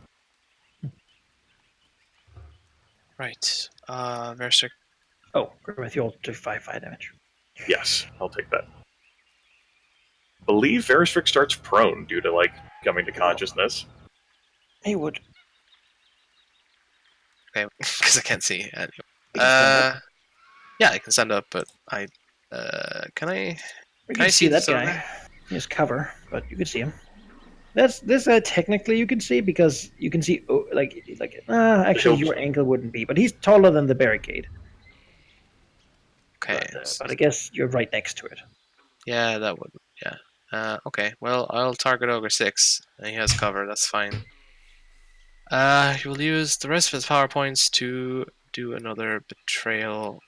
S5: Right. Verstrick.
S3: Oh, Grimmith, you'll do 5 fire damage.
S1: Yes, I'll take that. Believe Veristrick starts prone due to coming to consciousness.
S3: He would.
S5: Okay, because I can't see. Anyway.
S3: He can stand up.
S5: Yeah, I can stand up, but I can I?
S3: You
S5: Can I
S3: can
S5: see
S3: see that
S5: this over
S3: guy.
S5: there?
S3: He has cover, but you can see him. This technically you can see because you can see actually
S1: He'll-
S3: your ankle wouldn't be, but he's taller than the barricade.
S5: Okay.
S3: But I guess you're right next to it.
S5: Yeah, that would. Yeah. Okay. Well, I'll target Ogre 6, and he has cover. That's fine. He will use the rest of his power points to do another betrayal,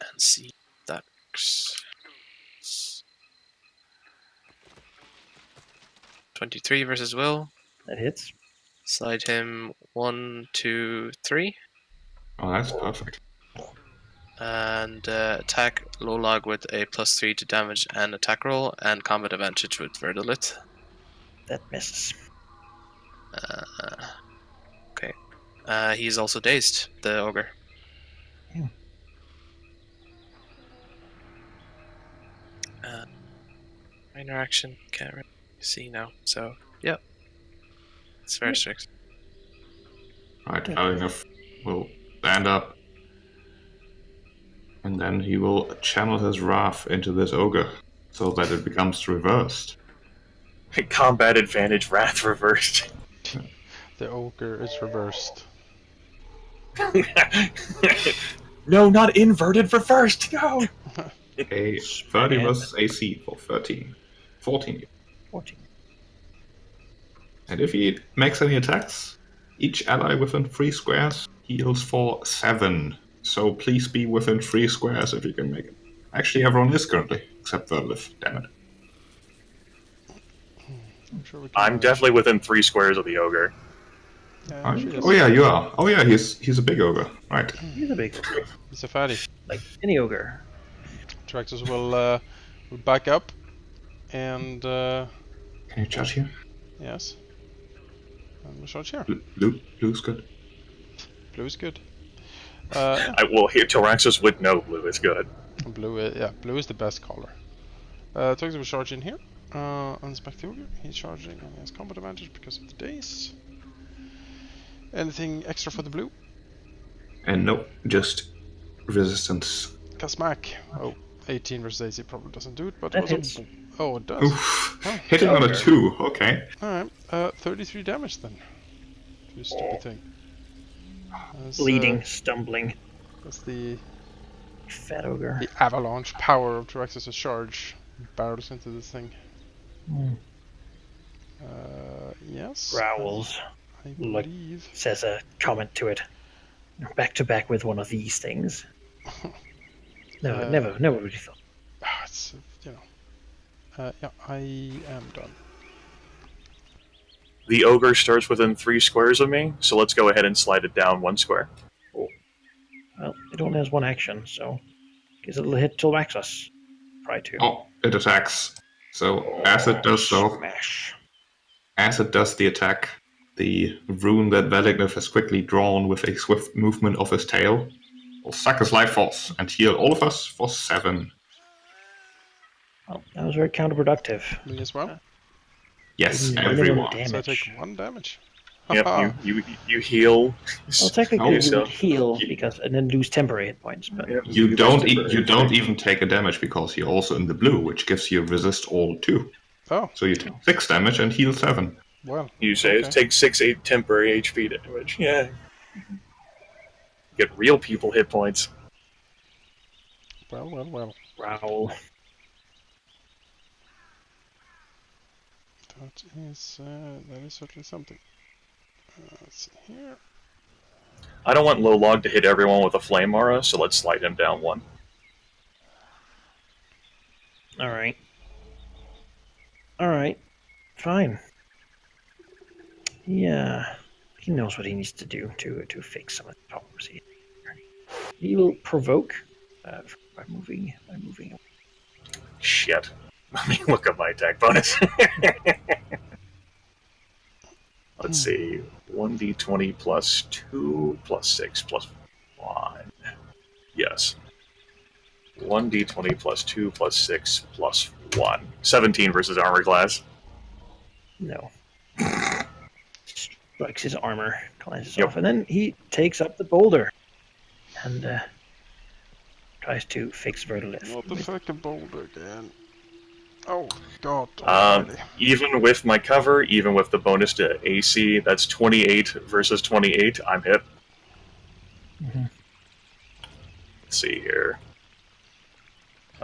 S5: and see if that works. 23 versus Will.
S3: That hits.
S5: Slide him 1, 2, 3.
S4: Oh, that's perfect.
S5: And attack Lolog with a +3 to damage and attack roll, and combat advantage with Verdolith.
S3: That misses.
S5: Okay. He's also dazed, the ogre.
S3: Yeah.
S5: Minor action, can't really see now. So, yep. It's very strict.
S4: Right, Halldamir will stand up. And then he will channel his wrath into this ogre, so that it becomes reversed.
S1: Combat advantage, wrath reversed.
S2: The ogre is reversed.
S1: No, not inverted reversed. No.
S4: A 30 versus AC for 13. 14.
S3: 14.
S4: And if he makes any attacks, each ally within 3 squares heals for 7. So please be within 3 squares if you can make it. Actually, everyone is currently, except Verlith. Damn it.
S2: I'm sure we can.
S1: I'm definitely within 3 squares of the ogre.
S2: Yeah, she is.
S4: Oh yeah, you are. Oh yeah, he's a big ogre. Right.
S3: He's a big ogre.
S2: He's a fatty.
S3: Like any ogre.
S2: Traxxas will back up, and
S4: Can you judge here?
S2: yes. And we'll charge here.
S4: Blue's good.
S2: Blue is good.
S1: I will hit Tyraxus with no blue. It's good.
S2: Blue is the best color. Traxxas will charge in here. Unspec the ogre. He's charging and he has combat advantage because of the daze. Anything extra for the blue?
S4: And no, just resistance.
S2: Kasmak. Oh, 18 versus AC probably doesn't do it, but
S3: That
S2: also.
S3: hits.
S2: Oh, it does.
S4: Oof.
S2: Oh.
S4: Hitting on a 2, okay.
S2: Alright, 33 damage then. You stupid thing. That's,
S3: Bleeding, stumbling.
S2: That's the
S3: Fat ogre.
S2: avalanche power of Tyraxxus' charge. Barrels into this thing.
S3: Mm.
S2: Yes.
S3: Growls.
S2: I
S3: Like-
S2: believe.
S3: Says a comment to it. Back to back with one of these things. Never really thought.
S2: It's, yeah, I am done.
S1: The ogre starts within 3 squares of me, so let's go ahead and slide it down 1 square.
S3: Well, it only has 1 action, so guess it'll hit Tyraxxus. Try to.
S4: Oh, it attacks. So as it does so,
S3: Smash.
S4: as it does the attack, the rune that Velignev has quickly drawn with a swift movement of his tail will suck his life force and heal all of us for 7.
S3: Well, that was very counterproductive.
S2: Me as well.
S4: Yes,
S3: Minimum
S4: everyone.
S3: damage.
S2: So I take 1 damage.
S1: Yep, you heal.
S3: Well, technically, you
S1: yourself.
S3: would heal and then lose temporary hit points. But
S1: Yep.
S4: You don't even take a damage because you're also in the blue, which gives you resist all 2.
S2: Oh,
S4: So you take 6 damage and heal 7.
S2: well.
S1: You say
S2: Okay.
S1: it takes 8 temporary HP damage. Yeah. Get real people hit points.
S2: Well.
S3: growl.
S2: That is certainly something. Let's see here.
S1: I don't want Low Log to hit everyone with a flame aura, so let's slide him down 1.
S3: All right. fine. Yeah, he knows what he needs to do to fix some of the problems. He will provoke by moving away.
S1: Shit. Let me look up my attack bonus. Let's see. 1d20 plus 2 plus 6 plus 1. Yes. 1d20 plus 2 plus 6 plus 1. 17 versus armor class.
S3: No. Strikes his armor, glances
S1: Yep.
S3: off, and then he takes up the boulder and tries to fix Vertolith.
S2: Not the fucking boulder again. Oh, God.
S1: Even with my cover, even with the bonus to AC, that's 28 versus 28. I'm hit.
S3: Mhm.
S1: Let's see here.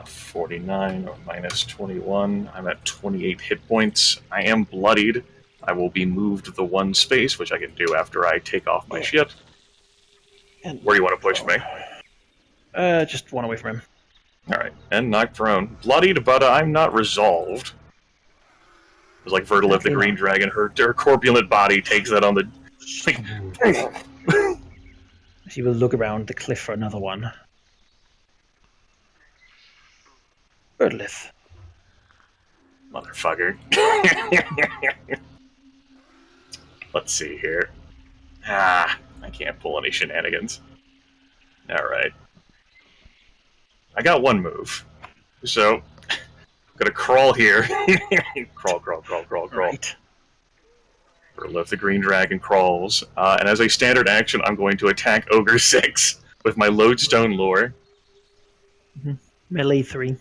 S1: 49 or minus 21. I'm at 28 hit points. I am bloodied. I will be moved the one space, which I can do after I take off my shit.
S3: And
S1: Where do you want to push me?
S3: just one away from him.
S1: Alright, and knocked prone. Bloodied, but I'm not resolved. It's like Vertolith, the green dragon, her corpulent body takes that on the...
S3: She will look around the cliff for another one. Vertolith.
S1: Motherfucker. Let's see here. I can't pull any shenanigans. Alright. I got one move. So, I'm gonna crawl here. Crawl.
S3: Right.
S1: Vertolith, the green dragon, crawls. And as a standard action, I'm going to attack Ogre 6 with my Lodestone Lure.
S3: Melee 3.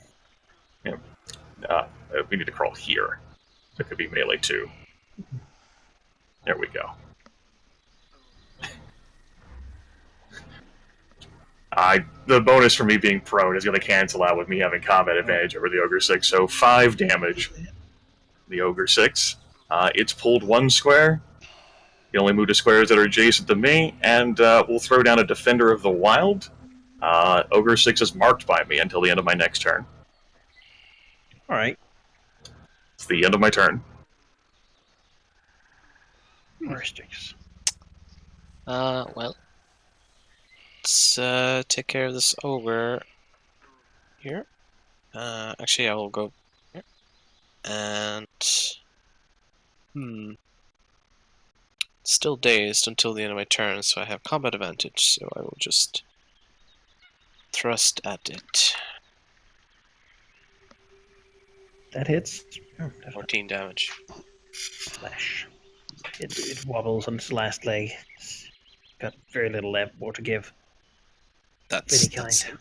S1: We need to crawl here. That could be melee 2. There we go. The bonus for me being prone is going to cancel out with me having combat advantage over the Ogre 6, so 5 damage. The Ogre 6. It's pulled 1 square. He only moved to squares that are adjacent to me, and we'll throw down a Defender of the Wild. Ogre 6 is marked by me until the end of my next turn.
S3: Alright.
S1: It's the end of my turn.
S3: Heuristics.
S5: Well, let's take care of this ogre here. Actually, I will go here. And still dazed until the end of my turn, so I have combat advantage. So I will just thrust at it.
S3: That hits.
S5: 14 damage.
S3: Slash. It wobbles on its last leg. It's got very little left more to give.
S5: That's
S3: Pretty kind.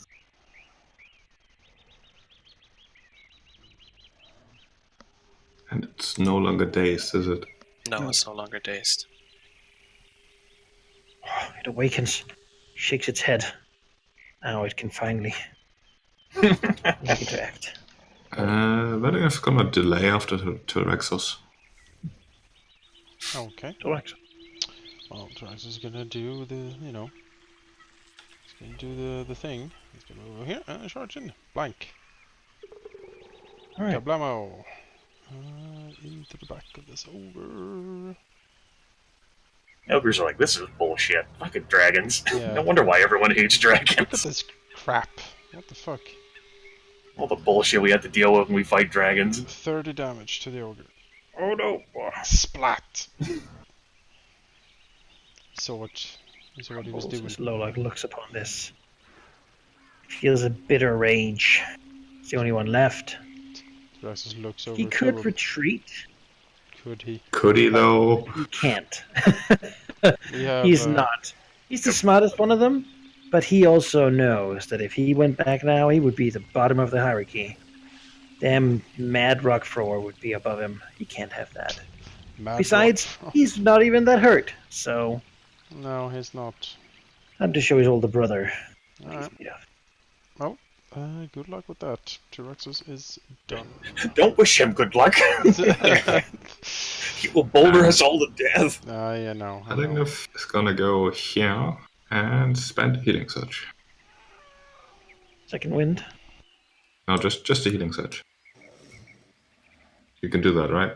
S4: And it's no longer dazed, is it?
S5: No, it's no longer dazed.
S3: It awakens, shakes its head. Now it can finally make it to act.
S4: Veding's gonna delay after Rexos.
S2: Okay.
S3: Correct.
S2: Well, Trax is gonna do the, he's gonna do the thing. He's gonna move over here and charge in. Blank.
S3: Alright.
S2: Kablamo. Into the back of this ogre.
S1: Ogres are like, this is bullshit. Fucking dragons.
S2: Yeah.
S1: No wonder why everyone hates
S2: Look at
S1: dragons.
S2: this crap. What the fuck?
S1: All the bullshit we have to deal with when we fight dragons.
S2: 30 damage to the ogre.
S1: Oh no.
S2: Splat! So what he was doing.
S3: As Lolak looks upon this, he feels a bitter rage. It's the only one left.
S2: Trax just looks over
S3: He
S2: to
S3: could
S2: him.
S3: retreat.
S2: Could he?
S4: Could he though?
S3: He can't.
S2: We have,
S3: He's not. He's the smartest one of them, but he also knows that if he went back now, he would be the bottom of the hierarchy. Damn mad rock thrower would be above him. He can't have that.
S2: Mad
S3: Besides,
S2: Rock.
S3: he's not even that hurt, so
S2: No, he's not.
S3: time to show his older brother.
S2: Alright.
S3: Yeah.
S2: Good luck with that. Tyraxus is done.
S1: Don't wish him good luck. He will boulder us all to death.
S2: Yeah, no. I know.
S4: Veding is gonna go here and spend a healing surge.
S3: Second wind.
S4: No, just a healing surge. You can do that, right?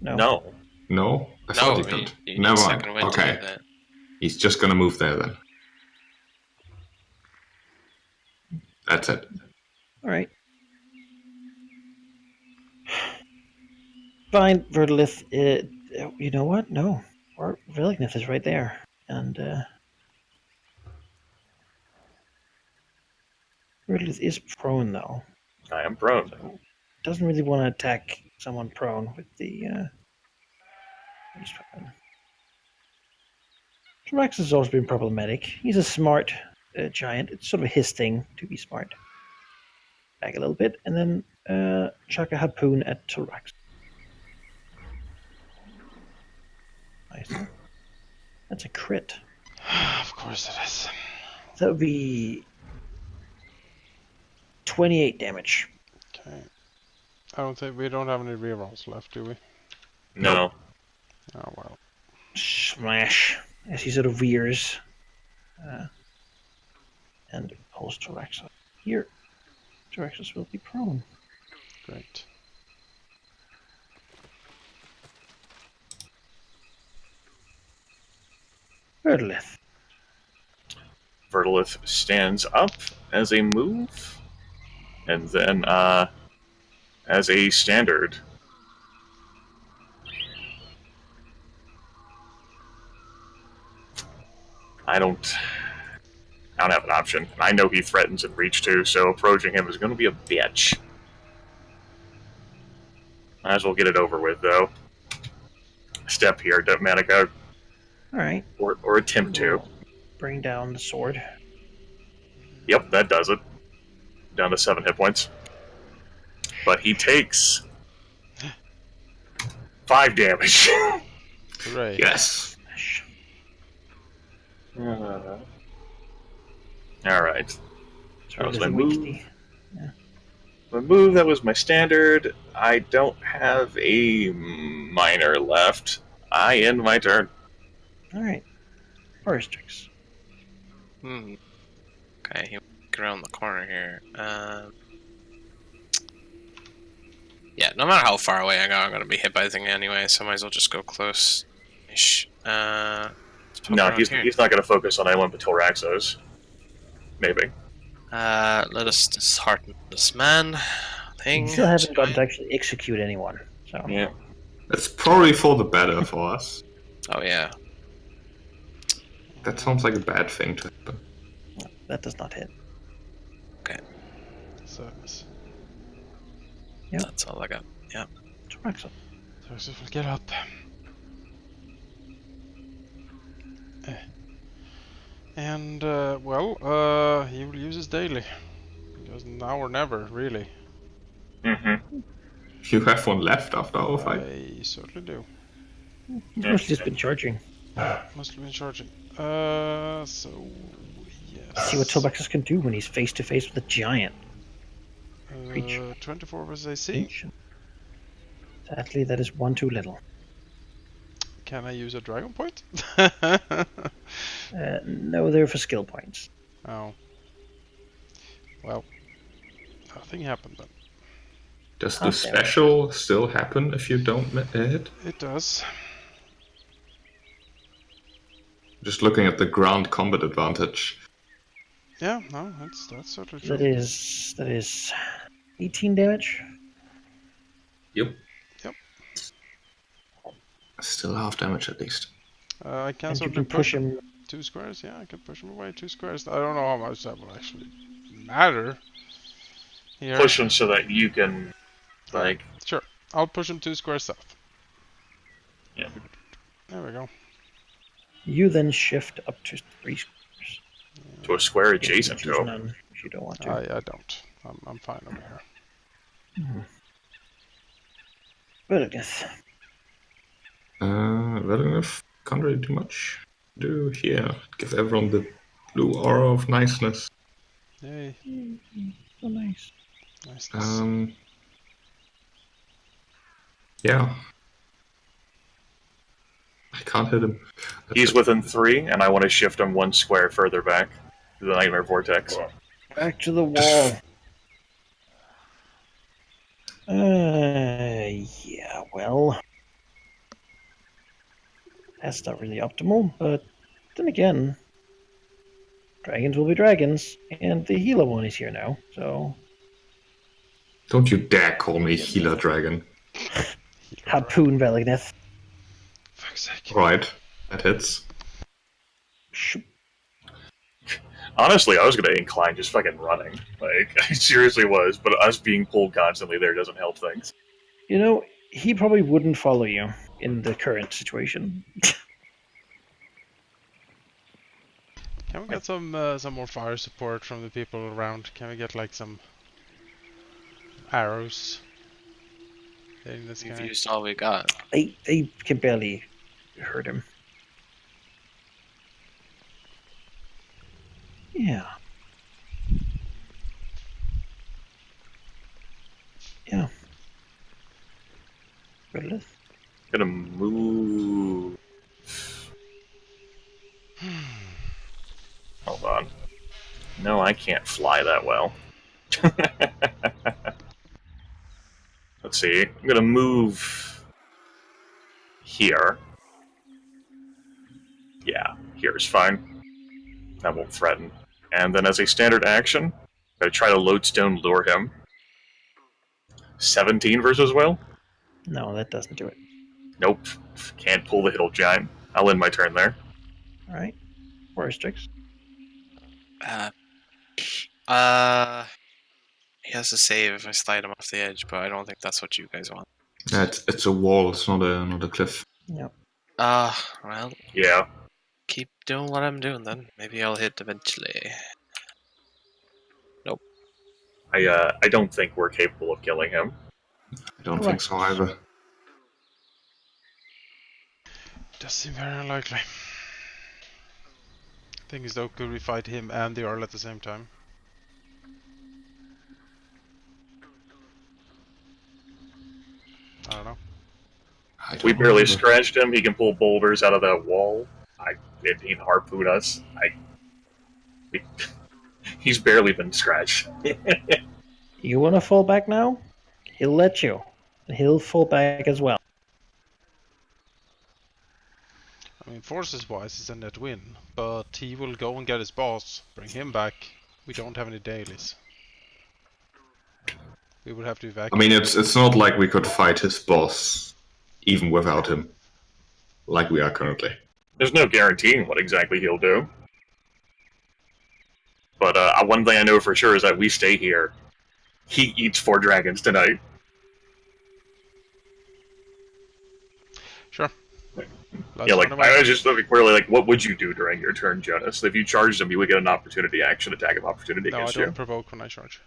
S1: No.
S4: No? I thought
S5: No,
S4: you could.
S5: you need
S4: Never
S5: second
S4: mind.
S5: wind to
S4: Okay.
S5: do that.
S4: He's just gonna move there then. That's it.
S3: All right. Fine, Vertilith. You know what? No. Our Velignith is right there. And Vertilith is prone, though.
S1: I am prone.
S3: So doesn't really want to attack someone prone with the. T-Rex has always been problematic. He's a smart giant. It's sort of his thing to be smart. Back a little bit, and then chuck a harpoon at T-Rex. Nice. That's a crit.
S2: Of course it is.
S3: That would be 28 damage.
S2: Okay. I don't think we don't have any rerolls left, do we?
S1: No.
S2: Oh well.
S3: Smash as he sort of veers and pulls T-Rex up. Here, T-Rex will be prone.
S2: Great.
S3: Vertilith.
S1: Vertilith stands up as a move, and then as a standard. I don't have an option. I know he threatens in reach too, so approaching him is going to be a bitch. Might as well get it over with, though. Step here, Manaki,
S3: All right.
S1: or attempt to.
S3: Bring down the sword.
S1: Yep, that does it. Down to 7 hit points. But he takes 5 damage.
S2: Hooray.
S4: Yes.
S3: Smash.
S1: Alright. That was my move.
S3: Weaksy.
S1: My move, that was my standard. I don't have a minor left. I end my turn.
S3: All right. Forestix.
S5: Okay, he get around the corner here. Yeah, no matter how far away I go, I'm gonna be hit by the thing anyway, so I might as well just go close-ish.
S1: No, he's not going to focus on anyone but Raxos. Maybe.
S5: Let us dishearten this man.
S3: You still haven't gotten to actually execute anyone. So
S1: Yeah.
S4: That's probably for the better for us.
S5: Oh yeah.
S4: That sounds like a bad thing to happen.
S3: that does not hit.
S5: Okay.
S2: Service.
S3: Yep.
S5: That's all I got. Yeah.
S3: T-Rex.
S2: Service will get up. And, well, he will use his daily. Because now or never, really.
S1: Mm-hmm.
S4: You have one left after our fight.
S2: I certainly do.
S3: He's mostly just been charging.
S2: Must have been charging. So, yes.
S3: See what Tobaxus can do when he's face to face with a giant.
S2: 24 was AC.
S3: Sadly, that is one too little.
S2: Can I use a dragon point?
S3: No, they're for skill points.
S2: Oh. Well, nothing happened then.
S4: Does the special still happen if you don't hit?
S2: It does.
S4: Just looking at the ground combat advantage.
S2: Yeah, no, that's certainly true.
S3: That is 18 damage.
S4: Yep.
S2: Yep.
S4: Still half damage at least.
S2: I can
S3: And you
S2: certainly
S3: can push him.
S2: 2 squares. Yeah, I can push him away 2 squares. I don't know how much that will actually matter. Here.
S1: Push him so that you can, like...
S2: Sure. I'll push him 2 squares south.
S1: Yeah.
S2: There we go.
S3: You then shift up to 3 squares.
S1: To a square adjacent
S3: Choose
S1: to him.
S3: none if you don't want to.
S2: I don't. I'm fine over here.
S3: Velignith.
S4: Well enough. Can't really do much. Do here. Give everyone the blue aura of niceness.
S2: Yay.
S3: So nice.
S2: Nice.
S4: Yeah. I can't hit him.
S1: He's within 3, and I want to shift him 1 square further back to the Nightmare Vortex.
S3: Back to the wall. Yeah, well. That's not really optimal, but then again, dragons will be dragons, and the healer one is here now, so...
S4: Don't you dare call me Healer Dragon.
S3: Harpoon Valigneth.
S2: Fuck's sake.
S4: Right, that hits.
S1: Honestly, I was going to incline just fucking running. Like, I seriously was, but us being pulled constantly there doesn't help things.
S3: You know, he probably wouldn't follow you in the current situation.
S2: Can we get some more fire support from the people around? Can we get like some arrows hitting this
S5: We've
S2: guy?
S5: used all we got.
S3: They can barely hurt him. Yeah. Yeah. Redlith.
S1: Gonna move. Hold on. No, I can't fly that well. Let's see. I'm gonna move here. Yeah, here's fine. That won't threaten. And then as a standard action, I'm gonna try to lodestone lure him. 17 versus will?
S3: No, that doesn't do it.
S1: Nope. Can't pull the Hiddle Giant. I'll end my turn there.
S3: Alright. Forest tricks.
S5: He has to save if I slide him off the edge, but I don't think that's what you guys want.
S4: It's a wall, it's not a cliff.
S3: Yep.
S5: Well,
S1: Yeah.
S5: keep doing what I'm doing then. Maybe I'll hit eventually.
S1: I don't think we're capable of killing him.
S4: I don't think so either.
S2: Does seem very unlikely. Thing is though, could we fight him and the Earl at the same time? I don't know.
S1: We barely scratched him. He can pull boulders out of that wall. He'd harpoon us. He's barely been scratched.
S3: You want to fall back now? He'll let you. And he'll fall back as well.
S2: I mean, forces-wise, it's a net win, but he will go and get his boss, bring him back. We don't have any dailies. We would have to evacuate.
S4: I mean, it's not like we could fight his boss even without him, like we are currently.
S1: There's no guaranteeing what exactly he'll do. But one thing I know for sure is that we stay here. He eats 4 dragons tonight.
S2: Sure.
S1: Yeah, like, I was just looking clearly, like, what would you do during your turn, Jonas? If you charged him, you would get an opportunity action attack of opportunity against
S2: No, I
S1: you.
S2: don't provoke when I charge.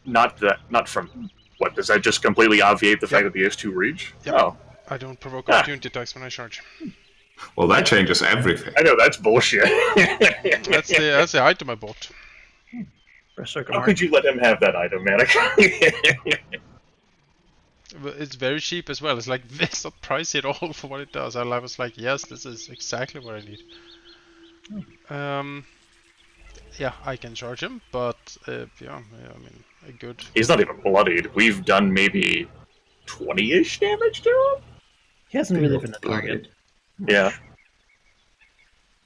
S1: Not from... What, does that just completely obviate the fact that he has 2 reach?
S2: Yep.
S1: Oh.
S2: I don't provoke opportunity attacks when I charge.
S4: Well, that changes everything.
S1: I know, that's bullshit.
S2: That's the item I bought.
S1: How could you let him have that item, Manaki?
S2: It's very cheap as well. It's like, it's not pricey at all for what it does. And I was like, yes, this is exactly what I need. Yeah, I can charge him, but yeah, I mean, a good...
S1: He's not even bloodied. We've done maybe 20-ish damage to him?
S3: He hasn't really been a target.
S1: Yeah.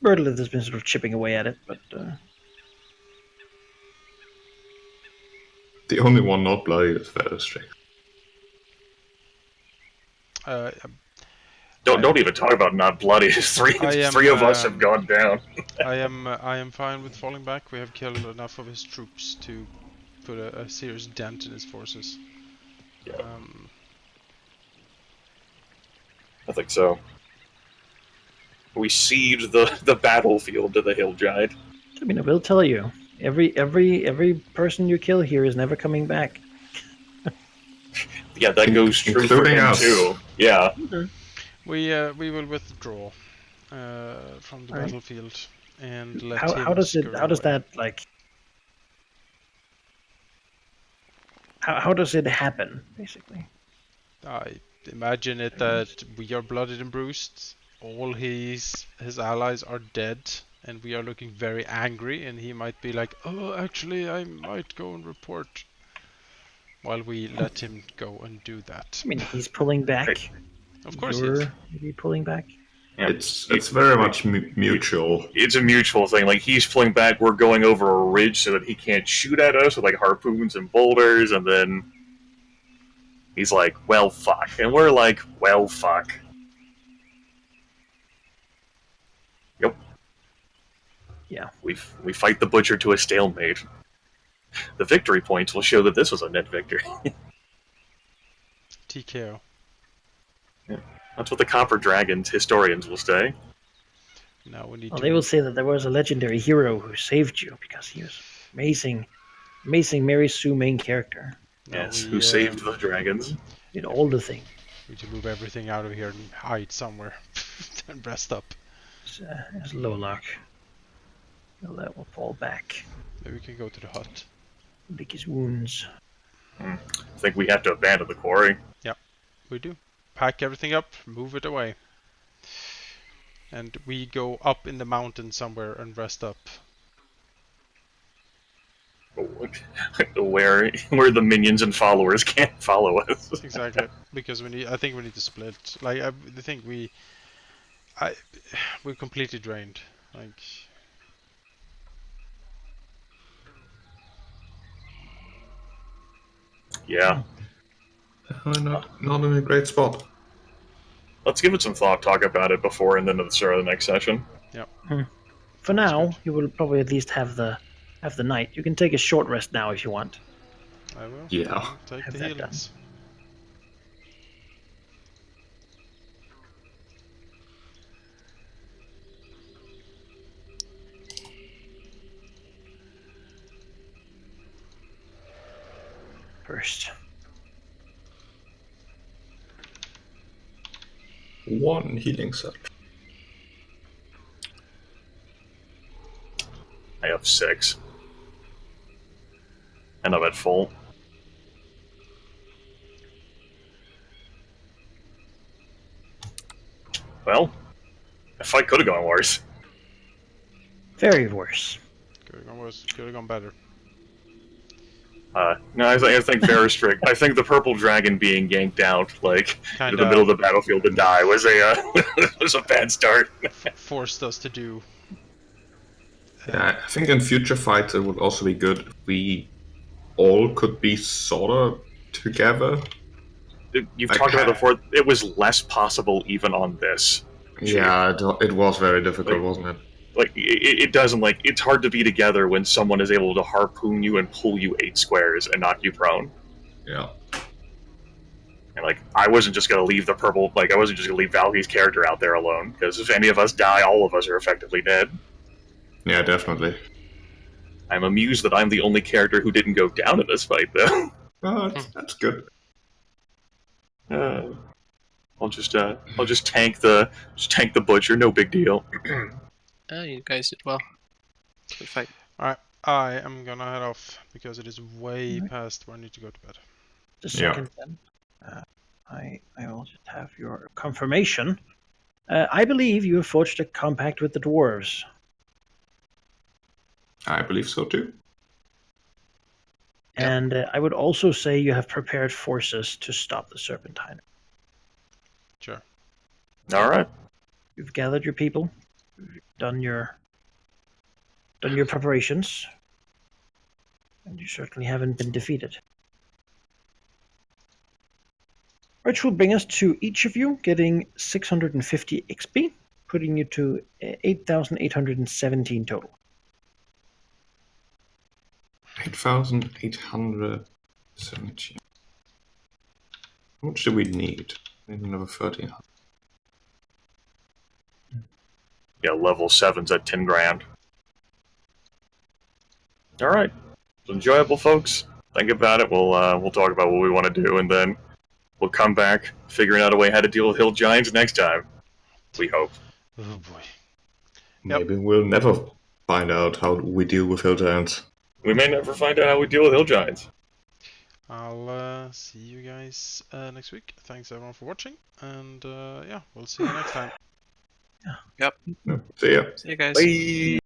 S3: Birdlith has been sort of chipping away at it, but...
S4: The only one not bloody is Velostrick.
S1: Don't even talk about not bloody. Three of us have gone down.
S2: I am fine with falling back. We have killed enough of his troops to put a serious dent in his forces.
S1: Yeah. I think so. We ceded the battlefield to the Hill Giant.
S3: I mean, I will tell you, every person you kill here is never coming back.
S1: Yeah, that goes true for him too. Yeah.
S3: Okay.
S2: We will withdraw from the battlefield and let him
S3: how does that like? How does it happen, basically?
S2: I imagine it that we are bloodied and bruised. All his allies are dead, and we are looking very angry. And he might be like, "Oh, actually, I might go and report." While we let him go and do that.
S3: I mean, he's pulling back.
S2: Of course
S3: you're maybe pulling back.
S1: Yeah.
S4: It's very much mutual.
S1: It's a mutual thing. Like, he's pulling back, we're going over a ridge so that he can't shoot at us with, like, harpoons and boulders, and then he's like, well, fuck. And we're like, well, fuck. Yep.
S3: Yeah.
S1: We fight the butcher to a stalemate. The victory points will show that this was a net victory.
S2: TKO.
S1: That's what the Copper Dragons historians will say.
S2: Now we need
S3: Well,
S2: to.
S3: they will say that there was a legendary hero who saved you because he was amazing, Mary Sue main character.
S2: Now
S1: Yes,
S2: we,
S1: who saved the dragons.
S3: Did all the things.
S2: Need to move everything out of here and hide somewhere and rest up.
S3: As Lolak. Well, that will fall back.
S2: Maybe we can go to the hut.
S3: Lick his wounds.
S1: I think we have to abandon the quarry.
S2: We do. Pack everything up, move it away. And we go up in the mountain somewhere and rest up.
S1: Where the minions and followers can't follow us.
S2: Exactly. Because I think we need to split. Like, I think we're completely drained. Like,
S1: Yeah.
S4: Not in a great spot.
S1: Let's give it some thought, talk about it before and then at the start of the next session.
S3: For now, you will probably at least have the night. You can take a short rest now if you want.
S2: I will.
S4: Yeah.
S2: I'll take
S3: Have
S2: the
S3: that
S2: healings.
S3: First.
S4: One healing set.
S1: I have 6. And I'm at full. Well, the fight could have gone worse.
S3: Very worse.
S2: Could have gone worse. Could have gone better.
S1: No, I think very strict. I think the purple dragon being yanked out, like, into the middle of the battlefield to die was a bad start.
S2: Forced us to do.
S4: Yeah, I think in future fights it would also be good if we all could be sort of together.
S1: You've
S4: Like,
S1: talked about it before. It was less possible even on this.
S4: Yeah, it was very difficult, wasn't it?
S1: Like, it doesn't, like, it's hard to be together when someone is able to harpoon you and pull you 8 squares and knock you prone.
S4: Yeah.
S1: And, like, I wasn't just gonna leave I wasn't just gonna leave Valky's character out there alone, because if any of us die, all of us are effectively dead.
S4: Yeah, definitely.
S1: I'm amused that I'm the only character who didn't go down in this fight, though.
S4: Oh, that's good.
S1: I'll just tank the butcher, no big deal.
S5: You guys did well. Good fight.
S2: Alright, I am gonna head off because it is way past where I need to go to bed.
S3: Just a second then. I will just have your confirmation. I believe you have forged a compact with the dwarves.
S4: I believe so too.
S3: And I would also say you have prepared forces to stop the Serpentine.
S2: Sure.
S1: Alright.
S3: You've gathered your people. You've done your preparations. And you certainly haven't been defeated. Which will bring us to each of you getting 650 XP, putting you to 8,817 total.
S4: 8,817. How much do we need? Maybe another 1,300.
S1: Yeah, level 7's at 10 grand. Alright. Enjoyable, folks. Think about it. We'll talk about what we want to do, and then we'll come back figuring out a way how to deal with hill giants next time. We hope.
S2: Oh boy.
S4: Maybe we'll never find out how we deal with hill giants.
S1: We may never find out how we deal with hill giants.
S2: I'll see you guys next week. Thanks everyone for watching, and yeah, we'll see you next time.
S4: See ya.
S5: See you guys.
S1: Bye.